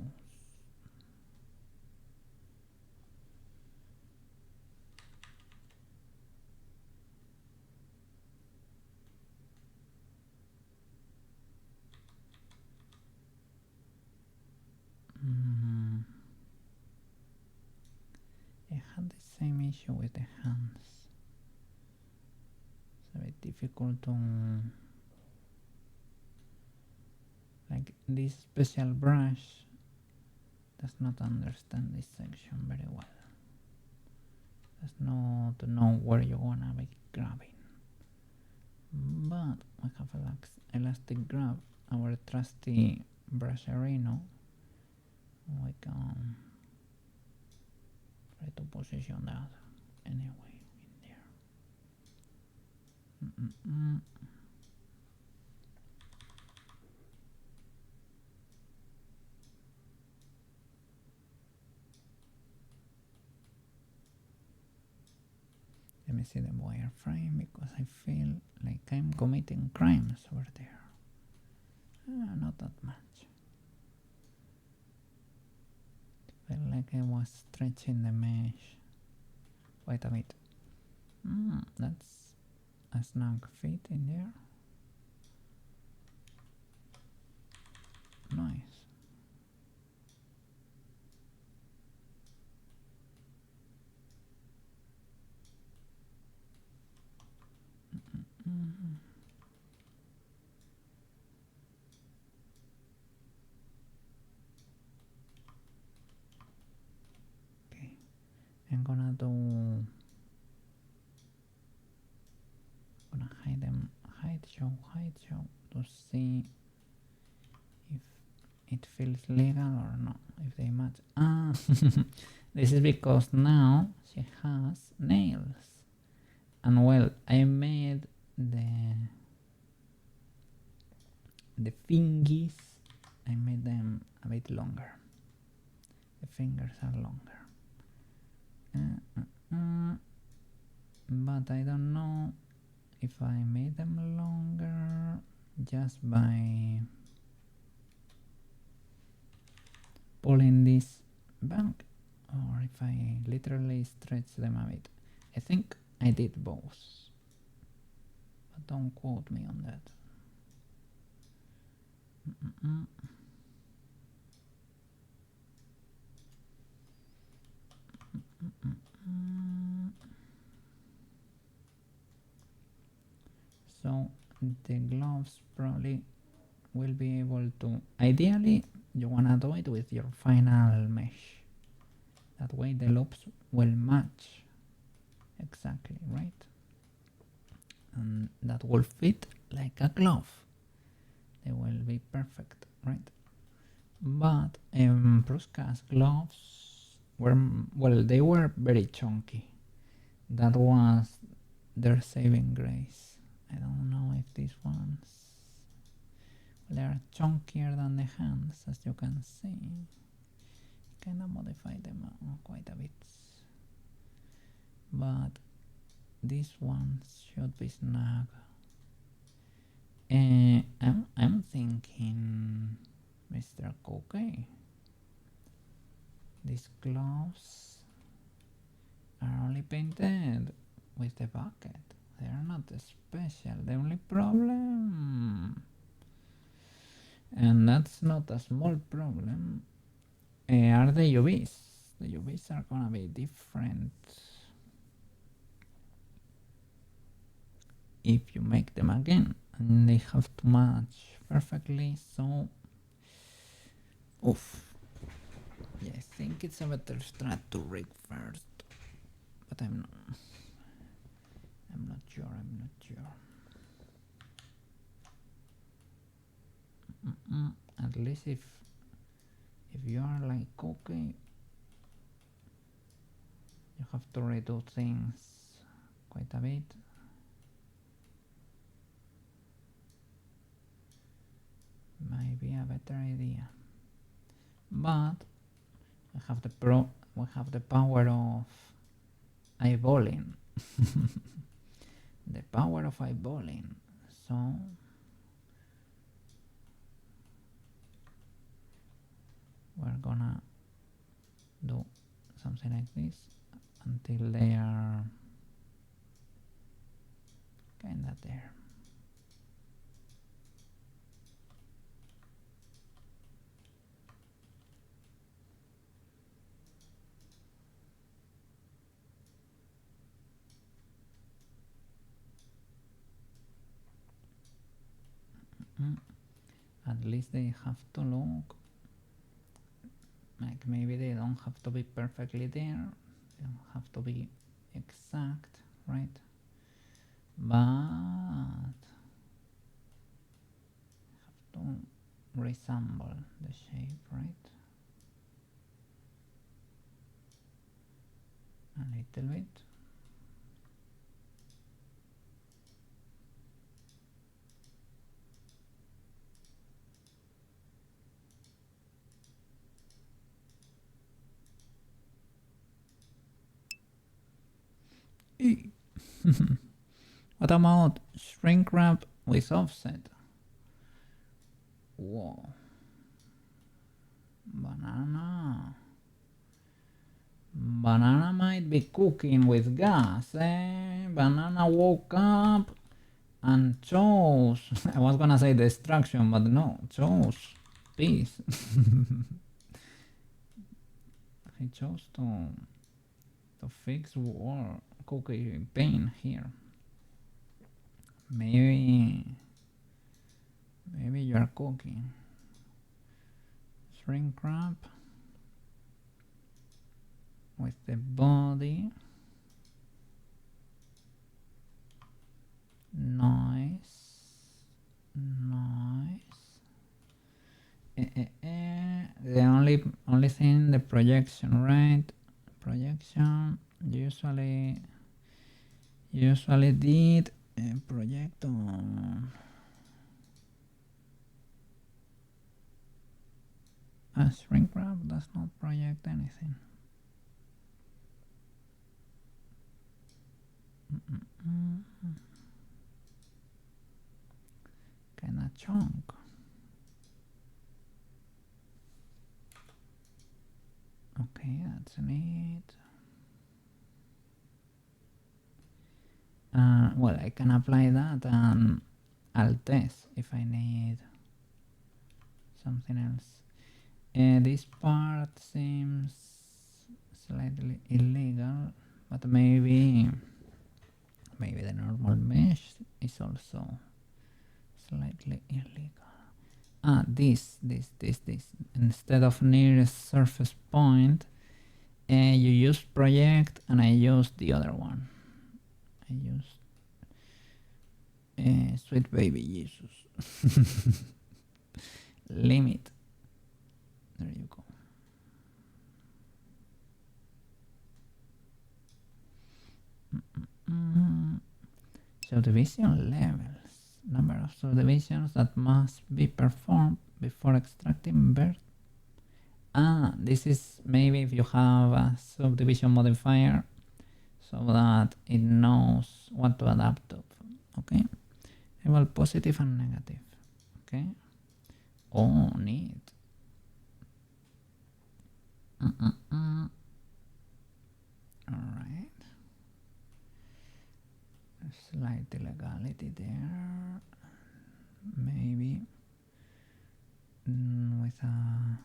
Speaker 1: I had the same issue with the hands. It's a bit difficult to, like, this special brush does not understand this section very well. Does not know where you wanna be grabbing. But we have elastic grab, our trusty brusherino. We can try to position that anyway in there. Let me see the wireframe, because I feel like I'm committing crimes over there. Not that much. Felt like I was stretching the mesh quite a bit. That's a snug fit in there. Nice. Okay, I'm gonna hide them, hide show to see if it feels legal or not, if they match. This is because now she has nails, and well, I made the fingies, I made them a bit longer. The fingers are longer. But I don't know if I made them longer just by pulling this back, or if I literally stretch them a bit. I think I did both, but don't quote me on that. the gloves probably will be able to, ideally you wanna do it with your final mesh, that way the loops will match exactly, right? And that will fit like a glove, they will be perfect, right? But Pruska's gloves were, well, they were very chunky, that was their saving grace. I don't know if these ones, they are chunkier than the hands, as you can see. Kind of modify them quite a bit, but these ones should be snug. I'm thinking, Mr. Cookie, these gloves are only painted with the bucket. They are not special. The only problem, and that's not a small problem, are the UVs. The UVs are gonna be different if you make them again, and they have to match perfectly. So, oof. Yeah, I think it's a better strat to rig first, but I'm not sure. At least if you are like Cookie, you have to redo things quite a bit. Might be a better idea, but we have the power of eyeballing. The power of eyeballing. So we're gonna do something like this until they are kinda there. At least they have to look like, maybe they don't have to be perfectly there, they don't have to be exact, right? But have to resemble the shape, right? A little bit. What about shrink wrap with offset? Whoa. Banana might be cooking with gas, eh? Banana woke up and chose, I was gonna say destruction, but no, chose peace. He chose to fix war, Cookie pain here. Maybe you are cooking. Shrink wrap with the body. Nice. The only thing, the projection, right? Projection usually did project on a shrink wrap does not project anything. Kinda chunk. Okay, that's neat. Well, I can apply that and I'll test if I need something else. This part seems slightly illegal, but maybe the normal mesh is also slightly illegal. Ah, this. Instead of nearest surface point, you use project and I use the other one. I use sweet baby Jesus. Limit. There you go. Subdivision levels. Number of subdivisions that must be performed before extracting bird. Ah, this is maybe if you have a subdivision modifier so that it knows what to adapt to. Okay. Enable positive and negative. Okay. Oh, neat. Alright. Slight illegality there. Maybe with a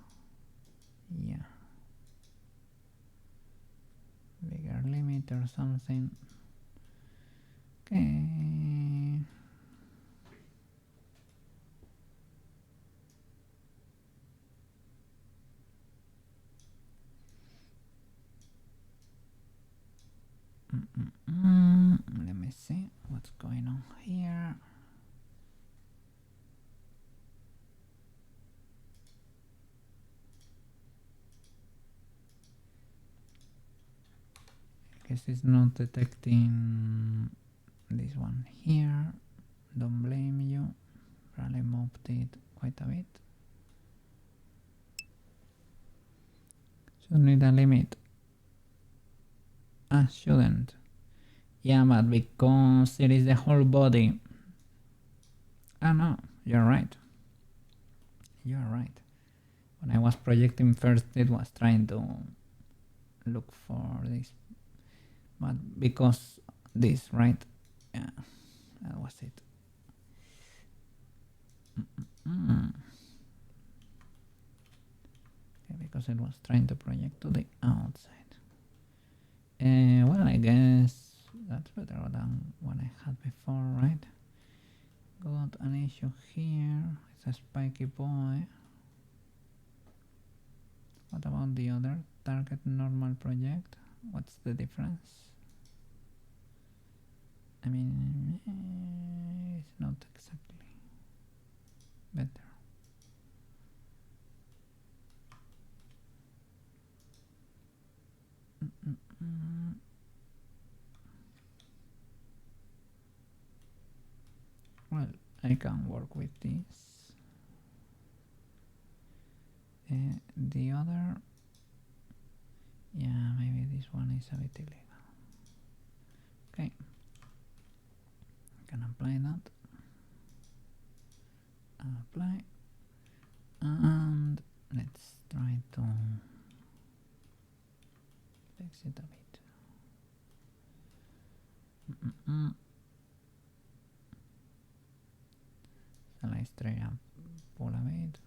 Speaker 1: bigger limit or something. Okay. Let me see what's going on here. I guess it's not detecting this one here. Don't blame you. Probably moved it quite a bit. Should need a limit. Ah, shouldn't. Yeah, but because it is the whole body. Ah, no, you're right. You're right. When I was projecting first, it was trying to look for this. But because this, right? Yeah, that was it. Okay, because it was trying to project to the outside. Well, I guess that's better than what I had before, right? Got an issue here. It's a spiky boy. What about the other target normal project? What's the difference? I mean, it's not exactly better. Well, I can work with this. The other, yeah, maybe this one is a bit illegal. Okay, I can apply that. Apply, and let's try to fix it a bit. Shall I straight up pull a bit?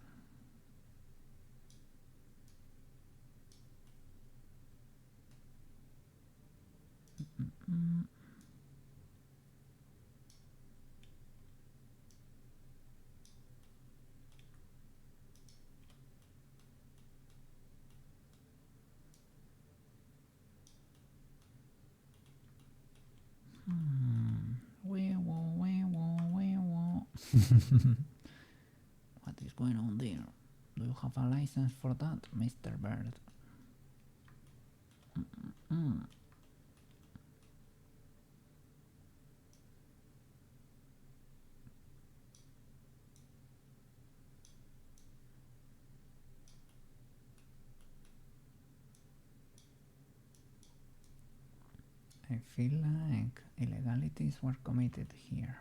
Speaker 1: What is going on there? Do you have a license for that, Mr. Bird? I feel like illegalities were committed here.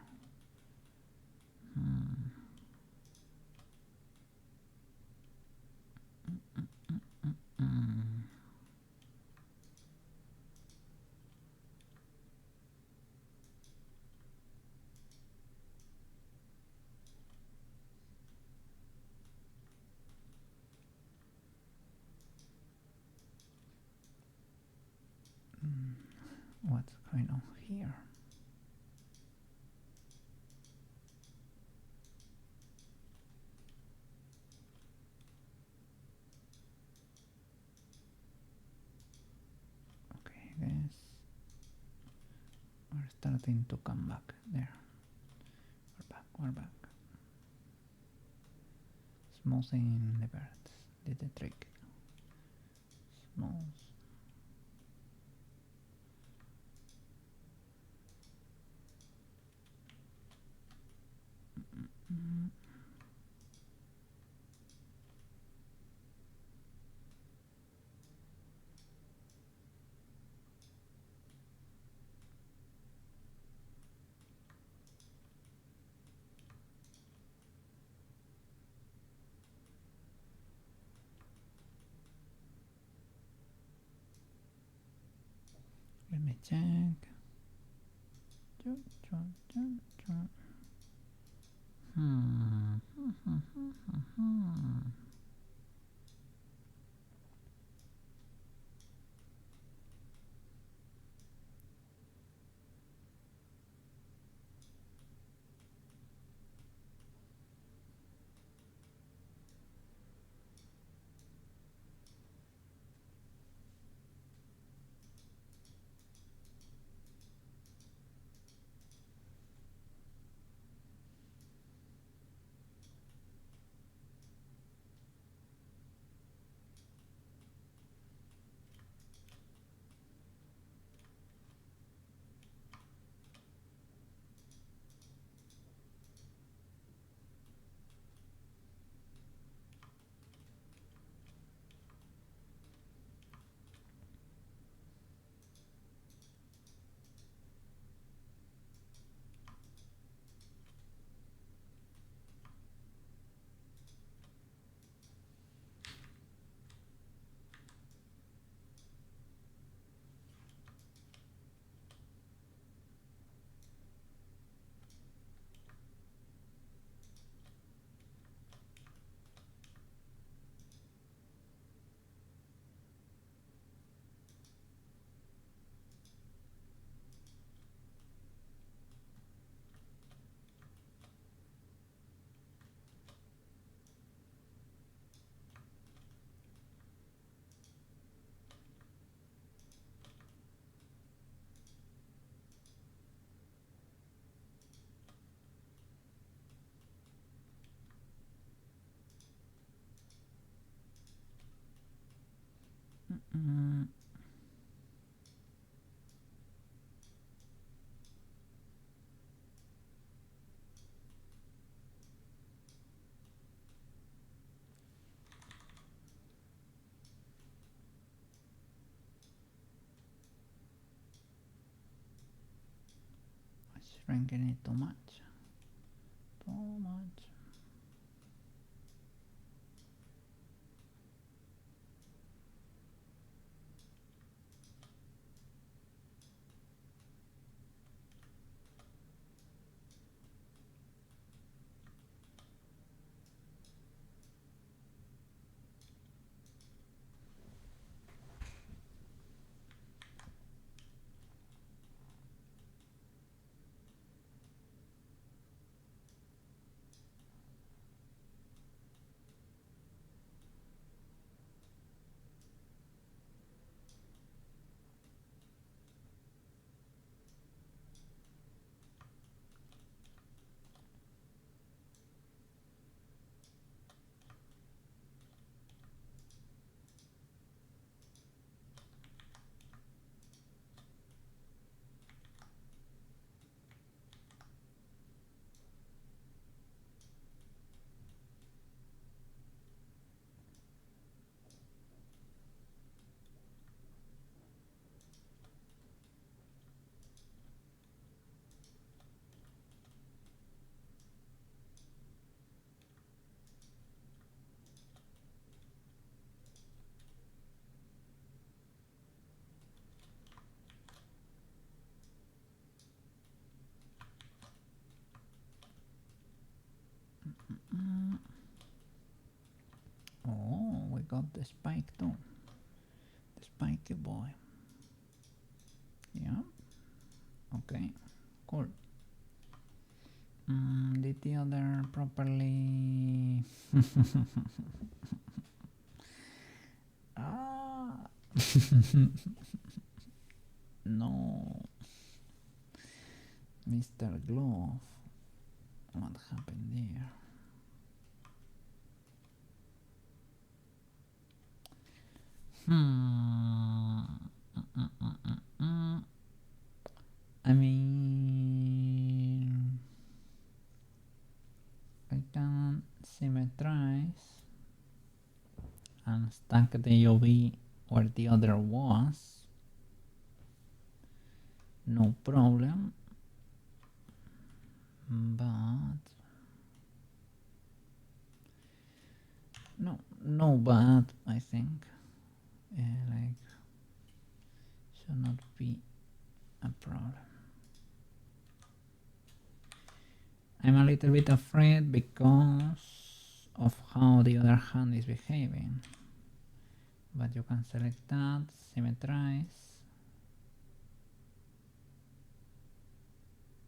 Speaker 1: What's going on here? starting to come back. There. We're back. Smoothing the birds did the trick. Smooth. Let me check. Shrinking it too much. Too much. Oh, we got the spike too. The spiky boy. Yeah. Okay. Cool. Did the other properly? Ah. No. Mr. Glove. What happened there? I mean, I can symmetrize and stack the UV where the other was. No problem. But no but I think like should not be a problem. I'm a little bit afraid because of how the other hand is behaving, but you can select that, symmetrize,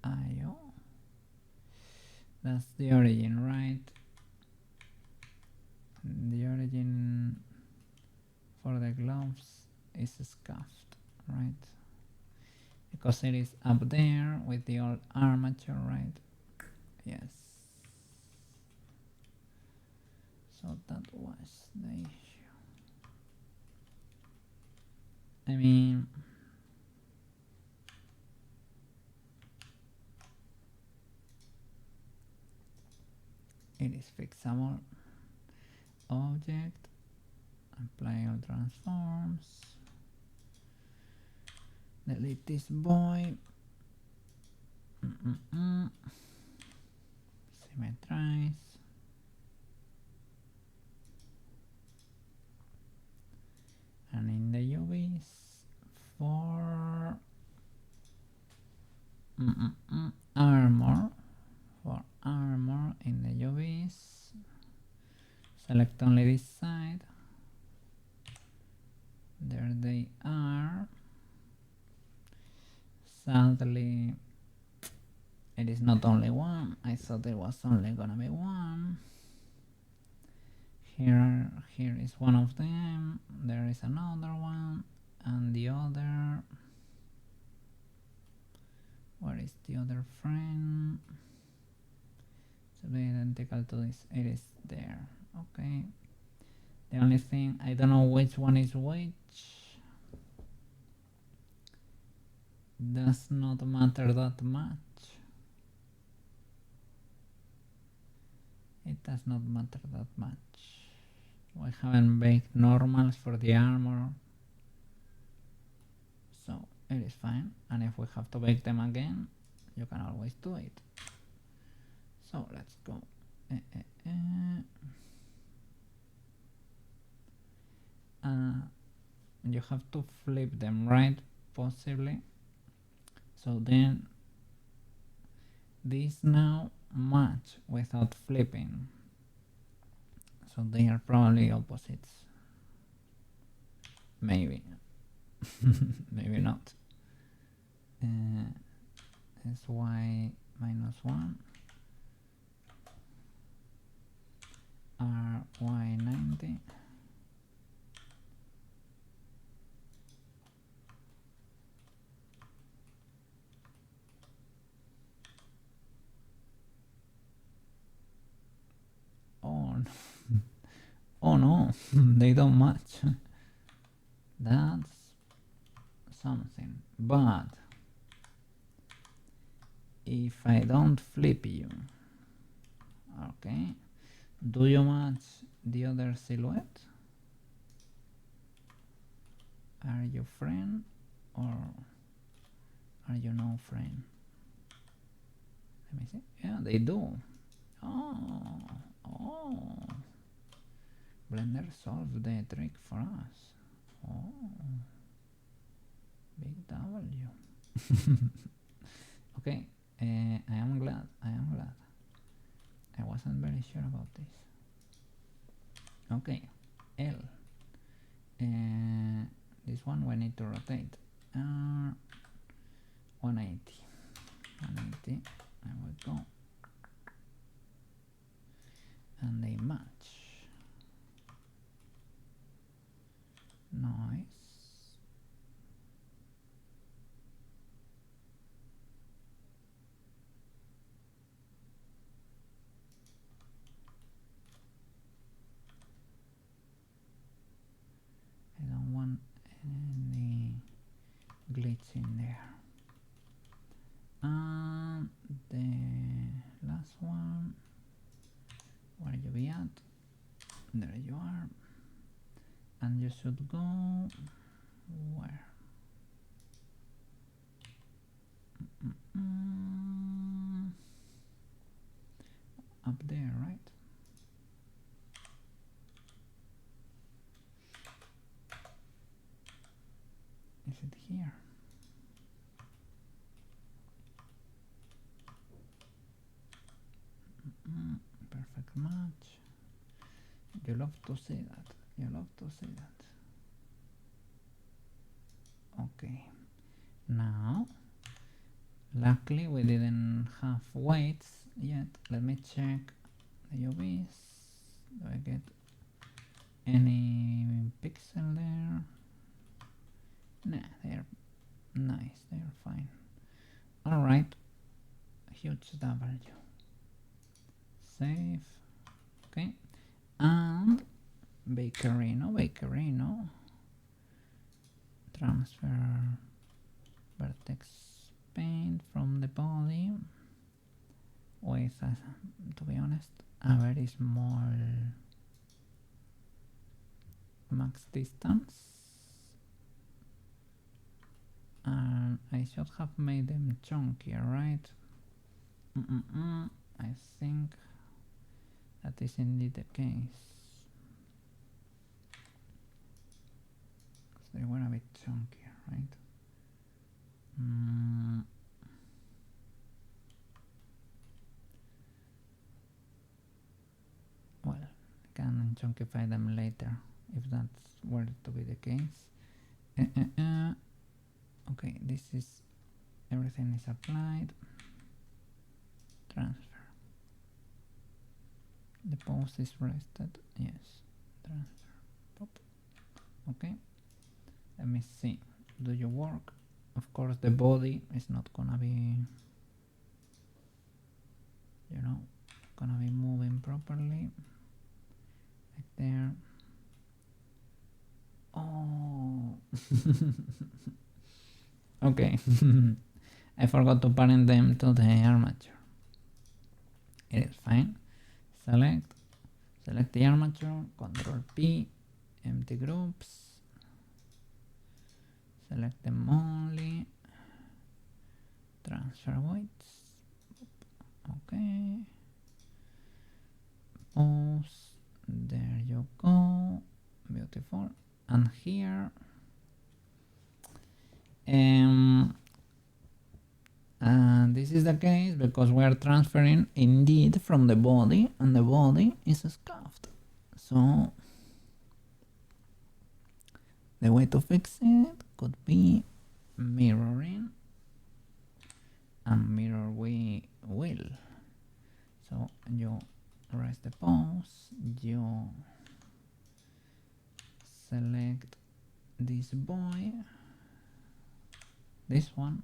Speaker 1: IO. That's the origin, right? The origin for the gloves is scuffed, right? Because it is up there with the old armature, right? Yes. So that was the issue. I mean, it is fixable. Object, apply all transforms, delete this boy, symmetrize, and in the UVs for armor, in the UVs, select only this side, there they are. Sadly, it is not only one. I thought there was only gonna be one. Here is one of them. There is another one, and the other. Where is the other friend? It's be identical to this. It is there. Okay. The only thing I don't know which one is which. Does not matter that much. It does not matter that much. We haven't baked normals for the armor, so it is fine. And if we have to bake them again, you can always do it. So let's go. You have to flip them, right? Possibly. So then these now match without flipping. So they are probably opposites. Maybe. Maybe not. Sy -1 Ry90. Oh no. Oh no, they don't match. That's something. But if I don't flip you, okay, do you match the other silhouette? Are you friend or are you no friend? Let me see. Yeah, they do. Oh. Blender solved the trick for us. Oh. Big W. Okay, I am glad. I wasn't very sure about this. Okay, L. This one we need to rotate. 180. I will go. And they match. Nice. be at? There you are. And you should go where? Up there, right? Is it here? Perfect match. You love to see that. You love to see that. Okay. Now, luckily we didn't have weights yet. Let me check the UVs. Do I get any pixel there? Nah, they're nice. They're fine. Alright. Huge W. Save. Okay. And Bakerino. Transfer vertex paint from the body with, to be honest, a very small max distance. And I should have made them chunkier, right? I think that is indeed the case. Because they were a bit chunkier, right? Well, I can chunkify them later if that's were to be the case. Okay, this is everything is applied. Transfer. The pose is rested. Yes. Transfer. Pop. Okay. Let me see. Do you work? Of course, the body is not gonna be, gonna be moving properly. Like there. Oh. Okay. I forgot to parent them to the armature. It is fine. Select the armature, Control P, empty groups, select them only, transfer weights, okay, pose, there you go, beautiful. And here, this is the case because we are transferring indeed from the body, and the body is scuffed. So the way to fix it could be mirroring, and mirror we will. So you rest the pose, you select this boy, this one,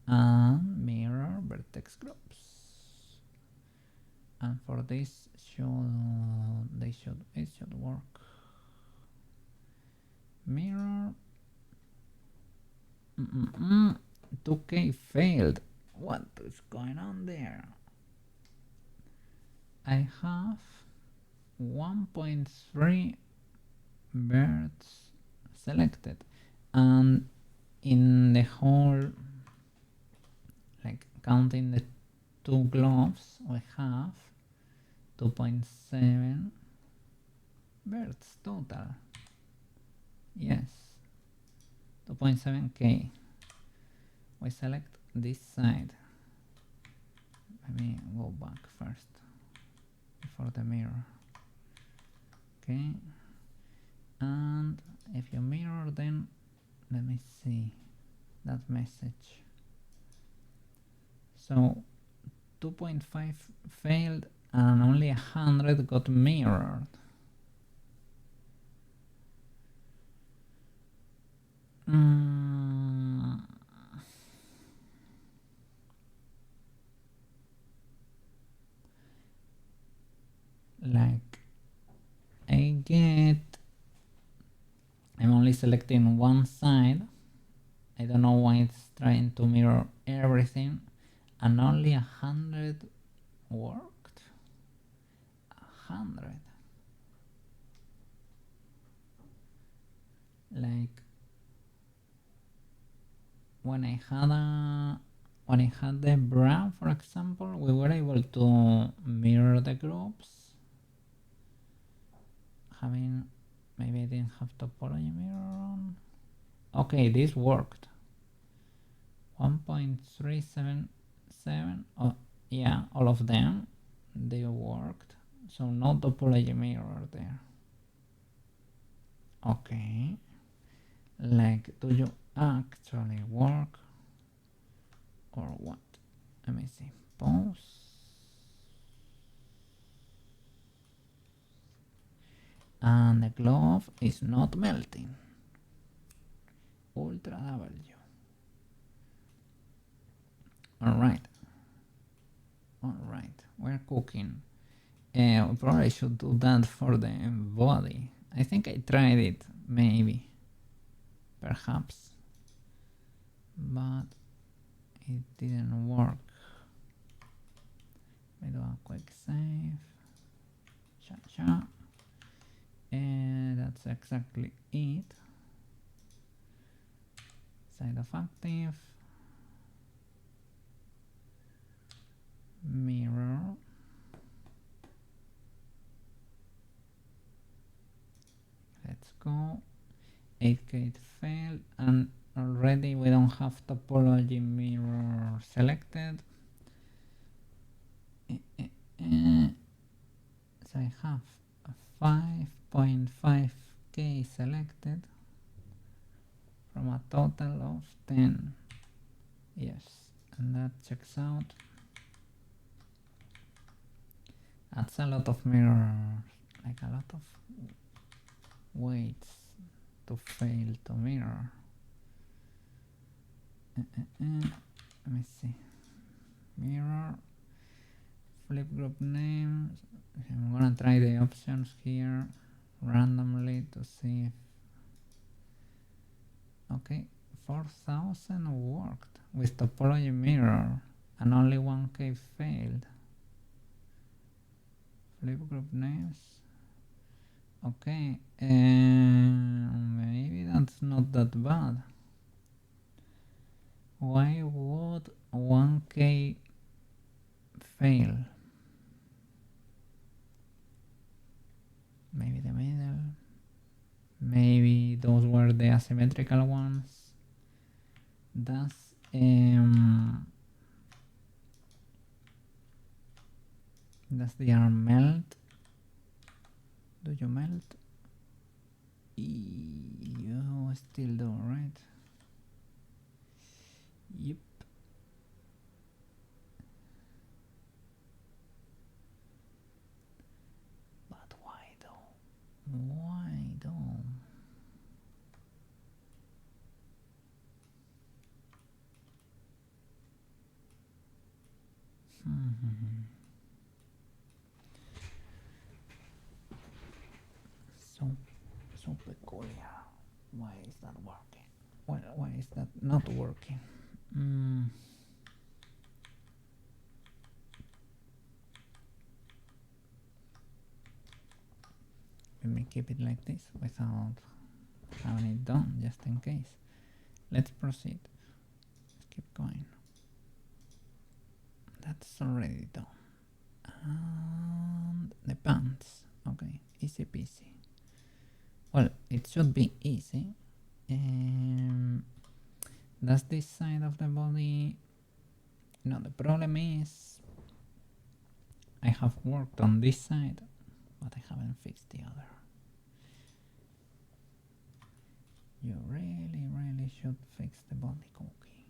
Speaker 1: and mirror vertex groups. And for this it should work. Mirror. 2K failed. What is going on there? I have 1.3 birds selected, and in the whole, like counting the two gloves, we have 2.7 birds total. Yes, 2.7k. We select this side. Let me go back first before the mirror. Okay, and if you mirror, then let me see that message. So 2.5 failed and only 100 got mirrored. Like I'm only selecting one side. I don't know why it's trying to mirror everything, and only 100 worked. 100. when I had the bra, for example, we were able to mirror the groups. Maybe I didn't have topology mirror on. Okay, this worked. 1.377. Oh, yeah, all of them, they worked. So no topology mirror there. Okay. Like, do you actually work or what? Let me see. Pause. And the glove is not melting. Ultra W. Alright. Alright, we're cooking. We probably should do that for the body. I think I tried it, maybe. Perhaps. But it didn't work. We do a quick save. Cha-cha. And that's exactly it. Side of active. Mirror. Let's go. 8K failed, and already we don't have topology mirror selected. So I have a 5.5K selected from a total of 10. Yes, and that checks out. That's a lot of mirrors, like a lot of weights to fail to mirror. Let me see. Mirror, flip group names. I'm gonna try the options here randomly to see if. Okay, 4000 worked with topology mirror and only 1K failed. Flip group names. Okay, maybe that's not that bad. Why would 1K fail? Maybe the middle. Maybe those were the asymmetrical ones. Does the arm melt? Do you melt? You still do, right? Yep. But why though? Why though? So peculiar. Why is that working? Why is that not working? Let me keep it like this without having it done, just in case. Let's proceed. Let's keep going. That's already done. And the pants. Okay, easy peasy. Well, it should be easy. Does this side of the body... No, the problem is I have worked on this side, but I haven't fixed the other. You really should fix the body cookie.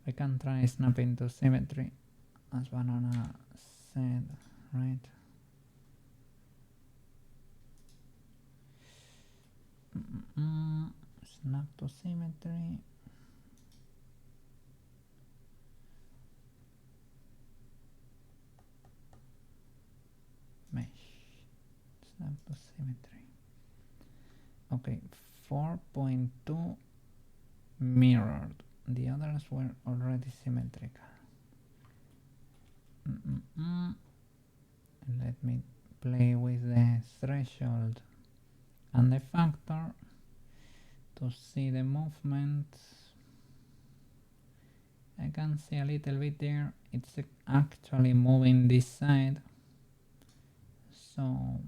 Speaker 1: We can try snapping to symmetry, as Banana said, right? Snap to symmetry. Mesh. Snap to symmetry. Okay, 4.2 mirrored. The others were already symmetrical. Let me play with the threshold and the factor to see the movement. I can see a little bit there. It's actually moving this side. So,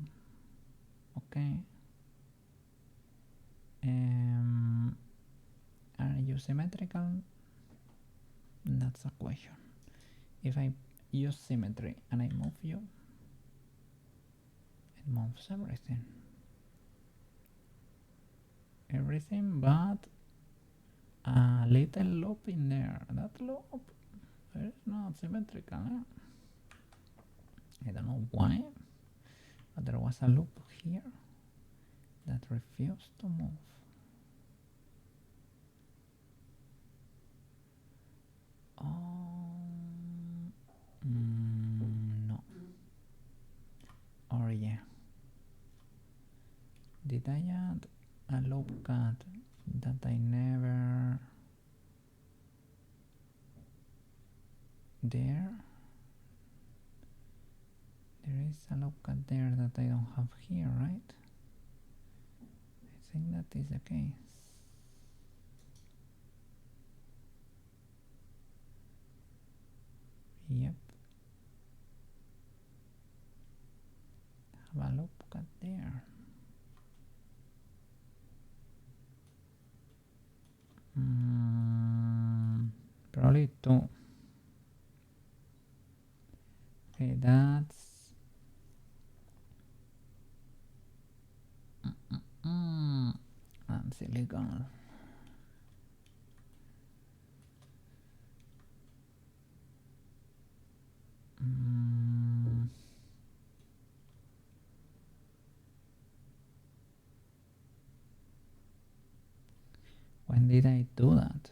Speaker 1: okay. Are you symmetrical? That's a question. If I use symmetry and I move you, it moves everything. Everything but a little loop in there. That loop is not symmetrical. I don't know why, but there was a loop here that refused to move. No. Or yeah. Did I add a loop cut that I never... There is a loop cut there that I don't have here, right? I think that is the case. Yep. Have a loop cut there. Probably two. Okay, that's illegal. When did I do that?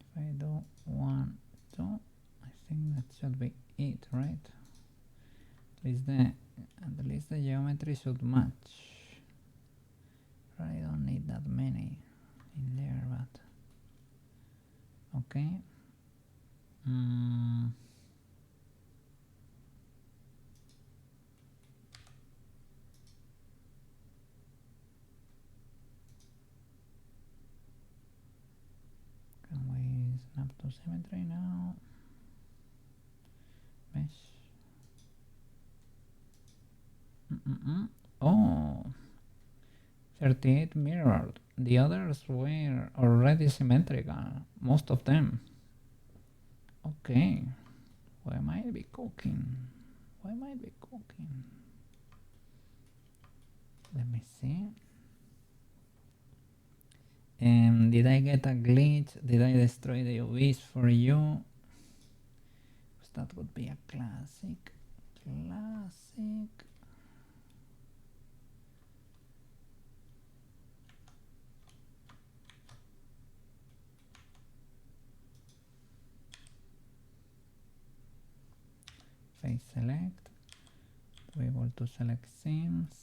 Speaker 1: If I do 1, 2, I think that should be it, right? At least the geometry should match. I don't need that many in there, but okay. Can we snap to symmetry now? Mesh. Oh, 38 mirrored. The others were already symmetrical, most of them. Okay, we might be cooking. We might be cooking. Let me see. Did I get a glitch? Did I destroy the UVs for you? That would be a classic. Face select. We're able to select seams.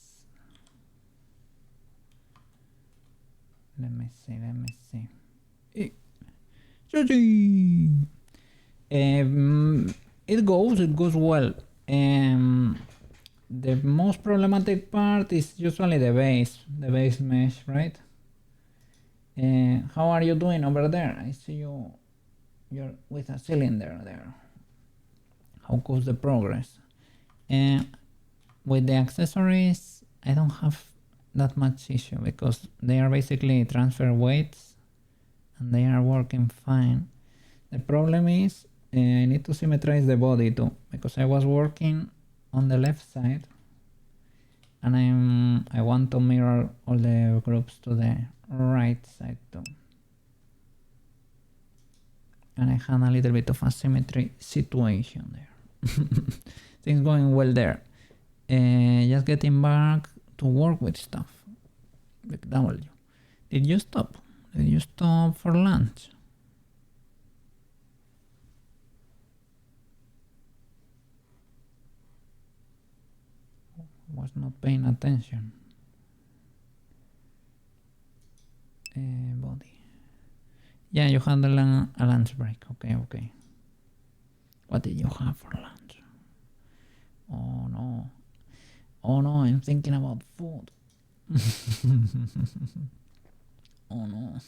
Speaker 1: Let me see. It goes well. The most problematic part is usually the base mesh, right? How are you doing over there? I see you're with a cylinder there. How goes the progress? With the accessories, I don't have that much issue because they are basically transfer weights and they are working fine. The problem is I need to symmetrize the body too because I was working on the left side and I want to mirror all the groups to the right side too. And I had a little bit of a symmetry situation there. Things going well there. Just getting back to work with stuff. Big W. Did you stop? Did you stop for lunch? was not paying attention. Body. Yeah, you had a lunch break. Okay. What did you have for lunch? Oh no. Oh no, I'm thinking about food. Oh no.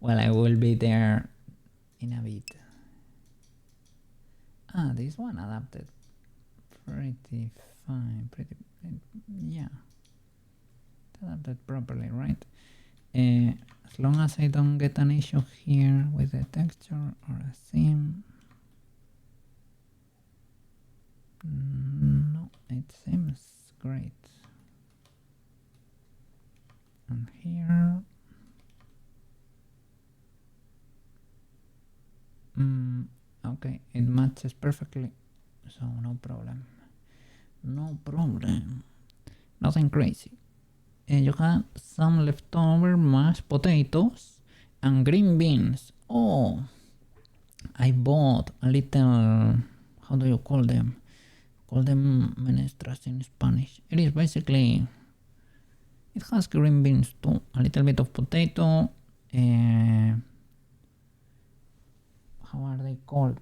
Speaker 1: Well, I will be there in a bit. Ah, this one adapted pretty fine. Yeah. Adapted properly, right? As long as I don't get an issue here with the texture or a theme. No, it seems great. And here, okay, it matches perfectly, so no problem. Nothing crazy. You have some leftover mashed potatoes and green beans. Oh, I bought a little, how do you call them? Call them menestras in Spanish. It is basically, it has green beans too, a little bit of potato, how are they called?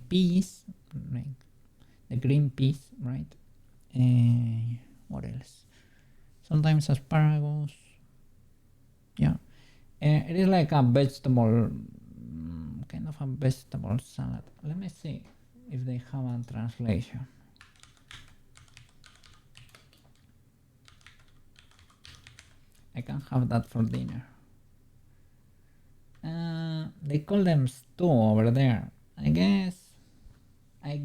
Speaker 1: Peas, like the green peas, right? What else? Sometimes asparagus. Yeah, it is like a vegetable, kind of a vegetable salad. Let me see if they have a translation. I can have that for dinner. They call them stew over there. I guess. I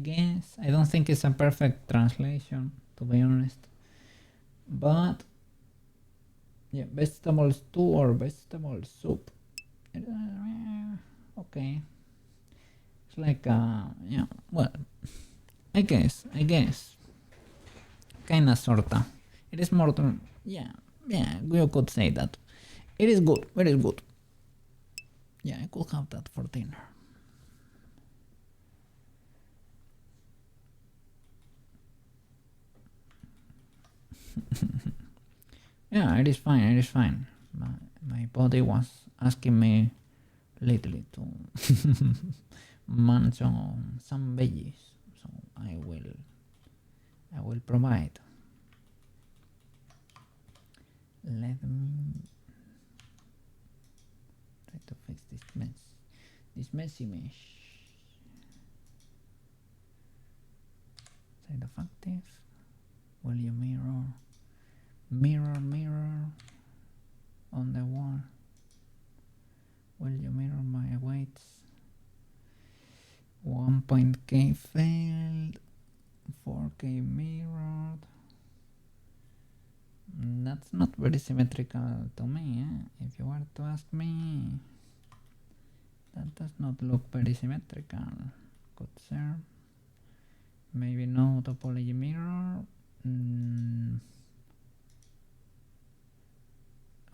Speaker 1: don't think it's a perfect translation, to be honest. But yeah, vegetable stew or vegetable soup. Okay. It's like yeah. Well, I guess. Kinda sorta. It is more than yeah. You could say that. It is good. Very good. Yeah, I could have that for dinner. Yeah, it is fine. My body was asking me lately to munch on some veggies, so I will provide. Let me try to fix this messy mesh. Side of active. Will you mirror on the wall? Will you mirror my weights? 1.k failed, 4k mirrored. That's not very symmetrical to me, if you were to ask me. That does not look very symmetrical. Good sir. Maybe no topology mirror.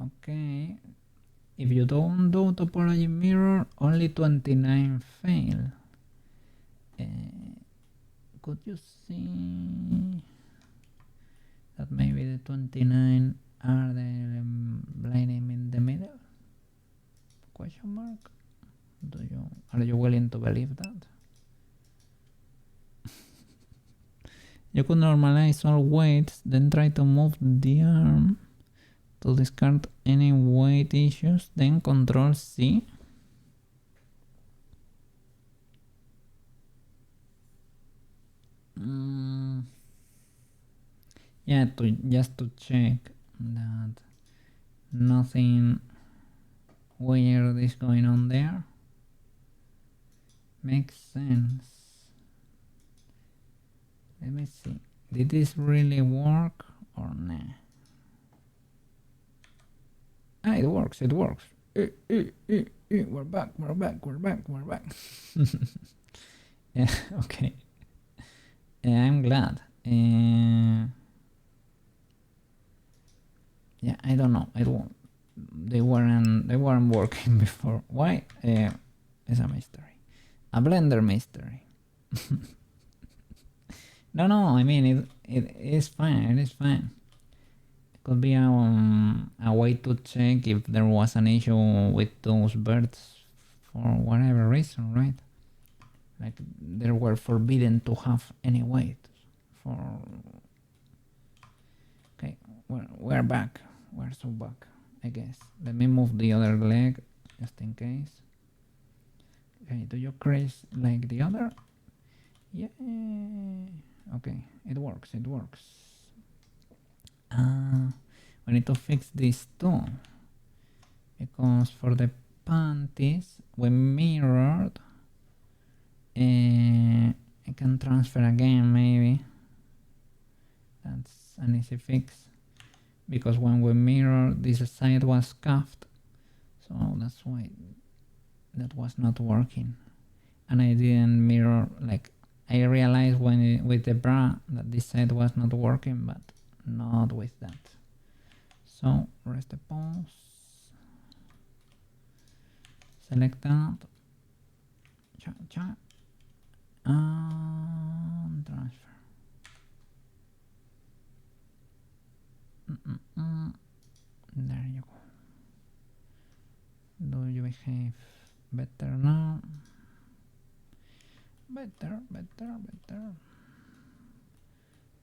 Speaker 1: Okay. If you don't do topology mirror, only 29 fail. Could you see that maybe the 29 are the blinding in the middle? Question mark. Are you willing to believe that? You could normalize all weights, then try to move the arm to discard any weight issues, then Control C. Yeah, just to check that nothing weird is going on there. Makes sense. Let me see. Did this really work or nah? Ah, it works. We're back. Yeah, okay. I'm glad. Yeah, I don't know. They weren't working before. Why? It's a mystery. A Blender mystery. No, I mean it is fine. It is fine. It could be a way to check if there was an issue with those birds for whatever reason, right? Like they were forbidden to have any weight. Okay, we're back. We're so back, I guess. Let me move the other leg just in case. Okay, do you crease like the other? Yeah. Okay, it works. We need to fix this too, because for the panties we mirrored. I can transfer again, maybe. That's an easy fix, because when we mirror, this side was cuffed, so that's why that was not working. And I didn't mirror, like I realized with the bra that this side was not working, but not with that. So rest the pose, select that, and transfer. There you go. Do you behave better now? Better.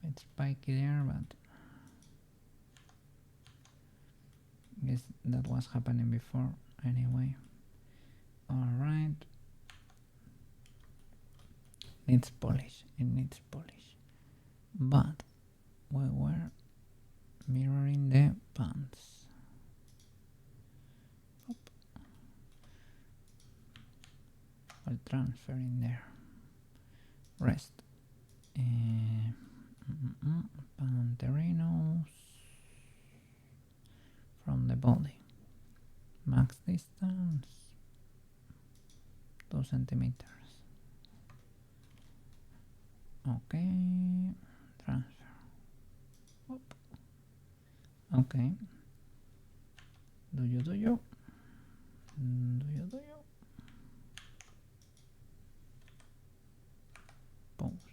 Speaker 1: It's spiky there, but I guess that was happening before anyway. Alright. It needs polish. But we were mirroring the pants. I'll transfer in there. Rest. Panterinos from the body. Max distance 2 centimeters. Okay, transfer. Oop. Okay. Do you? Pose.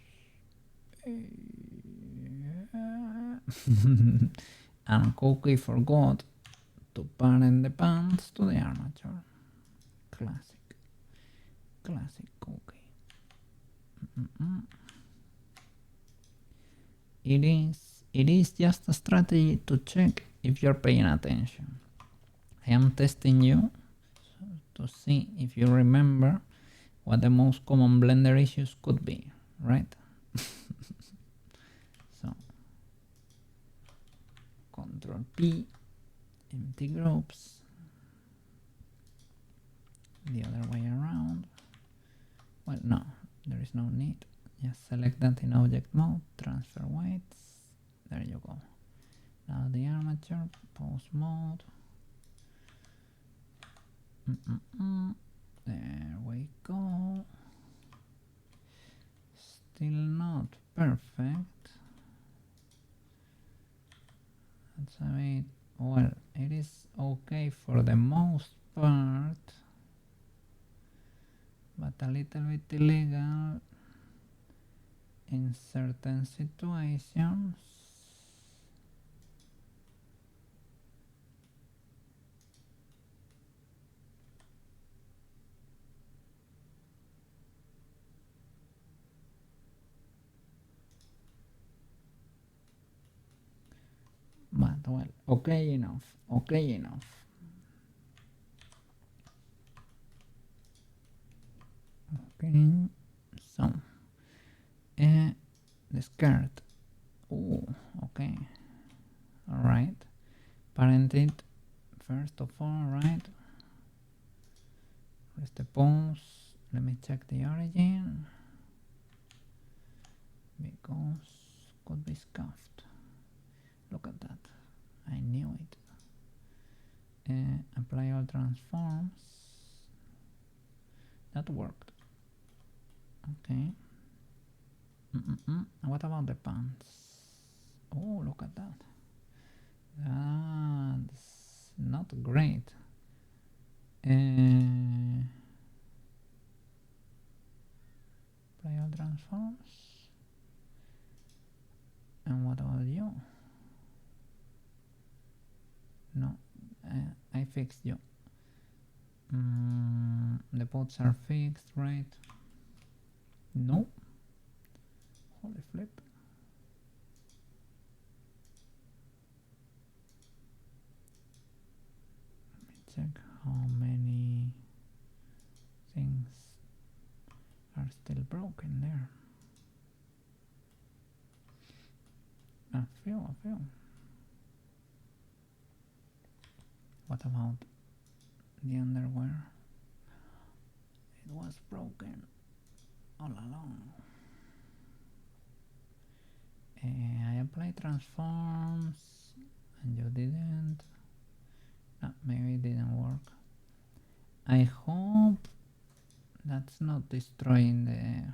Speaker 1: And Cookie forgot to parent the pants to the armature. Classic Cookie. It is just a strategy to check if you're paying attention. I am testing you to see if you remember what the most common Blender issues could be, right? So Control P, empty groups, the other way around. Well, no, there is no need. Just select that in object mode, transfer weights. There you go. Now the armature, pose mode. There we go. Still not perfect. That's a bit, well, it is okay for the most part, but a little bit illegal in certain situations. But well, okay enough. Okay, so the skirt. Oh, okay. All right. Parent it first of all, right? Where's the pose? Let me check the origin, because could be scuffed. Look at that. I knew it. Apply all transforms. That worked. Okay. What about the pants? Oh, look at that. That's not great. Play all transforms. And what about you? No, I fixed you. The pots are fixed, right? No. Holy flip. Let me check how many things are still broken there. A few. What about the underwear? It was broken all along. I applied transforms and you didn't. No, maybe it didn't work. I hope that's not destroying the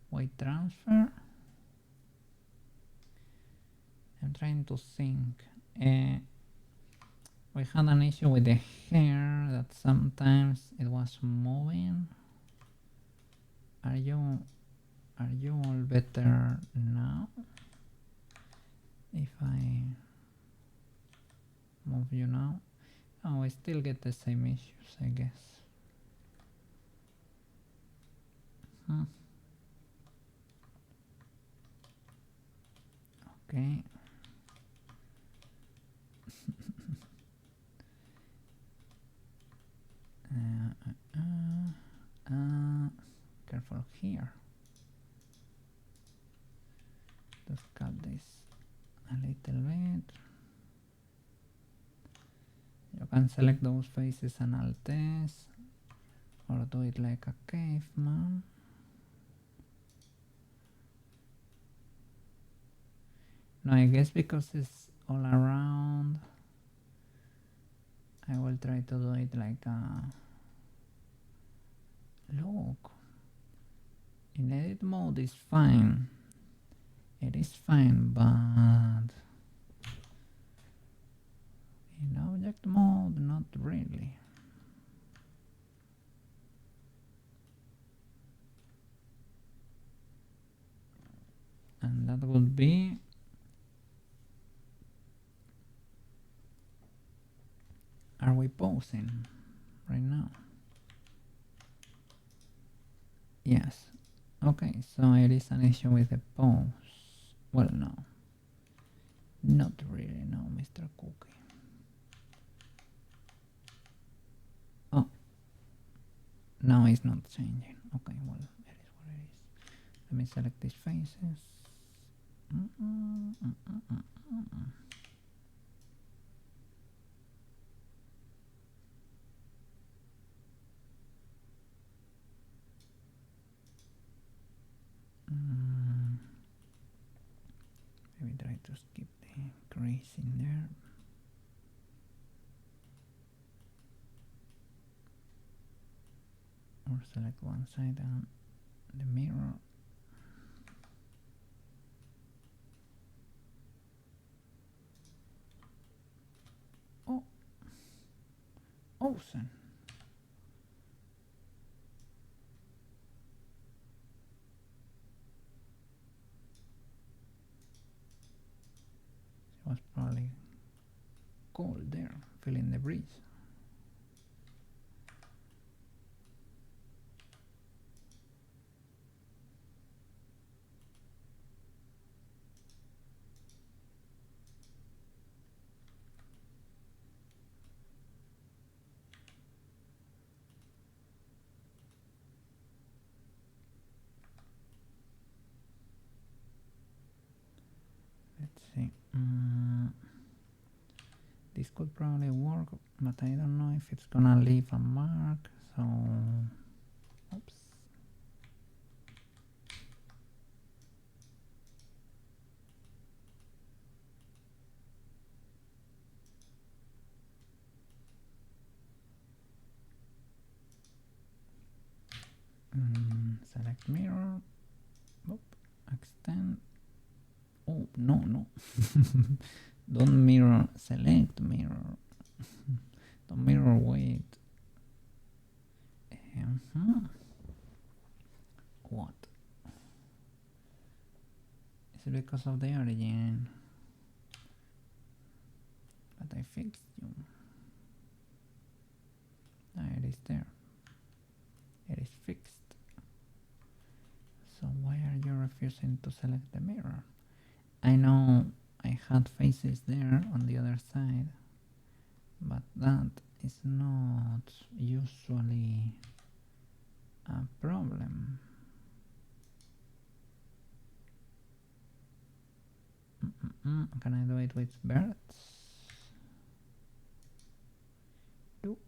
Speaker 1: weight transfer. I'm trying to think. We had an issue with the hair that sometimes it was moving. Are you all better now? If I move you now? Oh, I still get the same issues, I guess. Okay. Careful here. Let's cut this a little bit. You can select those faces and Alt-S, or do it like a caveman. No, I guess because it's all around, I will try to do it like a... Look, in edit mode is fine. It is fine, but in object mode, not really. And that would be are we posing right now? Yes. Okay, so it is an issue with the pose. Well, no. Not really, no, Mr. Cookie. Oh. Now it's not changing. Okay, well, it is what it is. Let me select these faces. Maybe try to skip the grace in there. Or select one side and the mirror. Oh, Ozen. It was probably cold there, feeling the breeze. Let's see. This could probably work, but I don't know if it's gonna leave a mark, so... Oops. Select mirror. Oop. Extend. Oh, no. Don't mirror, select mirror. Don't mirror, wait. What? Is it because of the origin? But I fixed you. Ah, it is there. It is fixed. So why are you refusing to select the mirror? I know I had faces there on the other side, but that is not usually a problem. Can I do it with birds? Nope.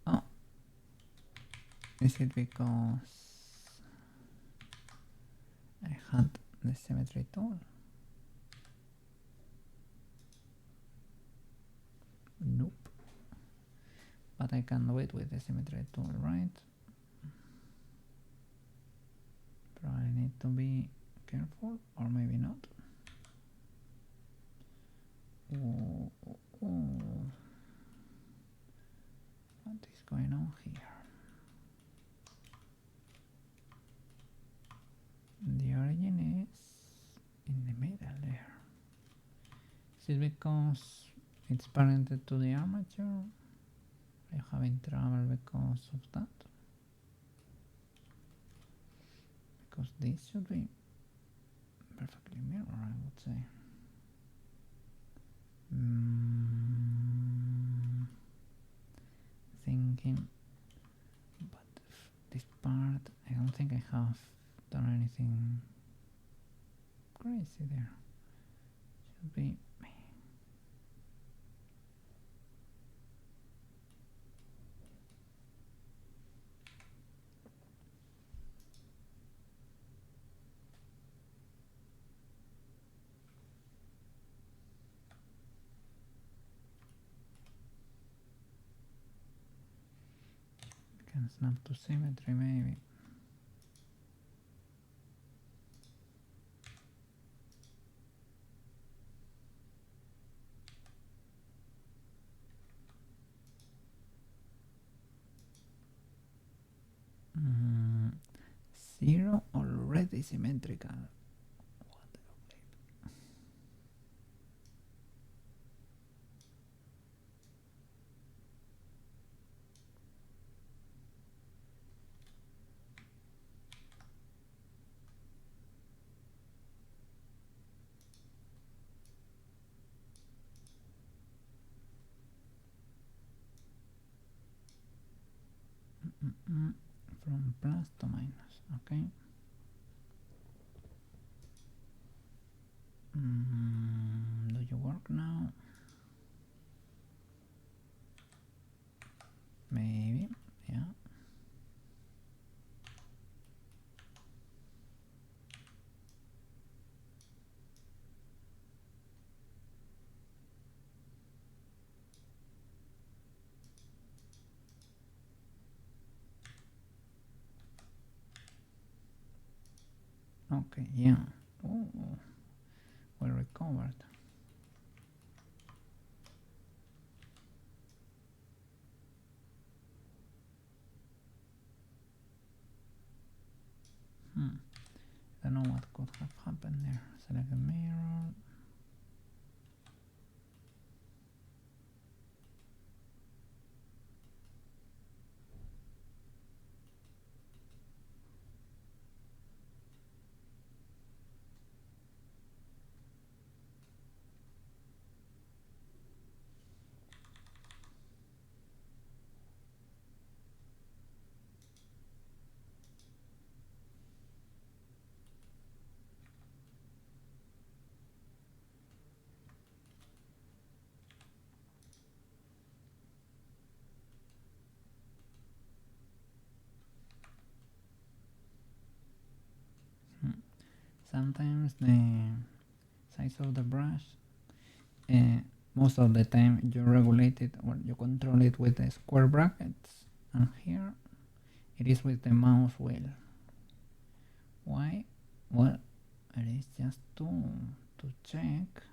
Speaker 1: Oh, is it because I had the symmetry tool? Nope. But I can do it with the symmetry tool, right? Probably need to be careful, or maybe not. Oh. What is going on here? The origin is in the middle there. Is it because it's parented to the armature? Are you having trouble because of that? Because this should be perfectly mirror, I would say. Thinking, but this part, I don't think I have done anything crazy there. Should be. Can snap to symmetry maybe. Zero already symmetrical. What a flip. From plus to minus, okay. Do you work now? Maybe, yeah. Okay, yeah. Oh, we recovered. I don't know what could have happened there. Select the mirror. sometimes the size of the brush, most of the time you regulate it or you control it with the square brackets, and here it is with the mouse wheel. Why? Well, it is just to check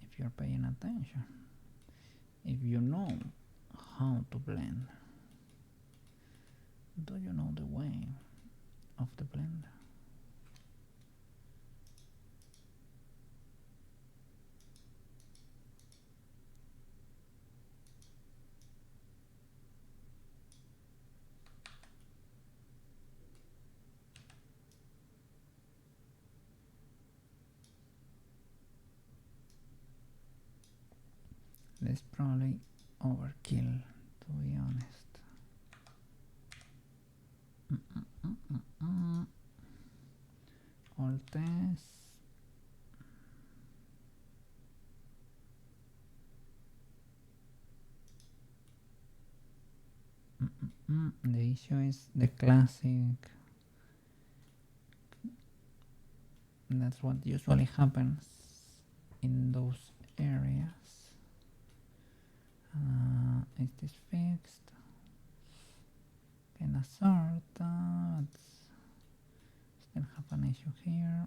Speaker 1: if you're paying attention, if you know how to blend. Do you know the way of the blender? That's probably overkill, to be honest. Alt S. The issue is the classic. That's what usually happens in those areas. Is this fixed? Kinda sorta, but still have an issue here.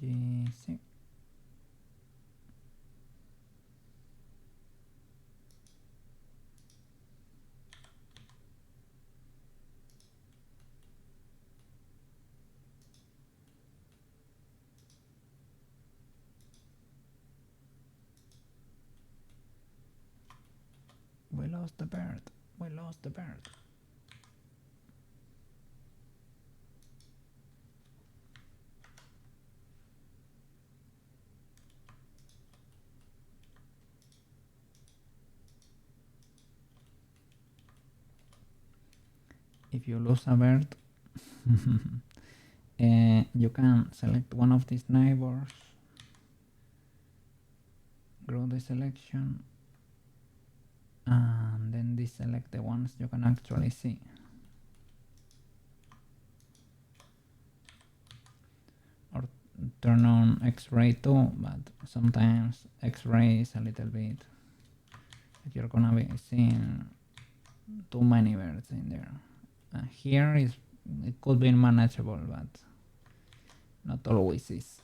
Speaker 1: GC. We lost the bird. We lost the bird. If you lose a bird, you can select one of these neighbors, grow the selection, and then deselect the ones you can actually see. Or turn on X-ray too, but sometimes X-ray is a little bit, if you're gonna be seeing too many birds in there. Here it could be manageable, but not always is.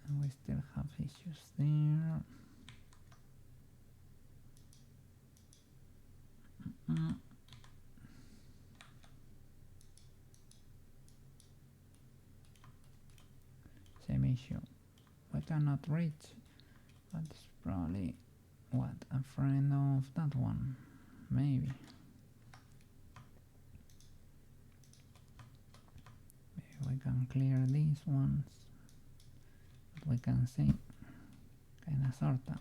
Speaker 1: And we still have issues there. Same issue. We cannot reach, but it's probably what, a friend of that one, maybe. Maybe we can clear these ones, but we can see kinda sorta,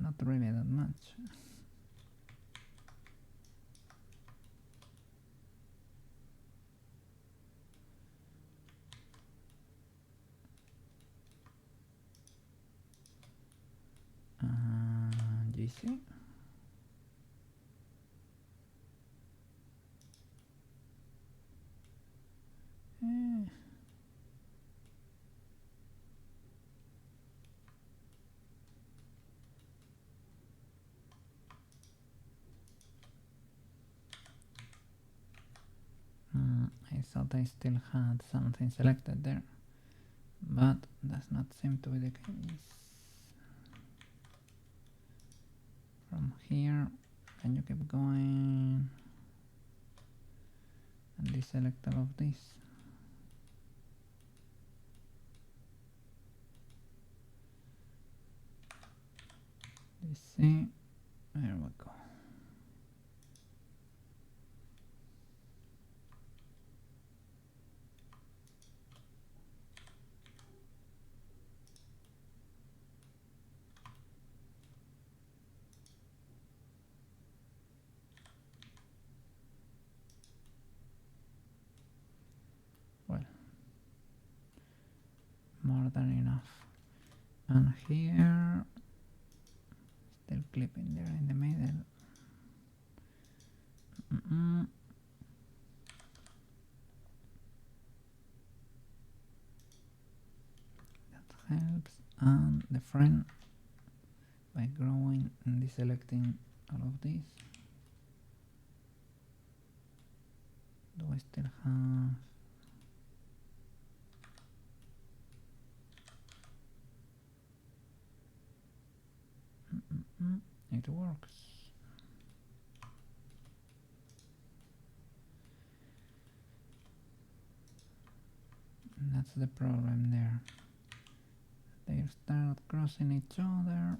Speaker 1: not really that much. GC. I thought I still had something selected there, but does not seem to be the case. From here, can you keep going and deselect all of this? DC, there we go. Well, than enough. And here, still clipping there in the middle. That helps. And the friend by growing and deselecting all of this. Do I still have? It works. And that's the problem there. They start crossing each other.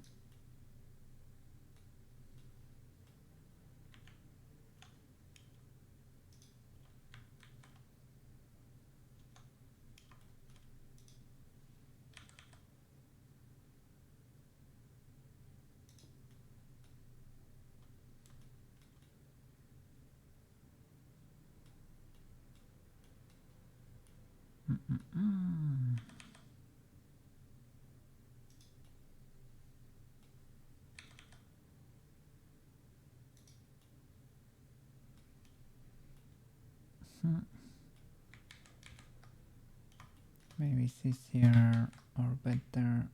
Speaker 1: Maybe it's easier or better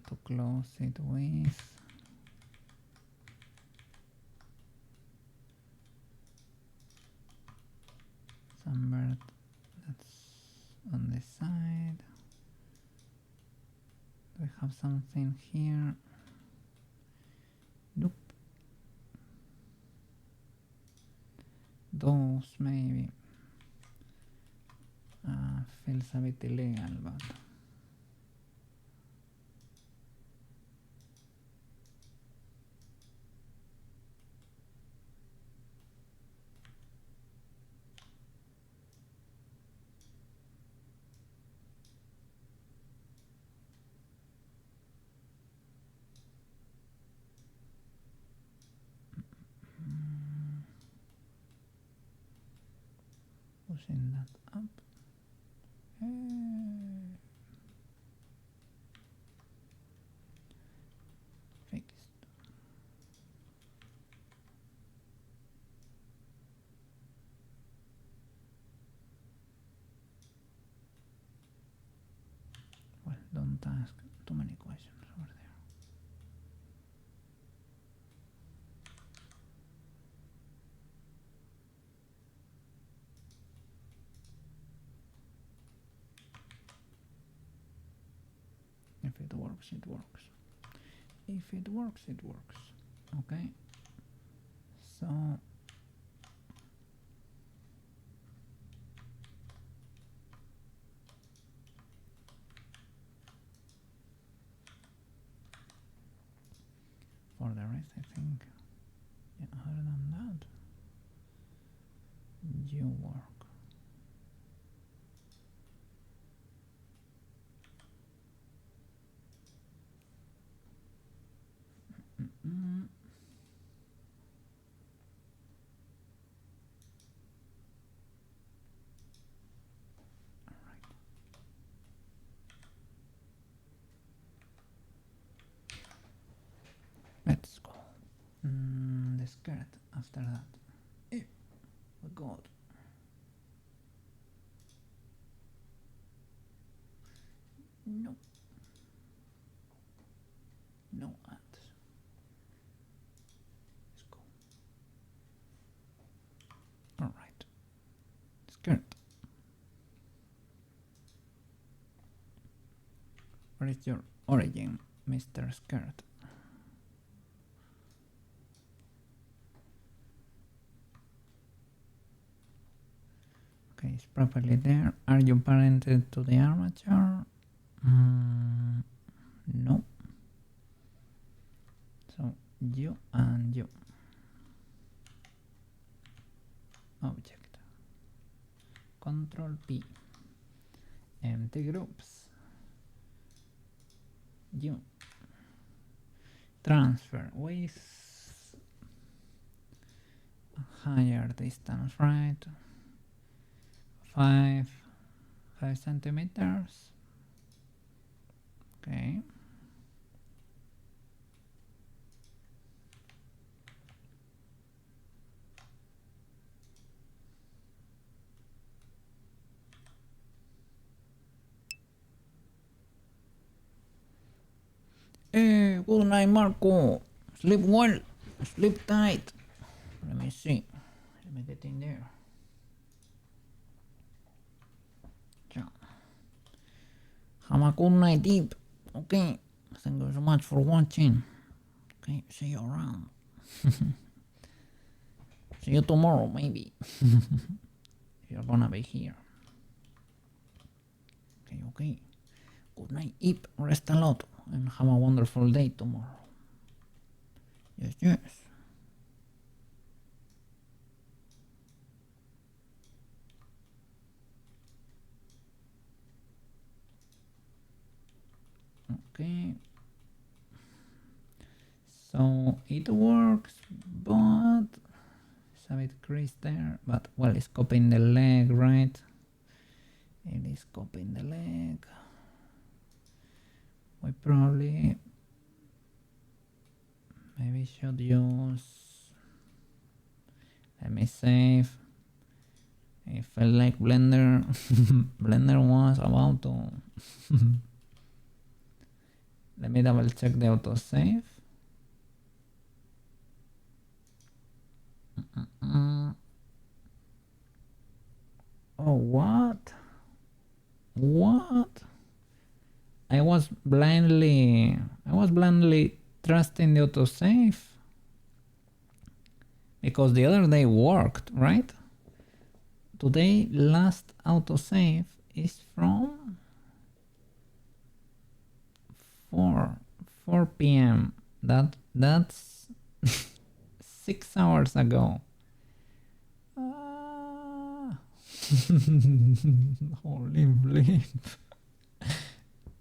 Speaker 1: to close it with some bird that's on the side. Do we have something here? Nope. Those maybe. Feels a bit illegal, but pushing that up. Fixed. Well, don't ask too many questions over there. If it works, it works. If it works, it works. Okay. So for the rest, I think, yeah, other than that, you work. Let's go. The skirt after that. Oh god. No. No ads. Let's go. Alright. Skirt. Where is your origin, Mr. Skirt? Okay, it's properly there. Are you parented to the armature? No. So you and you. Object. Control P. Empty groups. You. Transfer with higher distance, right? 5 centimeters. Okay. Hey, good night, Marco. Sleep well. Sleep tight. Let me see. Let me get in there. Ciao. Have a good night, deep. Okay. Thank you so much for watching. Okay, see you around. See you tomorrow, maybe. You're gonna be here. Okay, okay. Good night, Ip. Rest a lot and have a wonderful day tomorrow. Yes, yes. Okay. So it works, but it's a bit creased there. But well, it's copying the leg, right? It is copying the leg. We probably maybe should use. Let me save. It felt like Blender. Blender was about to. Let me double check the autosave. Oh, what? What? I was blindly trusting the autosave because the other day worked, right? Today last autosave is from 4 p.m. That's 6 hours ago. Holy bleep.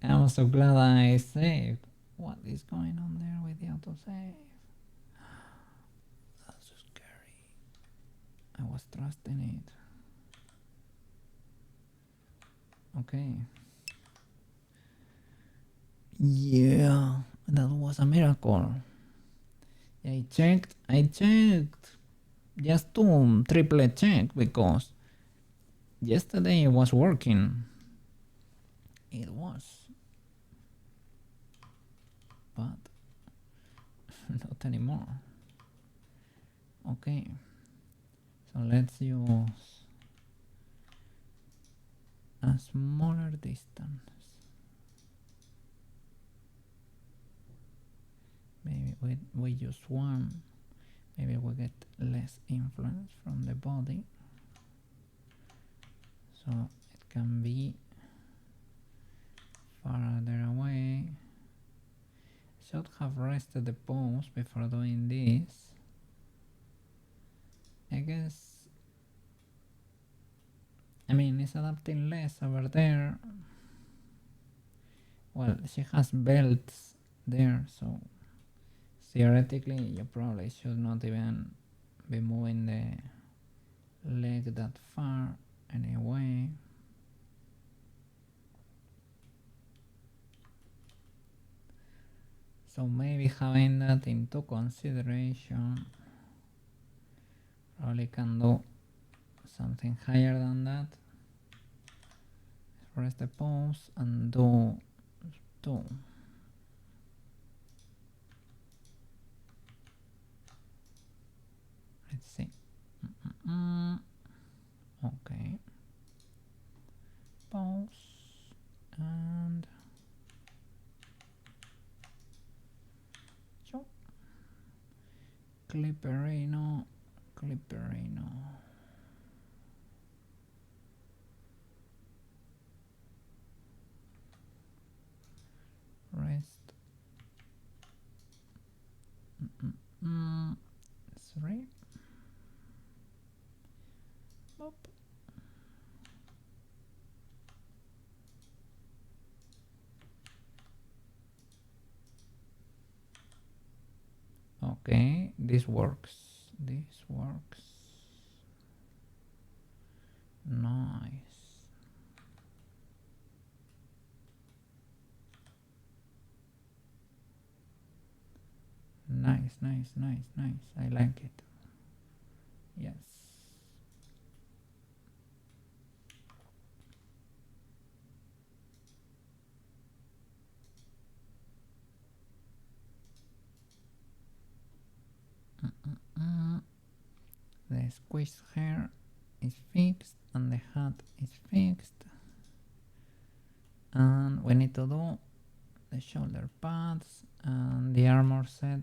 Speaker 1: I'm so glad I saved. What is going on there with the autosave? That's so scary. I was trusting it. Okay. Yeah, that was a miracle. I checked just to triple check because yesterday it was working. It was, but not anymore. Okay, so let's use a smaller distance. Maybe we use one. Maybe we get less influence from the body. So it can be farther away. Should have rested the pose before doing this. I guess, I mean, it's adapting less over there. Well, she has belts there, so theoretically you probably should not even be moving the leg that far anyway. So maybe having that into consideration, probably can do something higher than that. Rest the pose and do 2. Let's see. Okay. Pause and chop. Clipperino. Rest. 3. Boop. Okay, this works. Nice. Nice, nice, nice, nice. I like it. Yes. The squished hair is fixed and the hat is fixed. And we need to do the shoulder pads, and the armor set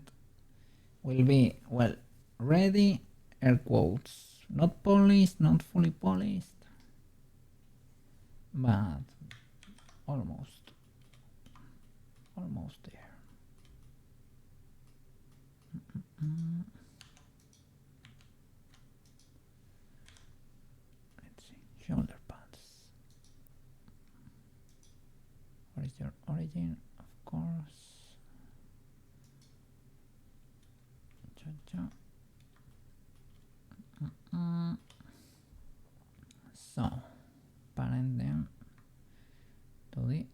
Speaker 1: will be, well, ready, air quotes. Not polished, not fully polished, but almost there. Let's see, shoulder pads. What is your origin? Of course. So, parent them to the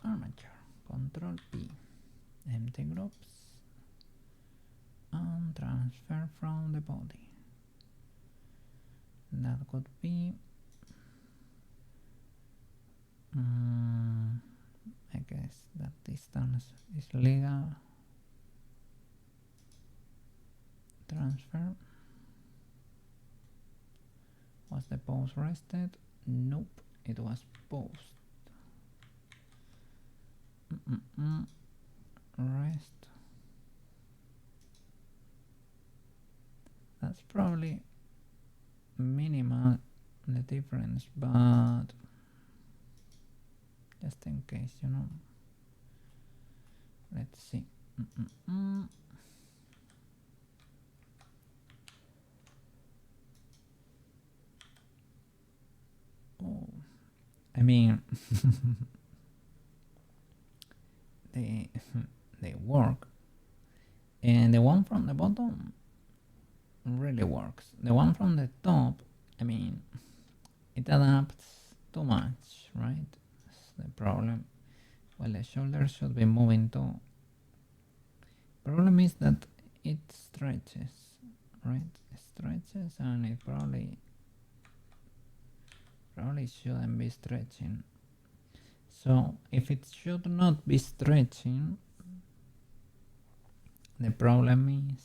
Speaker 1: armature. Control P. Empty groups and transfer from the body. That could be I guess that distance is legal. Transfer. Was the pose rested? Nope, it was posed. Rest. That's probably minimal, the difference, but just in case, you know. Let's see. Oh, I mean, they work, and the one from the bottom really works. The one from the top, I mean, it adapts too much, right? That's the problem. Well, the shoulder should be moving too. Problem is that it stretches, right? It stretches, and it probably shouldn't be stretching. So if it should not be stretching, the problem is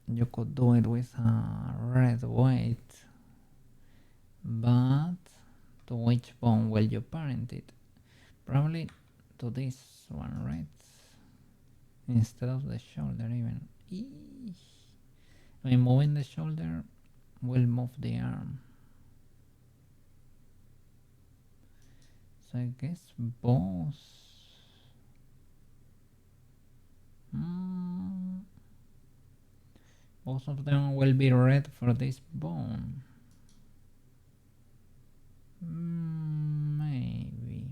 Speaker 1: you could do it with a red weight, but to which bone will you parent it? Probably to this one, right? Instead of the shoulder even. I mean, moving the shoulder will move the arm. So I guess both. Both of them will be red for this bone. Maybe.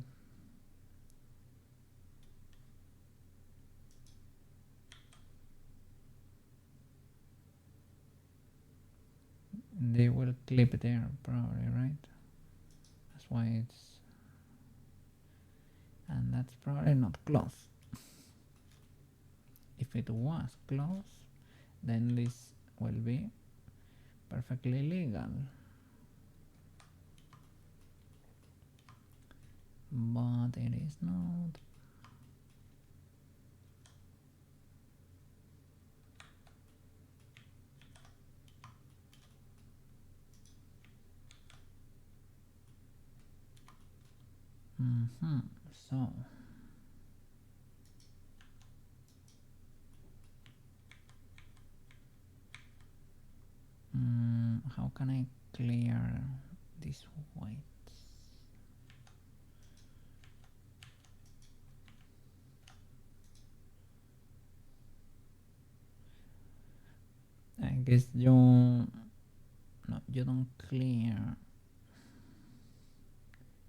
Speaker 1: They will clip there probably, right? That's why it's, and that's probably not close. If it was close, then this will be perfectly legal, but it is not. So how can I clear this white? I guess you don't clear.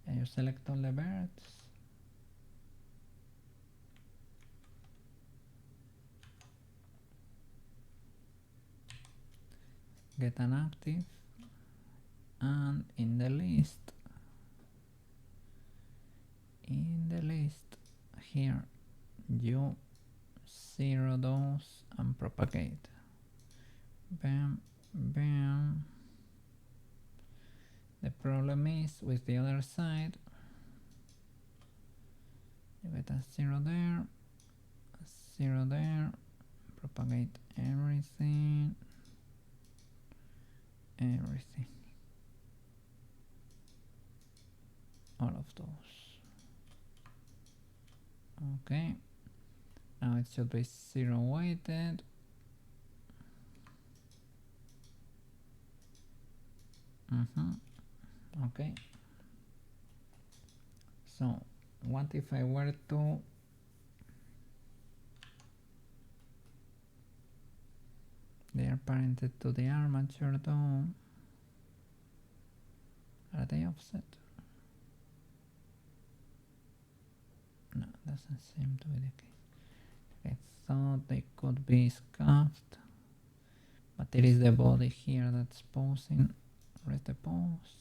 Speaker 1: And you select all the birds. Get an active, and in the list here you zero those and propagate. Bam, bam. The problem is with the other side, you get a zero there, a zero there, propagate everything, all of those. Okay, now it should be zero weighted. Okay, so what if I were to they are parented to the armature dome? Are they offset? No, doesn't seem to be the case. I thought they could be scuffed, but it is the body here that's posing. Where's the pose?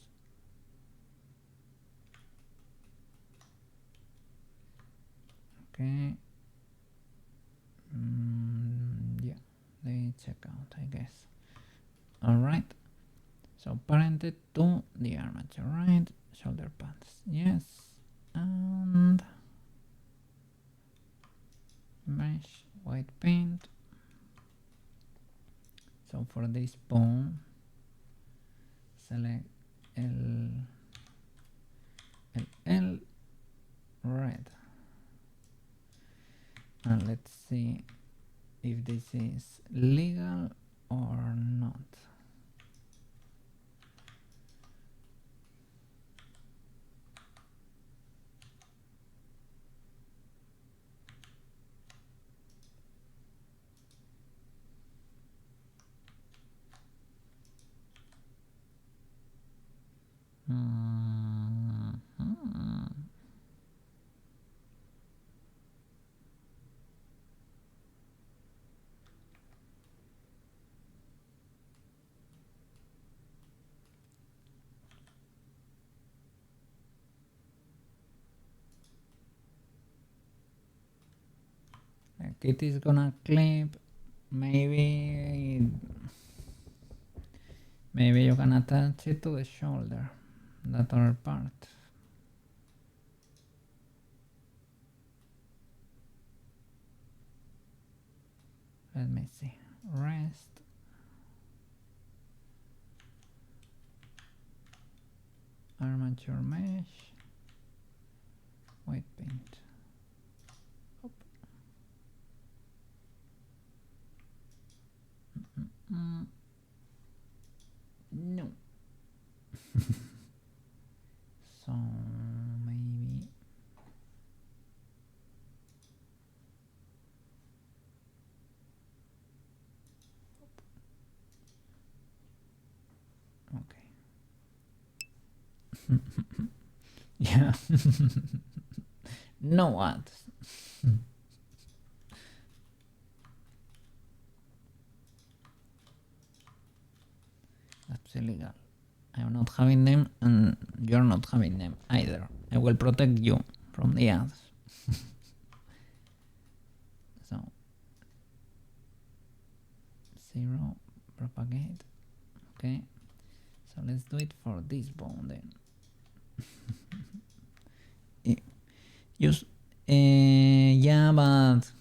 Speaker 1: Okay. Yeah, they check out, I guess. Alright. So parented to the armature, right? Shoulder pads, yes. And mesh, white paint. So for this bone, select L red. And let's see if this is legal or not. Like it is gonna clip. Maybe you can attach it to the shoulder, that other part. Let me see. Rest. Armature mesh. White paint. Hop. No. So maybe okay. Yeah. No ads. That's illegal. I'm not having them and you're not having them either. I will protect you from the ads. So 0 propagate. Okay, so let's do it for this bone then. Use yeah, but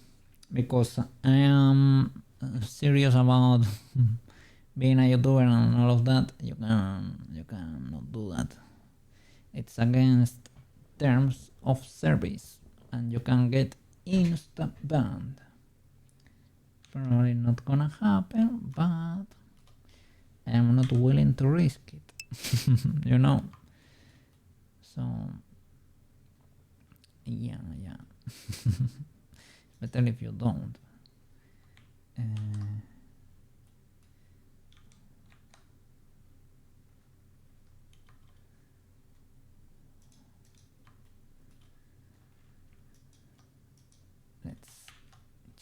Speaker 1: because I am serious about being a YouTuber and all of that, you cannot do that. It's against terms of service and you can get insta banned. Probably not gonna happen, but I'm not willing to risk it. You know. So yeah. Better if you don't. Let's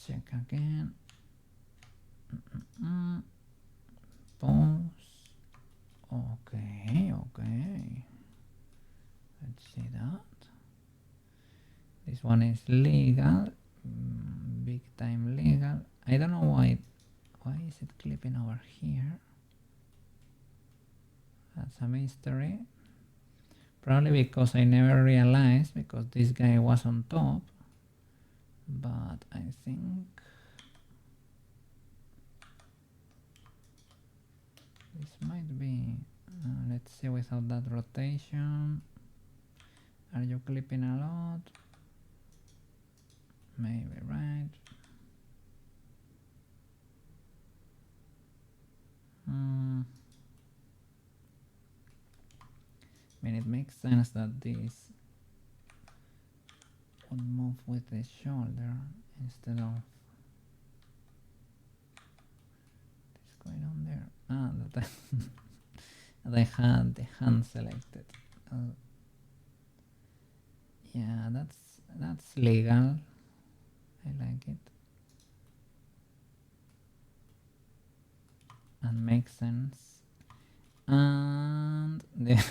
Speaker 1: check again. Pause. Okay. Let's see that. This This one is legal, big time legal. I don't know why is it clipping over here. That's a mystery. Probably because I never realized, because this guy was on top. But I think this might be, let's see without that rotation. Are you clipping a lot? Maybe, right? I mean, it makes sense that this would move with the shoulder instead of this going on there. Ah, that I had the hand selected. Yeah, that's legal. I like it and makes sense. And the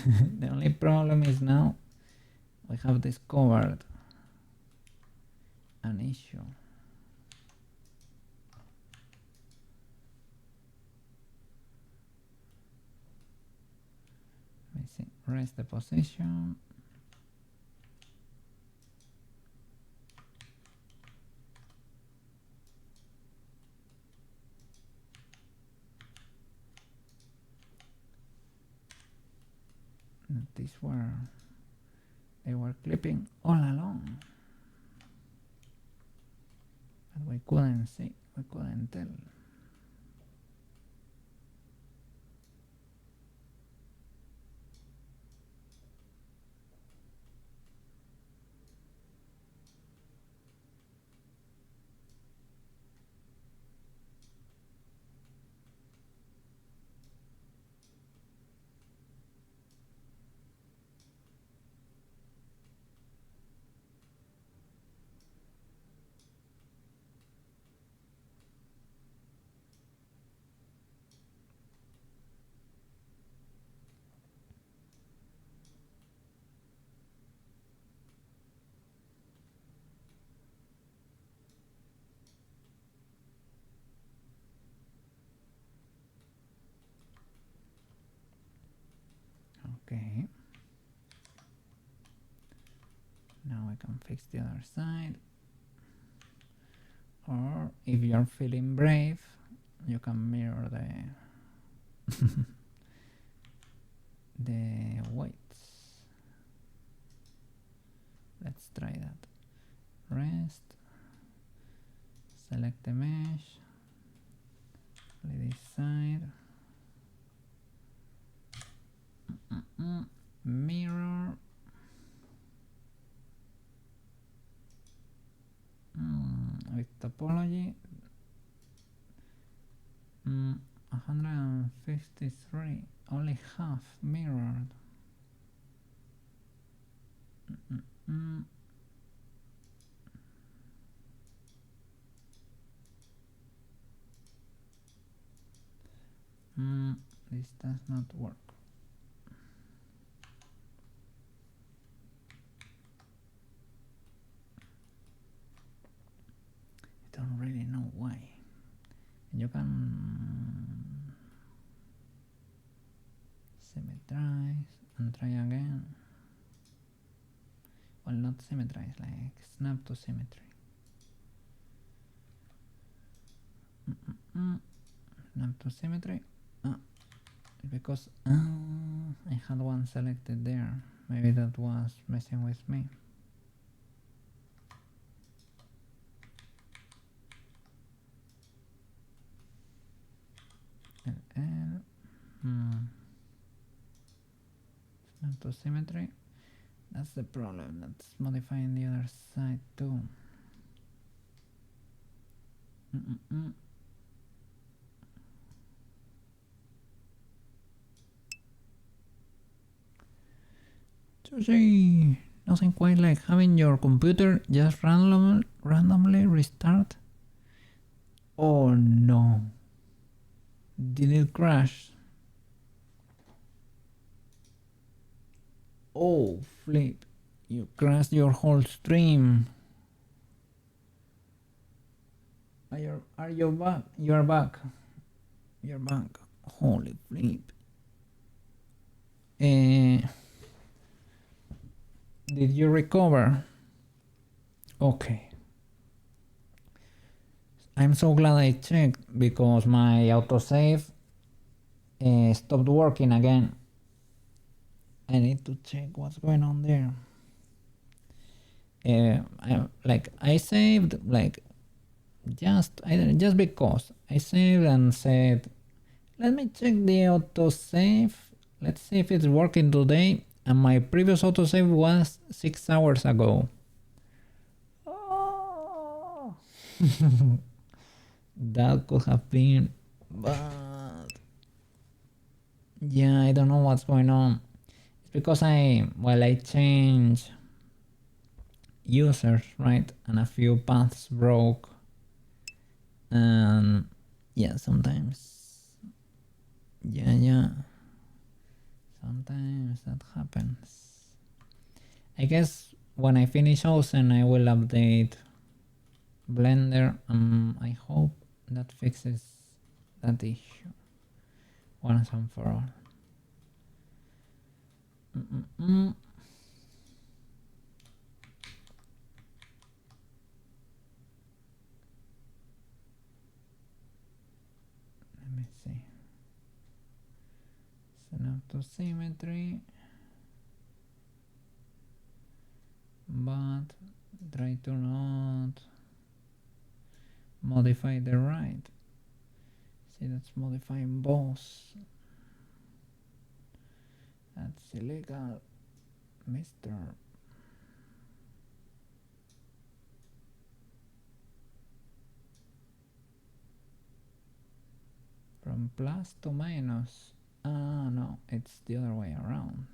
Speaker 1: only problem is now we have discovered an issue. Let me see. Rest the position. These were, they were clipping all along, but we couldn't see, we couldn't tell. Okay. Now I can fix the other side. Or if you're feeling brave, you can mirror the the weights. Let's try that. Rest. Select the mesh. Play this side. Mirror. With topology. 153. Only half mirrored. This does not work. I don't really know why. You can symmetrize and try again. Well, not symmetrize, like snap to symmetry. Snap to symmetry. Because I had one selected there. Maybe that was messing with me. Snap to symmetry. That's the problem. That's modifying the other side too. Sushi, nothing quite like having your computer just randomly restart. Oh no. Did it crash? Oh flip. You crashed your whole stream. Are you back? You're back. You're back. Holy flip. Did you recover? Okay. I'm so glad I checked because my autosave stopped working again. I need to check what's going on there. I saved just because I saved and said, let me check the autosave. Let's see if it's working today. And my previous autosave was 6 hours ago. Oh. That could have been bad. Yeah, I don't know what's going on. It's because I changed users, right? And a few paths broke. And yeah, sometimes. Yeah. Sometimes that happens. I guess when I finish Ozen, I will update Blender. I hope that fixes that issue once and for all. Let me see. Snap to symmetry, but try to not modify the right. See, that's modifying both. That's illegal, mister. From plus to minus. Ah, no, it's the other way around.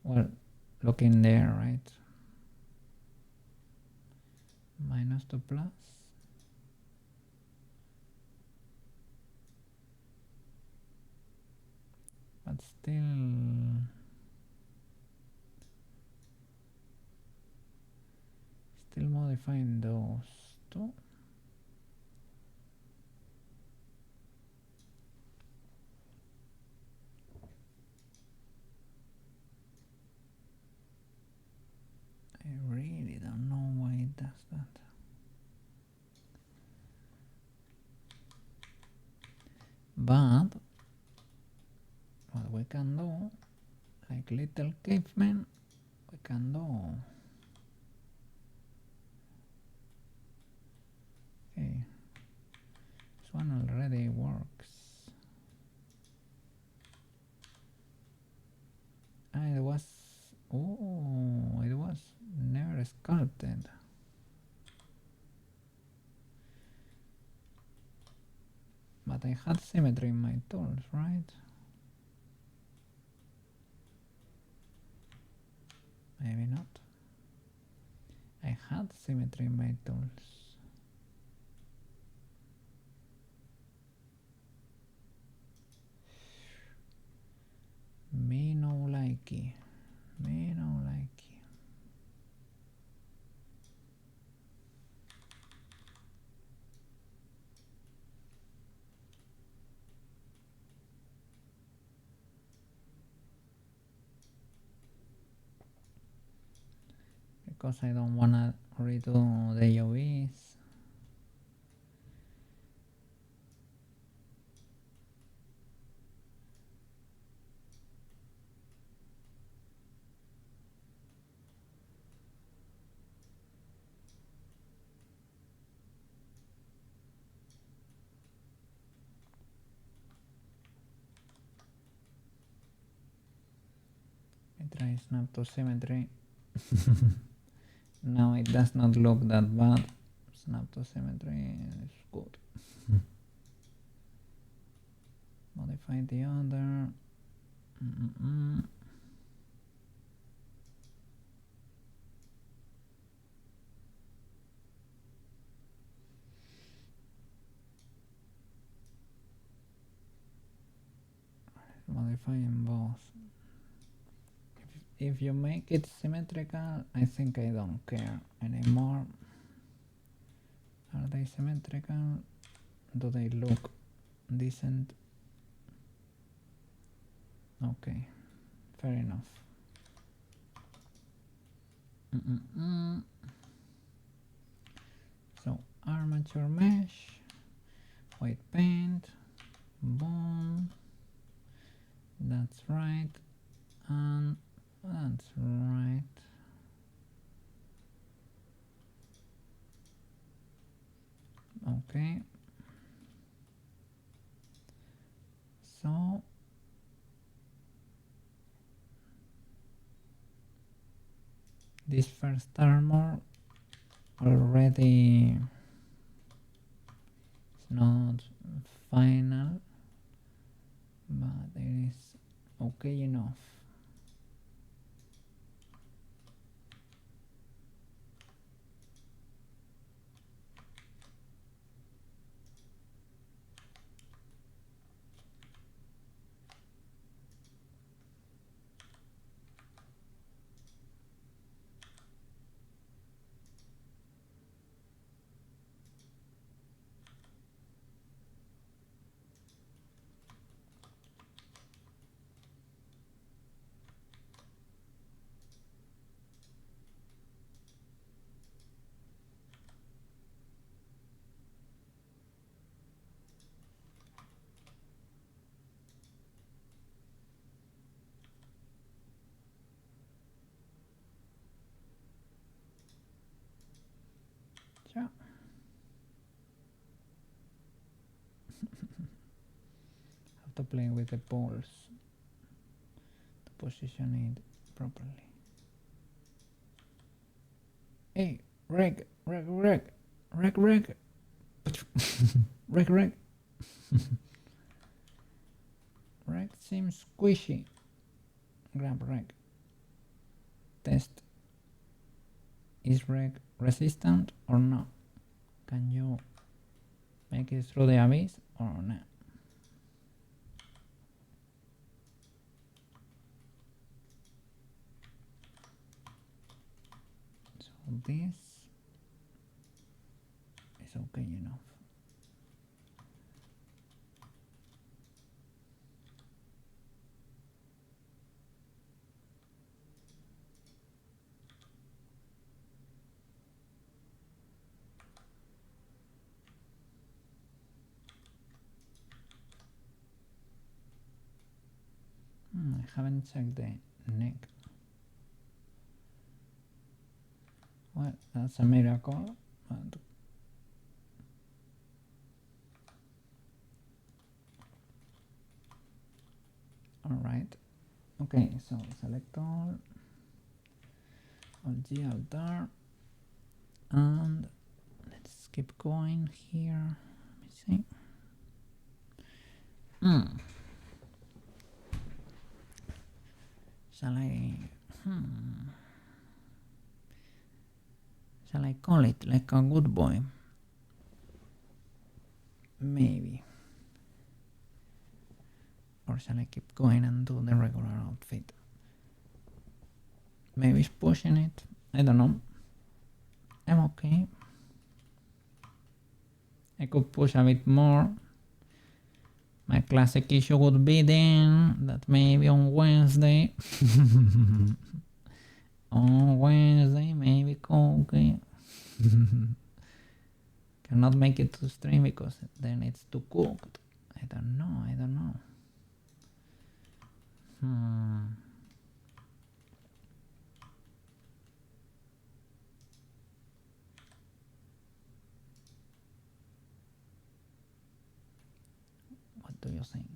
Speaker 1: Well, look in there, right? Minus to plus. But still modifying those two. I really don't know why it does that. But what we can do, like little cavemen, we can do. Okay, this one already works. It was, oh, it was never sculpted. But I had symmetry in my tools, right? Maybe not. I had symmetry in my tools. Me no likey. Me no likey. Because I don't wanna redo the UVs. I try snap to symmetry. Now it does not look that bad. Snap to symmetry is good. Modify the other. Modifying both. If you make it symmetrical, I think I don't care anymore. Are they symmetrical? Do they look decent? Okay, fair enough. So armature mesh, white paint, boom, that's right, and that's right. Okay, so this first armor already is not final, but it is okay enough. So have to play with the balls to position it properly. Hey, reg. Reg. Reg. Reg seems squishy. Grab reg. Test. Is reg resistant or not? Can you make it through the abyss or not? So this is okay enough. I haven't checked the neck. Well, that's a miracle. But all right. Okay, so select all G altar, and let's keep going here. Let me see. Shall I call it like a good boy? Maybe. Or shall I keep going and do the regular outfit? Maybe it's pushing it. I don't know. I'm okay. I could push a bit more. My classic issue would be then that maybe on Wednesday, maybe okay. Cannot make it to stream because then it's too cooked. I don't know. What do you think?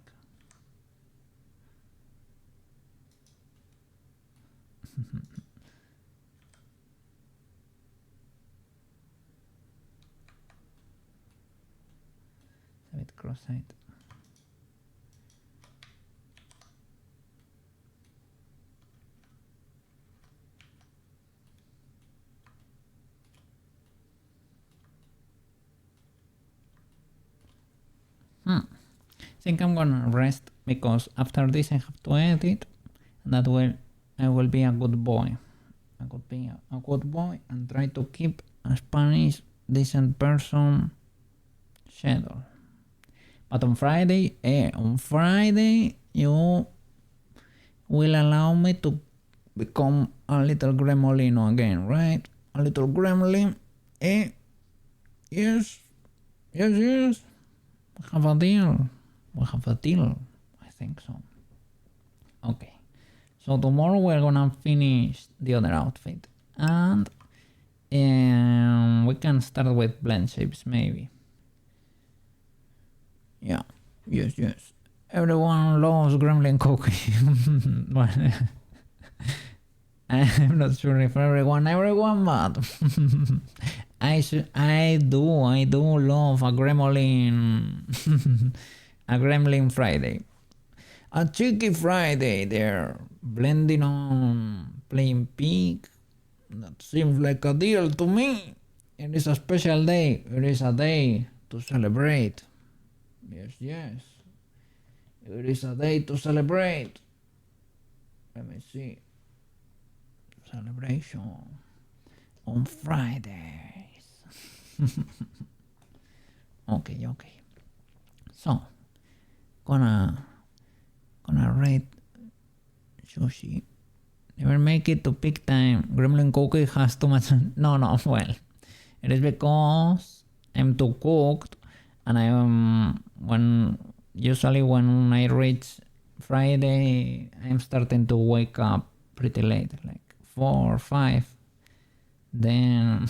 Speaker 1: It's a bit cross-eyed. I think I'm gonna rest because after this I have to edit, and that way I will be a good boy. I could be a good boy and try to keep a Spanish decent person schedule. But on Friday, you will allow me to become a little gremlin again, right? A little gremlin. Yes. We have a deal. I think so. Okay. So tomorrow we're gonna finish the other outfit. And we can start with blend shapes maybe. Yeah. Yes. Everyone loves gremlin cookie. I'm not sure if everyone, but I do love a gremlin, a gremlin Friday, a cheeky Friday. There, blending on plain pig. That seems like a deal to me. It is a special day. It is a day to celebrate. Yes. It is a day to celebrate. Let me see. Celebration on Fridays. Okay. So, gonna rate sushi. Never make it to peak time. Gremlin cookie has too much. No. Well, it is because I'm too cooked, and usually when I reach Friday, I'm starting to wake up pretty late, like 4 or 5. Then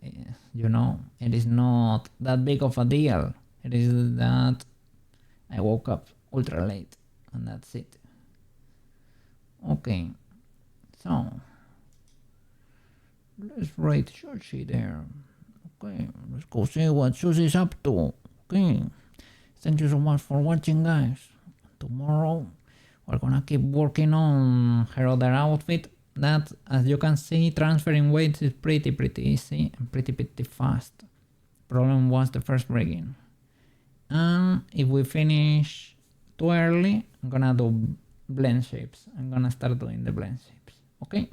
Speaker 1: it is not that big of a deal. It is that I woke up ultra late, and that's it. Okay, so let's rate sushi there. Okay, let's go see what sushi's up to. Okay, thank you so much for watching, guys. Tomorrow we're gonna keep working on her other outfit. That, as you can see, transferring weights is pretty easy and pretty fast. Problem was the first rigging. And if we finish too early, I'm gonna do blend shapes. I'm gonna start doing the blend shapes. Okay,